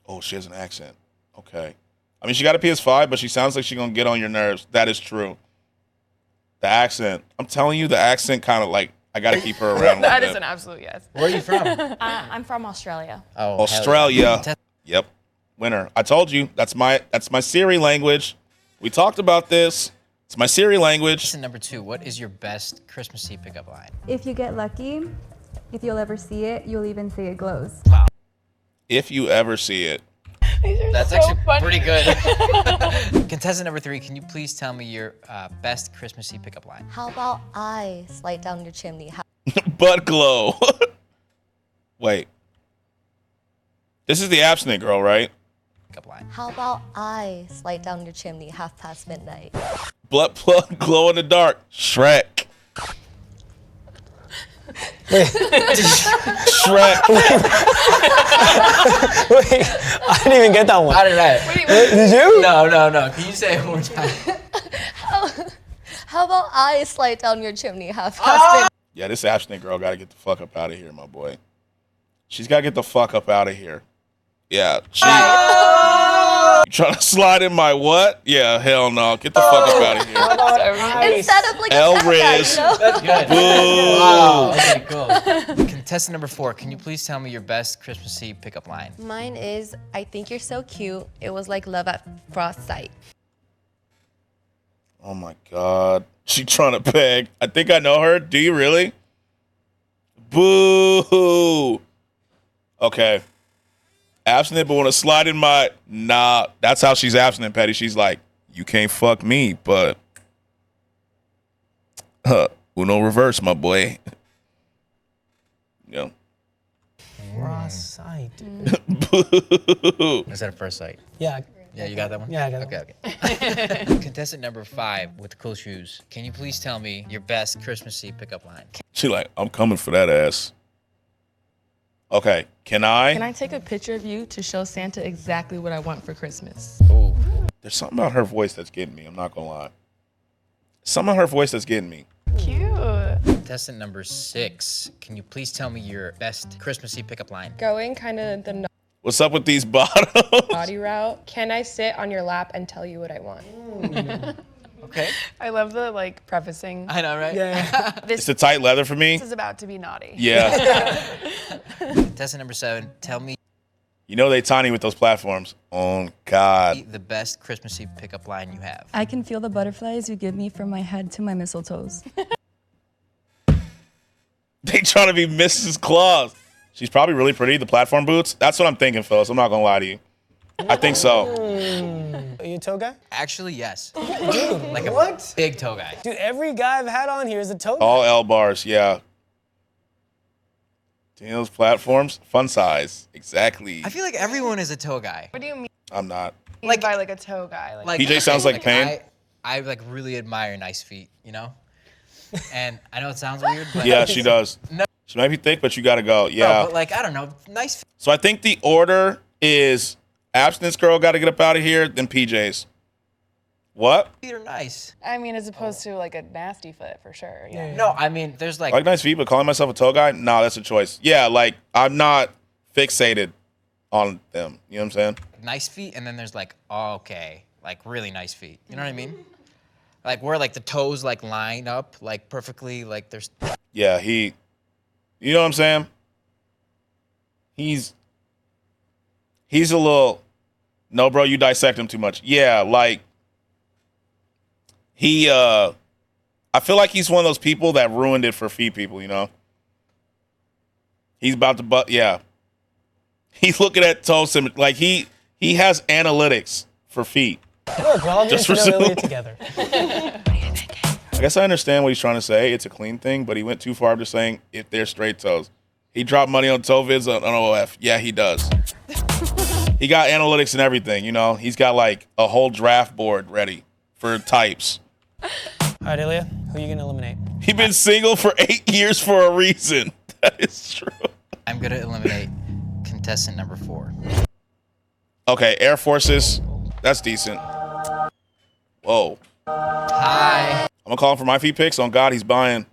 Oh, she has an accent. Okay. I mean, she got a PS5, but she sounds like she's going to get on your nerves. That is true. The accent. I'm telling you, the accent kind of like, I got to keep her around. That is an absolute yes. Where are you from? I'm from Australia. Oh, Australia. Yep. Winner. I told you. That's my Siri language. We talked about this. It's my Siri language. Contestant number 2. What is your best Christmassy pickup line? If you get lucky, if you'll ever see it, you'll even say it glows. Wow. If you ever see it. That's so actually funny. pretty good. Contestant number 3, can you please tell me your best Christmassy pickup line? How about I slide down your chimney? Butt glow. Wait. This is the abstinent girl, right? Pickup line. How about I slide down your chimney midnight? Blood plug glow in the dark. Shrek. Shrek. Wait, I didn't even get that one. How did I? Did you? No. Can you say it one more time? How about I slide down your chimney midnight? Yeah, this abstinent girl got to get the fuck up out of here, my boy. She's got to get the fuck up out of here. Yeah. You trying to slide in my what? Yeah, hell no. Get the fuck up out of here. Instead of like Elriz. That's good. Boo. Wow. Okay, cool. Contestant number 4, can you please tell me your best Christmassy pickup line? Mine is, I think you're so cute. It was like love at first sight. Oh my God. She trying to beg. I think I know her. Do you really? Boo. Okay. Abstinent, but want to slide in my... Nah, that's how she's abstinent, Patty. She's like, you can't fuck me, but... Uno reverse, my boy. Yo. Cross sight. Boo. Is that at first sight? Yeah. Yeah, you got that one? Yeah, I got okay, Okay. Contestant number 5 with the cool shoes. Can you please tell me your best Christmassy pickup line? She like, I'm coming for that ass. Okay, can I? Can I take a picture of you to show Santa exactly what I want for Christmas? Oh. There's something about her voice that's getting me. I'm not gonna lie. Something about her voice that's getting me. Cute. Contestant number 6. Can you please tell me your best Christmassy pickup line? Going kind of the What's up with these bottoms? naughty route. Can I sit on your lap and tell you what I want? Okay. I love the like prefacing. I know, right? Yeah. It's the tight leather for me. This is about to be naughty. Yeah. Contestant number 7. Tell me You know they tiny with those platforms. Oh, God. the best Christmassy pickup line you have. I can feel the butterflies you give me from my head to my mistletoes. They trying to be Mrs. Claus. She's probably really pretty. The platform boots. That's what I'm thinking, Phyllis. I'm not going to lie to you. I think so. Are you a toe guy? Actually, yes. Dude, Like a what? big toe guy. Dude, every guy I've had on here is a toe guy. All L bars, yeah. Daniel's platforms, fun size. Exactly. I feel like everyone is a toe guy. What do you mean I'm not. by like a toe guy? Like, PJ sounds like pain. I like really admire nice feet, you know? And I know it sounds weird, but Yeah, she does. No, She might be thick, but you got to go. Yeah. but like I don't know, nice feet. So I think the order is abstinence girl got to get up out of here, then PJs. What? Feet are nice. I mean, as opposed to like a nasty foot for sure. Yeah. No, I mean there's I like nice feet, but calling myself a toe guy? Nah, that's a choice. Yeah, like I'm not fixated on them. You know what I'm saying? nice feet, and then there's like okay, like really nice feet. You know what I mean? Like where like the toes like line up like perfectly, like there's. Yeah, you know what I'm saying? He's a little, no, bro, you dissect him too much. Yeah, like I feel like he's one of those people that ruined it for feet people, you know? He's about to, yeah. He's looking at toe symmetry. Like he has analytics for feet. Look, we're all Just getting to know for Ilya together. I guess I understand what he's trying to say. It's a clean thing, but he went too far just saying if they're straight toes. He dropped money on toe vids on OF. Yeah, he does. He got analytics and everything, you know? He's got like a whole draft board ready for types. All right, Ilya, who are you going to eliminate? He's been single for 8 years for a reason. That is true. I'm gonna eliminate contestant number 4. Okay, Air Forces. That's decent. Whoa. Hi. I'm gonna call him for my feet picks. On God, he's buying.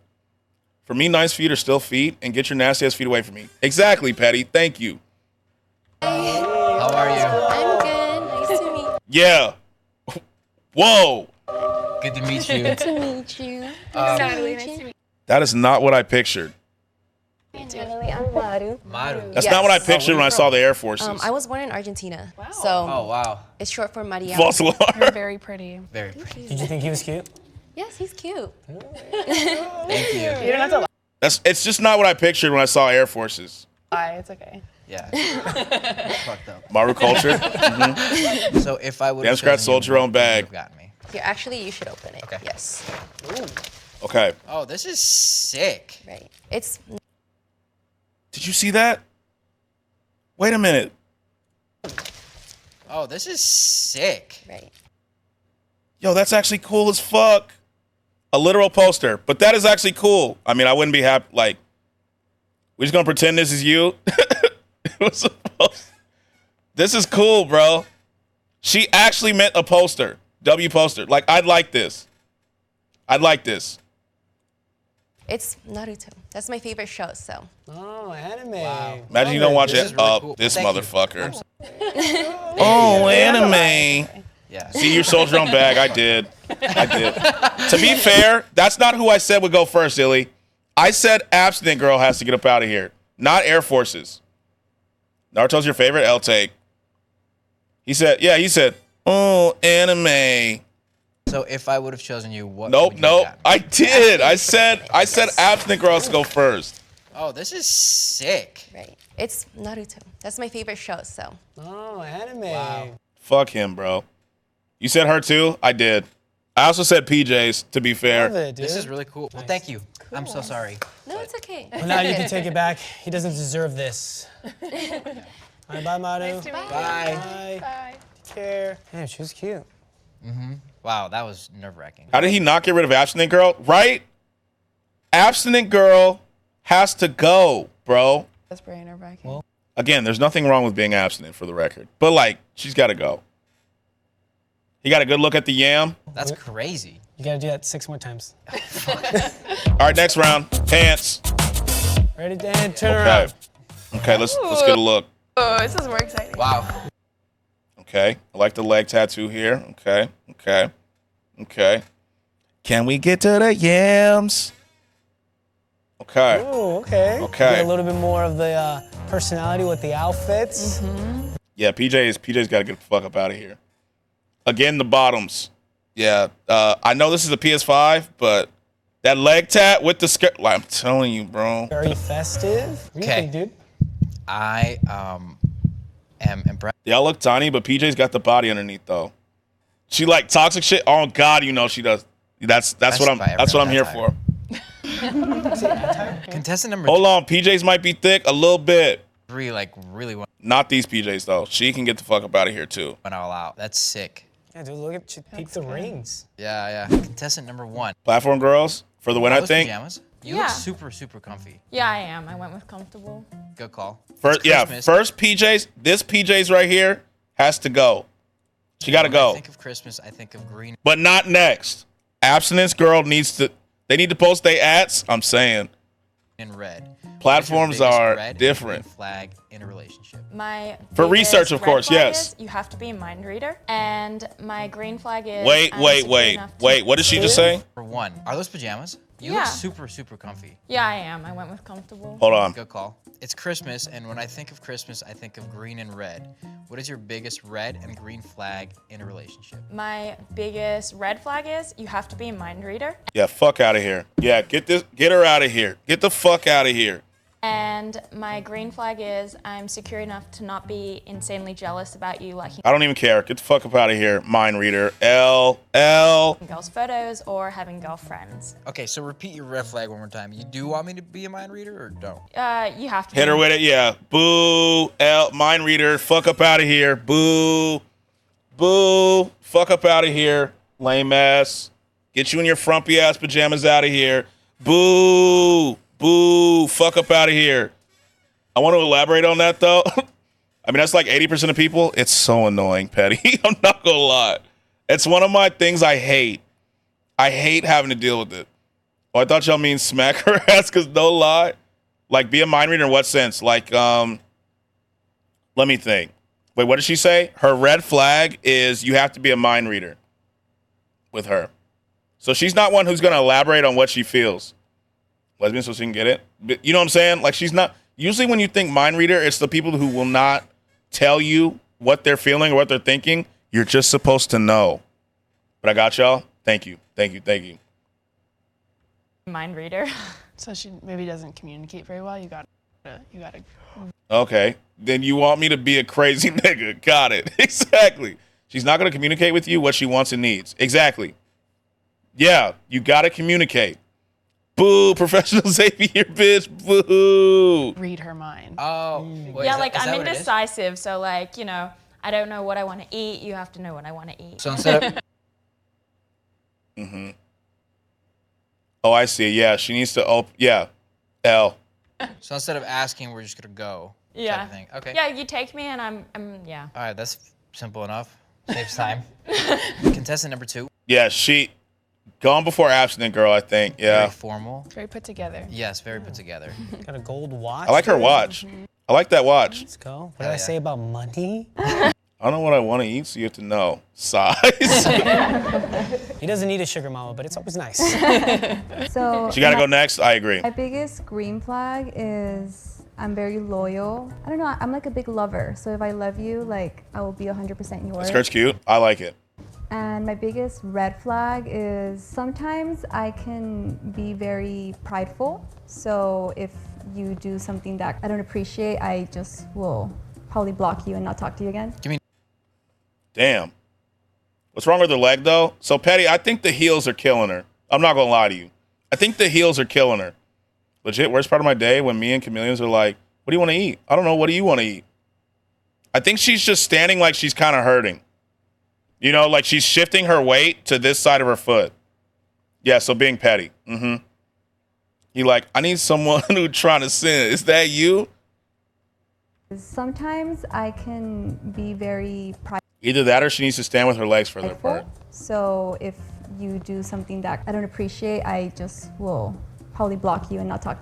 For me, nice feet are still feet, and get your nasty ass feet away from me. Exactly, Patty. Thank you. How are you? I'm good. Nice to meet you. Yeah. Whoa. Good to meet you. Good to meet you. Natalie, nice to meet you. That is not what I pictured. Natalie, I'm Maru. Maru. That's not what I pictured when I saw the Air Forces. I was born in Argentina. Wow. So Oh wow. it's short for Maria. False alarm. You're very pretty. Very pretty. Did you think he was cute? Yes, he's cute. Thank you. You don't have to It's just not what I pictured when I saw Air Forces. lie. It's okay. Yeah. Fucked up. Maru culture. Mm-hmm. So if I would Damn, Skratsx sold your own bag. Got me. Here, actually, you should open it. Okay. Yes. Okay. Oh, this is sick. Right. It's Did you see that? Wait a minute. Oh, this is sick. right. Yo, that's actually cool as fuck. A literal poster, but that is actually cool. I mean, I wouldn't be happy. Like, we're just gonna pretend this is you. It was a poster. This is cool, bro. She actually meant a poster. W poster. Like, I'd like this. I'd like this. It's Naruto. That's my favorite show. So. Oh, anime. Wow. Imagine you don't watch This it. is really cool. This Thank you. motherfucker. Oh, anime. Yeah. See, you sold your own bag. I did. To be fair, that's not who I said would go first, Illy. I said abstinent girl has to get up out of here, not Air Forces. Naruto's your favorite? L take. He said, oh, anime. So if I would have chosen you, what? Nope. would you have gotten? I did. I said abstinent girl has to go first. Oh, this is sick. Right. It's Naruto. That's my favorite show. So. Oh, anime. Wow. Fuck him, bro. You said her too? I did. I also said PJs, to be fair. Love it, dude. This is really cool. Well, thank you. I'm so sorry. No, it's okay. Well, now you can take it back. He doesn't deserve this. All right, bye, Maru. Nice to meet you. Bye. Bye. Bye. care. Damn, she was cute. Wow, that was nerve-wracking. How did he not get rid of Abstinent Girl? Right? Abstinent Girl has to go, bro. That's very nerve-wracking. Again, there's nothing wrong with being abstinent for the record. But, like, she's got to go. He got a good look at the yam. That's crazy. You gotta do that 6 more times. All right, next round. Pants. Ready, Dan? Turn around. Okay, let's get a look. Oh, this is more exciting. Wow. Okay, I like the leg tattoo here. Okay. Can we get to the yams? Okay. Ooh, okay. Okay. Get a little bit more of the personality with the outfits. Yeah, PJ's got to get the fuck up out of here. Again, the bottoms. Yeah, I know this is a PS5, but that leg tat with the skirt, like, I'm telling you, bro. Very festive. What do you think, dude? I am impressed. Y'all look tiny, but PJ's got the body underneath though. She like toxic shit. Oh God, you know she does. That's what I'm here for. Contestant number Hold on, PJ's might be thick a little bit. 3, like, really went Not these PJs though. She can get the fuck up out of here too. all out. That's sick. Yeah, dude, look at you. Peep the rings. Yeah. Contestant number 1. Platform girls for the win, I Those think. Pajamas. You Yeah. look super, super comfy. Yeah, I am. I went with comfortable. Good call. First PJs. This PJs right here has to go. She got to When I go. think of Christmas, I think of green. But not next. Abstinence girl needs to. They need to post their ads. I'm saying. And red. Platforms What is your biggest are red and different. green flag in a relationship. My For biggest research, of red course, flag yes. is you have to be a mind reader, and my green flag is Wait. I'm secure enough to- What did she just say? For 1, are those pajamas? You Yeah. look super, super comfy. Yeah, I am. I went with comfortable. Hold on. Good call. It's Christmas, and when I think of Christmas, I think of green and red. What is your biggest red and green flag in a relationship? My biggest red flag is you have to be a mind reader, Yeah, fuck out of here. Yeah, get her out of here. Get the fuck out of here. and my green flag is I'm secure enough to not be insanely jealous about you liking I don't even care. Get the fuck up out of here. Mind reader. L. girls' photos or having girlfriends. Okay, so repeat your red flag one more time. You do want me to be a mind reader or don't? You have to. Hit her with it. Yeah. Boo. L. Mind reader. Fuck up out of here. Boo. Boo. Fuck up out of here. Lame ass. Get you in your frumpy ass pajamas out of here. Boo. Boo. Fuck up out of here. I want to elaborate on that though. I mean, that's like 80% of people. It's so annoying, Petty. I'm not gonna lie. It's one of my things I hate. I hate having to deal with it. Oh, I thought y'all mean smack her ass, because no lie. Like, be a mind reader in what sense? Like, let me think. Wait, what did she say? Her red flag is you have to be a mind reader with her. So she's not one who's going to elaborate on what she feels. Lesbian, so she can get it. But you know what I'm saying? Like, she's not. Usually when you think mind reader, it's the people who will not tell you what they're feeling or what they're thinking. You're just supposed to know. But I got y'all. Thank you. Mind reader. So she maybe doesn't communicate very well. You gotta. Okay. Then you want me to be a crazy nigga. Got it. Exactly. She's not going to communicate with you what she wants and needs. Exactly. Yeah, you got to communicate. Boo, professional Xavier, bitch. Boo. Read her mind. Oh. Wait, yeah, is like that I'm what it is? indecisive, so like, you know, I don't know what I want to eat. You have to know what I want to eat. So instead of Oh, I see. Yeah, she needs to yeah. L. So instead of asking, we're just gonna go. Yeah. Type of thing. Okay. Yeah, you take me and I'm yeah. All right, that's simple enough. Saves time. Contestant number 2. Yeah, she gone before abstinent girl, I think. Yeah. Very formal. Very put together. Yes, very put together. Got a gold watch. I like her watch. I like that watch. Let's go. What did I say about money? I don't know what I want to eat, so you have to know. Size. He doesn't need a sugar mama, but it's always nice. So She got to go next. I agree. my biggest green flag is I'm very loyal. I don't know, I'm like a big lover. So if I love you, like I will be 100% yours. Skirt's cute. I like it. And my biggest red flag is sometimes I can be very prideful. So if you do something that I don't appreciate, I just will probably block you and not talk to you again. Damn. What's wrong with her leg, though? So, Petty, I think the heels are killing her. I'm not going to lie to you. I think the heels are killing her. Legit, worst part of my day when me and Chameleons are like, what do you want to eat? I don't know. What do you want to eat? I think she's just standing like she's kind of hurting. You know, like she's shifting her weight to this side of her foot. Yeah, so being petty. Mm-hmm. You like, I need someone who's trying to sin. Is that you? Sometimes I can be very prideful. Either that or she needs to stand with her legs further apart. So if you do something that I don't appreciate, I just will probably block you and not talk.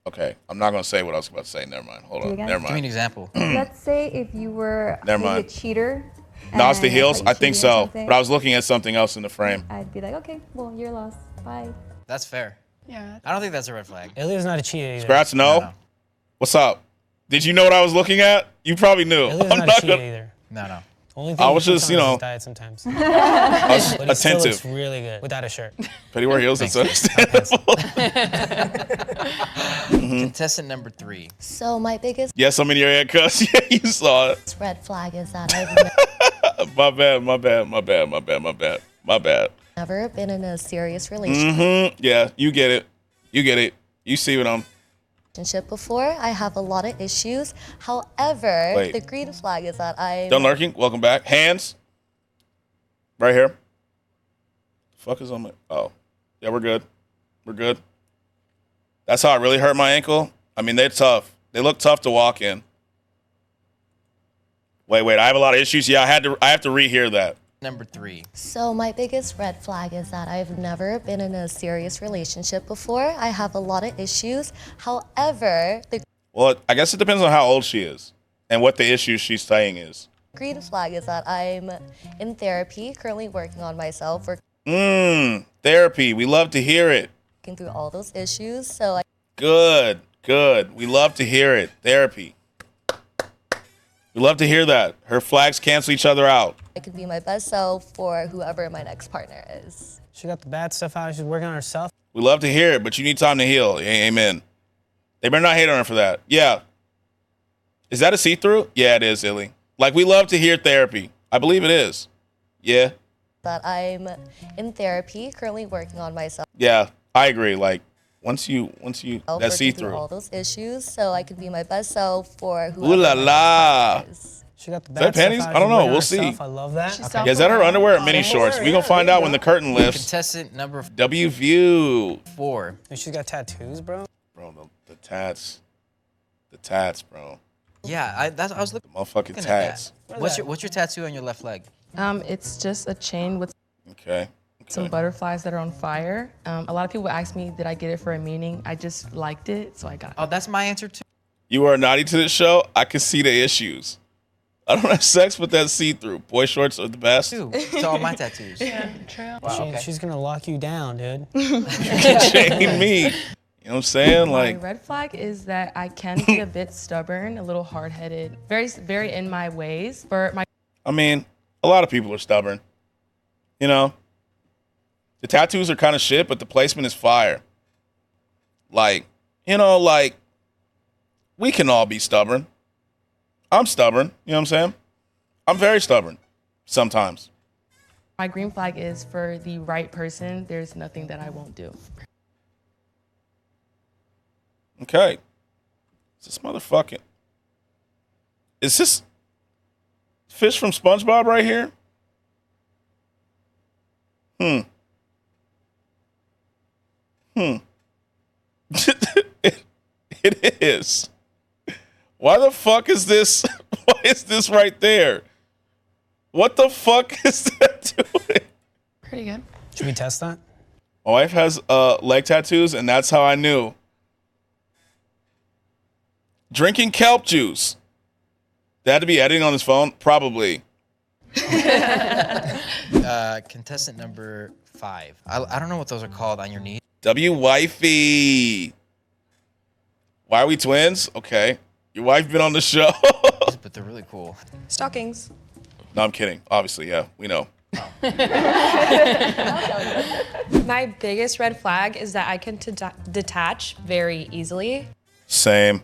Okay, I'm not going to say what I was about to say. Never mind. Hold on. Never mind. Give me an example. Let's say if you were Never maybe a mind. cheater. No, it's the and heels. thought you I think cheated or so. something, But I was looking at something else in the frame. I'd be like, okay, well, you're lost. Bye. That's fair. Yeah. I don't think that's a red flag. Ilya's not a cheater either. Skratsx, no? What's up? Did you know what I was looking at? You probably knew. Ilya's I'm not a not cheater gonna. either. No. Only thing I was he cheats just, you on is know, his diet sometimes. I was But he still looks attentive. really good without a shirt. Petty wear heels. That's understandable. Contestant number 3. So my biggest Yes, I'm in your head, cuz. Yeah, you saw it. red flag is that I've My bad. never been in a serious relationship Mm-hmm. Yeah, you get it. You see what I'm. before. I have a lot of issues. However, Wait. the green flag is that I'm Done lurking. Welcome back. Hands. Right here. Fuck is on my. Oh, yeah, we're good. We're good. That's how it really hurt my ankle. I mean, they're tough. They look tough to walk in. Wait. I have a lot of issues. Yeah, I have to rehear that. Number 3. So my biggest red flag is that I've never been in a serious relationship before. I have a lot of issues. However, the Well, I guess it depends on how old she is and what the issue she's saying is. green flag is that I'm in therapy, currently working on myself, Therapy. We love to hear it. working through all those issues. So I Good. We love to hear it. Therapy. We love to hear that. Her flags cancel each other out. can be my best self for whoever my next partner is. She got the bad stuff out. She's working on herself. We love to hear it, but you need time to heal. Amen. They better not hate on her for that. Yeah. Is that a see-through? Yeah, it is, Illy. Like, we love to hear therapy. I believe it is. Yeah. That I'm in therapy, currently working on myself. Yeah, I agree. Like, once you that's working through see-through. all those issues, so I can be my best self for Ooh whoever. la my la. She got the Is that bad stuff panties? out. I don't She's know. working on We'll see. herself. I love that. Yeah, is that her underwear or mini shorts? We're going to find out when the curtain lifts. Contestant number W View. 4. She's got tattoos, bro. Bro, the tats. The tats, bro. Yeah, I was looking. Motherfucking at tats. that. What's your tattoo on your left leg? It's just a chain with Okay. some butterflies that are on fire. A lot of people ask me, did I get it for a meaning? I just liked it, so I got it. Oh, that's my answer too. You are naughty to this show. I can see the issues. I don't have sex with that see-through. Boy shorts are the best. It's all my tattoos. Yeah, true. She's gonna lock you down, dude. Shame me. You know what I'm saying? My Like, red flag is that I can be a bit stubborn, a little hard-headed, very in my ways. For my I mean, a lot of people are stubborn. You know? The tattoos are kind of shit, but the placement is fire. Like, you know, like, we can all be stubborn. I'm stubborn. You know what I'm saying? I'm very stubborn sometimes. my green flag is for the right person, there's nothing that I won't do. Okay. Is this motherfucking... Is this fish from SpongeBob right here? It is. Why the fuck is this? Why is this right there? What the fuck is that doing? Pretty good. Should we test that? My wife has leg tattoos, and that's how I knew. Drinking kelp juice. They had to be editing on his phone? Probably. Contestant number 5. I don't know what those are called on your knee. W wifey. Why are we twins? Okay. Your wife been on the show. But they're really cool. Stockings. No, I'm kidding. Obviously, yeah, we know. My biggest red flag is that I can detach very easily. Same.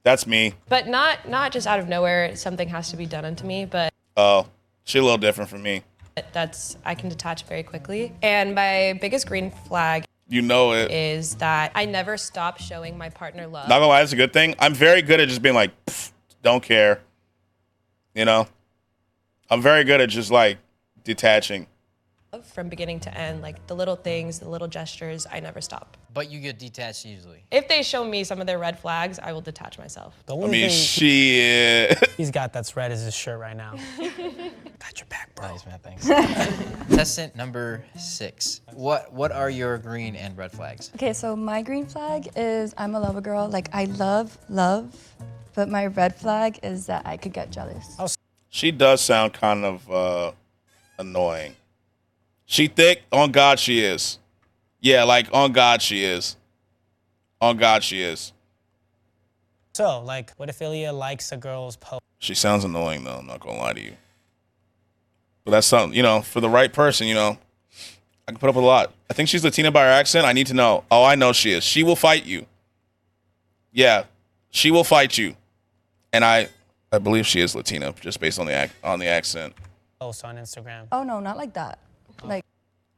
That's me. But not just out of nowhere, something has to be done unto me, but Oh, she a little different from me. I can detach very quickly. And my biggest green flag You know it. is that I never stop showing my partner love. Not gonna lie, that's a good thing. I'm very good at just being like, "Pfft, don't care. You know? I'm very good at just like detaching. From beginning to end, like the little things, the little gestures, I never stop. But you get detached easily. If they show me some of their red flags, I will detach myself. The I only mean, thing shit. he's got that's red is his shirt right now. Got your back, bro. Nice, man. Thanks. Contestant number 6. What are your green and red flags? Okay, so my green flag is I'm a lover girl. Like, I love, but my red flag is that I could get jealous. She does sound kind of annoying. She thick? On God, she is. Yeah, like, on God, she is. On God, she is. So, like, what if Ilya likes a girl's post? She sounds annoying, though. I'm not going to lie to you. But that's something, you know, for the right person, you know, I can put up with a lot. I think she's Latina by her accent. I need to know. Oh, I know she is. She will fight you. Yeah, she will fight you. And I believe she is Latina, just based on the accent. Post on Instagram. Oh, no, not like that. Like,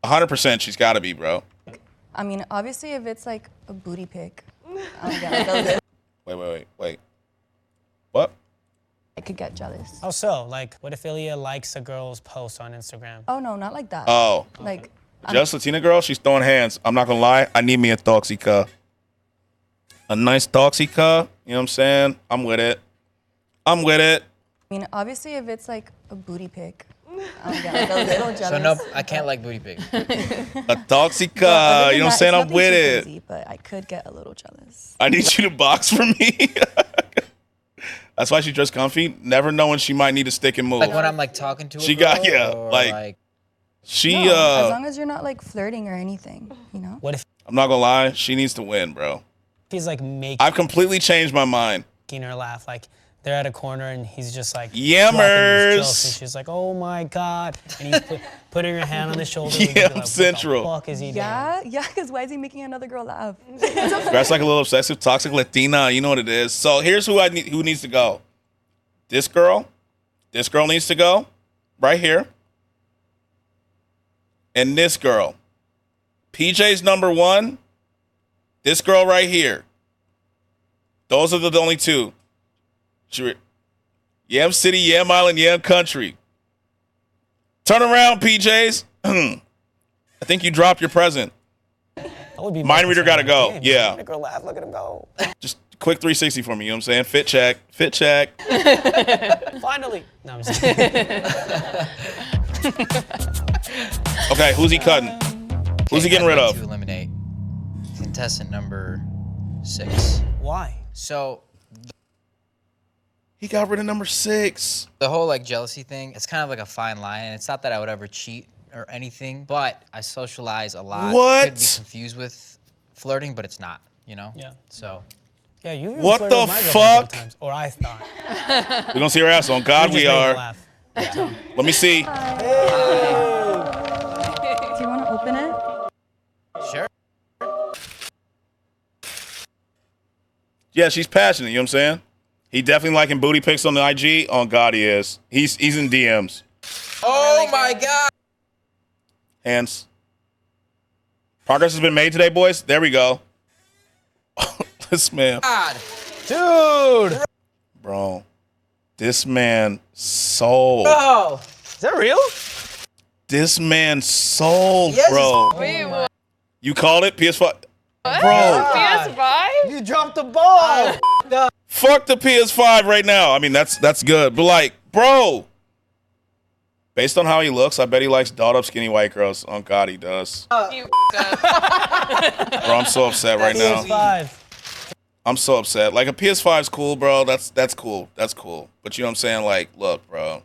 100% she's got to be, bro. I mean, obviously, if it's like a booty pic, I'm gonna go Wait. What? I could get jealous. Oh, so, like, what if Ilya likes a girl's post on Instagram? Oh, no, not like that. Oh. Like, Just Latina girl, she's throwing hands. I'm not going to lie. I need me a toxica. A nice toxica. You know what I'm saying? I'm with it. I mean, obviously, if it's like a booty pic, I'm gonna go a little jealous. So no, I can't like booty pics. A toxica. You know what I'm saying? I'm with it. Crazy, but I could get a little jealous. I need you to box for me. That's why she dressed comfy. Never knowing she might need a stick and move. Like when I'm like talking to her. She got she no, as long as you're not like flirting or anything, you know. What if I'm not gonna lie, she needs to win, bro. he's like making I've completely changed my mind. her laugh? Like, they're at a corner and he's just like Yammers. jokes, and she's like, "Oh my God!" And he's putting her hand on the shoulder. Yeah, like, Central. What the fuck is he doing? Yeah, because why is he making another girl laugh? That's like a little obsessive, toxic Latina. You know what it is. So here's who needs to go. This girl needs to go right here. And this girl. PJ's number 1. This girl right here. Those are the only two. Yam City, Yam Island, Yam Country. Turn around, PJs. I think you dropped your present. Mind reader got to go. Damn, yeah. Look at her laugh. Look at him go. Just quick 360 for me. You know what I'm saying? Fit check. Finally. No, I'm just kidding. Okay, who's he cutting? Who's he getting rid of? To eliminate contestant number 6. Why? So he got rid of number 6. The whole like jealousy thing, it's kind of like a fine line. And it's not that I would ever cheat or anything, but I socialize a lot. What? Could be confused with flirting, but it's not, you know? Yeah. So. Yeah, you. What the fuck? Times, or I thought. We're gonna see her ass on God. We are. Let me see. Do you want to open it? Sure. Yeah, she's passionate. You know what I'm saying? He definitely liking booty pics on the IG. On God, he is. He's in DMs. Oh my God. Hands. Progress has been made today, boys. There we go. This man. God. Dude. Bro. This man sold. Bro. Is that real? This man sold, Yes. bro. Wait, what? You called it? PS5? What? Bro. PS5? You dropped the ball. Fuck the PS5 right now. I mean, that's good. But like, bro. Based on how he looks, I bet he likes dolled up skinny white girls. On God, he does. You Bro, I'm so upset right now. PS5. I'm so upset. Like, a PS5 is cool, bro. That's cool. That's cool. But you know what I'm saying? Like, look, bro.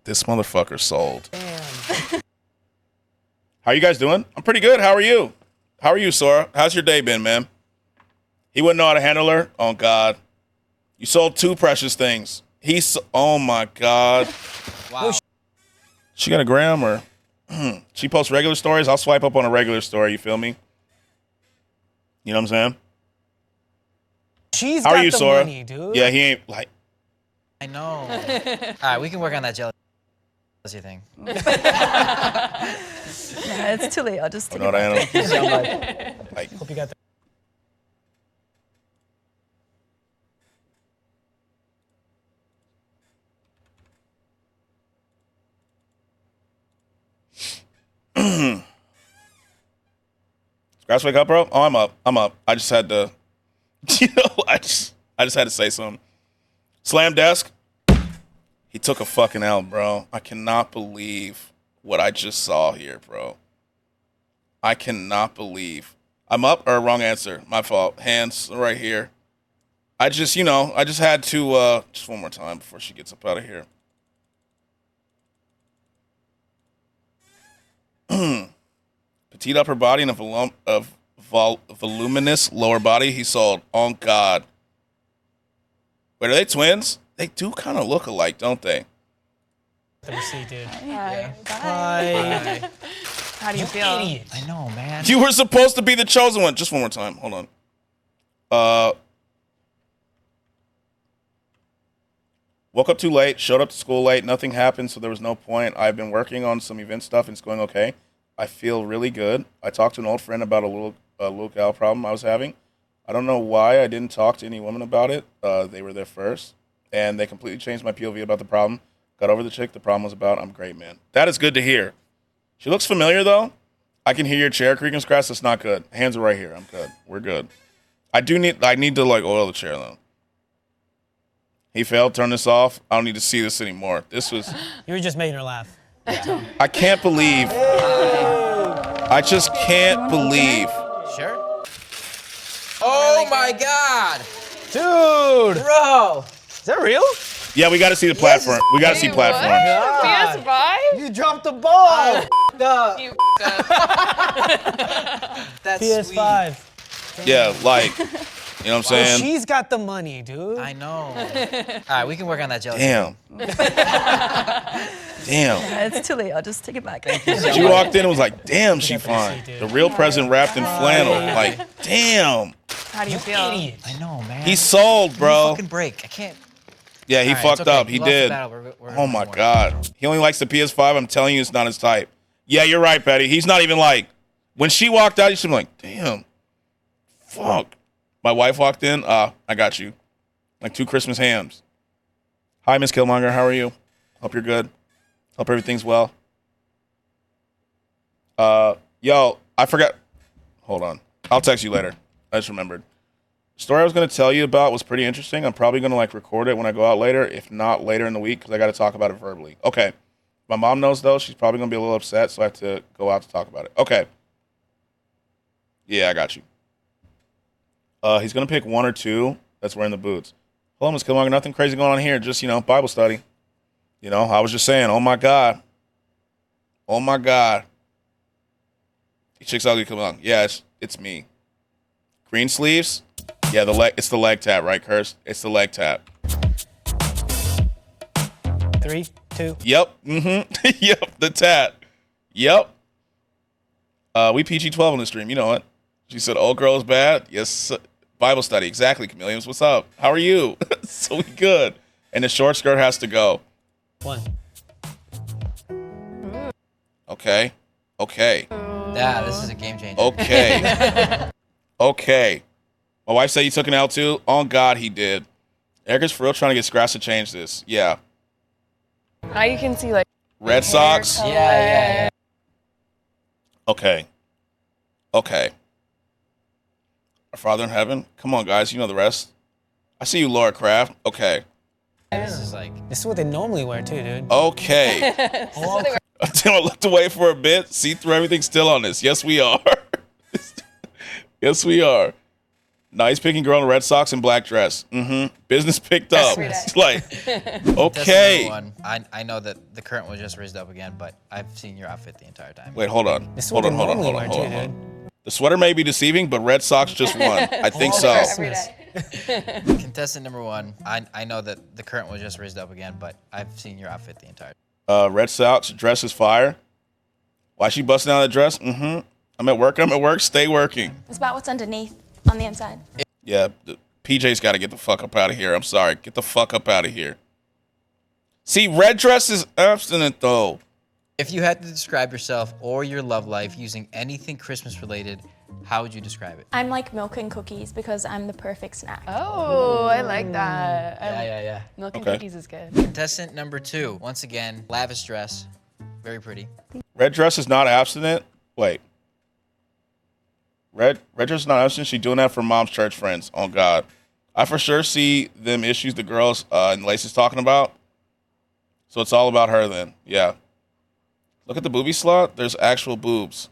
This motherfucker sold. Damn. How you guys doing? I'm pretty good. How are you? How are you, Sora? How's your day been, man? He wouldn't know how to handle her? Oh, God. You sold 2 precious things. Oh, my God. Wow. She got a gram or she posts regular stories? I'll swipe up on a regular story. You feel me? You know what I'm saying? She's How got are you, the Sora? money, dude. Yeah, he ain't like. I know. All right, we can work on that jealousy thing. Yeah, it's too late. I'll just take You know what I it am? Like, Hope you got the. Skratsx, wake up, bro. Oh, I'm up. I just had to, I just had to say something. Slam desk. He took a fucking L, bro. I cannot believe what I just saw here, bro. I cannot believe. I'm up or wrong answer? My fault. Hands right here. I just had to, just one more time before she gets up out of here. Petite upper body and a voluminous lower body. He sold. Oh, God. Wait, are they twins? They do kind of look alike, don't they? Let me see, dude. Hi. Bye. How do you feel? Idiot. I know, man. You were supposed to be the chosen one. Just one more time. Hold on. Woke up too late, showed up to school late, nothing happened, so there was no point. I've been working on some event stuff and it's going okay. I feel really good. I talked to an old friend about a locale problem I was having. I don't know why I didn't talk to any women about it. They were there first, and they completely changed my POV about the problem. Got over the chick the problem was about. I'm great, man. That is good to hear. She looks familiar, though. I can hear your chair creaking, Skratsx. That's not good. Hands are right here. I'm good. We're good. I need to, like, oil the chair, though. He failed. Turn this off. I don't need to see this anymore. This was... You were just making her laugh. I can't believe... I just can't believe... Sure. Oh my God, dude, bro, is that real? Yeah, we got to see the platform. We got to see platforms. PS5? You dropped the ball. You That's PS5. Yeah, like, you know what I'm saying? She's got the money, dude. I know. All right, we can work on that jealousy. Damn. Damn. Yeah, it's too late. I'll just take it back. She walked in and was like, damn, she fine. The real present wrapped in flannel. Like, damn. How do you feel? I know, man. He sold, bro. Fucking break. I can't. Yeah, he All right, fucked it's okay. up. He We lost the did. battle. We're Oh, my God. He only likes the PS5. I'm telling you, it's not his type. Yeah, you're right, Patty. He's not even like, when she walked out, you should be like, damn. Fuck. My wife walked in. I got you. Like 2 Christmas hams. Hi, Miss Killmonger. How are you? Hope you're good. Hope everything's well. Yo, I forgot. Hold on. I'll text you later. I just remembered. The story I was going to tell you about was pretty interesting. I'm probably going to like record it when I go out later, if not later in the week, because I got to talk about it verbally. Okay. My mom knows, though. She's probably going to be a little upset, so I have to go out to talk about it. Okay. Yeah, I got you. He's going to pick 1 or 2 that's wearing the boots. Hello, Ms. Killmonger. Nothing crazy going on here. Just, Bible study. I was just saying, oh, my God. Oh, my God. The chick's ugly, come on. Yeah, it's me. Green sleeves? Yeah, it's the leg tap, right, Curse? It's the leg tap. 3, 2. Yep. Mm-hmm. Yep, the tat. Yep. We PG-12 on the stream. You know it. She said, old girl is bad? Yes. Bible study. Exactly, Chameleons. What's up? How are you? So we good. And the short skirt has to go. 1. Okay. Yeah, this is a game changer. Okay. Okay. My wife said you took an L too. Oh, God, he did. Erica's for real trying to get Skratsx to change this. Yeah. Now you can see like Red Sox? Yeah. Okay. Our Father in Heaven? Come on, guys. You know the rest. I see you, Laura Kraft. Okay. This is what they normally wear too, dude. Okay. Until I looked away for a bit, see through everything still on this. Yes, we are. Yes, we are. Nice picking girl in red socks and black dress. Mm-hmm. Business picked up. It's like, okay. One. I know that the current was just raised up again, but I've seen your outfit the entire time. Wait, hold on. Hold on. The sweater may be deceiving, but red socks just won. I think so. Contestant number 1. I know that the current was just raised up again, but I've seen your outfit the entire time. Red socks, dress is fire. Why she busting out that dress? Mm-hmm. I'm at work. Stay working. It's about what's underneath on the inside. Yeah, PJ's got to get the fuck up out of here. I'm sorry. Get the fuck up out of here. See, red dress is abstinent, though. If you had to describe yourself or your love life using anything Christmas related, how would you describe it? I'm like milk and cookies because I'm the perfect snack. Oh, I like that. Yeah. Milk and cookies is good. Contestant number 2. Once again, lavish dress. Very pretty. Red dress is not abstinent? Wait. Red's not understanding. She doing that for mom's church friends. Oh God, I for sure see them issues the girls and Lacey's talking about. So it's all about her then. Yeah. Look at the boobie slot. There's actual boobs.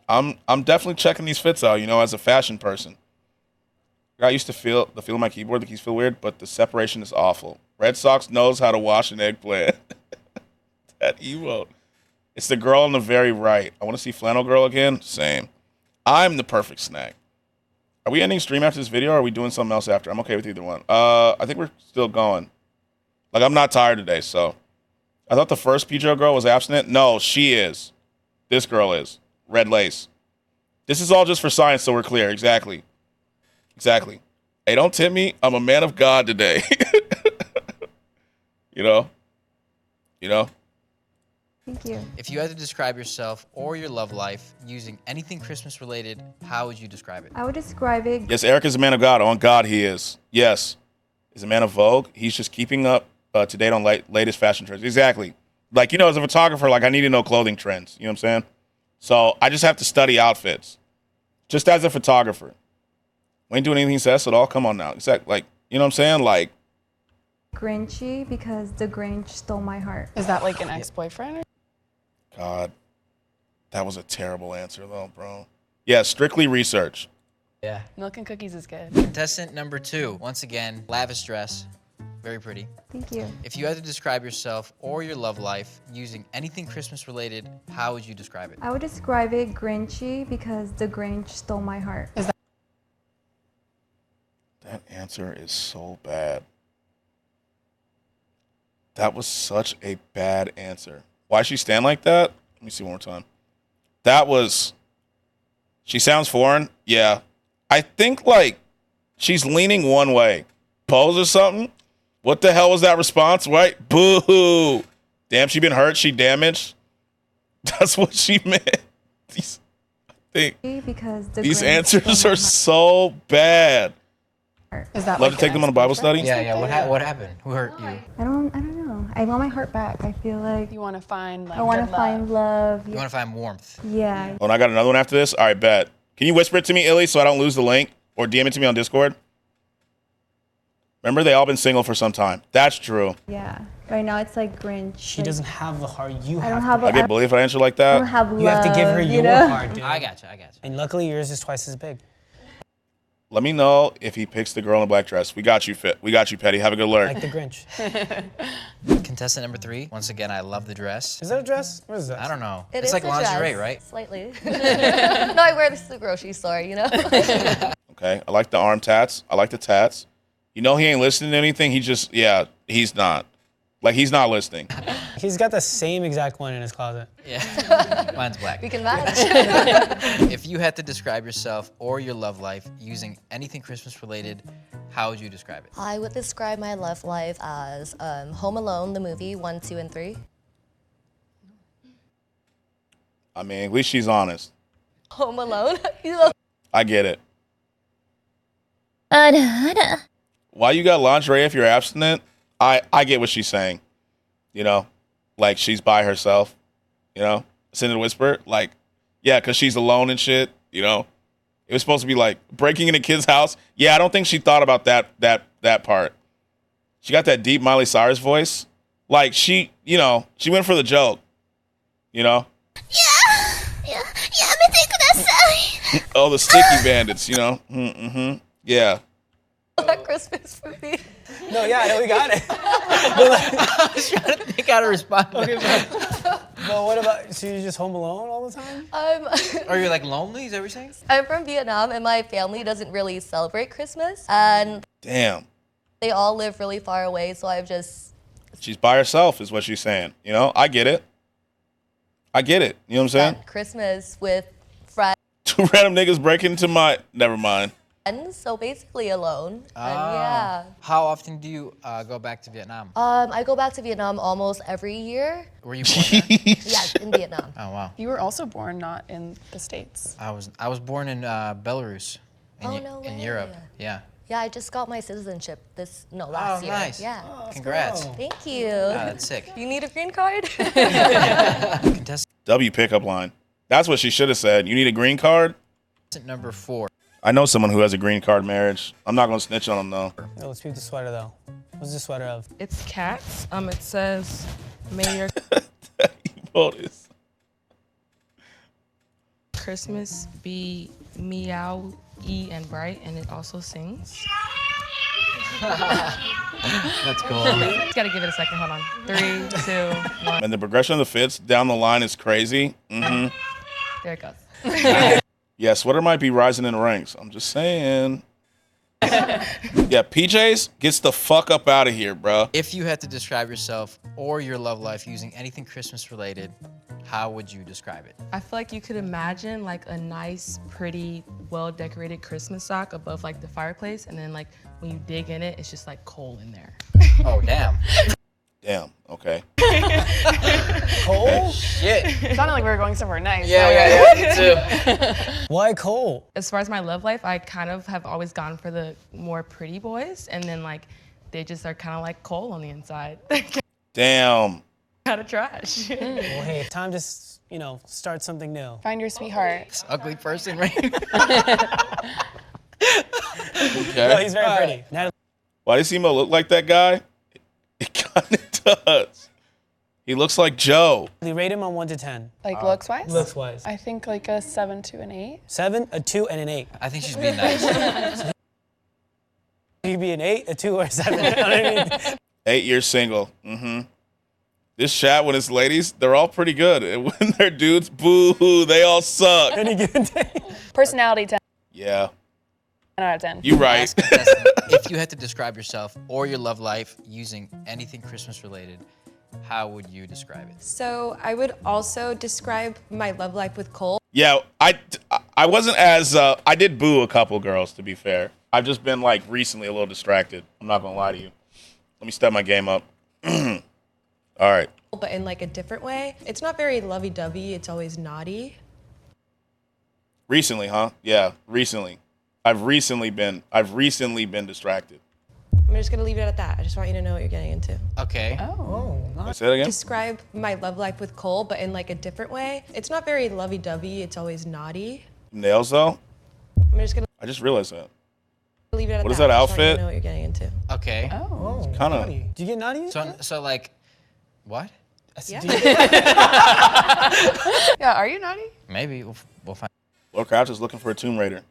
I'm definitely checking these fits out. You know, as a fashion person. I used to feel the feel of my keyboard. The keys feel weird, but the separation is awful. Red Sox knows how to wash an eggplant. That emote. It's the girl on the very right. I want to see Flannel Girl again. Same. I'm the perfect snack. Are we ending stream after this video, or are we doing something else after? I'm okay with either one. I think we're still going. Like, I'm not tired today, so. I thought the first Pedro girl was abstinent. No, she is. This girl is. Red lace. This is all just for science, so we're clear. Exactly. Exactly. Hey, don't tip me. I'm a man of God today. You know? You know? Thank you. If you had to describe yourself or your love life using anything Christmas related, how would you describe it? I would describe it. Yes, Eric is a man of God. On God, he is. Yes. He's a man of Vogue. He's just keeping up to date on latest fashion trends. Exactly. Like, you know, as a photographer, like, I need to know clothing trends. You know what I'm saying? So I just have to study outfits. Just as a photographer. We ain't doing anything sus at all. Come on now. Exactly. Like, you know what I'm saying? Like, Grinchy because the Grinch stole my heart. Is that like an ex-boyfriend? God. That was a terrible answer, though, bro. Yeah, strictly research. Yeah. Milk and cookies is good. Contestant number 2. Once again, lavish dress. Very pretty. Thank you. If you had to describe yourself or your love life using anything Christmas related, how would you describe it? I would describe it Grinchy because the Grinch stole my heart. That answer is so bad. That was such a bad answer. Why she stand like that? Let me see one more time. That was... She sounds foreign? Yeah. I think, like, she's leaning one way. Pose or something? What the hell was that response, right? Boo-hoo. Damn, she been hurt? She damaged? That's what she meant. Because These answers are so bad. Is that Love like to take an them on a Bible study? Yeah. What happened? Who hurt you? I don't know. I want my heart back. I feel like You want to find like I want to good find love. You want to find warmth. Yeah. Oh, and I got another one after this? All right, bet. Can you whisper it to me, Illy, so I don't lose the link? Or DM it to me on Discord? Remember, they all been single for some time. That's true. Yeah. Right now it's like Grinch. She doesn't have the heart you have. I don't have. I get bullied if I answer like that. I don't have love. You have to give her you your know? heart, dude. I got you. And luckily yours is twice as big. Let me know if he picks the girl in the black dress. We got you, Fit. We got you, Petty. Have a good lurk. Like the Grinch. Contestant number 3. Once again, I love the dress. Is that a dress? What is that? I don't know. It It's is like a lingerie, dress, right? Slightly. No, I wear this to the grocery store, you know? Okay, I like the arm tats. I like the tats. You know he ain't listening to anything. He just, yeah, he's not. Like, he's not listening. He's got the same exact one in his closet. Yeah. Mine's black. We can match. If you had to describe yourself or your love life using anything Christmas related, how would you describe it? I would describe my love life as Home Alone, the movie 1, 2, and 3. I mean, at least she's honest. Home Alone? You know? I get it. Why you got lingerie if you're abstinent? I get what she's saying. You know, like she's by herself. You know, send a whisper. Like, yeah, because she's alone and shit. You know, it was supposed to be like breaking in a kid's house. Yeah, I don't think she thought about that part. She got that deep Miley Cyrus voice. Like she, you know, she went for the joke. You know. Oh, the sticky bandits. You know. Yeah. That Christmas movie. No, yeah, I know we got it. I was trying to think how to respond. Okay, but what about, so you're just home alone all the time? Are you like lonely? Is that what you're saying? I'm from Vietnam, and my family doesn't really celebrate Christmas. And Damn. they all live really far away, so I've just... She's by herself is what she's saying. You know, I get it. I get it. You know what I'm saying? spent Christmas with friends, Two random niggas break into my... Never mind. so basically alone. And yeah. How often do you go back to Vietnam? I go back to Vietnam almost every year. Were you born there? Yes, in Vietnam. Oh, wow. You were also born not in the States. I was born in Belarus. In Europe. Yeah. Yeah, I just got my citizenship last year. Nice. Yeah. Congrats. Thank you. That's sick. You need a green card? W pickup line. That's what she should have said. You need a green card? Number 4. I know someone who has a green card marriage. I'm not gonna snitch on him though. Yo, let's read the sweater though. What's the sweater of? It's cats. It says, "May your Bonus. Christmas be meow-y and bright," and it also sings. That's cool. Just gotta give it a second. Hold on. 3, 2, 1. And the progression of the fits down the line is crazy. Mm-hmm. There it goes. Yeah, sweater might be rising in the ranks. I'm just saying. Yeah, PJs gets the fuck up out of here, bro. If you had to describe yourself or your love life using anything Christmas related, how would you describe it? I feel like you could imagine like a nice, pretty, well-decorated Christmas sock above like the fireplace, and then like when you dig in it, it's just like coal in there. Oh, damn. Damn, okay. Coal? Shit. It sounded like we were going somewhere nice. Yeah, me too. Why coal? As far as my love life, I kind of have always gone for the more pretty boys, and then like they just are kind of like coal on the inside. Damn. Kind of trash. Well, hey, it's time to, start something new. Find your sweetheart. This ugly person, right? Okay. No, he's very pretty. Natalie. Why does Emo look like that guy? It kind of does. He looks like Joe. Rate him on 1 to 10. Like looks-wise? Looks-wise. I think like a 7 to an 8. 7, a 2, and an 8. I think she's being nice. You be an 8, a 2, or a 7. You know what I mean? 8 years single. Mm-hmm. This chat with his ladies, they're all pretty good. And when they're dudes, boo, they all suck. Any given day. Personality 10 Yeah. out of 10. You right. If you had to describe yourself or your love life using anything Christmas related, how would you describe it? So I would also describe my love life with Cole. Yeah, I wasn't as, I did boo a couple girls, to be fair. I've just been, like, recently a little distracted. I'm not going to lie to you. Let me step my game up. All right. But in like a different way. It's not very lovey-dovey, it's always naughty. Recently, huh? Yeah, recently. I've recently been distracted. I'm just gonna leave it at that. I just want you to know what you're getting into. Okay. Oh, nice. Say that again? Describe my love life with Cole, but in like a different way. It's not very lovey-dovey, it's always naughty. Nails, though? I'm just gonna I just realized that. leave it at that. What is that I just want you outfit? to know what you're getting into. Okay. Oh, Kind of. naughty. Do you get naughty? So like, what? Yeah. Yeah, are you naughty? Maybe we'll find. Lord Crouch is looking for a Tomb Raider.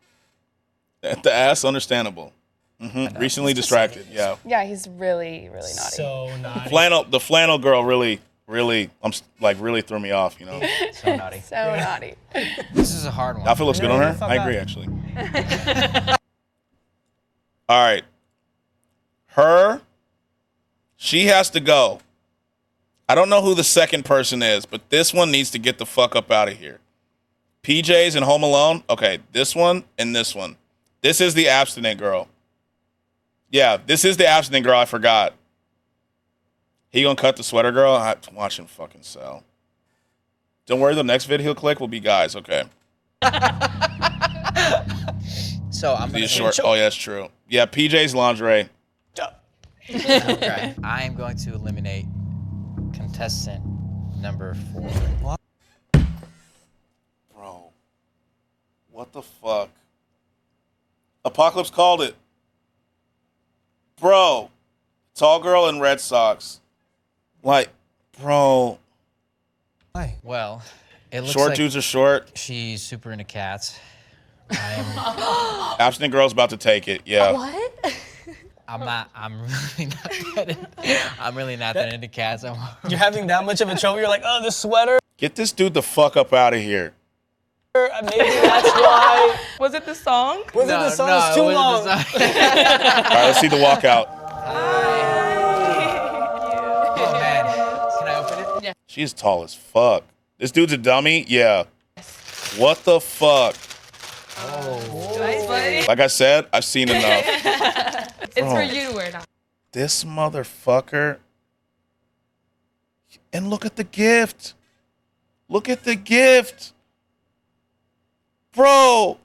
The ass, understandable. Mm-hmm. Recently distracted, yeah. Yeah, he's really, really naughty. So naughty. The flannel girl really threw me off, you know. So naughty. So naughty. This is a hard one. Outfit looks good on her. fuck I up. agree, actually. All right. She has to go. I don't know who the second person is, but this one needs to get the fuck up out of here. PJs and Home Alone. Okay, this one and this one. This is the abstinent girl. Yeah, this is the abstinent girl. I forgot. He gonna cut the sweater girl? I have to watch him fucking sell. Don't worry, the next video he'll click will be guys. Okay. So I'm gonna These short. Oh yeah, that's true. Yeah, PJ's lingerie. Okay. I am going to eliminate contestant number 4. Bro, what the fuck? Apocalypse called it. Bro, tall girl in red socks. Like, bro. Why? Well, it looks Short like dudes are short. she's super into cats. Abstinent girl's about to take it. Yeah. What? I'm really not that into cats. You're having that much of a trouble? You're like, oh, the sweater? Get this dude the fuck up out of here. Maybe that's why. Was it the song? Was it the song? It's too long. All right, let's see the walkout. Oh man, can I open it? Yeah. She's tall as fuck. This dude's a dummy? Yeah. What the fuck? Oh. Like I said, I've seen enough. It's Bro. for you to wear now. This motherfucker. And look at the gift. Look at the gift. Bro.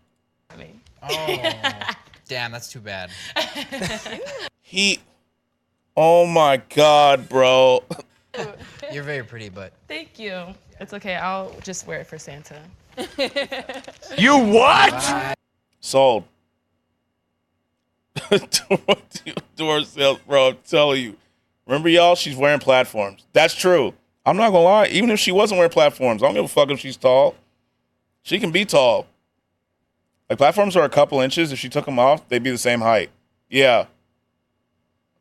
Oh, damn, that's too bad. Oh my God, bro. You're very pretty, but Thank you. It's okay. I'll just wear it for Santa. You what? Sold. Door sales, bro. I'm telling you. Remember, y'all, she's wearing platforms. That's true. I'm not gonna lie. Even if she wasn't wearing platforms, I don't give a fuck if she's tall. She can be tall. Like, platforms are a couple inches. If she took them off, they'd be the same height. Yeah.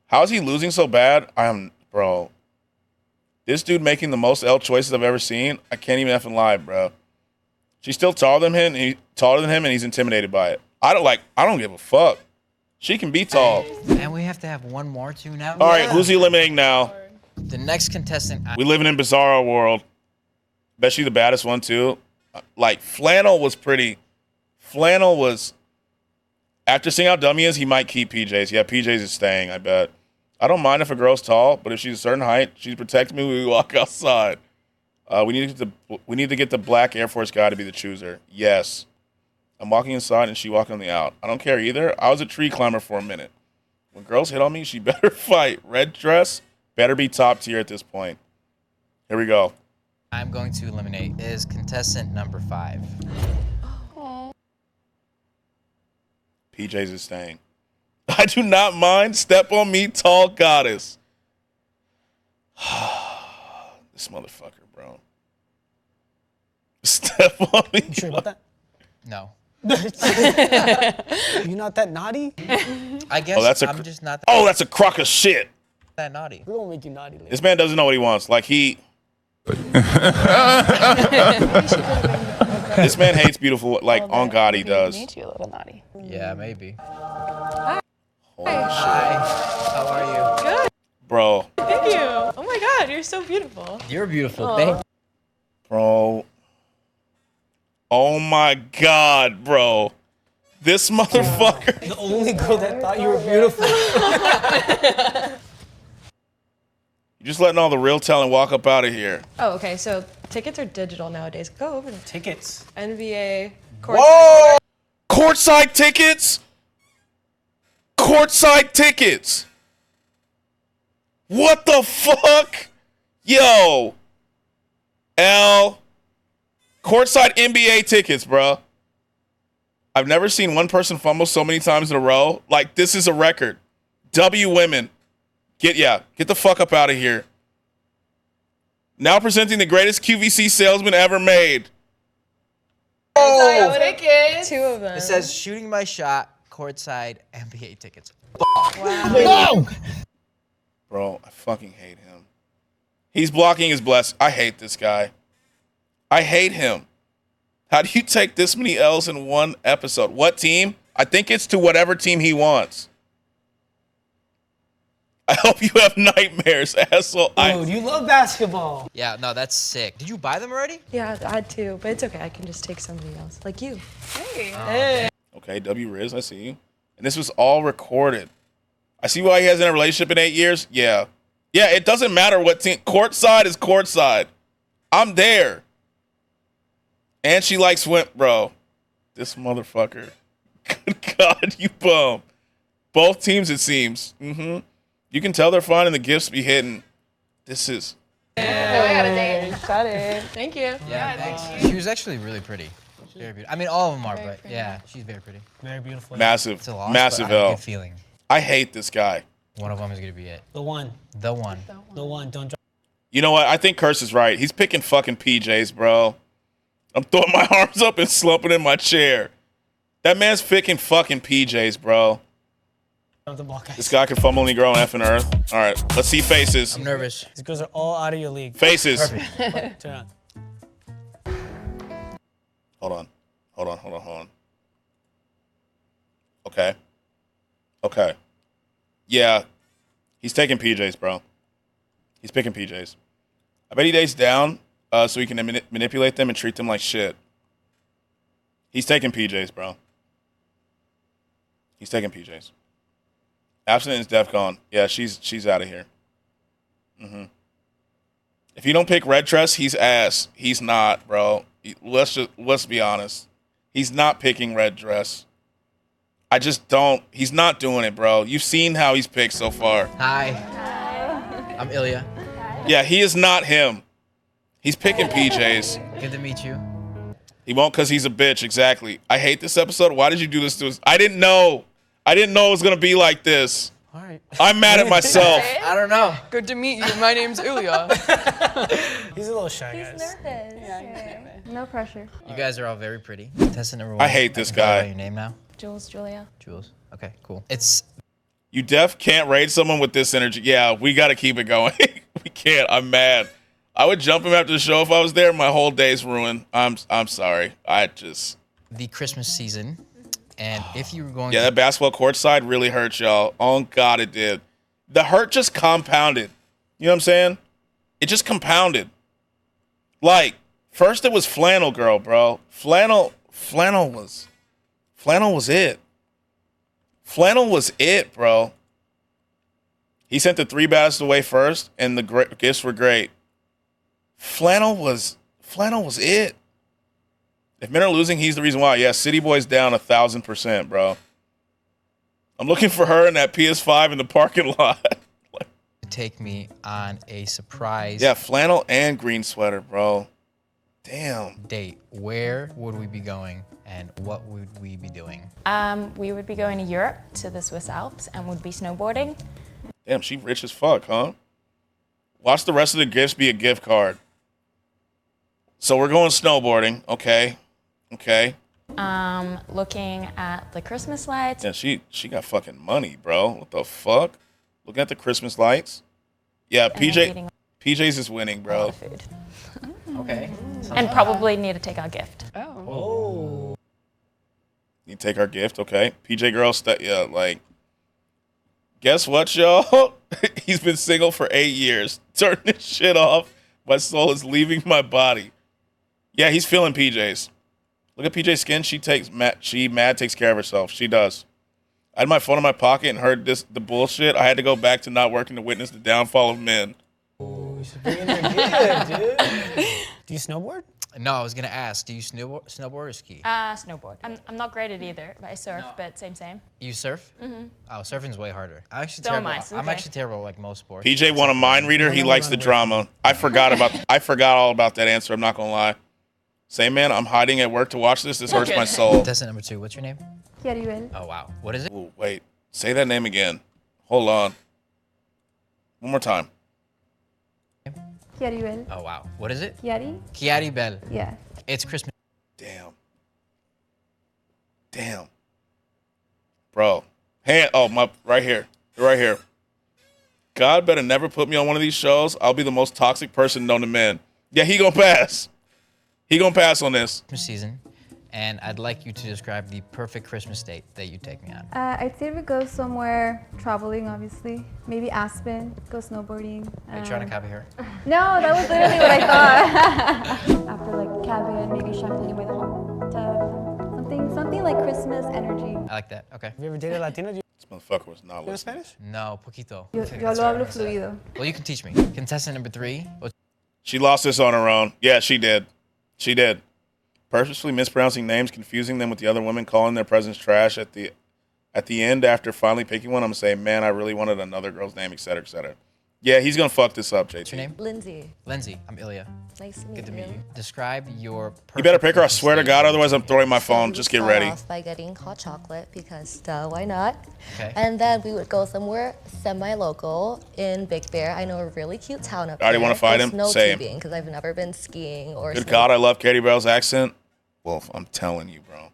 How is he losing so bad? Bro. This dude making the most L choices I've ever seen. I can't even effing lie, bro. She's still taller than him, and he's intimidated by it. I don't give a fuck. She can be tall. And we have to have one more too now. All right, who's he eliminating now? The next contestant. We living in Bizarro world. Bet she the baddest one too. Like, Flannel was pretty. Flannel was. After seeing how dumb he is, he might keep PJs. Yeah, PJs is staying, I bet. I don't mind if a girl's tall, but if she's a certain height, she's protecting me when we walk outside. We need to get the black Air Force guy to be the chooser. Yes. I'm walking inside and she walking on the out. I don't care either. I was a tree climber for a minute. When girls hit on me, she better fight. Red dress better be top tier at this point. Here we go. I'm going to eliminate is contestant number 5. PJs is staying. I do not mind. Step on me, tall goddess. This motherfucker, bro. Step on me. You sure about that? No. You're not that naughty? I guess I'm just not that that's a crock of shit. that naughty. We won't make you naughty later. This man doesn't know what he wants. Like, he... This man hates beautiful, like, on God he does. Made you a little naughty. Yeah, maybe. Hi. Hi. How are you? Good. Bro. Thank you. Oh my God, you're so beautiful. You're beautiful. Aw. Thank Bro. Oh my God, bro. This motherfucker. The only girl that thought you were beautiful. You're just letting all the real talent walk up out of here. Oh, okay. So tickets are digital nowadays. Go over there. Tickets. NBA. Whoa! Courtside tickets? Courtside tickets. What the fuck? Yo. L. Courtside NBA tickets, bro. I've never seen one person fumble so many times in a row. Like, this is a record. W women. Get the fuck up out of here. Now presenting the greatest QVC salesman ever made. Oh, tickets. 2 of them. It says shooting my shot, courtside NBA tickets. Wow. Bro, I fucking hate him. He's blocking his blessing. I hate this guy. I hate him. How do you take this many L's in one episode? What team? I think it's to whatever team he wants. I hope you have nightmares, asshole. Dude, you love basketball. Yeah, no, that's sick. Did you buy them already? Yeah, I had 2, but it's okay. I can just take somebody else, like you. Hey. Hey. Okay, W Riz, I see you. And this was all recorded. I see why he hasn't had a relationship in 8 years. Yeah. Yeah, it doesn't matter what team. Courtside is courtside. I'm there. And she likes bro. This motherfucker. Good God, you bum. Both teams, it seems. Mm-hmm. You can tell they're fun and the gifts be hidden. This is... Yeah, we got a date. Got it. Thank you. Yeah, thanks. She was actually really pretty. Very beautiful. I mean, all of them are, but yeah, she's very pretty. Very beautiful. Massive. It's a loss, Massive but I have a L. good feeling. I hate this guy. One of them is going to be it. The one. The one. The one. Don't drop. You know what? I think Curse is right. He's picking fucking PJs, bro. I'm throwing my arms up and slumping in my chair. That man's picking fucking PJs, bro. This guy can fumble any girl on effing earth. All right, let's see faces. I'm nervous. These girls are all out of your league. Faces. Perfect. Turn on. Hold on. Okay. Yeah, he's taking PJs, bro. He's picking PJs. I bet he dates down so he can manipulate them and treat them like shit. He's taking PJs, bro. He's taking PJs. Abstinent is DEFCON. Yeah, she's out of here. Mm-hmm. If you don't pick red dress, he's ass. He's not, bro. Let's be honest. He's not picking red dress. I just don't. He's not doing it, bro. You've seen how he's picked so far. Hi. I'm Ilya. Yeah, he is not him. He's picking PJs. Good to meet you. He won't because he's a bitch. Exactly. I hate this episode. Why did you do this to us? I didn't know. I didn't know it was gonna be like this. All right. I'm mad at myself. I don't know. Good to meet you. My name's Ilya. He's a little shy, He's guys. nervous. No pressure. You guys are all very pretty. Contestant number 1. I hate this can call guy. out your name now? Jules, Julia. Jules. Okay, cool. It's You def can't raid someone with this energy. Yeah, we got to keep it going. We can't. I'm mad. I would jump him after the show if I was there. My whole day's ruined. I'm sorry. I just the Christmas season, and if you were going that basketball court side really hurt y'all. Oh God, it did. The hurt just compounded. You know what I'm saying? It just compounded. Like first it was flannel girl, bro. Flannel was it. Flannel was it, bro. He sent the 3 battles away first, and the gifts were great. Flannel was it. If men are losing, he's the reason why. Yeah, City Boy's down 1,000%, bro. I'm looking for her in that PS5 in the parking lot. take me on a surprise Yeah, flannel and green sweater, bro. Damn. date, where would we be going and what would we be doing? We would be going to Europe, to the Swiss Alps, and would be snowboarding. Damn, she rich as fuck, huh? Watch the rest of the gifts be a gift card. So we're going snowboarding. Okay. Looking at the Christmas lights. Yeah, she got fucking money, bro. What the fuck? Looking at the Christmas lights. Yeah, PJ's is winning, bro. Food. Okay. And probably need to take our gift. Oh. You take our gift, okay? PJ girl, guess what, y'all? He's been single for 8 years. Turn this shit off. My soul is leaving my body. Yeah, he's feeling PJ's. Look at PJ's skin. She takes care of herself. She does. I had my phone in my pocket and heard the bullshit. I had to go back to not working to witness the downfall of men. Oh, you should bring in your gift, dude. Do you snowboard? No, I was gonna ask. Do you snowboard or ski? Snowboard. I'm not great at either, but I surf. But same. You surf? Mhm. Oh, surfing's way harder. I'm actually So am terrible. I, so I'm okay. actually terrible at like most sports. PJ won a mind reader. He likes the drama. I forgot all about that answer. I'm not gonna lie. Same man. I'm hiding at work to watch this. This hurts my soul. Contestant number 2. What's your name? Kiaribel. Oh wow. What is it? Ooh, wait. Say that name again. Hold on. One more time. Kiaribel. Oh wow. What is it? Kiari? Kiaribel. Yeah. It's Christmas. Damn. Bro. Right here. Right here. God better never put me on one of these shows. I'll be the most toxic person known to men. Yeah, he gonna pass. He gonna pass on this. Christmas season, and I'd like you to describe the perfect Christmas date that you take me on. I'd say we go somewhere traveling, obviously. Maybe Aspen, go snowboarding. Are you trying to copy her? No, that was literally what I thought. After like cabin, maybe champagne by the hot tub. Something like Christmas energy. I like that. Okay. Have you ever dated a Latino? This motherfucker was not You know listening. Spanish? No, poquito. Yo lo hablo fluido. Well, you can teach me. Contestant number 3. She lost this on her own. Yeah, she did. She did. Purposefully mispronouncing names, confusing them with the other women, calling their presents trash at the end after finally picking one. I'm going to say, man, I really wanted another girl's name, et cetera, et cetera. Yeah, he's going to fuck this up, JT. What's your name? Lindsay. Lindsay. I'm Ilya. Nice to meet you. Good to meet you. Describe your perfect You better pick her, I Christmas swear to date. God, otherwise I'm throwing my phone. We Just would get start ready. off by getting hot chocolate because why not? Okay. And then we would go somewhere semi-local in Big Bear. I know a really cute town up I already there. wanna fight him? Snow Same. tubing because I've never been skiing or. Good God, I love Katie Bell's accent. Wolf, I'm telling you, bro.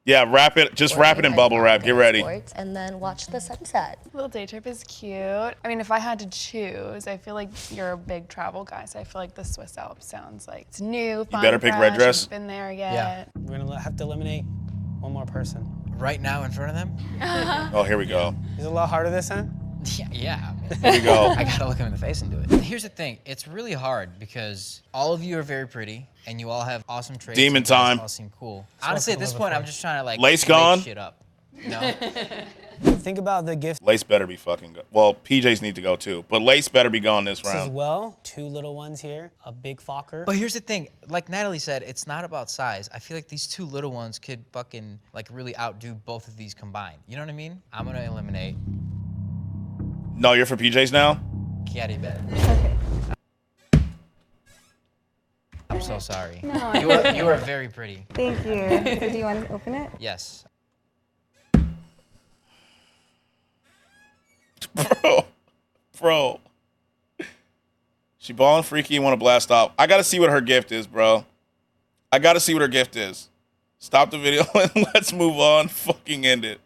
Yeah, wrap it. Just wrap it in bubble wrap. Get ready. Sports, and then watch the sunset. Little day trip is cute. I mean, if I had to choose, I feel like you're a big travel guy, so I feel like the Swiss Alps sounds like it's new, fun, better pick fresh, red dress. haven't been there yet. Yeah. We're gonna have to eliminate one more person. Right now in front of them? Oh, here we go. Is it a lot harder this time? Yeah. Here we go. I gotta look him in the face and do it. Here's the thing. It's really hard because all of you are very pretty and you all have awesome traits. Demon and you guys time. all seem cool. Honestly, at this point, I'm just trying to like Lace make gone? shit up. You know? Think about the gift Lace better be fucking good. Well, PJs need to go too, but Lace better be gone this as round. well. 2 little ones here, a big Fokker. But here's the thing. Like Natalie said, it's not about size. I feel like these 2 little ones could fucking like really outdo both of these combined. You know what I mean? I'm gonna eliminate No, you're for PJs now? Kiari Bet. Okay. I'm so sorry. No. You are very pretty. Thank you. So do you want to open it? Yes. Bro. She balling freaky and want to blast off. I got to see what her gift is, bro. I got to see what her gift is. Stop the video and let's move on. Fucking end it.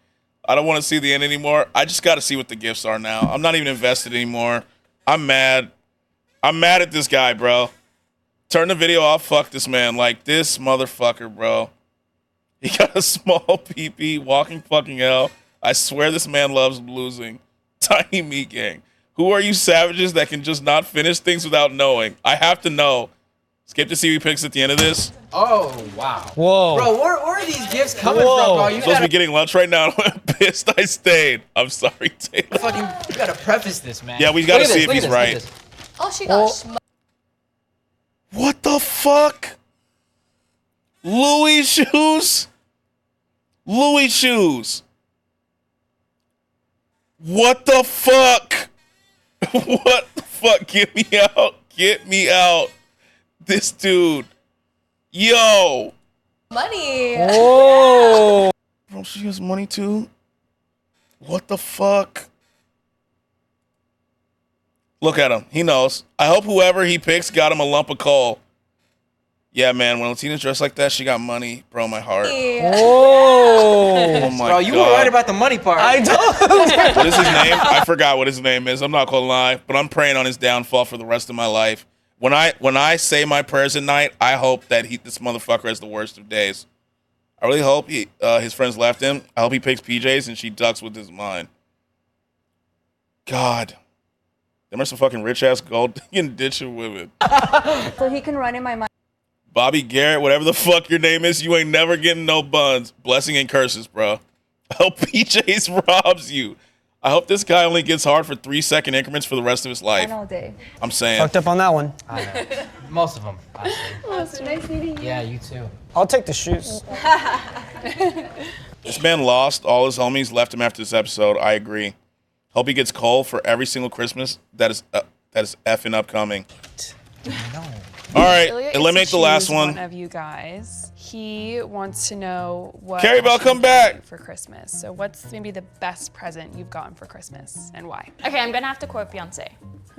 I don't want to see the end anymore. I just got to see what the gifts are now. I'm not even invested anymore. I'm mad. I'm mad at this guy, bro. Turn the video off. Fuck this man. Like, this motherfucker, bro. He got a small pee-pee, walking fucking hell. I swear this man loves losing. Tiny Meat Gang. Who are you savages that can just not finish things without knowing? I have to know. Skip to see who he picks at the end of this. Oh, wow. Whoa. Bro, where are these gifts coming Whoa. from, bro? I'm supposed to be getting lunch right now. I'm pissed I stayed. I'm sorry, Taylor. You gotta preface this, man. Yeah, we gotta see if he's right. Oh, she got What the fuck? Louis shoes? Louis shoes. What the fuck? What the fuck? Get me out. Get me out. This dude. Yo. money. Whoa. Bro, she has money too? What the fuck? Look at him. He knows. I hope whoever he picks got him a lump of coal. Yeah, man. When Latina's dressed like that, she got money. Bro, my heart. Whoa. Oh, my Bro, God. you were right about the money part. I don't. What is his name? I forgot what his name is. I'm not gonna lie, but I'm praying on his downfall for the rest of my life. When I say my prayers at night, I hope that this motherfucker has the worst of days. I really hope his friends left him. I hope he picks PJs and she ducks with his mind. God. Them are some fucking rich ass gold digging ditching women. So he can run in my mind. Bobby Garrett, whatever the fuck your name is, you ain't never getting no buns. Blessing and curses, bro. I hope PJs robs you. I hope this guy only gets hard for 3-second increments for the rest of his life. All day. I'm saying. Fucked up on that one. I know. Most of them, honestly. Oh, so nice meeting you. Yeah, you too. I'll take the shoes. This man lost all his homies, left him after this episode. I agree. Hope he gets coal for every single Christmas that is effing upcoming. All right, Ilya eliminate gets to the last choose one. of you guys. He wants to know what Carrie Bell, Ashley come is back. getting for Christmas. So what's maybe the best present you've gotten for Christmas and why? Okay, I'm gonna have to quote Beyonce.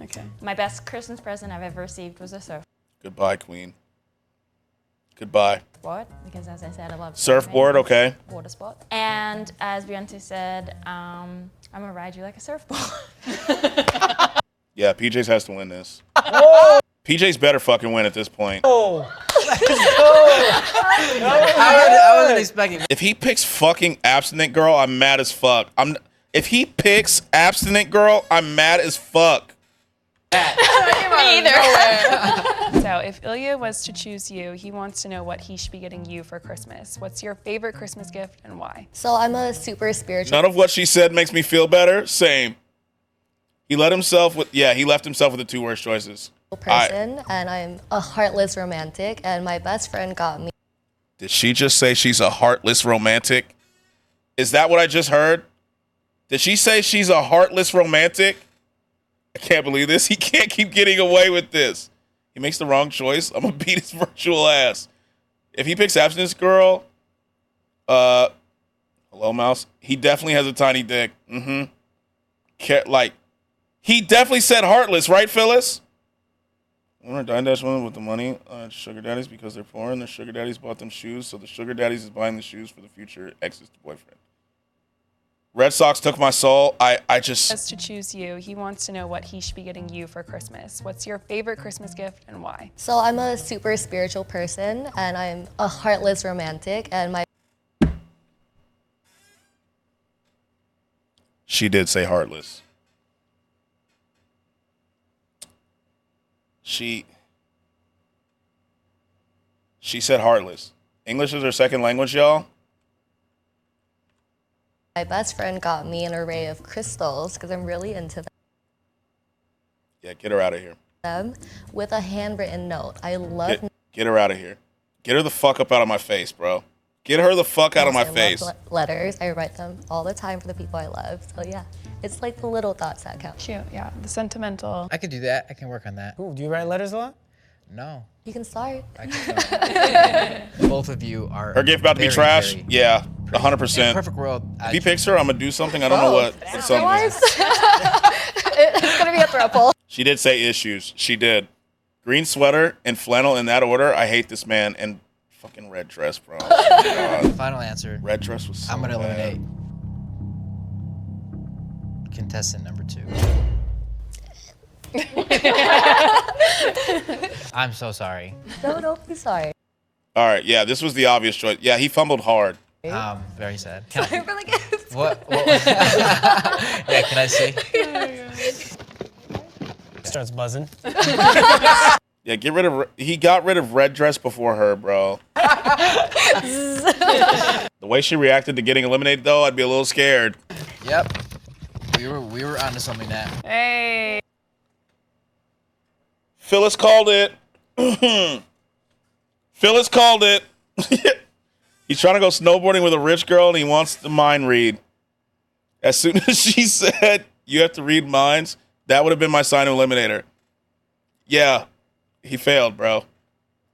Okay. My best Christmas present I've ever received was a surfboard. Goodbye, Queen. Goodbye. Because as I said, I love Surfboard, swimming, okay. water sport. And as Beyonce said, I'm gonna ride you like a surfboard. Yeah, PJs has to win this. PJs better fucking win at this point. I wasn't expecting. If he picks fucking abstinent girl, I'm mad as fuck. If he picks abstinent girl, I'm mad as fuck. Me either. So if Ilya was to choose you, he wants to know what he should be getting you for Christmas. What's your favorite Christmas gift and why? So I'm a super spiritual None of what she said makes me feel better. Same. He left himself with the two worst choices. person, and I'm a heartless romantic, and my best friend got me. Did she just say she's a heartless romantic? Is that what I just heard? Did she say she's a heartless romantic? I can't believe this. He can't keep getting away with this. He makes the wrong choice. I'm gonna beat his virtual ass. If he picks abstinence girl, hello mouse. He definitely has a tiny dick. He definitely said heartless, right, Phyllis? I want to dine dash women with the money sugar daddies because they're poor and their sugar daddies bought them shoes, so the sugar daddies is buying the shoes for the future ex's boyfriend. Red Sox took my soul. I just... As to choose you, he wants to know what he should be getting you for Christmas. What's your favorite Christmas gift and why? So I'm a super spiritual person, and I'm a heartless romantic, and my... She did say heartless. She said heartless. English is her second language, y'all. My best friend got me an array of crystals because I'm really into Yeah, get her out of here. them with a handwritten note. I love Get her out of here. Get her the fuck up out of my face, bro. Get her the fuck out of my face. letters. I write them all the time for the people I love. So yeah, it's like the little thoughts that count. Cute, yeah. The sentimental. I could do that. I can work on that. Ooh, do you write letters a lot? No. You can start. Both of you are. Her gift about to be very, trash? very Yeah, pretty. 100%. In a perfect world, If he picks her, I'm gonna do something. I don't know what. But something. It's gonna be a throuple. She did say issues. She did. Green sweater and flannel in that order. I hate this man. And fucking red dress, bro. God. Final answer. Red dress was so I'm gonna bad. eliminate contestant number 2. I'm so sorry. No, don't be sorry. All right, yeah, this was the obvious choice. Yeah, he fumbled hard. Very sad. Sorry for the gift. What? Yeah, can I see? Starts buzzing. Yeah, get rid of. He got rid of red dress before her, bro. The way she reacted to getting eliminated, though, I'd be a little scared. Yep. We were onto something now. Hey. Phyllis called it. Phyllis called it. He's trying to go snowboarding with a rich girl, and he wants to mind read. As soon as she said, you have to read minds, that would have been my sign to eliminate her. Yeah, he failed, bro.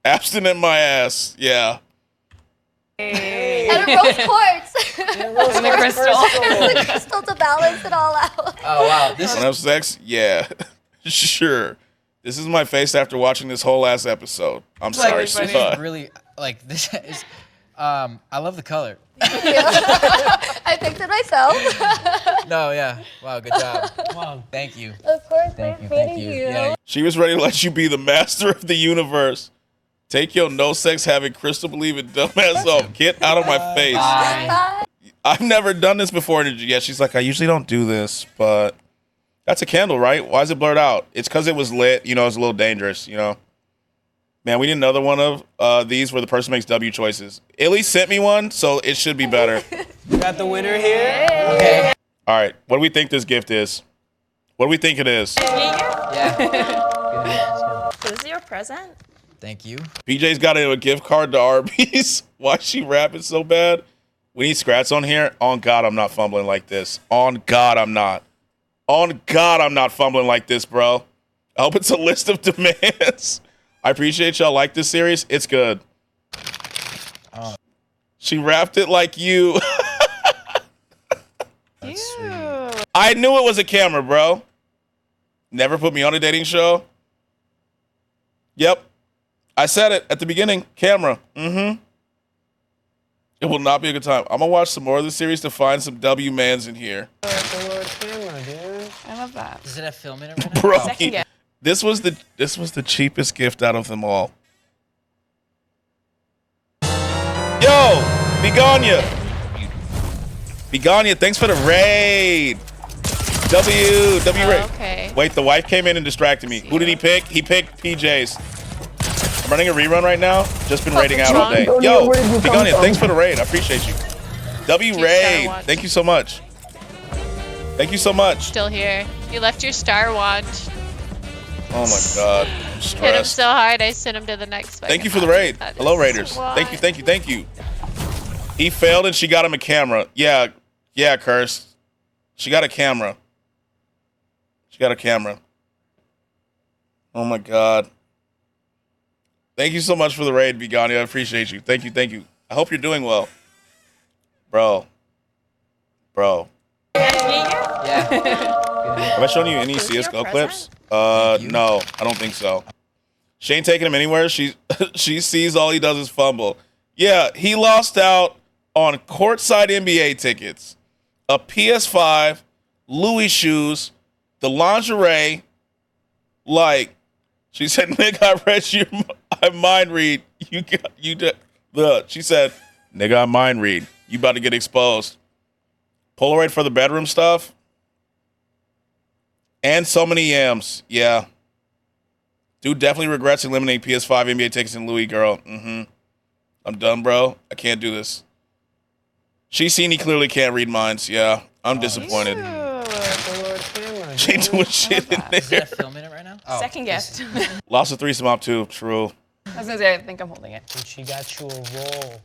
Abstinent my ass. Yeah. And a rose quartz. And the crystal. It's the crystal to balance it all out. Oh, wow. Want to have sex? Yeah. Sure. This is my face after watching this whole ass episode. I'm sorry, This is Siva. really, like, this is, I love the color. I picked it myself. No, yeah. Wow, good job. Wow. Thank you. Of course, Thank you, we're thank feeding you. you. Yeah. She was ready to let you be the master of the universe. Take your no sex having crystal believing dumbass off. Get out of my face. Bye. I've never done this before. Yeah, she's like, I usually don't do this, but that's a candle, right? Why is it blurred out? It's because it was lit. You know, it's a little dangerous, you know? Man, we need another one of these where the person makes W choices. Illy sent me one, so it should be better. Got the winner here. Okay. All right, what do we think this gift is? What do we think it is? Yeah. So this is your present? Thank you. PJ's got a gift card to Arby's. Why she rapping so bad? We need Skratsx on here. On God, I'm not fumbling like this. On God, I'm not. On God, I'm not fumbling like this, bro. I hope it's a list of demands. I appreciate y'all like this series. It's good. She rapped it like you. That's sweet. I knew it was a camera, bro. Never put me on a dating show. Yep. I said it at the beginning. Camera. Mm-hmm. It will not be a good time. I'm going to watch some more of the series to find some W-mans in here. I love that. Does it have film in it right now? Bro, Second gift. this was the cheapest gift out of them all. Yo, Begonia. Begonia, thanks for the raid. W raid. Okay. Wait, the wife came in and distracted me. Who did he pick? He picked PJ's. I'm running a rerun right now. Just been raiding out all day. Yo, Begonia, thanks for the raid. I appreciate you. W raid. Thank you so much. Thank you so much. Still here. You left your star watch. Oh my God. I'm Hit him stressed. so hard, I sent him to the next Thank you for the raid. That Hello, is Raiders. why. Thank you, thank you, thank you. He failed and she got him a camera. Yeah, Curse. She got a camera. She got a camera. Oh my God. Thank you so much for the raid, Begonia. I appreciate you. Thank you, thank you. I hope you're doing well. Bro. Yeah. Have I shown you any CSGO clips? No, I don't think so. She ain't taking him anywhere. She sees all he does is fumble. Yeah, he lost out on courtside NBA tickets, a PS5, Louis shoes, the lingerie. Like, she said, "Nigga, I read your I mind read. She said, "Nigga, I mind read. You about to get exposed." Polaroid for the bedroom stuff. And so many yams. Yeah. Dude definitely regrets eliminating PS5 NBA tickets and Louis girl. Mm-hmm. I'm done, bro. I can't do this. She's seen he clearly can't read minds. Yeah. I'm disappointed. She ain't doing shit in Is there. that film in it right now? Oh, Second gift. Lost a threesome op too. True. I was gonna say, I think I'm holding it. And she got you a roll.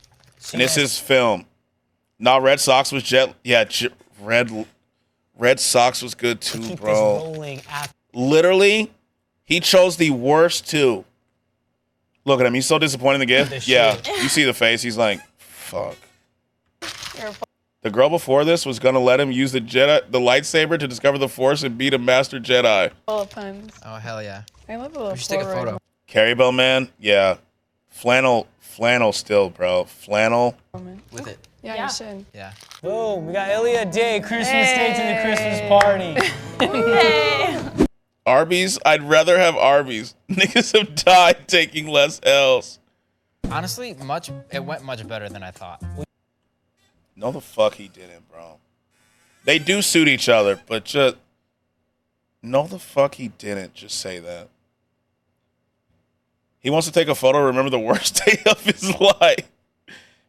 And this is film. Nah, Red Sox was jet. Yeah, Red Sox was good too, Keep bro. this rolling after. Literally, he chose the worst two. Look at him. He's so disappointed in the gift. This Yeah, shit. you see the face. He's like, fuck. The girl before this was gonna let him use the lightsaber to discover the Force and beat a Master Jedi. Full of puns. Oh, hell yeah. I love a little We should take a Polaroid photo. Carrie Bell, man. Yeah. Flannel still, bro. Flannel. With it. Yeah, you should. Yeah. Boom, we got Ilya Day, Christmas Day to the Christmas party. Arby's? I'd rather have Arby's. Niggas have died taking less L's. Honestly, it went much better than I thought. No, the fuck he didn't, bro. They do suit each other, but just... No, the fuck he didn't. Just say that. He wants to take a photo, remember the worst day of his life.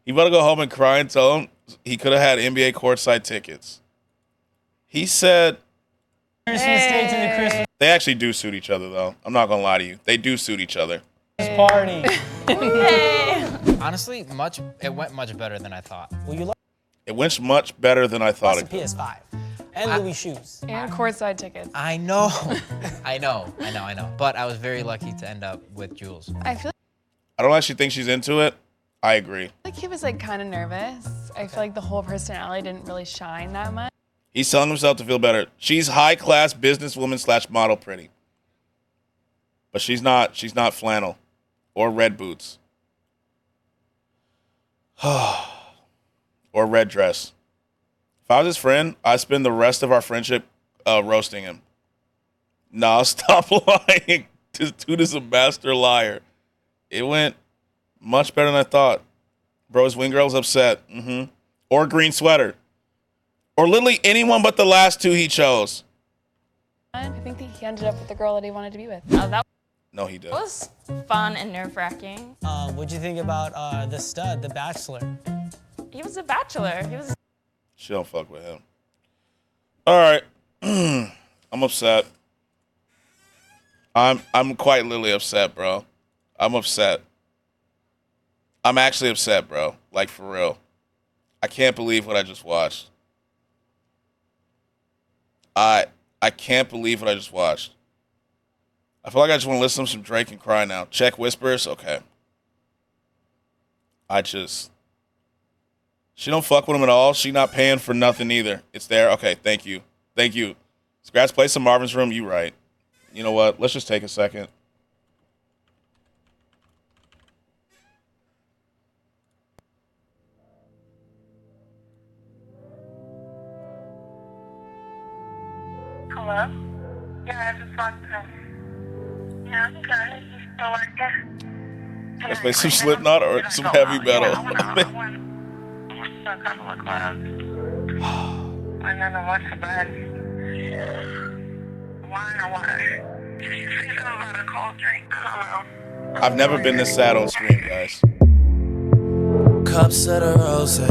He better go home and cry and tell him he could have had NBA courtside tickets. He said... Christmas Day to the Christmas They actually do suit each other, though. I'm not going to lie to you. They do suit each other. party. Honestly, it went much better than I thought. Will you It went much better than I thought Plus it a could. PS5 and Louis shoes. And courtside tickets. I know. I know. But I was very lucky to end up with Jules. I feel I don't actually think she's into it. I agree. like he was like kind of nervous. I feel like the whole personality didn't really shine that much. He's telling himself to feel better. She's high-class businesswoman / model pretty. But she's not flannel or red boots. Or red dress. If I was his friend, I'd spend the rest of our friendship roasting him. Nah, stop lying. This dude is a master liar. It went much better than I thought. Bro, his wing girl's upset. Or green sweater. Or literally anyone but the last two he chose. I think that he ended up with the girl that he wanted to be with. That No, he did. was fun and nerve-wracking. What'd you think about the stud, the Bachelor? He was a bachelor. He was. She don't fuck with him. All right. I'm upset. I'm quite literally upset, bro. I'm upset. I'm actually upset, bro. Like, for real. I can't believe what I just watched. I can't believe what I just watched. I feel like I just want to listen to some Drake and cry now. Check whispers? Okay. She don't fuck with him at all. She not paying for nothing either. It's there. Okay, thank you. Thank you. Skratsx, play some Marvin's Room. You right. You know what? Let's just take a second. Hello? Yeah, I just walked in. Yeah, I'm good. You still working? Let's play some Slipknot or some heavy metal. Still kind of look loud. And then I went to bed. Why or what? You think about a cold drink? I don't know. I've never been this sad on stream, guys. Cups of the rose. I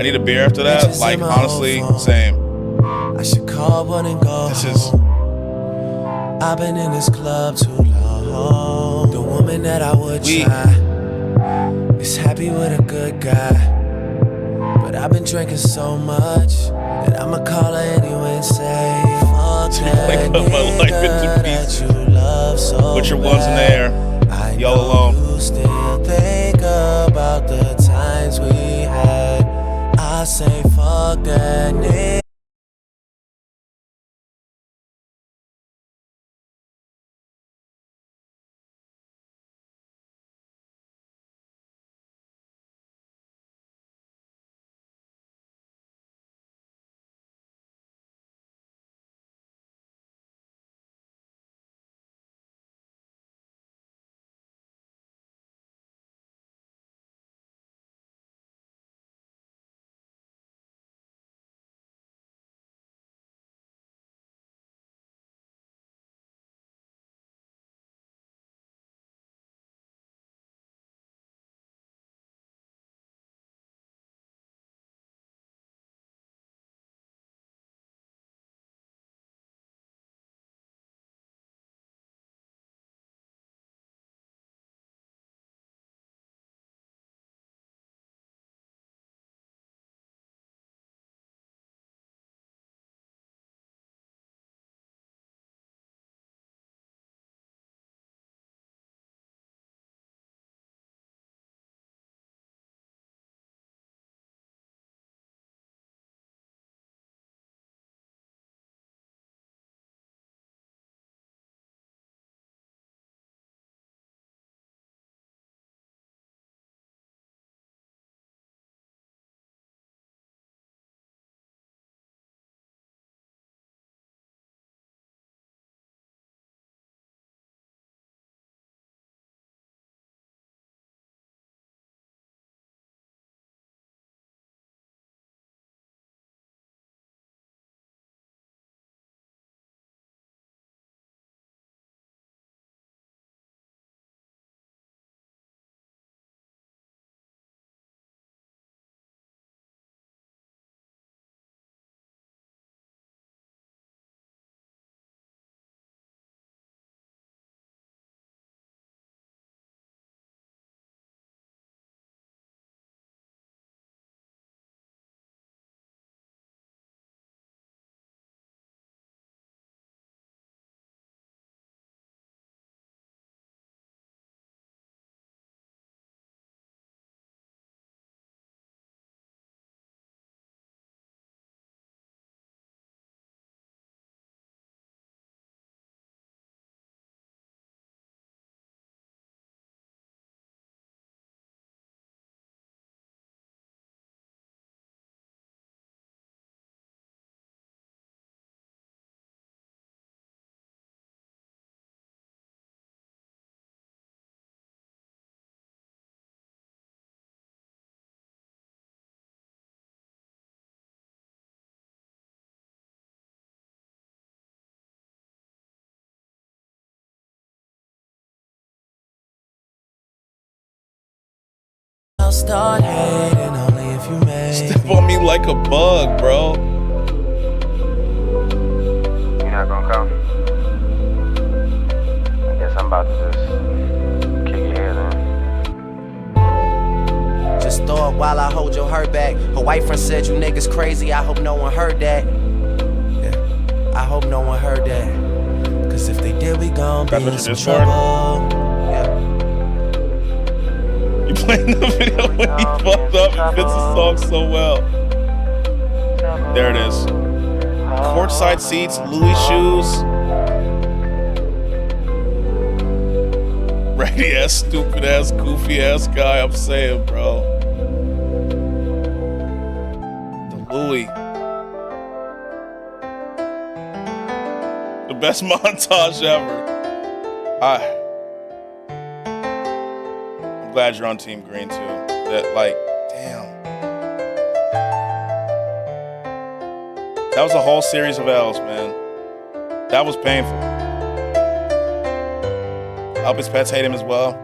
need a beer after that. Like, honestly, same. I should call one and go. This is. I've been in this club too long. The woman that I would try is happy with a good guy. But I've been drinking so much that I'ma call her anyway and say, fuck that nigga that you love so Put your ones in the air. Y'all alone. you still think about the times we had. I say, fuck that nigga. I'll start hating only if you make Step on me like a bug, bro. You're not gonna come? I guess I'm about to just kick your head in. Just throw it while I hold your hurt back. Her white friend said you niggas crazy. I hope no one heard that. Yeah, I hope no one heard that. Cause if they did, we gon' be in some trouble. Yeah. You playing the video when he fucked up and fits the song so well. There it is. Courtside seats, Louis shoes. Raggedy ass, stupid ass, goofy ass guy. I'm saying, bro. The Louis. The best montage ever. I'm glad you're on Team Green too. That, like, damn. That was a whole series of L's, man. That was painful. I hope his pets hate him as well.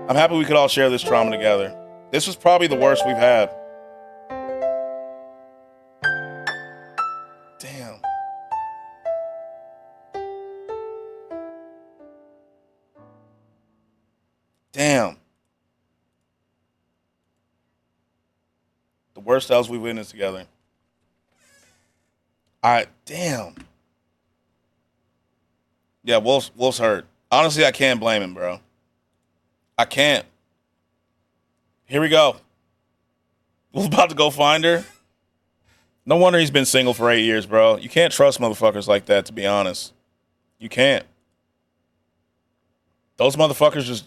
I'm happy we could all share this trauma together. This was probably the worst we've had. Damn. Damn. The worst L's we've witnessed together. Damn. Yeah, Wolf's hurt. Honestly, I can't blame him, bro. I can't. Here we go. Wolf's about to go find her. No wonder he's been single for 8 years, bro. You can't trust motherfuckers like that, to be honest. You can't. Those motherfuckers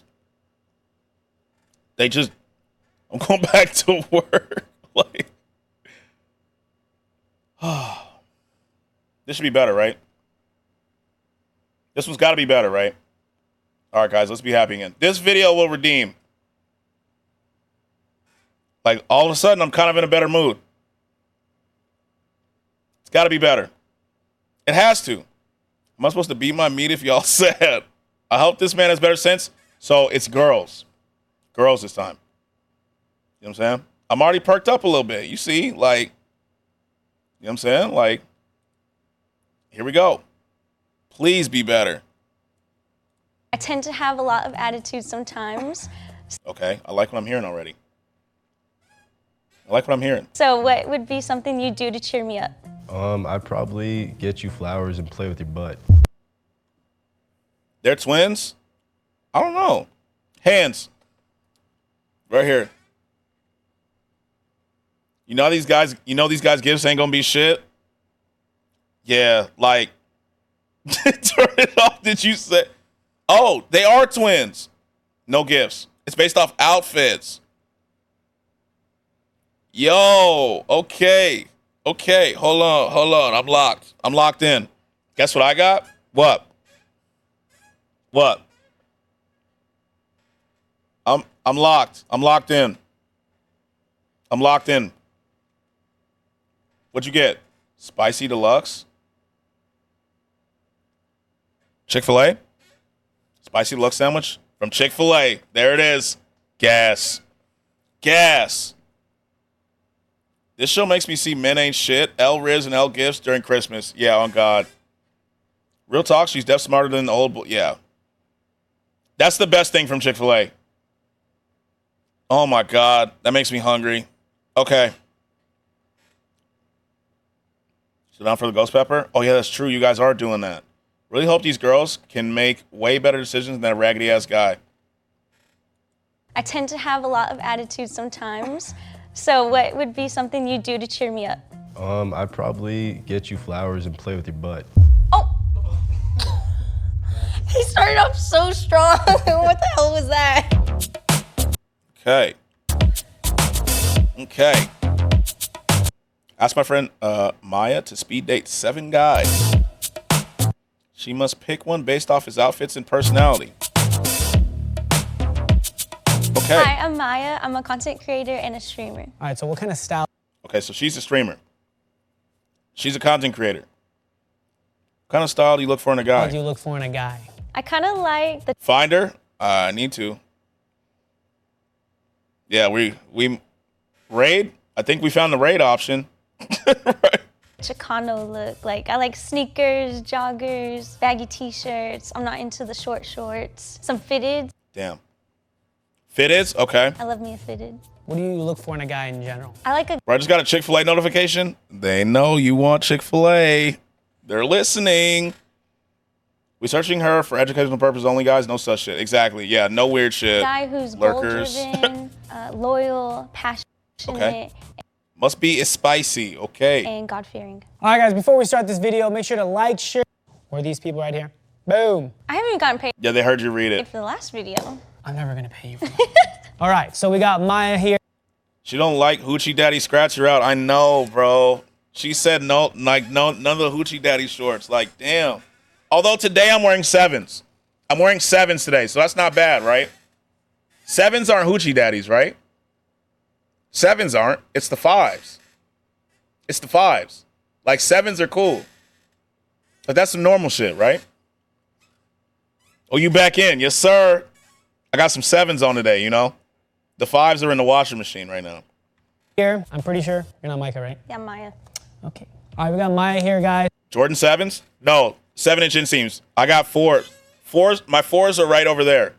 I'm going back to work. Like, this should be better, right? This one's got to be better, right? All right, guys, let's be happy again. This video will redeem. Like, all of a sudden, I'm kind of in a better mood. It's got to be better. It has to. Am I supposed to beat my meat if y'all sad? I hope this man has better sense. So it's girls. Girls this time. You know what I'm saying? I'm already perked up a little bit. You see? Like, you know what I'm saying? Like, here we go. Please be better. I tend to have a lot of attitude sometimes. Okay, I like what I'm hearing already. I like what I'm hearing. So what would be something you do to cheer me up? I'd probably get you flowers and play with your butt. They're twins? I don't know. Hands. Right here. You know these guys gifts ain't gonna be shit? Yeah, like turn it off. Did you say? Oh, they are twins. No gifts. It's based off outfits. Yo, okay. Okay, hold on. I'm locked. I'm locked in. Guess what I got? What? I'm locked. I'm locked in. I'm locked in. What'd you get? Spicy deluxe? Chick-fil-A? Spicy deluxe sandwich from Chick-fil-A. There it is. Gas. Gas. This show makes me see men ain't shit, L Riz and L Gifts during Christmas. Yeah, on God. Real talk, she's deaf smarter than the old boy. Yeah. That's the best thing from Chick-fil-A. Oh my God. That makes me hungry. Okay. So down for the ghost pepper? Oh yeah, that's true. You guys are doing that. Really hope these girls can make way better decisions than a raggedy ass guy. I tend to have a lot of attitude sometimes. So what would be something you do to cheer me up? I'd probably get you flowers and play with your butt. He started off so strong. What the hell was that? Okay. Okay. Ask my friend Maya to speed date 7 guys. She must pick one based off his outfits and personality. Okay. Hi, I'm Maya. I'm a content creator and a streamer. All right, so what kind of style? Okay, so she's a streamer. She's a content creator. What kind of style do you look for in a guy? What do you look for in a guy? I kind of like the... Find her? I need to. Yeah, we raid. I think we found the raid option. Chicano look. Like, I like sneakers, joggers, baggy t-shirts. I'm not into the short shorts. Some fitted. Damn. Fitteds? Okay. I love me a fitted. What do you look for in a guy in general? I like a... Bro, I just got a Chick-fil-A notification. They know you want Chick-fil-A. They're listening. We searching her for educational purposes only, guys. No such shit. Exactly. Yeah, no weird shit. guy who's Lurkers. goal-driven, loyal, passionate, Okay. Must be spicy. Okay. and God-fearing. All right, guys, before we start this video, make sure to like, share, or these people right here. Boom. I haven't even gotten paid Yeah, they heard you read it. for the last video. I'm never gonna pay you for that. All right, so we got Maya here. She don't like Hoochie Daddy scratch her out. I know, bro. She said no, like none of the Hoochie Daddy shorts. Like, damn. Although today I'm wearing 7s. I'm wearing 7s today, so that's not bad, right? 7s aren't Hoochie Daddies, right? 7s aren't. It's the 5s. It's the 5s. Like 7s are cool. But that's some normal shit, right? Oh, you back in. Yes, sir. I got some 7s on today, you know? The 5s are in the washing machine right now. Here, I'm pretty sure you're not Micah, right? Yeah, Maya. Okay. All right, we got Maya here, guys. Jordan 7s? No, 7-inch inseams. I got 4s. My 4s are right over there.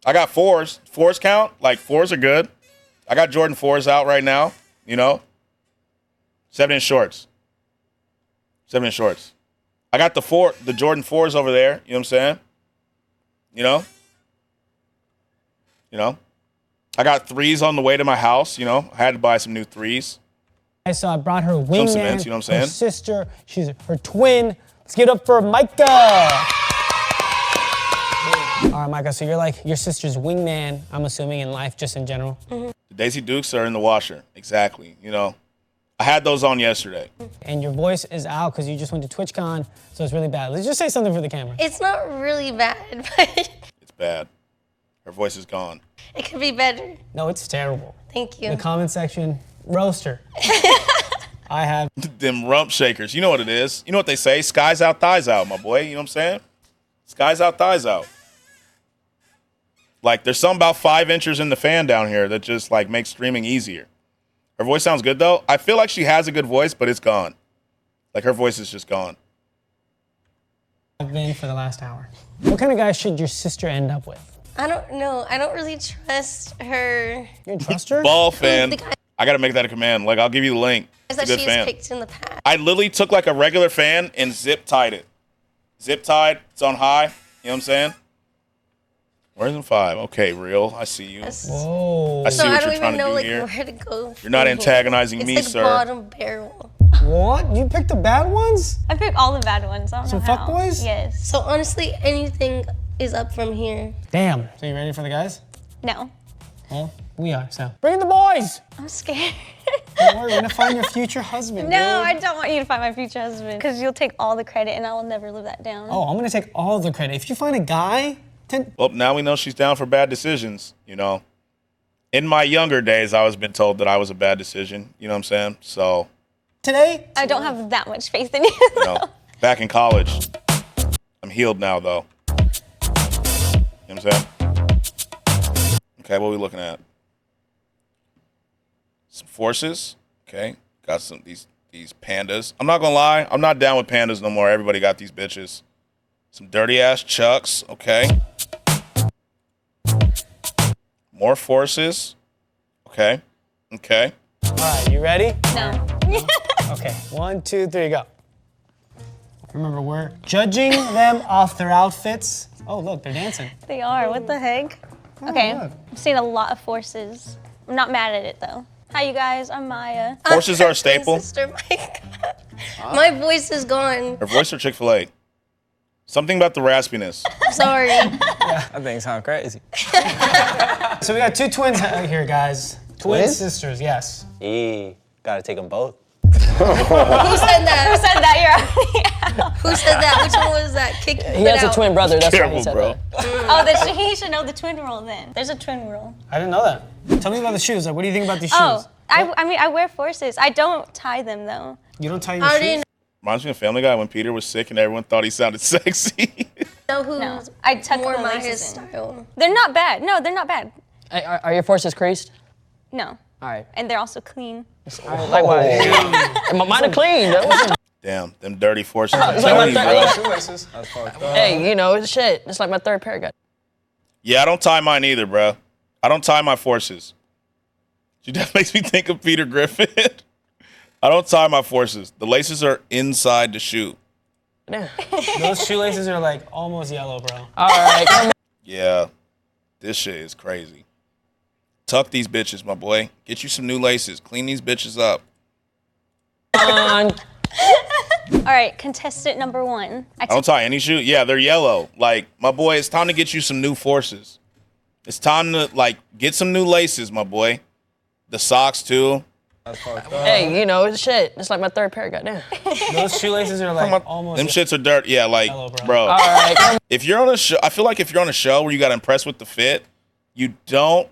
I got 4s. 4s count? Like 4s are good. I got Jordan 4s out right now, you know? 7-inch shorts. 7-inch shorts. I got the Jordan 4s over there, you know what I'm saying? You know? You know? I got 3s on the way to my house, you know? I had to buy some new 3s. So I brought her wingman, cements, you know what I'm saying? her sister, she's her twin. Let's give it up for Micah. All right, Micah, so you're like your sister's wingman, I'm assuming, in life, just in general. The Daisy Dukes are in the washer. Exactly, you know? I had those on yesterday. And your voice is out because you just went to TwitchCon, so it's really bad. Let's just say something for the camera. It's not really bad, but It's bad. Her voice is gone. it could be better. No, it's terrible. Thank you. In the comment section, roast her. I have Them rump shakers. You know what it is. You know what they say? Skies out, thighs out, my boy. You know what I'm saying? Skies out, thighs out. Like, there's something about 5 inches in the fan down here that just, like, makes streaming easier. Her voice sounds good, though. I feel like she has a good voice, but it's gone. Like, her voice is just gone. been for the last hour. What kind of guy should your sister end up with? I don't know. I don't really trust her. You don't trust her? Ball fan. I got to make that a command. Like, I'll give you the link. It's a That good she's fan. picked in the past. I literally took, like, a regular fan and zip-tied it. Zip-tied. It's on high. You know what I'm saying? Where's in 5? Okay, real. I see you. Whoa. I see So what I don't you're trying even to know do like here. where to go. You're not from antagonizing here. me, It's like sir. bottom barrel. What? You picked the bad ones? I picked all the bad ones. I don't Some know how. fuckboys? Yes. So honestly, anything is up from here. Damn. So you ready for the guys? No. Well, we are, so. Bring in the boys! I'm scared. Don't worry, we're gonna find your future husband, No, dude. I don't want you to find my future husband. Because you'll take all the credit and I will never live that down. Oh, I'm gonna take all the credit. If you find a guy, Well, now we know she's down for bad decisions, you know. In my younger days, I was been told that I was a bad decision, you know what I'm saying? So, today? I don't have that much faith in you. you know, back in college, I'm healed now, though. You know what I'm saying? Okay, what are we looking at? Some forces. Okay, got some these pandas. I'm not gonna lie, I'm not down with pandas no more. Everybody got these bitches. Some dirty ass chucks. Okay. More forces. Okay. Okay. All right, you ready? No. Okay, 1, 2, 3, go. Remember, we're judging them off their outfits. Oh, look, they're dancing. They are. What the heck? Okay. look. I've seen a lot of forces. I'm not mad at it though. Hi, you guys. I'm Maya. Forces are a staple. Sister, my voice is gone. Her voice or Chick-fil-A? Something about the raspiness. Sorry. That thing sounds crazy. So we got 2 twins here, guys. Twin Twins? sisters, yes. Gotta take them both. Who said that? Who said that? You're already out. Who said that? Which one was that? Kick He has a twin brother, that's why Careful, he said bro. that. Oh, then he should know the twin rule then. There's a twin rule. I didn't know that. Tell me about the shoes. Like, what do you think about these Oh, shoes? I mean, I wear forces. I don't tie them though. You don't tie your How shoes? do you Reminds me of Family Guy when Peter was sick and everyone thought he sounded sexy. know who's No, I tuck more the my laces in. style? They're not bad. No, they're not bad. Hey, are your forces creased? No. All right. And they're also clean. All right, likewise. Mine are clean. Damn, them dirty forces. It's like my bro. Hey, you know, shit. It's like my third pair got. Yeah, I don't tie mine either, bro. I don't tie my forces. That makes me think of Peter Griffin. I don't tie my forces. The laces are inside the shoe. Yeah. Those shoelaces are like almost yellow, bro. All right. Yeah, this shit is crazy. Tuck these bitches, my boy. Get you some new laces. Clean these bitches up. All right, contestant number 1. I don't tie any shoe. Yeah, they're yellow. Like, my boy, it's time to get you some new forces. It's time to, like, get some new laces, my boy. The socks, too. Hey, you know, shit. It's like my third pair got. Those shoelaces are like almost. Them shits are dirt. Yeah, like, yellow, bro. All right. If you're on a show, I feel like if you're on a show where you got impressed with the fit, you don't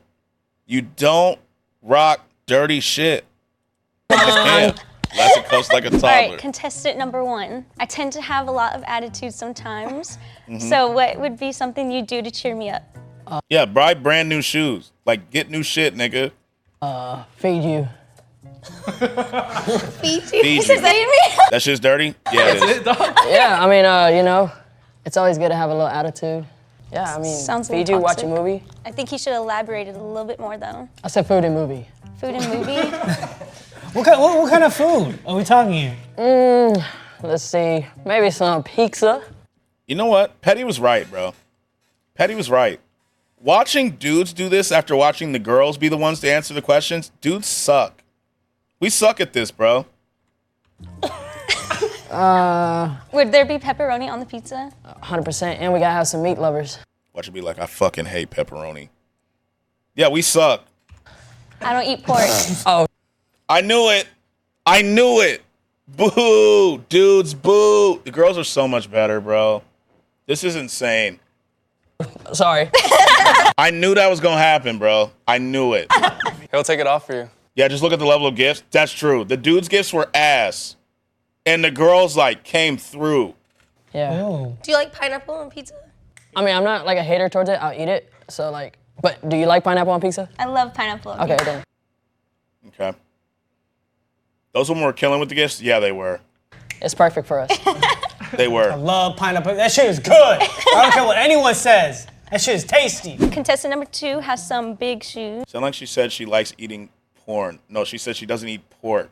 rock dirty shit. You just can't. Unless it costs like a toddler. All right, contestant number 1. I tend to have a lot of attitude sometimes. So what would be something you do to cheer me up? Yeah, buy brand new shoes. Like, get new shit, nigga. Feed you. Feed you? Feed Is you. that That shit's dirty? Yeah, it is. Yeah, I mean, you know, it's always good to have a little attitude. Yeah, I mean, Sounds a feed little you, watch a toxic. movie. I think you should elaborate it a little bit more, though. I said food and movie. Food and movie? What kind of food are we talking here? Let's see. Maybe some pizza. You know what? Petty was right, bro. Petty was right. Watching dudes do this after watching the girls be the ones to answer the questions, dudes suck. We suck at this, bro. Would there be pepperoni on the pizza? 100%. And we gotta have some meat lovers. Watch it be like, I fucking hate pepperoni. Yeah, we suck. I don't eat pork. Oh. I knew it. I knew it. Boo. Dudes, boo. The girls are so much better, bro. This is insane. Sorry. I knew that was going to happen, bro. I knew it. He'll take it off for you. Yeah, just look at the level of gifts. That's true. The dudes' gifts were ass. And the girls, like, came through. Yeah. Do you like pineapple on pizza? I mean, I'm not like a hater towards it. I'll eat it. So like, but do you like pineapple on pizza? I love pineapple on Okay, pizza. then. Okay. Those women were killing with the gifts? Yeah, they were. It's perfect for us. They were. I love pineapple. That shit is good. I don't care what anyone says. That shit is tasty. Contestant number 2 has some big shoes. Sound like she said she likes eating porn. No, she said she doesn't eat pork.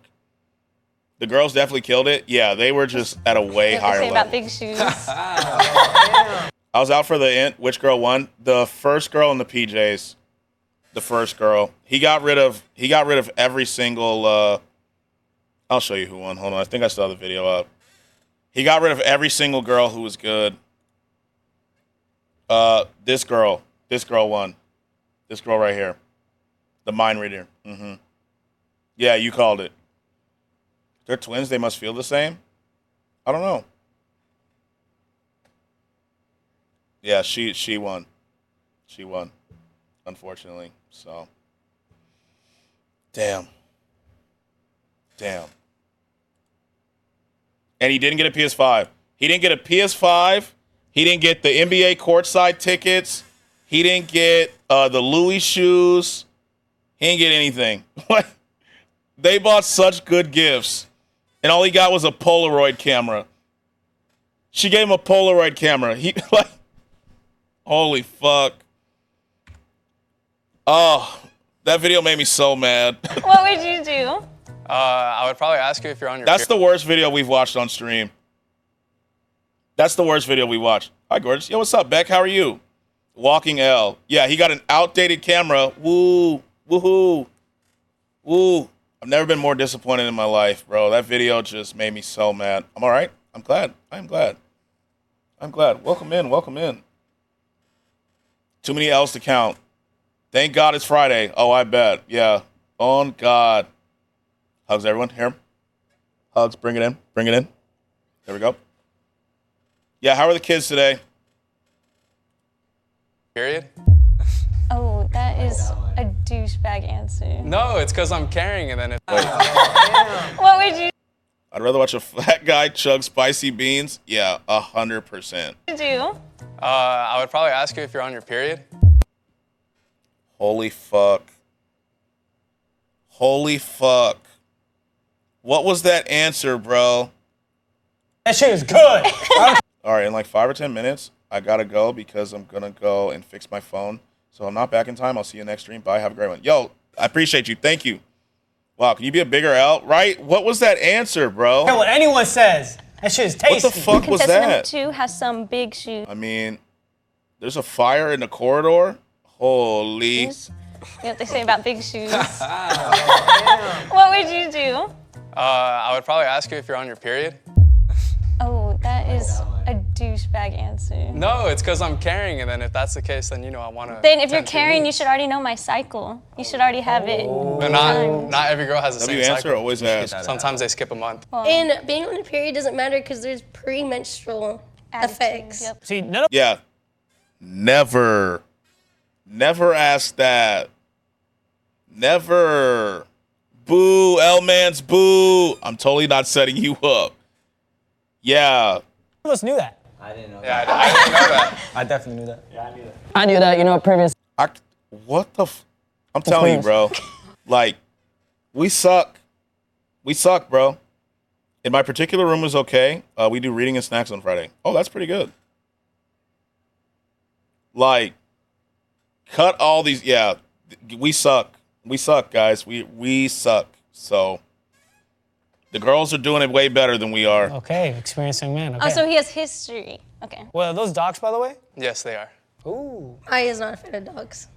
The girls definitely killed it. Yeah, they were just at a way higher Say level. about big shoes. I was out for the end. Which girl won? The first girl in the PJs. The first girl. He got rid of every single I'll show you who won. Hold on. I think I still have the video up. He got rid of every single girl who was good. This girl won. This girl right here. The mind reader. Mm-hmm. Yeah, you called it. They're twins. They must feel the same. I don't know. Yeah, she won. She won, unfortunately. So, damn. And he didn't get a PS5. He didn't get a PS5. He didn't get the NBA courtside tickets. He didn't get the Louis shoes. He didn't get anything. They bought such good gifts, and all he got was a Polaroid camera. She gave him a Polaroid camera. He like, holy fuck. Oh, that video made me so mad. What would you do? I would probably ask you if you're on your That's the worst video we've watched on stream. That's the worst video we watched. Hi, gorgeous. Yo, what's up, Beck? How are you? Walking L. Yeah, he got an outdated camera. Woo. Woohoo. Woo. I've never been more disappointed in my life, bro. That video just made me so mad. I'm all right. I'm glad. I'm glad. Welcome in. Too many L's to count. Thank God it's Friday. Oh, I bet. Yeah. On God. Hugs, everyone. Here. Hugs. Bring it in. There we go. Yeah, how are the kids today? Period. Oh, that is a douchebag answer. No, it's because I'm carrying it and it. What would you I'd rather watch a fat guy chug spicy beans. Yeah, 100%. do? I would probably ask you if you're on your period. Holy fuck. Holy fuck. What was that answer, bro? That shit is good. All right, in like 5 or 10 minutes, I gotta go because I'm gonna go and fix my phone. So I'm not back in time. I'll see you next stream. Bye. Have a great one. Yo, I appreciate you. Thank you. Wow, can you be a bigger L? Right? What was that answer, bro? What anyone says. That shit is tasty. What the fuck was Contestant number that? 2 has some big shoes. I mean, there's a fire in the corridor. Holy. You know what they say about big shoes. What would you do? I would probably ask you if you're on your period. Oh, that is a douchebag answer. No, it's because I'm carrying, and then if that's the case, then I want to. Then if you're carrying, you should already know my cycle. You should already have it. But not every girl has the same answer, cycle. always ask. Sometimes they skip a month. And being on a period doesn't matter because there's premenstrual effects. Yep. See, none of Yeah. Never ask that. Never. Boo, L-Man's boo. I'm totally not setting you up. Yeah. None of us knew that. I didn't know Yeah, I didn't know that. I definitely knew that. Yeah, I knew that. I knew that, previous. What the I'm telling you, bro. Like, we suck. We suck, bro. In my particular room is okay. We do reading and snacks on Friday. Oh, that's pretty good. Like, cut all these. Yeah, we suck. We suck, guys. We suck. So, the girls are doing it way better than we are. Okay, experienced young man. Okay. Oh, so he has history. Okay. Well, are those docs, by the way? Yes, they are. Ooh. I is not a fan of dogs.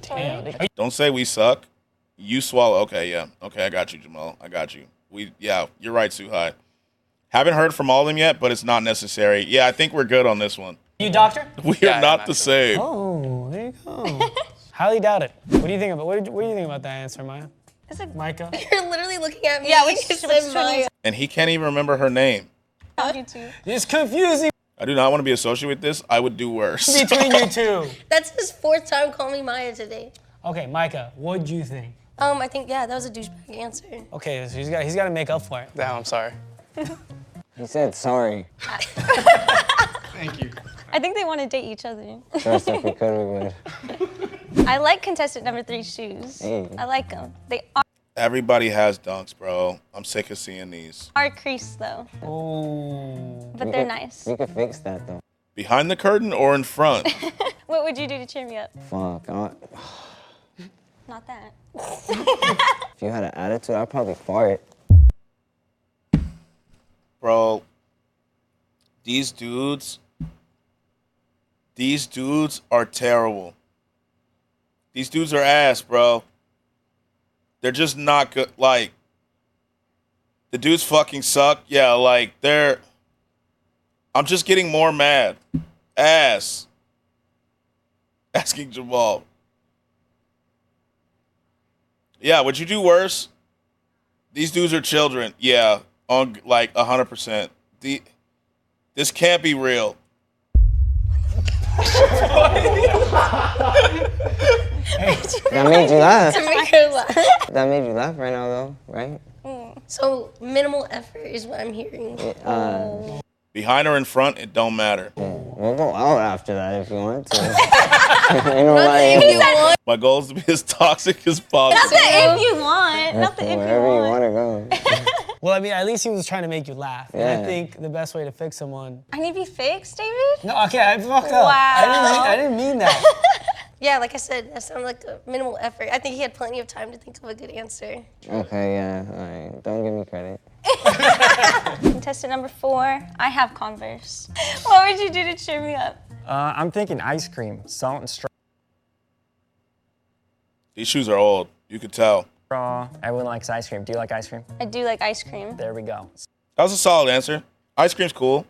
Damn. Don't say we suck. You swallow. Okay, yeah. Okay, I got you, Jamal. I got you. Yeah, you're right, Suhai. Haven't heard from all of them yet, but it's not necessary. Yeah, I think we're good on this one. You doctor? We are not the same. Oh, there you go. Highly doubt it. What do you think about what do you think about that answer, Maya? Micah? You're literally looking at me. Yeah, when which you said Maya. And he can't even remember her name. You too. It's confusing. I do not want to be associated with this. I would do worse. Between you two. That's his 4th time calling me Maya today. Okay, Micah, what'd you think? I think, yeah, that was a douchebag answer. Okay, so he's got to make up for it. Damn, I'm sorry. He said sorry. Thank you. I think they want to date each other. Trust if we could, we would. I like contestant number 3's shoes. Hey. I like them. They Everybody has dunks, bro. I'm sick of seeing these. are creased though. Oh. But they're nice. We could fix that though. Behind the curtain or in front? What would you do to cheer me up? Fuck. Not that. If you had an attitude, I'd probably fart. Bro, these dudes are terrible. These dudes are ass, bro. They're just not good. Like, the dudes fucking suck. Yeah, like, I'm just getting more mad. Ass. Asking Jamal. Yeah, would you do worse? These dudes are children. Yeah, on like 100%. This can't be real. That made you laugh. To make her laugh. That made you laugh right now, though, right? So minimal effort is what I'm hearing. Behind or in front, it don't matter. We'll go out after that if you want to. Ain't nobody. My goal is to be as toxic as possible. Not the if you want. Not the if you Wherever you want. want to go. Well, I mean, at least he was trying to make you laugh. And I Yeah. think the best way to fix someone. I need to be fixed, David? No, okay, I fucked up. Wow. I didn't mean that. Yeah, like I said, that sounded like a minimal effort. I think he had plenty of time to think of a good answer. Okay, yeah, all right. Don't give me credit. Contestant number 4, I have Converse. What would you do to cheer me up? I'm thinking ice cream, salt and straw. These shoes are old. You could tell. Everyone likes ice cream. Do you like ice cream? I do like ice cream. There we go. That was a solid answer. Ice cream's cool.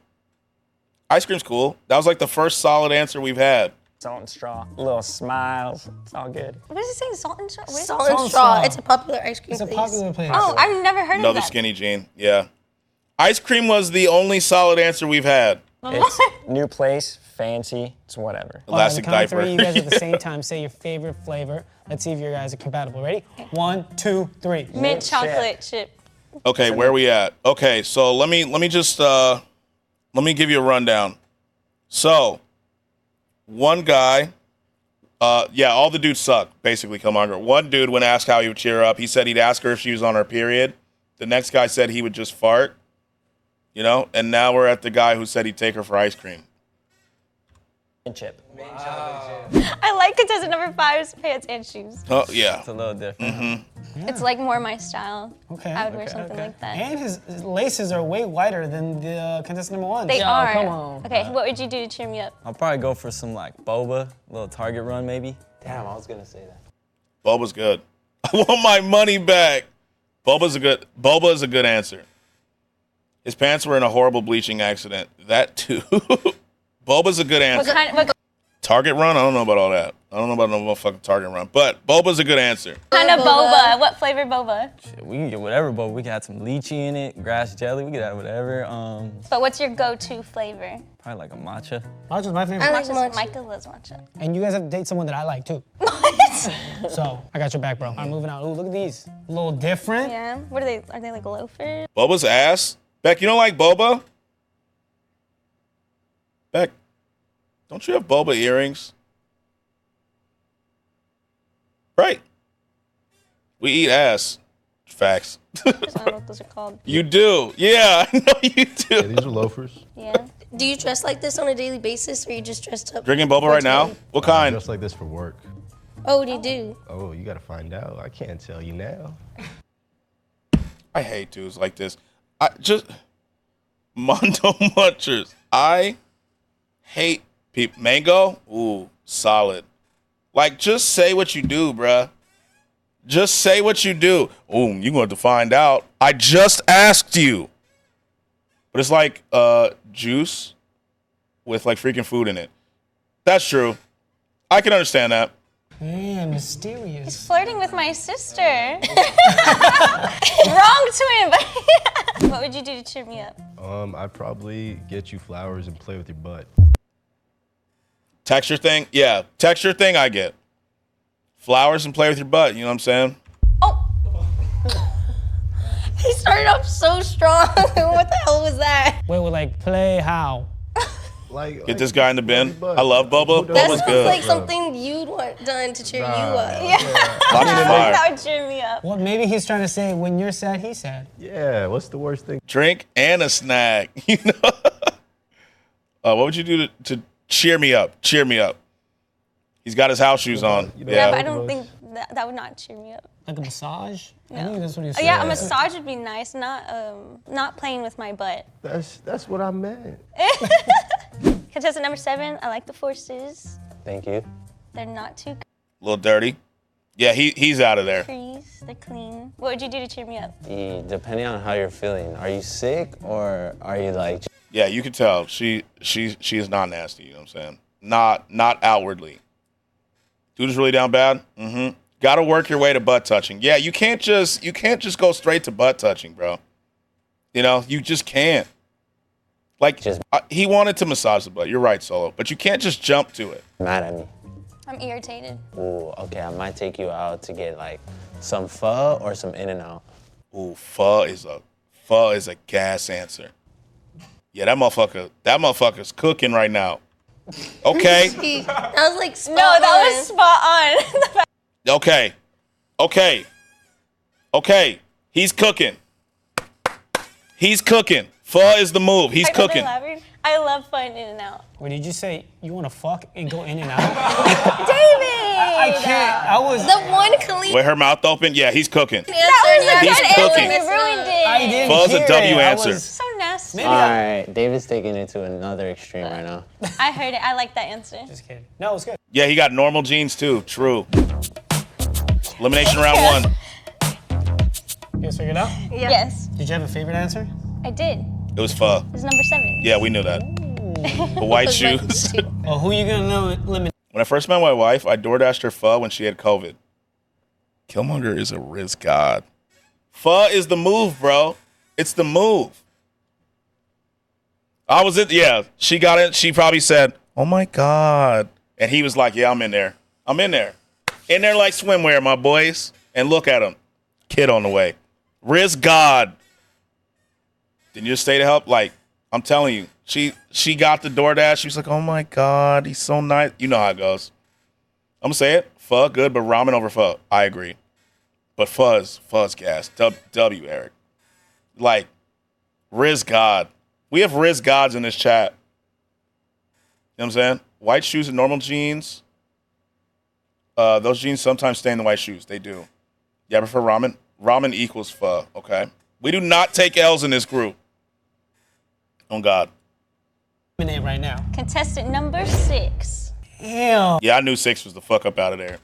Ice cream's cool. That was like the first solid answer we've had. Salt and straw, little smiles. It's all good. What does it say? Salt and straw? Salt and straw. It's a popular ice cream place. Oh, I've never heard of Another that. skinny jean. Yeah. Ice cream was the only solid answer we've had. It's new place, fancy, it's whatever. Elastic On the count of diaper. 3, you guys at the same time say your favorite flavor. Let's see if you guys are compatible. Ready? 1, 2, 3. Mint chocolate chip. Okay, where are we at? Okay, so let me just let me give you a rundown. So, one guy Yeah, all the dudes suck, basically, Killmonger. One dude, when asked how he would cheer her up, he said he'd ask her if she was on her period. The next guy said he would just fart, you know? And now we're at the guy who said he'd take her for ice cream. And chip. I like contestant number 5's pants and shoes. Oh, yeah. It's a little different. Mm-hmm. It's like more my style. Okay. I would wear something like that. And his laces are way wider than the contestant number 1. They are. come on. Okay, what would you do to cheer me up? I'll probably go for some like boba, a little Target run maybe. Damn, I was gonna say that. Boba's good. I want my money back. Boba is a good answer. His pants were in a horrible bleaching accident. That too. Boba's a good answer. What Target run? I don't know about all that. I don't know about no motherfucking Target run. But Boba's a good answer. kind of boba? What flavor boba? Shit, we can get whatever boba. We can add some lychee in it, grass jelly. We can add whatever. But what's your go-to flavor? Probably like a matcha. Matcha's my favorite. I like matcha. Micah loves matcha. And you guys have to date someone that I like too. What? So I got your back, bro. I'm moving on. Ooh, look at these. A little different. Yeah. What are they? Are they like loafers? Boba's ass. Beck, you don't like boba? Beck, don't you have boba earrings? Right. We eat ass. Facts. I don't know what those are called. You do. Yeah, I know you do. Yeah, these are loafers. Yeah. Do you dress like this on a daily basis, or you just dressed up? Drinking boba right now? What kind? Just like this for work. Oh, what do you do? Oh, you gotta find out. I can't tell you now. I hate dudes like this. I just Mondo Munchers. I hate people. Mango? Ooh, solid. Like, just say what you do, bruh. Just say what you do. Ooh, you're going to find out. I just asked you. But it's like juice with like freaking food in it. That's true. I can understand that. Man, mysterious. He's flirting with my sister. Wrong twin, but what would you do to cheer me up? I'd probably get you flowers and play with your butt. Texture thing? Yeah. Texture thing I get. Flowers and play with your butt, you know what I'm saying? He started off so strong. What the hell was that? Wait, like play how? Get this guy in the bin. I love Bubba. That Bubba's sounds good. like something you'd want done to cheer you up. Yeah. Lots of fire. That would cheer me up. Well, maybe he's trying to say when you're sad, he's sad. Yeah, what's the worst thing? Drink and a snack. You know? What would you do to cheer me up? Cheer me up. He's got his house shoes on. Yeah, but I don't think that would not cheer me up. Like a massage? I No. think that's what he's Oh, saying. yeah, a massage would be nice, not playing with my butt. That's what I meant. Contestant number 7, I like the forces. Thank you. They're not too A little dirty. Yeah, he's out of there. crease. They're clean. What would you do to cheer me up? Depending on how you're feeling, are you sick or are you like? Yeah, you can tell she is not nasty. You know what I'm saying? Not outwardly. Dude is really down bad. Mm-hmm. Got to work your way to butt touching. Yeah, you can't just go straight to butt touching, bro. You know, you just can't. Like, he wanted to massage the butt. You're right, Solo. But you can't just jump to it. Mad at me. I'm irritated. Ooh, okay, I might take you out to get like some pho or some In-N-Out. Ooh, pho is a gas answer. Yeah, that motherfucker's cooking right now. Okay. That was like spot No, that on. was spot on. Okay. He's cooking. Pho is the move. He's cooking. I love fun in and out. Wait, did you say you want to fuck and go in and out? David! I can't. I was. The one clean With her mouth open, yeah, he's cooking. answer. He's cooking. You ruined it. I didn't Pho's hear a W it. I answer. was- So nasty. All right, David's taking it to another extreme right now. I heard it. I like that answer. Just kidding. No, it's good. Yeah, he got normal jeans too. True. Elimination round 1. You guys figured it out? Yeah. Yes, Did you have a favorite answer? I did. It was pho. It was number 7. Yeah, we knew that. The white shoes. Well, who you gonna eliminate? When I first met my wife, I DoorDashed her pho when she had COVID. Killmonger is a risk god. Pho is the move, bro. It's the move. She got it. She probably said, "Oh my God." And he was like, "Yeah, I'm in there. In there like swimwear, my boys." And look at him. Kid on the way. Riz God. Didn't you just stay to help? Like, I'm telling you, she got the DoorDash. She was like, "Oh my God, he's so nice." You know how it goes. I'm gonna say it. Pho good, but ramen over pho. I agree. But fuzz gas. W Eric. Like Riz God. We have Riz Gods in this chat. You know what I'm saying? White shoes and normal jeans. Those jeans sometimes stay in the white shoes. They do. Yeah, I prefer ramen. Ramen equals pho. Okay. We do not take L's in this group. On God. Right now. Contestant number 6. Damn. Yeah, I knew 6 was the fuck up out of there.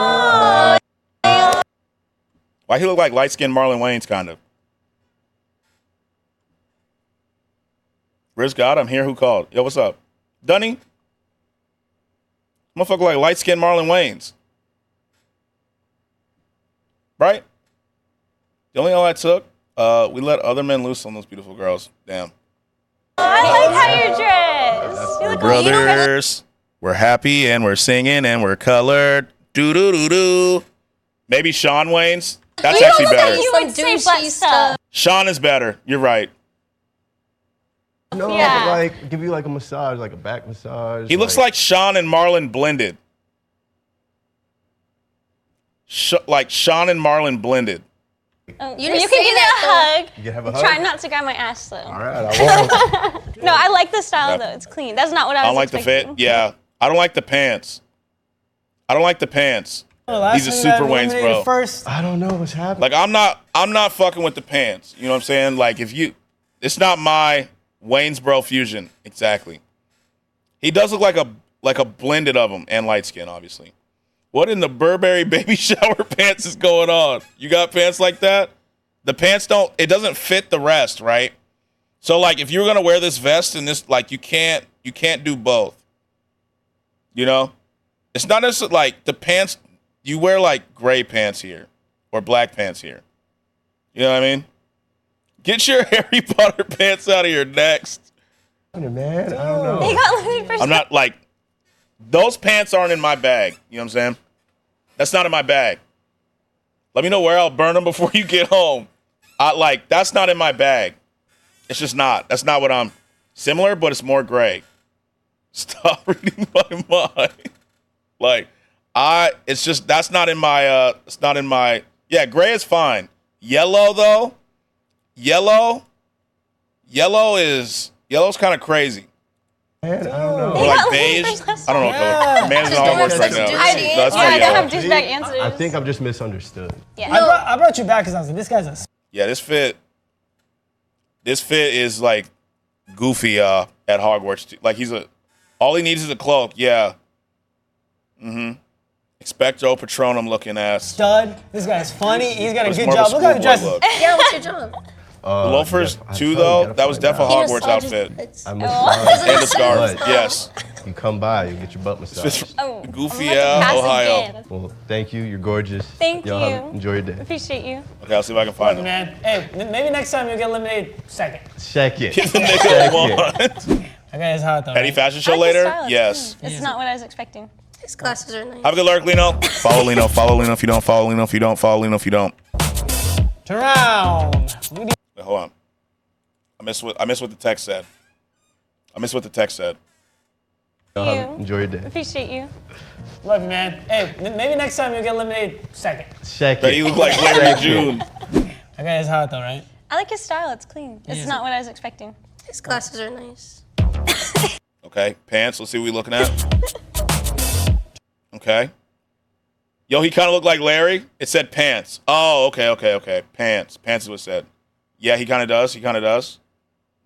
Oh. Why he look like light-skinned Marlon Wayans, kind of? Riz God, I'm here. Who called? Yo, what's up? Dunny? Motherfucker like light-skinned Marlon Wayans. Right? The only all I took, we let other men loose on those beautiful girls. Damn. Oh, I like how you're dressed. You We're look brothers. We're happy and we're singing and we're colored. Do-do-do-do. Maybe Sean Wayans. That's actually better. You would say black stuff. Sean is better. You're right. No, Yeah. but like give you like a massage, like a back massage. He looks like Sean and Marlon blended. Like Sean and Marlon blended. You can give me a hug. You can have a Try hug? not to grab my ass though. All right, I won't. No, I like the style Yeah. though. It's clean. That's not what I was I don't like the expecting. fit. Yeah. I don't like the pants. I don't like the pants. last These are time you super got Waynes, bro. eliminated First. I don't know what's happening. Like I'm not fucking with the pants. You know what I'm saying? Like it's not my Waynesboro fusion. Exactly. He does look like a blended of them and light skin, obviously. What in the Burberry baby shower pants is going on? You got pants like that? The pants it doesn't fit the rest, right? So like if you were gonna wear this vest and this, like you can't do both. You know? It's not necessarily like the pants, you wear like gray pants here or black pants here. You know what I mean? Get your Harry Potter pants out of here next. Man, I don't know. He got limited for I'm not like, those pants aren't in my bag. You know what I'm saying? That's not in my bag. Let me know where I'll burn them before you get home. That's not in my bag. It's just not. That's not what I'm, similar, but it's more gray. Stop reading my mind. It's just, that's not in my, it's not in my, yeah, gray is fine. Yellow though, yellow's kind of crazy. Man, I don't know. Or like beige. I don't know. Yeah. Man's all works right now. That's I pretty don't yellow. have douchebag answers. I think I'm just misunderstood. Yeah. I brought you back because I was like, this guy's a. Yeah, this fit is like Goofy at Hogwarts. Like all he needs is a cloak. Yeah. Mm-hmm. Expecto Patronum looking ass. Stud. This guy's funny. He's got a It's good more of a job. Look how he schoolboy dresses. look. Yeah, what's your job? The loafers I too, told you, though. That was definitely He Hogwarts outfit. I And massage. the scarf. Yes. You come by, you get your butt massaged. Oh, Goofy I'm about to pass Ohio. again. Well, thank you. You're gorgeous. Thank Y'all you. enjoy your day. Appreciate you. Okay, I'll see if I can find him. Man, hey, maybe next time you get eliminated second. Check it. Get the nigga one. That guy is hot though. Petty Right? fashion show I like the later? style. It's Yes. clean. It's not what I was expecting. His glasses are nice. Have a good lurk, Lino. Follow Lino. Follow Lino if you don't. Follow Lino if you don't. Follow Lino if you don't. Turn around. Wait, hold on. I missed what the text said. Y'all enjoy your day. Appreciate you. Love you, man. Hey, maybe next time you get eliminated second. Check But it. you look like Larry June. That guy is hot though, right? I like his style. It's clean. It's not what I was expecting. His glasses are nice. Okay, pants. Let's see what we looking at. Okay. Yo, he kind of looked like Larry. It said pants. Oh, okay. Pants. Pants is what it said. Yeah, he kind of does.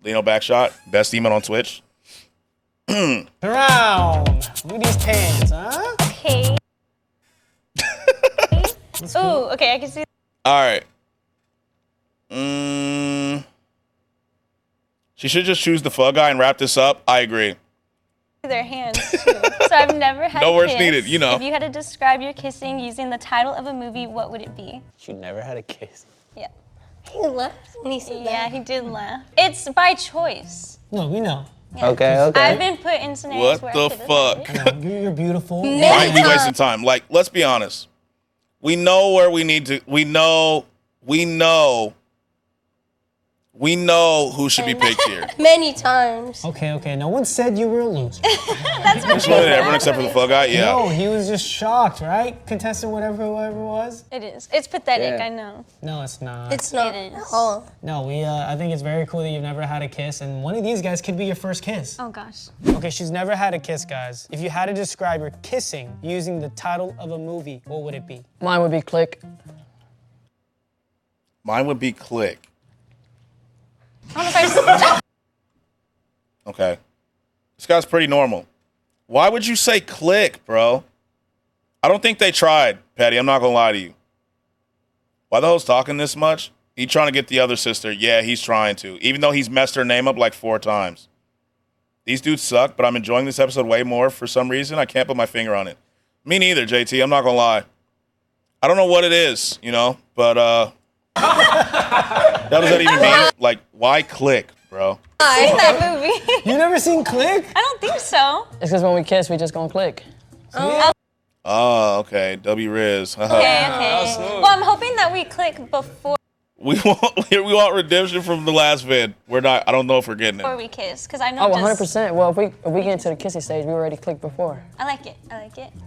Lino backshot. Best email on Twitch. Turn around. Look at these pants, huh? Okay. Ooh, okay, I can see. All right. She should just choose the pho guy and wrap this up. I agree. Their hands too. So I've never had No a words kiss. needed, you know. If you had to describe your kissing using the title of a movie, what would it be? You never had a kiss. Yeah. He laughed when he said that. Yeah, he did laugh. It's by choice. No, we know. Yeah. Okay. I've been put in scenarios What where the I could fuck? You're beautiful. Why are we wasting time? Like, let's be honest. We know where we need to. We know We know who should be picked here. Many times. Okay. No one said you were a loser. That's what Everyone except for the fuck guy? Yeah. No, he was just shocked, right? Contestant, whoever it was. It is. It's pathetic, Yeah. I know. No, it's not. It's not It is. at all. No, I think it's very cool that you've never had a kiss, and one of these guys could be your first kiss. Oh gosh. Okay, she's never had a kiss, guys. If you had to describe her kissing using the title of a movie, what would it be? Mine would be Click. Mine would be Click. I don't know if I Okay. This guy's pretty normal. Why would you say Click, bro? I don't think they tried, Patty. I'm not gonna lie to you. Why the hell's talking this much? He trying to get the other sister. Yeah, he's trying to. Even though he's messed her name up like 4 times. These dudes suck, but I'm enjoying this episode way more for some reason. I can't put my finger on it. Me neither, JT. I'm not gonna lie. I don't know what it is, but what does that even mean? Like, why Click, bro? I've seen that movie. You never seen Click? I don't think so. It's because when we kiss, we just gonna click. Oh, okay. W Riz. Okay. Well, I'm hoping that we click before We want redemption from the last vid. We're not. I don't know if we're getting it. we kiss, because I know. Oh, 100%. Well, if we get into the kissing stage, we already clicked before. I like it.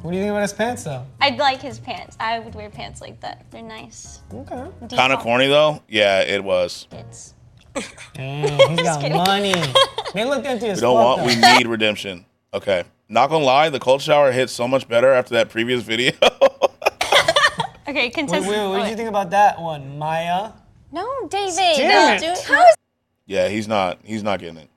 What do you think about his pants, though? I'd like his pants. I would wear pants like that. They're nice. Okay. Kind of corny though. Yeah, it was. Damn, he's got money. They look empty as We don't fuck, want. We though. need redemption. Okay. Not gonna lie, the cold shower hit so much better after that previous video. Okay, contestant. What did you think about that one, Maya? No, David. Damn it. Dude, how is Yeah, he's not getting it.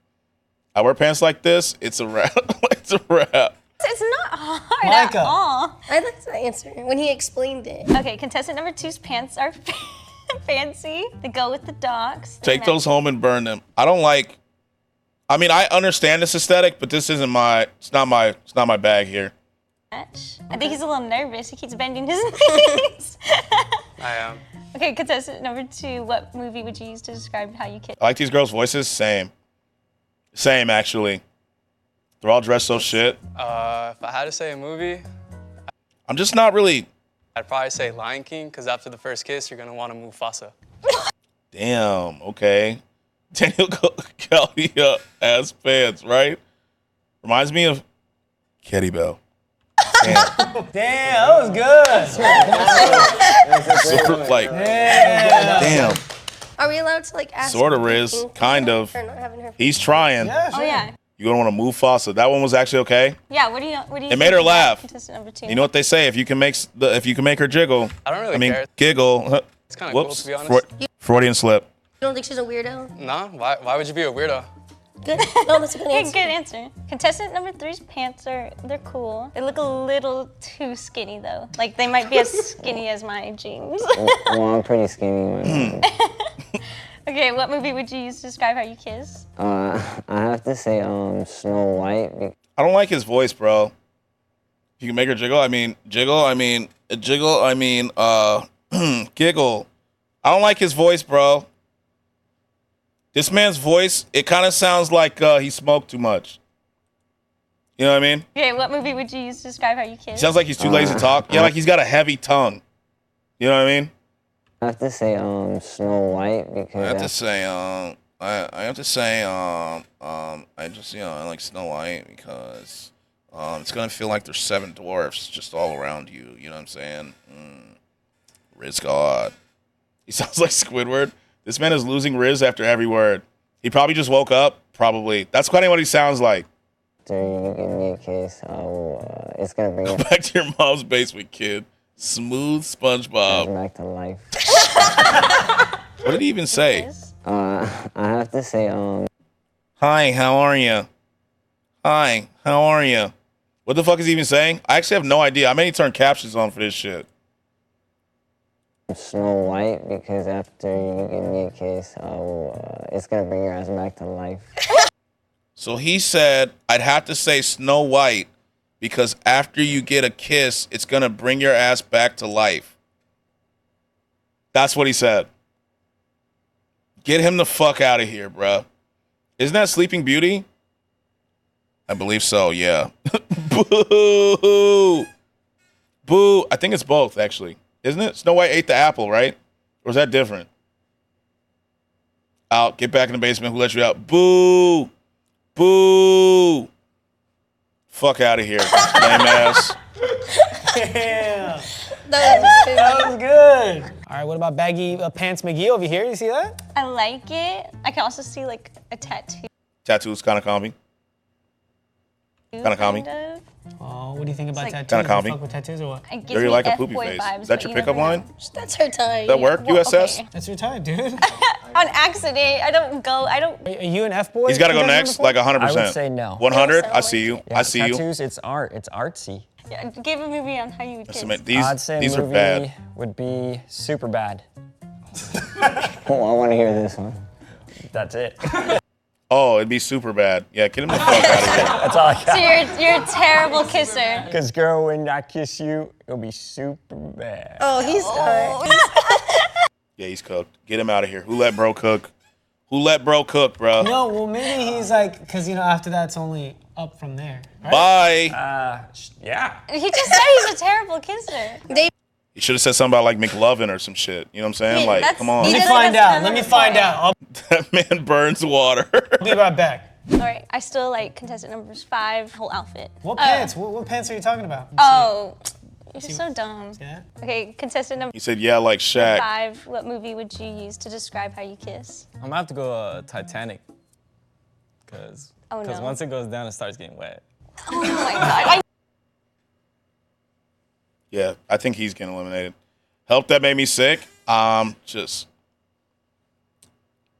I wear pants like this. It's a wrap. It's a wrap. it's not hard at all. I liked the answer when he explained it. Okay, contestant number 2's pants are fancy. They go with the dogs. Take those home and burn them. I don't like. I mean, I understand this aesthetic, but this isn't my. It's not my bag here. I think he's a little nervous. He keeps bending his knees. I am. Okay, contestant number 2, what movie would you use to describe how you kiss? I like these girls' voices. Same, actually. They're all dressed so shit. If I had to say a movie, I'm just not really. I'd probably say Lion King, because after the first kiss, you're gonna want to Mufasa. Damn. Okay. Daniel Kaluuya ass pants, right? Reminds me of Ketty Bell. Damn. Damn, that was good. Super, like, damn. Are we allowed to ask? Sort of Riz, kind of. For not having her He's trying. Oh yeah. You don't want to move Fossa. That one was actually okay. Yeah. What do you? It think made her about laugh. Contestant number 2. You know what they say? If you can make her jiggle. I don't really care. Giggle. It's kind of cool, Whoops. to be honest. Freudian slip. You don't think she's a weirdo? No, why would you be a weirdo? Good. No, that's a good answer. Good answer. Contestant number 3's pants they're cool. They look a little too skinny though. Like they might be as skinny as my jeans. Well, I'm pretty skinny. Okay, what movie would you use to describe how you kiss? I have to say Snow White. I don't like his voice, bro. If you can make her jiggle, giggle. I don't like his voice, bro. This man's voice, it kind of sounds like he smoked too much. You know what I mean? Okay, what movie would you use to describe how you He kiss? sounds like he's too lazy to talk. Yeah, like he's got a heavy tongue. You know what I mean? I have to say Snow White because I have to say, I like Snow White because it's gonna feel like there's 7 dwarfs just all around you. You know what I'm saying? Riz God. He sounds like Squidward. This man is losing Riz after every word. He probably just woke up. Probably. That's kind of what he sounds like. after you give me a kiss, it's gonna bring Go it back to your mom's basement, kid. Smooth SpongeBob. back to life. What did he even say? I have to say, Hi, how are you? Hi, how are you? What the fuck is he even saying? I actually have no idea. I may need to turn captions on for this shit. Snow White because after you give me a kiss, it's gonna bring your ass back to life. So he said, I'd have to say Snow White because after you get a kiss, it's going to bring your ass back to life. That's what he said. Get him the fuck out of here, bruh. Isn't that Sleeping Beauty? I believe so, yeah. Boo! Boo! I think it's both, actually. Isn't it? Snow White ate the apple, right? Or is that different? Out. Get back in the basement. Who let you out? Boo. Boo. Fuck out of here. Lame ass. Yeah. That was good. All right, what about Baggy Pants McGee over here? You see that? I like it. I can also see like a tattoo. Tattoos kind of calming. Kind of calming. Oh, what do you think about like- tattoos? Kinda calming. You fuck with tattoos or what? It gives Maybe me like a F poopy boy face. vibes, Is that but your you pickup never line? know. That's her type. That work, Well, USS? okay. That's your type, dude. On accident. I don't go. I don't. Are you an F boy? He's got to go next, like 100%. I would say no. 100? I see you. Yeah, I see you. tattoos, it's art. It's artsy. Yeah, give a movie on how you would kiss. I'd say These are movie bad. would be super bad. Oh, I want to hear this one. That's it. Oh, it'd be super bad. Yeah, get him the fuck out of here. That's all I got. So you're a terrible kisser. Because girl, when I kiss you, it'll be super bad. Oh, he's done. Yeah, he's cooked. Get him out of here. Who let bro cook? Who let bro cook, bro? No, well, maybe he's like, because, after that's only up from there. Right? Bye. Yeah. He just said he's a terrible kisser. You should have said something about like McLovin or some shit. You know what I'm saying? Yeah, Like, that's- come on. Let me find out. Let me find out. That man burns water. I'll be right back. All right, I still like contestant numbers 5, whole outfit. What pants? What pants are you talking about? Oh, you're so dumb. Yeah. Okay, contestant number He said, yeah, like Shaq. 5. What movie would you use to describe how you kiss? I'm gonna have to go Titanic. Because Oh, no. once it goes down, it starts getting wet. Oh my god. Yeah, I think he's getting eliminated. Help that made me sick.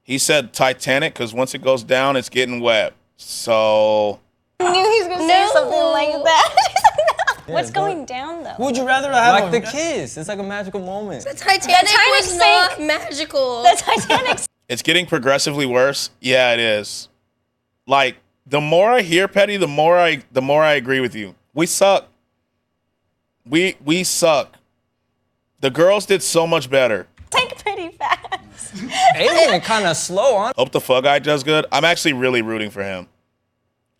He said Titanic because once it goes down, it's getting wet. So I knew he was gonna say something like that. What's going down though? Would you rather have Like the kiss. It's like a magical moment. The Titanic was not magical. The Titanic. it's getting progressively worse. Yeah, it is. Like the more I hear Petty, the more I agree with you. We suck. We suck. The girls did so much better. Like pretty fast. Alien kind of slow on. Hope the Fug Guy does good. I'm actually really rooting for him.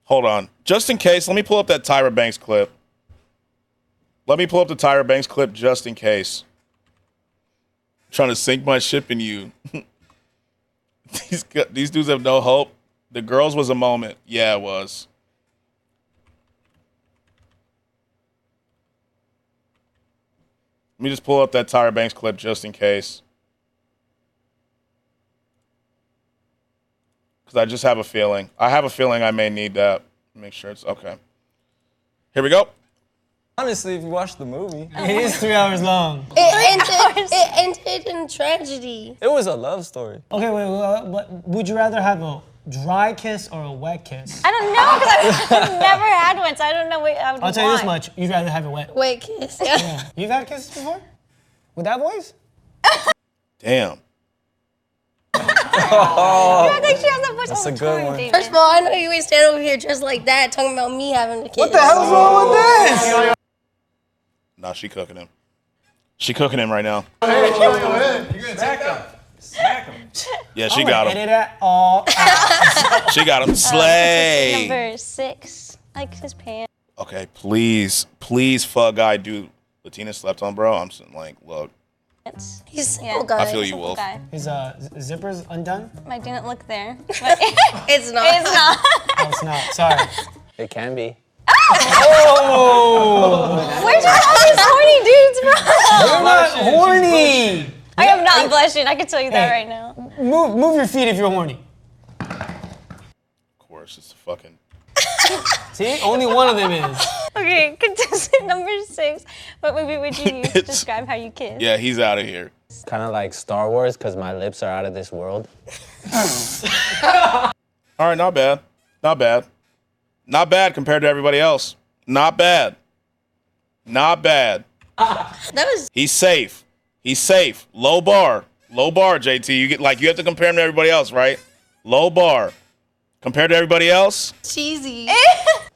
Hold on. Just in case, let me pull up that Tyra Banks clip. Let me pull up the Tyra Banks clip just in case. Trying to sink my ship in you. These dudes have no hope. The girls was a moment. Yeah, it was. Let me just pull up that Tyra Banks clip just in case. Because I just have a feeling. I have a feeling I may need that. Make sure it's okay. Here we go. Honestly, if you watch the movie. It is 3 hours long. It ended in tragedy. It was a love story. Okay, wait, would you rather have a dry kiss or a wet kiss? I don't know because I've never had one, so I don't know what I would I'll tell you this want. much. You'd rather have it wet. Wait, kiss. Yeah. You've had kisses before? With that voice? Damn. I think she has a voice. That's Oh, a good sorry, one. David. First of all, I know you ain't standing over here just like that talking about me having a kiss. What the hell's wrong with this? Nah, she cooking him. She cooking him right now. Hey, you're gonna smack him. Smack him. Yeah, she got him. Edit that all out. She got him. Slay. Number 6. Like his pants. Okay, please, Fug Guy, dude. Latina slept on, bro. I'm saying, like, look. He's single guy. I feel you, Wolf. His zipper's undone? I didn't look there. It's not. It's not. Oh, it's not. Sorry. It can be. Oh! Where's all these horny dudes from? You're not horny. I am not blushing. I can tell you that Hey. right now. Move your feet if you're horny. Of course, it's fucking. See, only one of them is. Okay, contestant number 6. What movie would you use to describe how you kiss? Yeah, he's out of here. Kind of like Star Wars, because my lips are out of this world. All right, not bad. Not bad. Not bad compared to everybody else. Not bad. Not bad. That was He's safe. He's safe. Low bar. Low bar, JT. You have to compare him to everybody else, right? Low bar. Compared to everybody else? cheesy.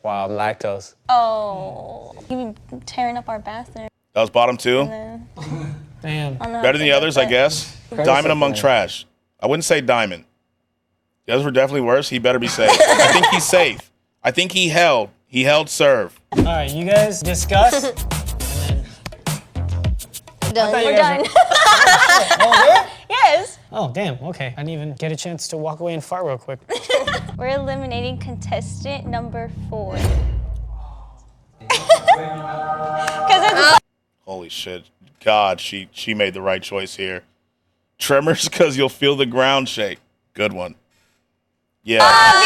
Wow, I'm lactose. Oh, you been tearing up our bathroom. That was bottom 2. And then, Damn. I don't know Better how than to the others, say I that. guess. Diamond among trash. I wouldn't say diamond. The others were definitely worse. He better be safe. I think he's safe. I think he held serve. All right, you guys discuss. Done. thought you We're guys done. Oh, yeah? Yes. Oh, damn, okay. I didn't even get a chance to walk away and fart real quick. We're eliminating contestant number 4. Holy shit. God, she made the right choice here. Tremors because you'll feel the ground shake. Good one. Yeah. As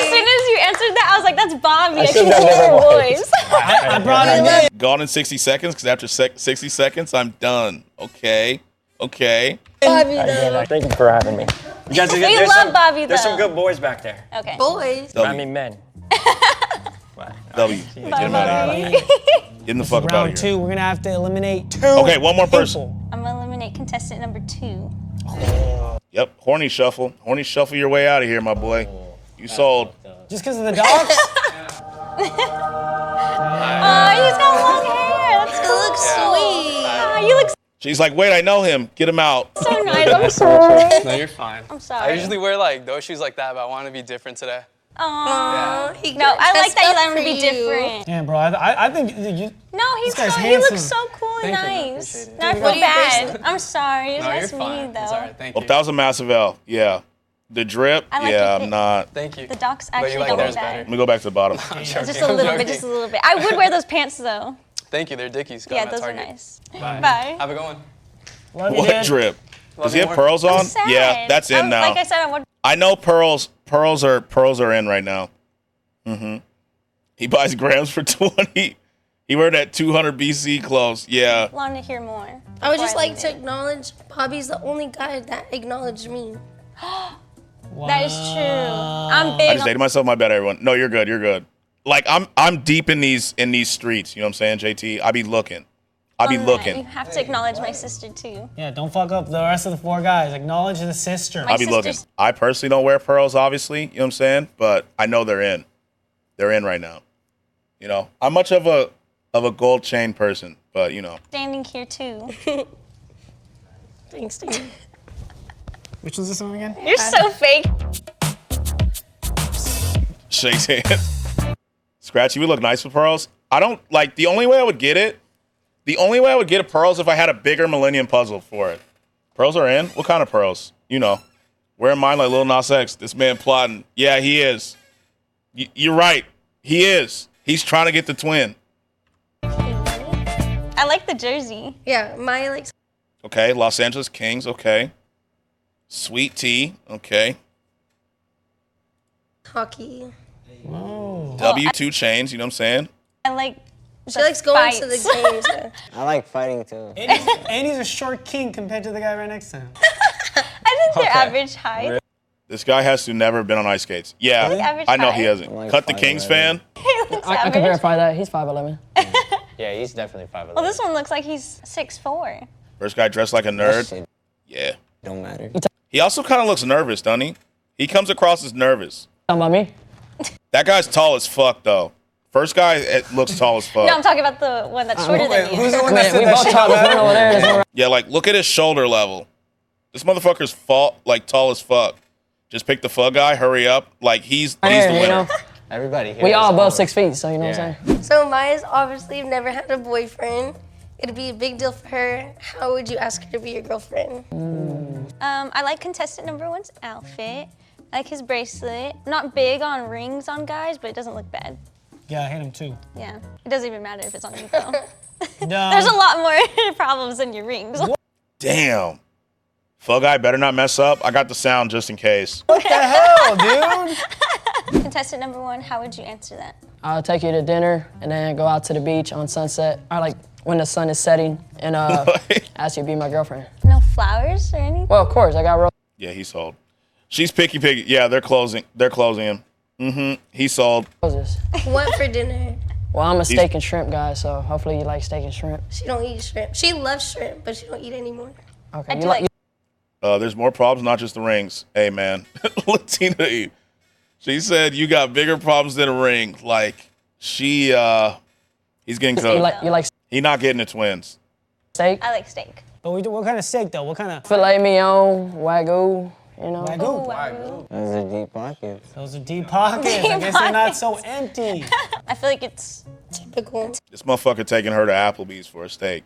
soon as you answered that, I was like, that's Bobby. I can hear your voice. I brought him in. Gone in 60 seconds because after 60 seconds, I'm done. Okay. Bobby, though. Thank you for having me. You guys, We love Bobby, There's though. some good boys back there. Okay. Boys. I mean, men. W. Get him out of here. Get him the fuck up out of Round here. 2, we're gonna have to eliminate 2. Okay, one more person. I'm gonna eliminate contestant number 2. Yep, horny shuffle. Horny shuffle your way out of here, my boy. You sold. Just because of the dogs? Oh, he's got long hair. That's cool. Looks sweet. You look She's like, wait, I know him. Get him out. so nice. I'm sorry. No, you're fine. I'm sorry. I usually wear like those shoes like that, but I want to be different today. Aww. Yeah. No, I like that you let him for be you. different. Yeah, bro, I think you... No, This guy's he handsome. looks so cool and Thank you, I nice. appreciate it. No, I What feel do you bad. bracelet? I'm sorry. It's No, you're nice fine. meeting you, though. It's all right. Thank Well, you. that was a massive L. Yeah. The drip, I like yeah, it. I'm not. Thank you. The docs But you actually like don't theirs look better. Let bad. me go back to the bottom. I'm joking. Just a little bit, just a little bit. I would wear those pants, though. Thank you. They're Dickies. Got Yeah, them at those are Target. nice. Bye. Bye. Have a good one. Love you, What dude. drip? Love Does he you have more. pearls on? I'm sad. Yeah, that's in now. Like I said, I want. I know pearls are in right now. Mm-hmm. He buys grams for 20. He wear that 200 BC clothes. Yeah. Want to hear more. I would just before like leave to it. acknowledge Bobby's the only guy that acknowledged me. That is true. I'm I big just on. dated myself. My bad, everyone. No, you're good. You're good. Like I'm deep in these streets. You know what I'm saying, JT? I be looking. I be that. You looking. have to acknowledge my sister too. Yeah, don't fuck up the rest of the 4 guys. Acknowledge the sister. My I be looking. sister's- I personally don't wear pearls, obviously. You know what I'm saying? But I know they're in. They're in right now. You know, I'm much of a gold chain person, but you know. Standing here too. Thanks, Steve. Which was this one again? You're so fake. Shakes hands. Scratch, you would look nice with pearls. I don't like the only way I would get it. The only way I would get a pearls if I had a bigger Millennium puzzle for it. Pearls are in. What kind of pearls? You know, wearing mine like Lil Nas X. This man plotting. Yeah, he is. You're right. He is. He's trying to get the twin. I like the jersey. Yeah, my like. Okay, Los Angeles Kings. Okay. Sweet tea. Okay. Hockey. Whoa. W2 chains. You know what I'm saying? I like. She likes going to the games. Yeah. I like fighting too. And he's a short king compared to the guy right next to him. I think they're average height. This guy has to never have been on ice skates. Yeah, Really? Average I know height? he hasn't. Like Cut the 5'11". Kings fan. I can verify that. He's 5'11". Yeah, he's definitely 5'11". Well, this one looks like he's 6'4". First guy dressed like a That nerd. shit Yeah. don't matter. He also kind of looks nervous, doesn't he? He comes across as nervous. Talking about me? That guy's tall as fuck, though. First guy looks tall as fuck. No, I'm talking about the one that's shorter than you. Who's the one that said We that both shit talk. don't There's one over there. There's one matter? right- Yeah, like, look at his shoulder level. This motherfucker's tall as fuck. Just pick the fuck guy, hurry up. Like, he's the Here, you winner. know, Everybody here. we is all above taller. 6 feet, so you know what I'm saying? So Maya's obviously never had a boyfriend. It'd be a big deal for her. How would you ask her to be your girlfriend? I like contestant number 1's outfit. I like his bracelet. Not big on rings on guys, but it doesn't look bad. Yeah, I hate him too. Yeah, it doesn't even matter if it's on you though. No. There's a lot more problems than your rings. Damn. Fuck guy better not mess up. I got the sound just in case. What the hell, dude? Contestant number 1, how would you answer that? I'll take you to dinner and then go out to the beach on sunset. Or like when the sun is setting and ask you to be my girlfriend. No flowers or anything? Well, of course, I got roses. Yeah, he's sold. She's picky. Yeah, they're closing him. Mm-hmm. He's sold. What for dinner? Well, I'm a steak and shrimp guy, so hopefully you like steak and shrimp. She don't eat shrimp. She loves shrimp, but she don't eat anymore. Okay. I You do like, like There's more problems, not just the rings. Hey, man. Latina, she said you got bigger problems than a ring. Like, he's getting cooked. you like He not getting the twins. steak? I like steak. But what kind of steak though? What kind of? Filet mignon, wagyu, you know? Wagyu. Those are deep pockets. Those are deep pockets. I guess they're not so empty. I feel like it's typical. This motherfucker taking her to Applebee's for a steak.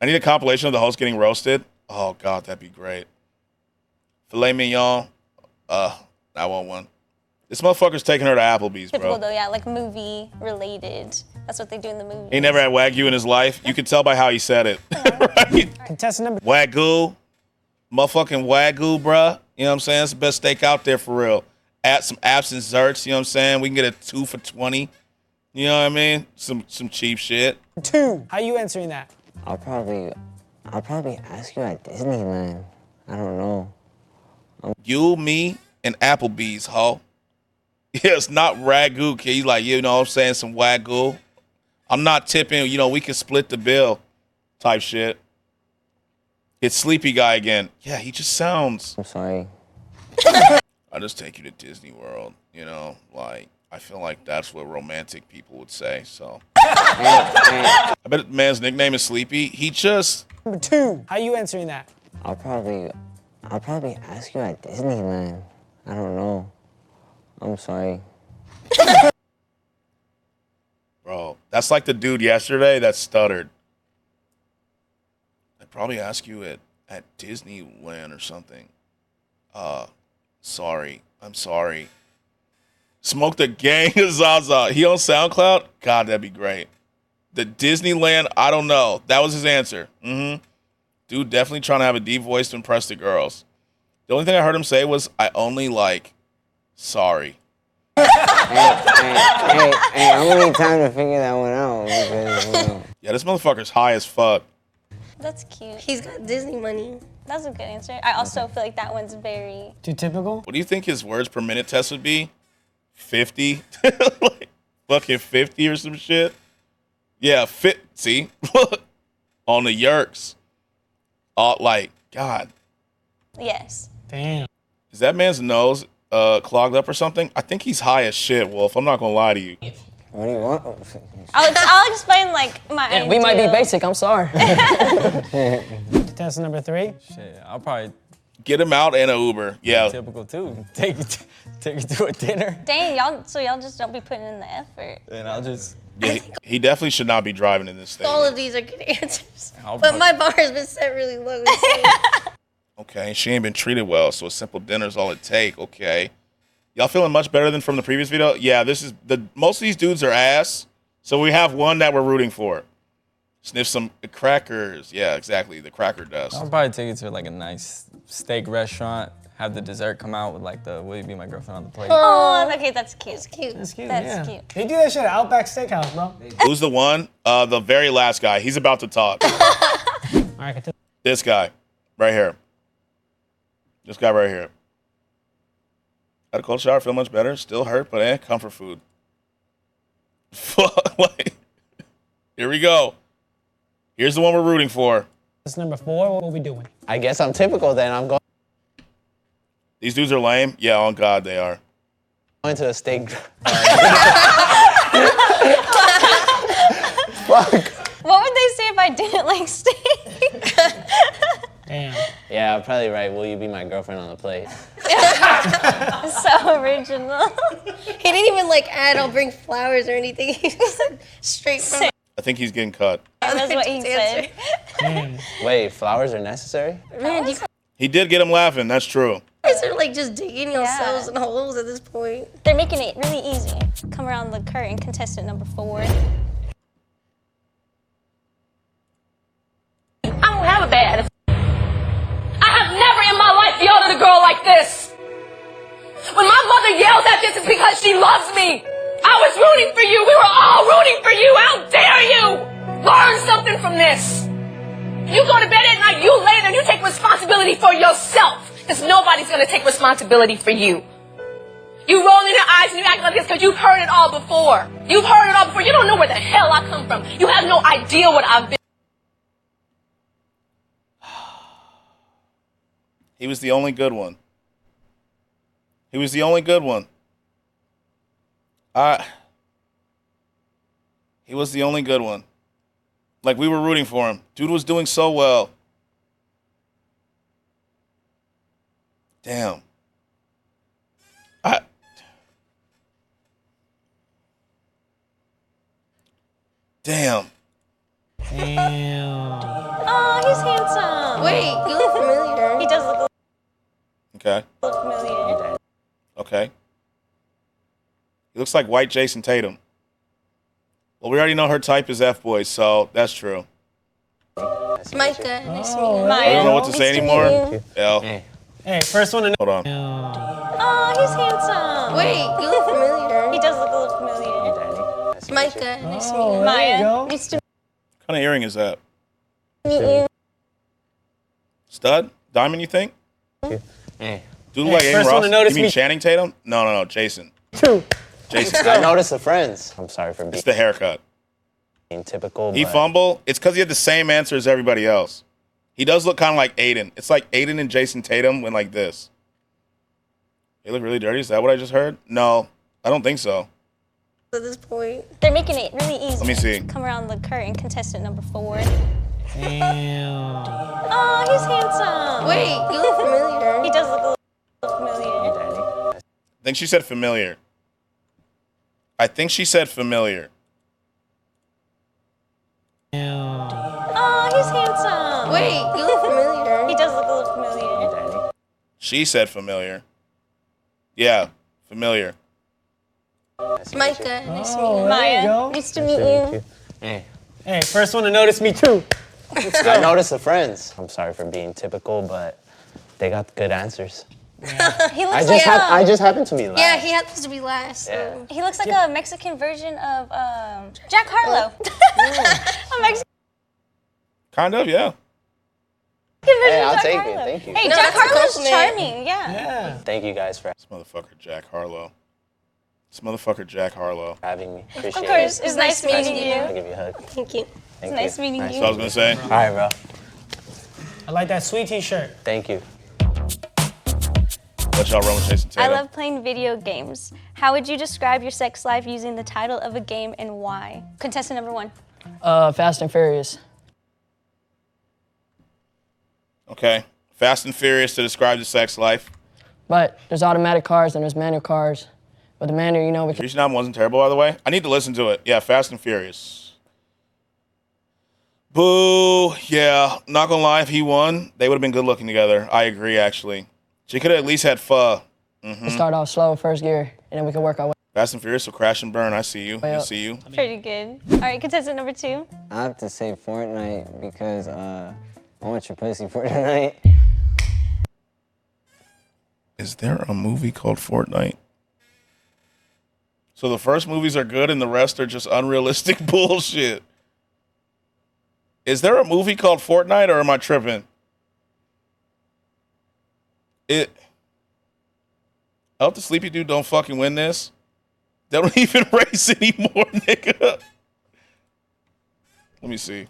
I need a compilation of the host getting roasted. Oh God, that'd be great. Filet mignon. I want one. This motherfucker's taking her to Applebee's, Typical bro. though, yeah, like movie related. That's what they do in the movie. He never had Wagyu in his life. You can tell by how he said it. Right? Contestant number. Wagyu. Motherfucking Wagyu, bruh. You know what I'm saying? It's the best steak out there for real. Add some apps and zerts, you know what I'm saying? We can get a 2 for $20. You know what I mean? Some cheap shit. 2. How you answering that? I'll probably ask you at Disneyland. I don't know. You, me, and Applebee's, ho. Yeah, it's not Ragu, kid. You like, you know what I'm saying? Some Wagyu. I'm not tipping, you know, we can split the bill type shit. It's Sleepy Guy again. Yeah, he just sounds. I'm sorry. I'll just take you to Disney World, you know? Like, I feel like that's what romantic people would say, so. I bet the man's nickname is Sleepy. He just. Number 2. How you answering that? I'll probably ask you at Disneyland. I don't know. I'm sorry. Bro, that's like the dude yesterday that stuttered. I'd probably ask you at Disneyland or something. Sorry. I'm sorry. Smoke the Gang of Zaza. He on SoundCloud? God, that'd be great. The Disneyland, I don't know. That was his answer. Dude definitely trying to have a deep voice to impress the girls. The only thing I heard him say was, I only like sorry. Hey, I'm gonna need time to figure that one out because, you know. Yeah, this motherfucker's high as fuck. That's cute. He's got Disney money. That's a good answer. I also feel like that one's very... Too typical? What do you think his words per minute test would be? 50? Like, fucking 50 or some shit? Yeah, see? On the yerks. Like, God. Yes. Damn. Is that man's nose clogged up or something? I think he's high as shit, Wolf. I'm not gonna lie to you. What do you want? I'll explain like my Yeah, we might be basic, I'm sorry. Contestant number 3. Shit, I'll probably get him out and an Uber. Yeah. Typical too. Take you to a dinner. Dang, y'all just don't be putting in the effort. And I'll just. Yeah, he definitely should not be driving in this thing. All of these are good answers. But my bar has been set really low. Okay, she ain't been treated well, so a simple dinner's all it take. Okay. Y'all feeling much better than from the previous video? Yeah, most of these dudes are ass, so we have one that we're rooting for. Sniff some crackers. Yeah, exactly, the cracker dust. I'll probably take you to like a nice steak restaurant, have the dessert come out with like the will you be my girlfriend on the plate. Oh, okay, that's cute. That's cute. That's yeah. cute. They do that shit at Outback Steakhouse, bro. Who's the one? The very last guy. He's about to talk. All right, continue. This guy, right here. This guy right here. Had a cold shower, feel much better. Still hurt, but comfort food. Fuck, like, here we go. Here's the one we're rooting for. That's number 4. What are we doing? I guess I'm typical then. I'm going These dudes are lame? Yeah, on God, they are. to a steak. Fuck. What would they say if I didn't like steak? Damn. Yeah, probably right. Will you be my girlfriend on the plate? So original. He didn't even like add, I'll bring flowers or anything. He just said straight from. I think he's getting cut. That's what he said. Wait, flowers are necessary? Man, you He did get him laughing, that's true. guys are like just digging yourselves in holes at this point. They're making it really easy. Come around the curtain, contestant number 4. I don't have a bad. I have never in my life yelled at a girl like this. When my mother yells at this, it's because she loves me. I was rooting for you. We were all rooting for you. How dare you? Learn something from this. You go to bed at night, you lay there, and you take responsibility for yourself. Because nobody's going to take responsibility for you. You rolling your eyes and you act like this because you've heard it all before. You've heard it all before. You don't know where the hell I come from. You have no idea what I've been. He was the only good one. He was the only good one. He was the only good one. Like, we were rooting for him. Dude was doing so well. Damn. Damn. Damn. Oh, he's handsome. Wait, you look familiar. He does look Okay. familiar. Okay. He looks like white Jason Tatum. Well, we already know her type is F-boys, so that's true. Micah, nice to meet you. I don't know what to say anymore. L. Hey, first one to know. Hold on. Oh, he's handsome. Wait, you look familiar. He does look familiar. Micah, nice to meet you. Maya, nice to What kind of earring is that? meet you. Stud? Diamond, you think? Hey. Do you look like Aiden first one Ross? to notice You mean me- Channing Tatum? No, Jason. Two. Jason. I noticed the friends. I'm sorry for It's the haircut. being typical. He but fumble. It's because he had the same answer as everybody else. He does look kind of like Aiden. It's like Aiden and Jason Tatum when like this. They look really dirty. Is that what I just heard? No, I don't think so. At this point. They're making it really easy. Let me see. Come around the curtain, contestant number 4. Damn. Oh, he's handsome. Wait, you look familiar. He does look familiar. I think she said familiar. I think she said familiar. Oh, he's handsome. Wait, you look familiar. He does look familiar. She said familiar. Yeah, familiar. Micah, nice to meet Oh, you. there you Maya, go. nice to meet you. Hey. Hey, first one to notice me too. I noticed the friends. I'm sorry for being typical, but they got good answers. He looks I just happened to be last. Yeah, he happens to be last. Yeah. So. He looks like a Mexican version of Jack Harlow. A Mexican Kind of, yeah. version Hey, of I'll Jack take it. Harlow. Thank you. Hey, No, Jack that's a Harlow's compliment. charming. Yeah. Yeah. Thank you guys for This motherfucker Jack Harlow. This motherfucker Jack Harlow. having me. Appreciate Of course, it. it's nice meeting I'll you. give you a hug. Thank you. Thank It's nice you. meeting That's you. what I was gonna say. All right, bro. I like that sweet t-shirt. Thank you. Let y'all run with Jason I Tatum. love playing video games. How would you describe your sex life using the title of a game and why? Contestant number 1. Fast and Furious. Okay. Fast and Furious to describe the sex life. But there's automatic cars and there's manual cars. With the manual, you know, we can. Reaching Out wasn't terrible, by the way. I need to listen to it. Yeah, Fast and Furious. Boo. Yeah, not gonna lie, if he won, they would have been good looking together. I agree, actually. She could have at least had pho. Start off slow, first gear, and then we can work our way. Fast and Furious will crash and burn. I see you. I see you. Pretty good. All right, contestant number 2. I have to say Fortnite because I want your pussy for tonight. Is there a movie called Fortnite? So the first movies are good and the rest are just unrealistic bullshit. Is there a movie called Fortnite or am I tripping? I hope the Sleepy Dude don't fucking win this. They don't even race anymore, nigga. Let me see.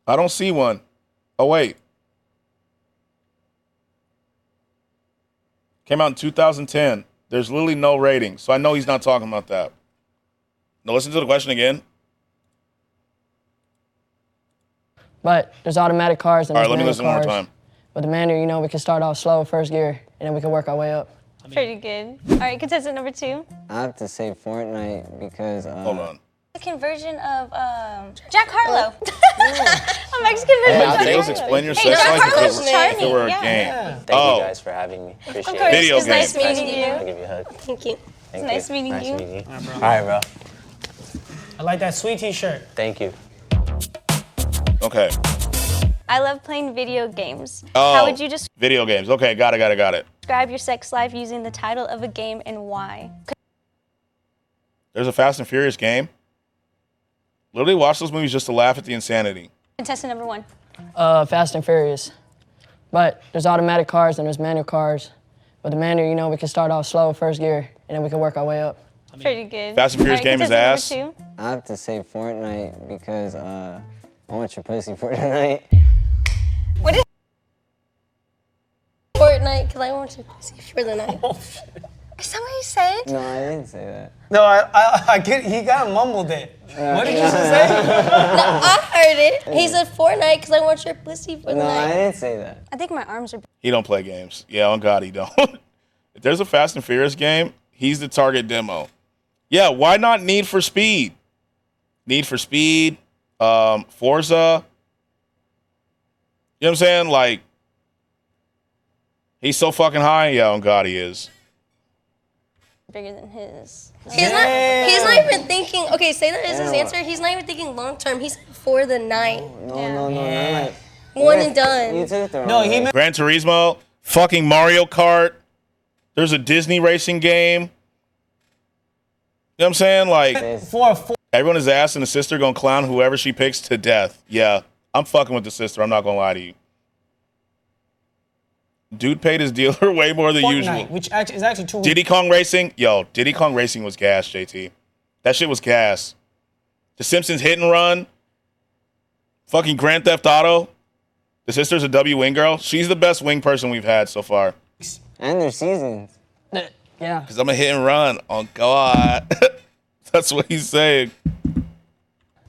I don't see one. Oh, wait. Came out in 2010. There's literally no rating, so I know he's not talking about that. Now listen to the question again. But there's automatic cars and All there's right, let me manual listen one more cars. time. With the manual, you know, we can start off slow, first gear, and then we can work our way up. Pretty good. All right, contestant number 2. I have to say Fortnite because Hold on. Mexican version of Jack Harlow. A Mexican version I'll of take Jack it. Explain your Hey, sex Jack life Harlow's if it were a charming. game. Yeah. Thank you guys for having me. Appreciate Of course, it. Video it's nice game. meeting I'll you. give you a hug. Thank you. Thank It's nice you. meeting you. All right, bro. I like that sweet t-shirt. Thank you. Okay. I love playing video games. Oh, How would you video games. Okay, got it. describe your sex life using the title of a game and why? There's a Fast and Furious game. Literally watch those movies just to laugh at the insanity. Contestant number 1. Fast and Furious. But there's automatic cars and there's manual cars. With the manual, you know, we can start off slow, first gear, and then we can work our way up. Pretty good. Fast and Furious All right, game is contestant ass. number 2. I have to say Fortnite because I want your pussy for tonight. What is Fortnite, because I want to see for the night. Is that what you said? No, I didn't say that. No, I get. He got mumbled it. What did you just say? No, I heard it. He said Fortnite because I want your pussy for the No, I night. didn't say that. I think my arms are. He don't play games. Yeah, on God, he don't. If there's a Fast and Furious game, he's the target demo. Yeah, why not Need for Speed? Need for Speed, Forza. You know what I'm saying? Like, he's so fucking high. Yeah, on God, he is. Bigger than his. He's not even thinking. Okay, say that is his answer. He's not even thinking long term. He's for the night. No, like. One and done. You took it the wrong No, way. he meant Gran Turismo, fucking Mario Kart. There's a Disney racing game. You know what I'm saying? Like, for a four. everyone is asking the sister gonna clown whoever she picks to death. Yeah, I'm fucking with the sister. I'm not gonna lie to you. Dude paid his dealer way more than usual. Fortnite, which is actually 2 weeks. Diddy Kong Racing? Yo, Diddy Kong Racing was gas, JT. That shit was gas. The Simpsons Hit and Run. Fucking Grand Theft Auto. The sister's a W wing girl. She's the best wing person we've had so far. And their seasons. Yeah. Because I'm a hit and run. Oh, God. That's what he's saying.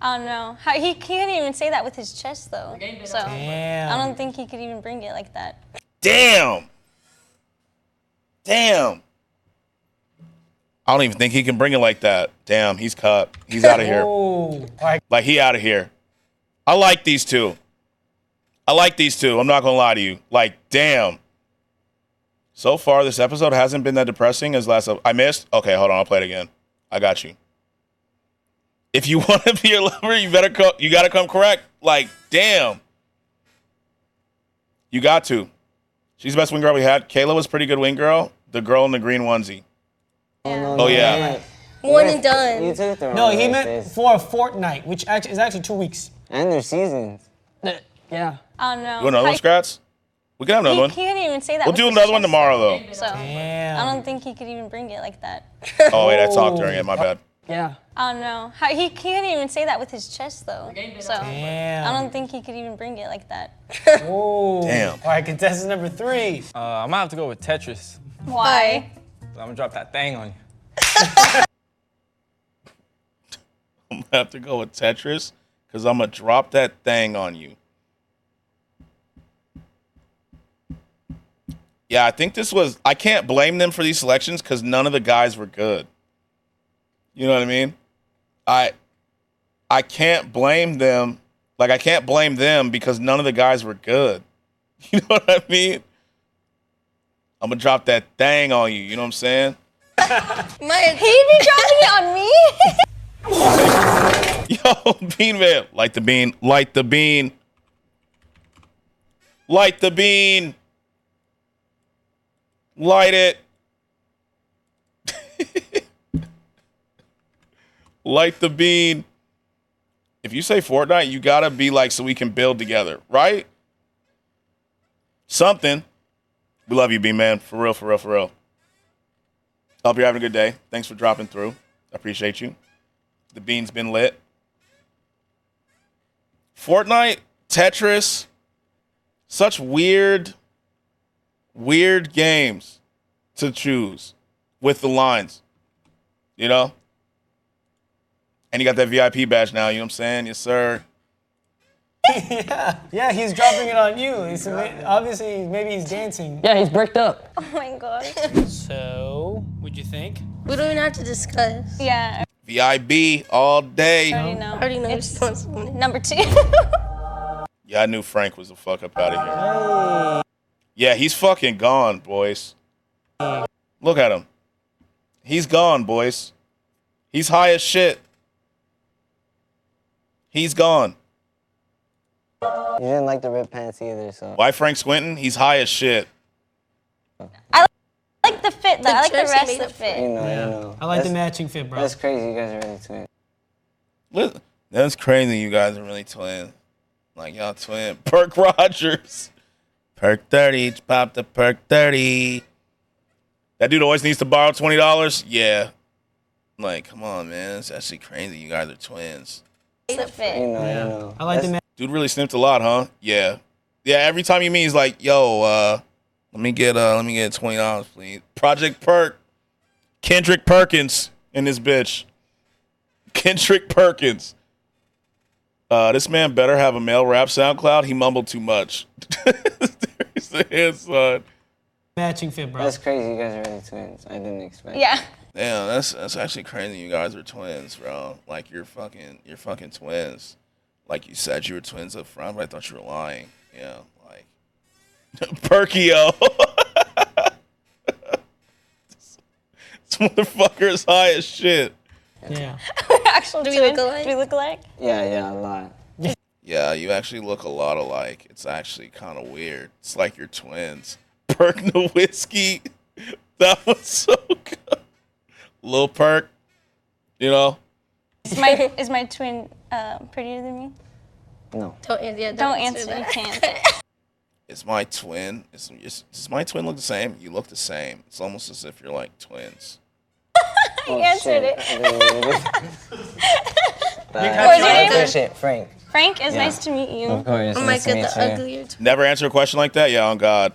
I don't know. He can't even say that with his chest, though. So Damn. I don't think he could even bring it like that. Damn. Damn. I don't even think he can bring it like that. Damn, he's cut. He's out of here. Oh. Like, he out of here. I like these two. I'm not going to lie to you. Like, damn. So far, this episode hasn't been that depressing as last. I missed? Okay, hold on. I'll play it again. I got you. If you want to be a lover, you got to come correct. Like, damn. You got to. She's the best wing girl we had. Kayla was pretty good wing girl. The girl in the green onesie. Oh, yeah. One and done. You took it the wrong No, way. he meant for a fortnight, which is actually 2 weeks. And their seasons. Yeah. I don't know. You want another one, Skratsx? We can have another He one. can't even say that. We'll with do his another one chest, tomorrow, though. So Damn. I don't think he could even bring it like that. Oh, wait, I talked during it. My bad. Yeah. I don't know. He can't even say that with his chest, though. So Damn. I don't think he could even bring it like that. Whoa. Damn. All right, contestant number 3. I'm gonna have to go with Tetris. Why? I'm gonna drop that thing on you. I'm going to have to go with Tetris because I'm going to drop that thing on you. Yeah, I think this was... I can't blame them for these selections because none of the guys were good. You know what I mean? I can't blame them. Like, I can't blame them because none of the guys were good. You know what I mean? I'm going to drop that thing on you. You know what I'm saying? He be dropping it on me? Yo, Bean Man. Light the bean. Light the bean. Light the bean. Light it. Light the bean. If you say Fortnite, you gotta be like so we can build together, right? Something. We love you, Bean Man. For real, for real, for real. Hope you're having a good day. Thanks for dropping through. I appreciate you. The bean's been lit. Fortnite, Tetris, such weird games to choose with the lines, you know? And you got that VIP badge now, you know what I'm saying? Yes, sir. Yeah, he's dropping it on you. Obviously, maybe he's dancing. Yeah, he's bricked up. Oh my god. So, what'd you think? We don't even have to discuss. Yeah. VIB all day. I already know. I already know It's which one's winning. number 2. Yeah, I knew Frank was the fuck up out of here. Yeah, he's fucking gone, boys. Look at him. He's gone, boys. He's high as shit. He's gone. You didn't like the red pants either, so. Why Frank Swinton? He's high as shit. I like the fit, though. I like the jersey rest made of it the fit. You know. I like the matching fit, bro. That's crazy. You guys are really twins. Look, that's crazy. You guys are really twins. Like, y'all twin. Perk Rogers. Perk 30. Pop the perk 30. That dude always needs to borrow $20? Yeah. Like, come on, man. It's actually crazy. You guys are twins. The fit. You know. I like the Dude really sniffed a lot, huh? Yeah. Yeah, every time you meet, he's like, yo, let me get $20, please. Project Perk. Kendrick Perkins in this bitch. Kendrick Perkins. This man better have a male rap SoundCloud. He mumbled too much. Son. Matching fit, bro. That's crazy. You guys are really twins. I didn't expect. Yeah. Damn, that's actually crazy. You guys are twins, bro. Like you're fucking twins. Like you said, you were twins up front, but I thought you were lying. Yeah, like Perkio. This motherfucker is high as shit. Yeah. Actual Do we twins. look alike? Do we look alike? Yeah, a lot. Yeah, you actually look a lot alike. It's actually kind of weird. It's like you're twins. Perk Nowitzki. That was so good. Lil Perk, you know? Is my twin prettier than me? No. Don't answer. Yeah, Don't answer. You that. can't. Is my twin, does my twin look the same? You look the same. It's almost as if you're like twins. He answered it. What's your name? Frank. Frank, it's nice to meet you. Of course. Oh my god, the uglier twin. Never answer a question like that? Yeah, on God.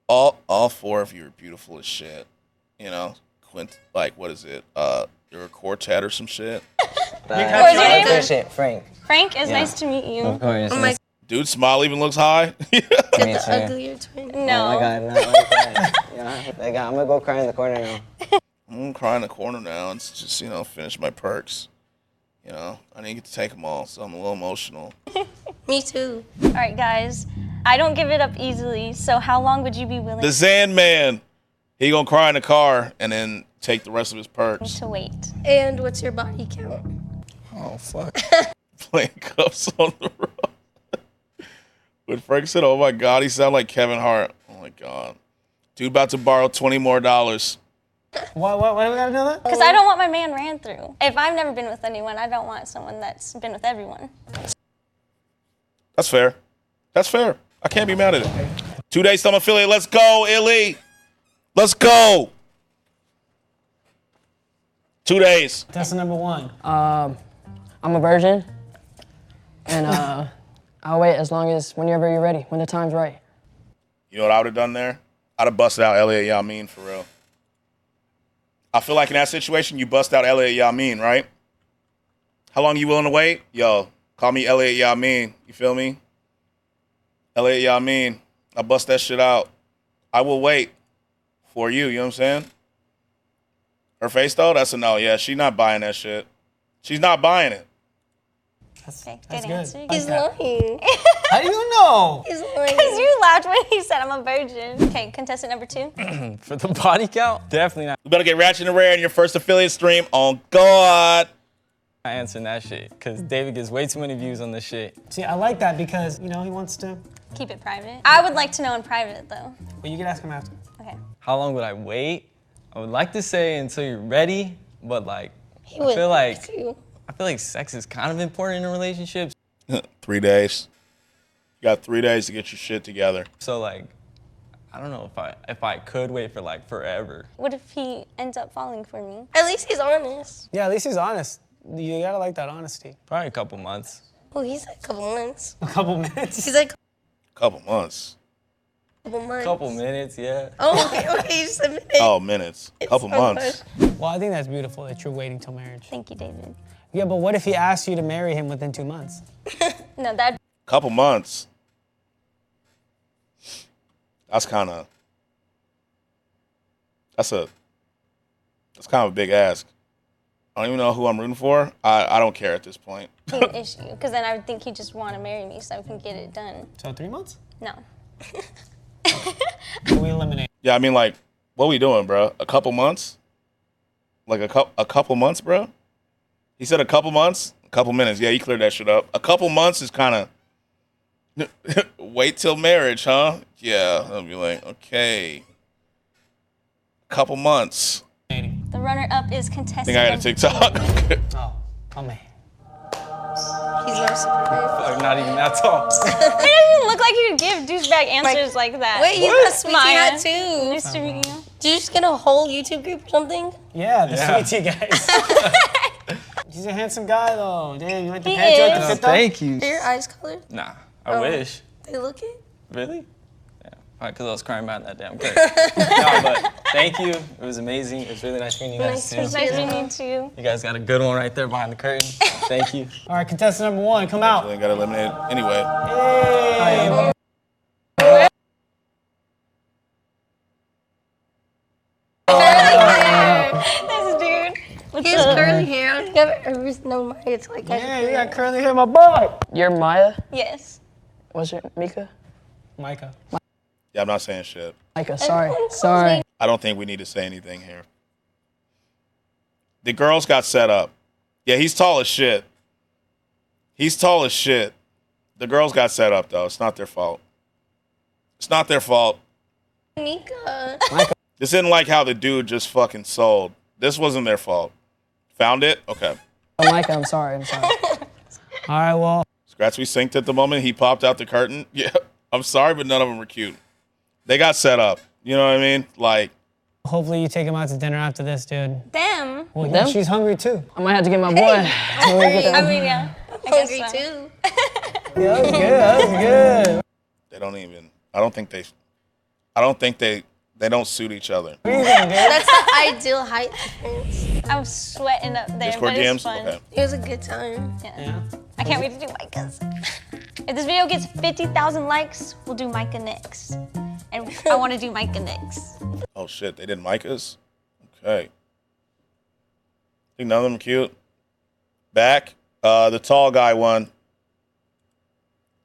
All four of you are beautiful as shit. You know? Like, what is it? You're a quartet or some shit? What's your name? Frank. Frank, it's nice to meet you. Of course. Oh my Dude, smile even looks high. the uglier twin. No. Oh my god, not like that. Yeah, like, I'm gonna go cry in the corner now. I'm gonna cry in the corner now and just, finish my perks. You know, I didn't get to take them all, so I'm a little emotional. Me too. All right, guys. I don't give it up easily, so how long would you be willing The Zan Man. He gonna cry in the car and then take the rest of his perks. to wait? And what's your body count? Oh, fuck. Playing cups on the road. When Frank said, oh my God, he sounded like Kevin Hart. Oh my God. Dude about to borrow $20 more. Why do we gotta know that? Because I don't want my man ran through. If I've never been with anyone, I don't want someone that's been with everyone. That's fair. That's fair. I can't be mad at it. 2 days Summer affiliate. Let's go, Illy. Let's go. 2 days. Test number 1. I'm a virgin, and I'll wait as long as whenever you're ready, when the time's right. You know what I would have done there? I'd have busted out Elliot Yamin for real. I feel like in that situation, you bust out Elliot Yamin, right? How long you willing to wait? Yo, call me Elliot Yamin. You feel me? Elliot Yamin. I bust that shit out. I will wait for you. You know what I'm saying? Her face, though, that's a no. Yeah, she's not buying that shit. She's not buying it. Okay, That's good good. answer. He's lying. How do you know? He's lying. Because you laughed when he said I'm a virgin. Okay, contestant number 2. For the body count? Definitely not. You better get Ratchet and Rare in your first affiliate stream. On God. Not answering that shit, because David gets way too many views on this shit. See, I like that because, he wants to. Keep it private. I would like to know in private, though. Well, you can ask him after. Okay. How long would I wait? I would like to say until you're ready, but like, He I would feel like too. sex is kind of important in relationships. 3 days. You got 3 days to get your shit together. So like, I don't know if I could wait for like forever. What if he ends up falling for me? At least he's honest. Yeah, at least he's honest. You gotta like that honesty. Probably a couple months. Oh, he's like a couple months. A couple minutes. He's like Couple months. a couple months. Couple minutes, yeah. Oh, okay, you just a minute. Oh, minutes. Couple months. Well, I think that's beautiful that you're waiting till marriage. Thank you, David. Yeah, but what if he asked you to marry him within 2 months? No, that. Couple months. That's kind of a big ask. I don't even know who I'm rooting for. I don't care at this point. An issue, because then I would think he'd just want to marry me so I can get it done. So 3 months? No. We eliminate. Yeah, I mean, like, what we doing, bro? A couple months? Like a couple months, bro? He said a couple months? A couple minutes. Yeah, he cleared that shit up. A couple months is kind of wait till marriage, huh? Yeah, I'll be like, okay. Couple months. The runner-up is I contestant. think I had a TikTok. Oh man. He's not super brave. Like not even that tall. He doesn't even look like he could give douchebag answers like that. Wait, you got a sweetie Maya. hat too. Nice to meet you. Did you just get a whole YouTube group or something? Yeah, the Yeah. sweet tea guys. He's a handsome guy though. Damn, you like the He pants? You like the is. fit though? Thank you. Are your eyes colored? Nah, I wish. They look it? Really? Yeah, probably because I was crying behind that damn curtain. No, but thank you. It was amazing. It was really nice meeting you guys Nice too. to Nice meeting you too. You guys got a good one right there behind the curtain. Thank you. All right, contestant number 1, come out. They got eliminated anyway. Hey. He has curly hair. I don't think I've ever known Maya to like have Yeah, you got curly hair, my boy. You're Maya? Yes. What's your Mika? Micah. Yeah, I'm not saying shit. Micah, sorry. I don't think we need to say anything here. The girls got set up. Yeah, he's tall as shit. He's tall as shit. The girls got set up, though. It's not their fault. It's not their fault. Mika. This isn't like how the dude just fucking sold. This wasn't their fault. Found it? Okay. Oh, Micah, I'm sorry. All right, well. Skratsx, we synced at the moment. He popped out the curtain. Yeah, I'm sorry, but none of them were cute. They got set up. You know what I mean? Like. Hopefully you take him out to dinner after this, dude. Them? Well, yeah, she's hungry too. I might have to get my boy. I mean, yeah. I guess Hungry so. too. Yeah, that was good. That was good. They don't even. I don't think they don't suit each other. That's the ideal height difference. I'm sweating up there, Discord but it's DMs? fun. Okay. It was a good time. Yeah. I can't wait to do Micah's. If this video gets 50,000 likes, we'll do Micah next. And I want to do Micah next. Oh shit, they did Micah's? Okay. Think none of them are cute. Back. The tall guy won.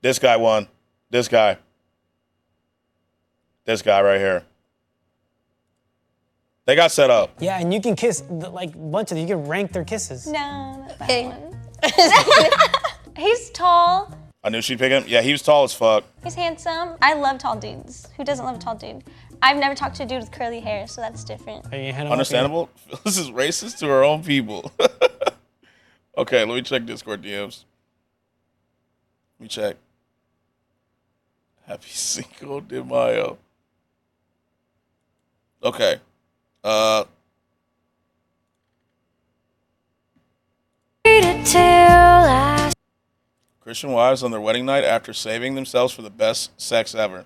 This guy won. This guy. This guy right here. They got set up. Yeah, and you can kiss like a bunch of them. You can rank their kisses. No, not that one. He's tall. I knew she'd pick him. Yeah, he was tall as fuck. He's handsome. I love tall dudes. Who doesn't love a tall dude? I've never talked to a dude with curly hair, so that's different. Understandable. This is racist to our own people. Okay, let me check Discord DMs. Let me check. Happy Cinco de Mayo. Okay. Christian wives on their wedding night after saving themselves for the best sex ever.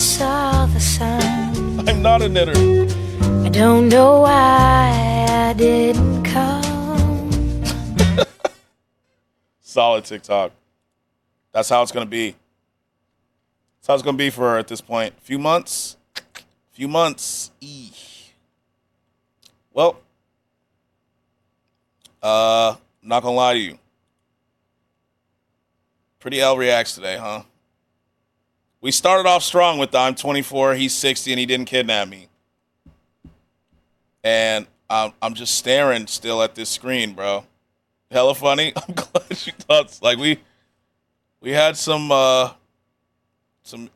Saw the sun. I'm not a knitter. I don't know why I didn't come. Solid TikTok. That's how it's going to be. That's how it's going to be for her at this point. Few months. Well, not going to lie to you. Pretty L reacts today, huh? We started off strong with the I'm 24, he's 60, and he didn't kidnap me. And I'm just staring still at this screen, bro. Hella funny. I'm glad you thought. Like we had some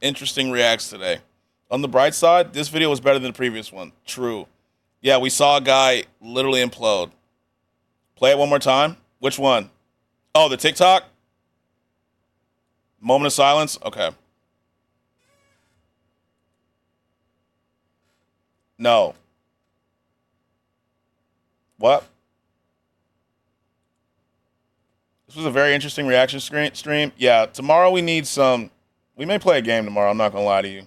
interesting reacts today. On the bright side, this video was better than the previous one. True. Yeah, we saw a guy literally implode. Play it one more time. Which one? Oh, the TikTok? Moment of silence? Okay. No. What? This was a very interesting reaction stream. Yeah, tomorrow we need some. We may play a game tomorrow. I'm not gonna lie to you.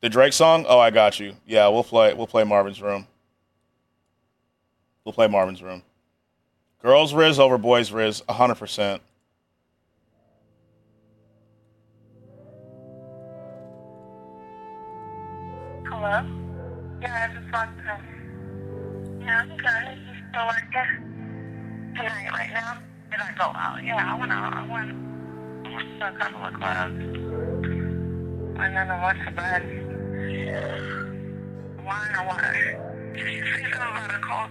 The Drake song? Oh, I got you. Yeah, we'll play Marvin's Room. We'll play Marvin's Room. Girls Riz over boys Riz, 100%. Hello? Yeah, I just walked in. Yeah, I'm good. You still working? Tonight, right now? Did I go out? Yeah, I went out. I went to a couple of clubs. And then I went to bed. Why or what? Did you say something about a cold?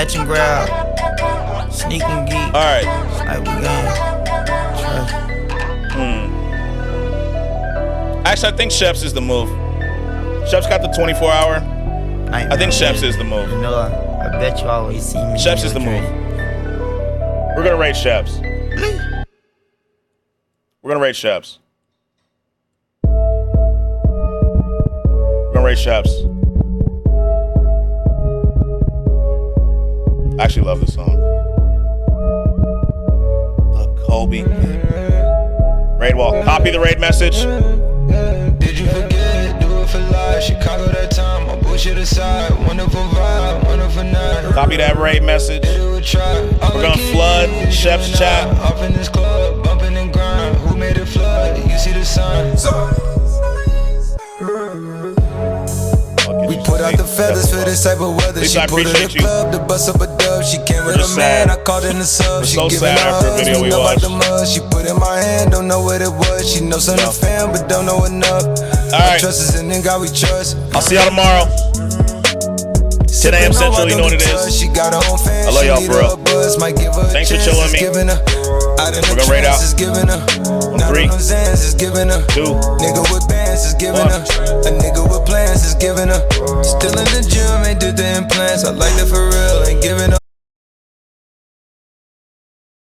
catch and grab, sneak and geek. All right. Like we gon' trust. Actually, I think Chefs is the move. Chefs got the 24-hour. I think Chefs is the move. You know, I bet you always see me. Chefs is the move. We're gonna rate Chefs. We're gonna rate Chefs. We're gonna rate Chefs. I actually love this song. The Kobe. Raid wall. Copy the raid message. Did you forget? Do it for life. Chicago that time. My bullshit aside. Wonderful vibe. Wonderful night. Copy that raid message. We're gonna flood Chef's chat. Up in this club, bumping and grind. Who made it flood? You see the sign. We put out the feathers for this type of weather. She put in the club to bust up a dub. She came with a man, I called in the sub. She giving her hugs, we know about the mud. She put in my hand, don't know what it was. She knows some of the fam, but don't know enough. Alright. Trust us in God we trust. I'll see y'all tomorrow. 10 a.m. Central, you know what it is. I love y'all for real. Thanks for chilling with me. We're gonna rate out. 3, 2, 1. Nigga with bands is giving her. A nigga with plans is giving her. Still in the gym, ain't did the implants. I like it for real, ain't giving up.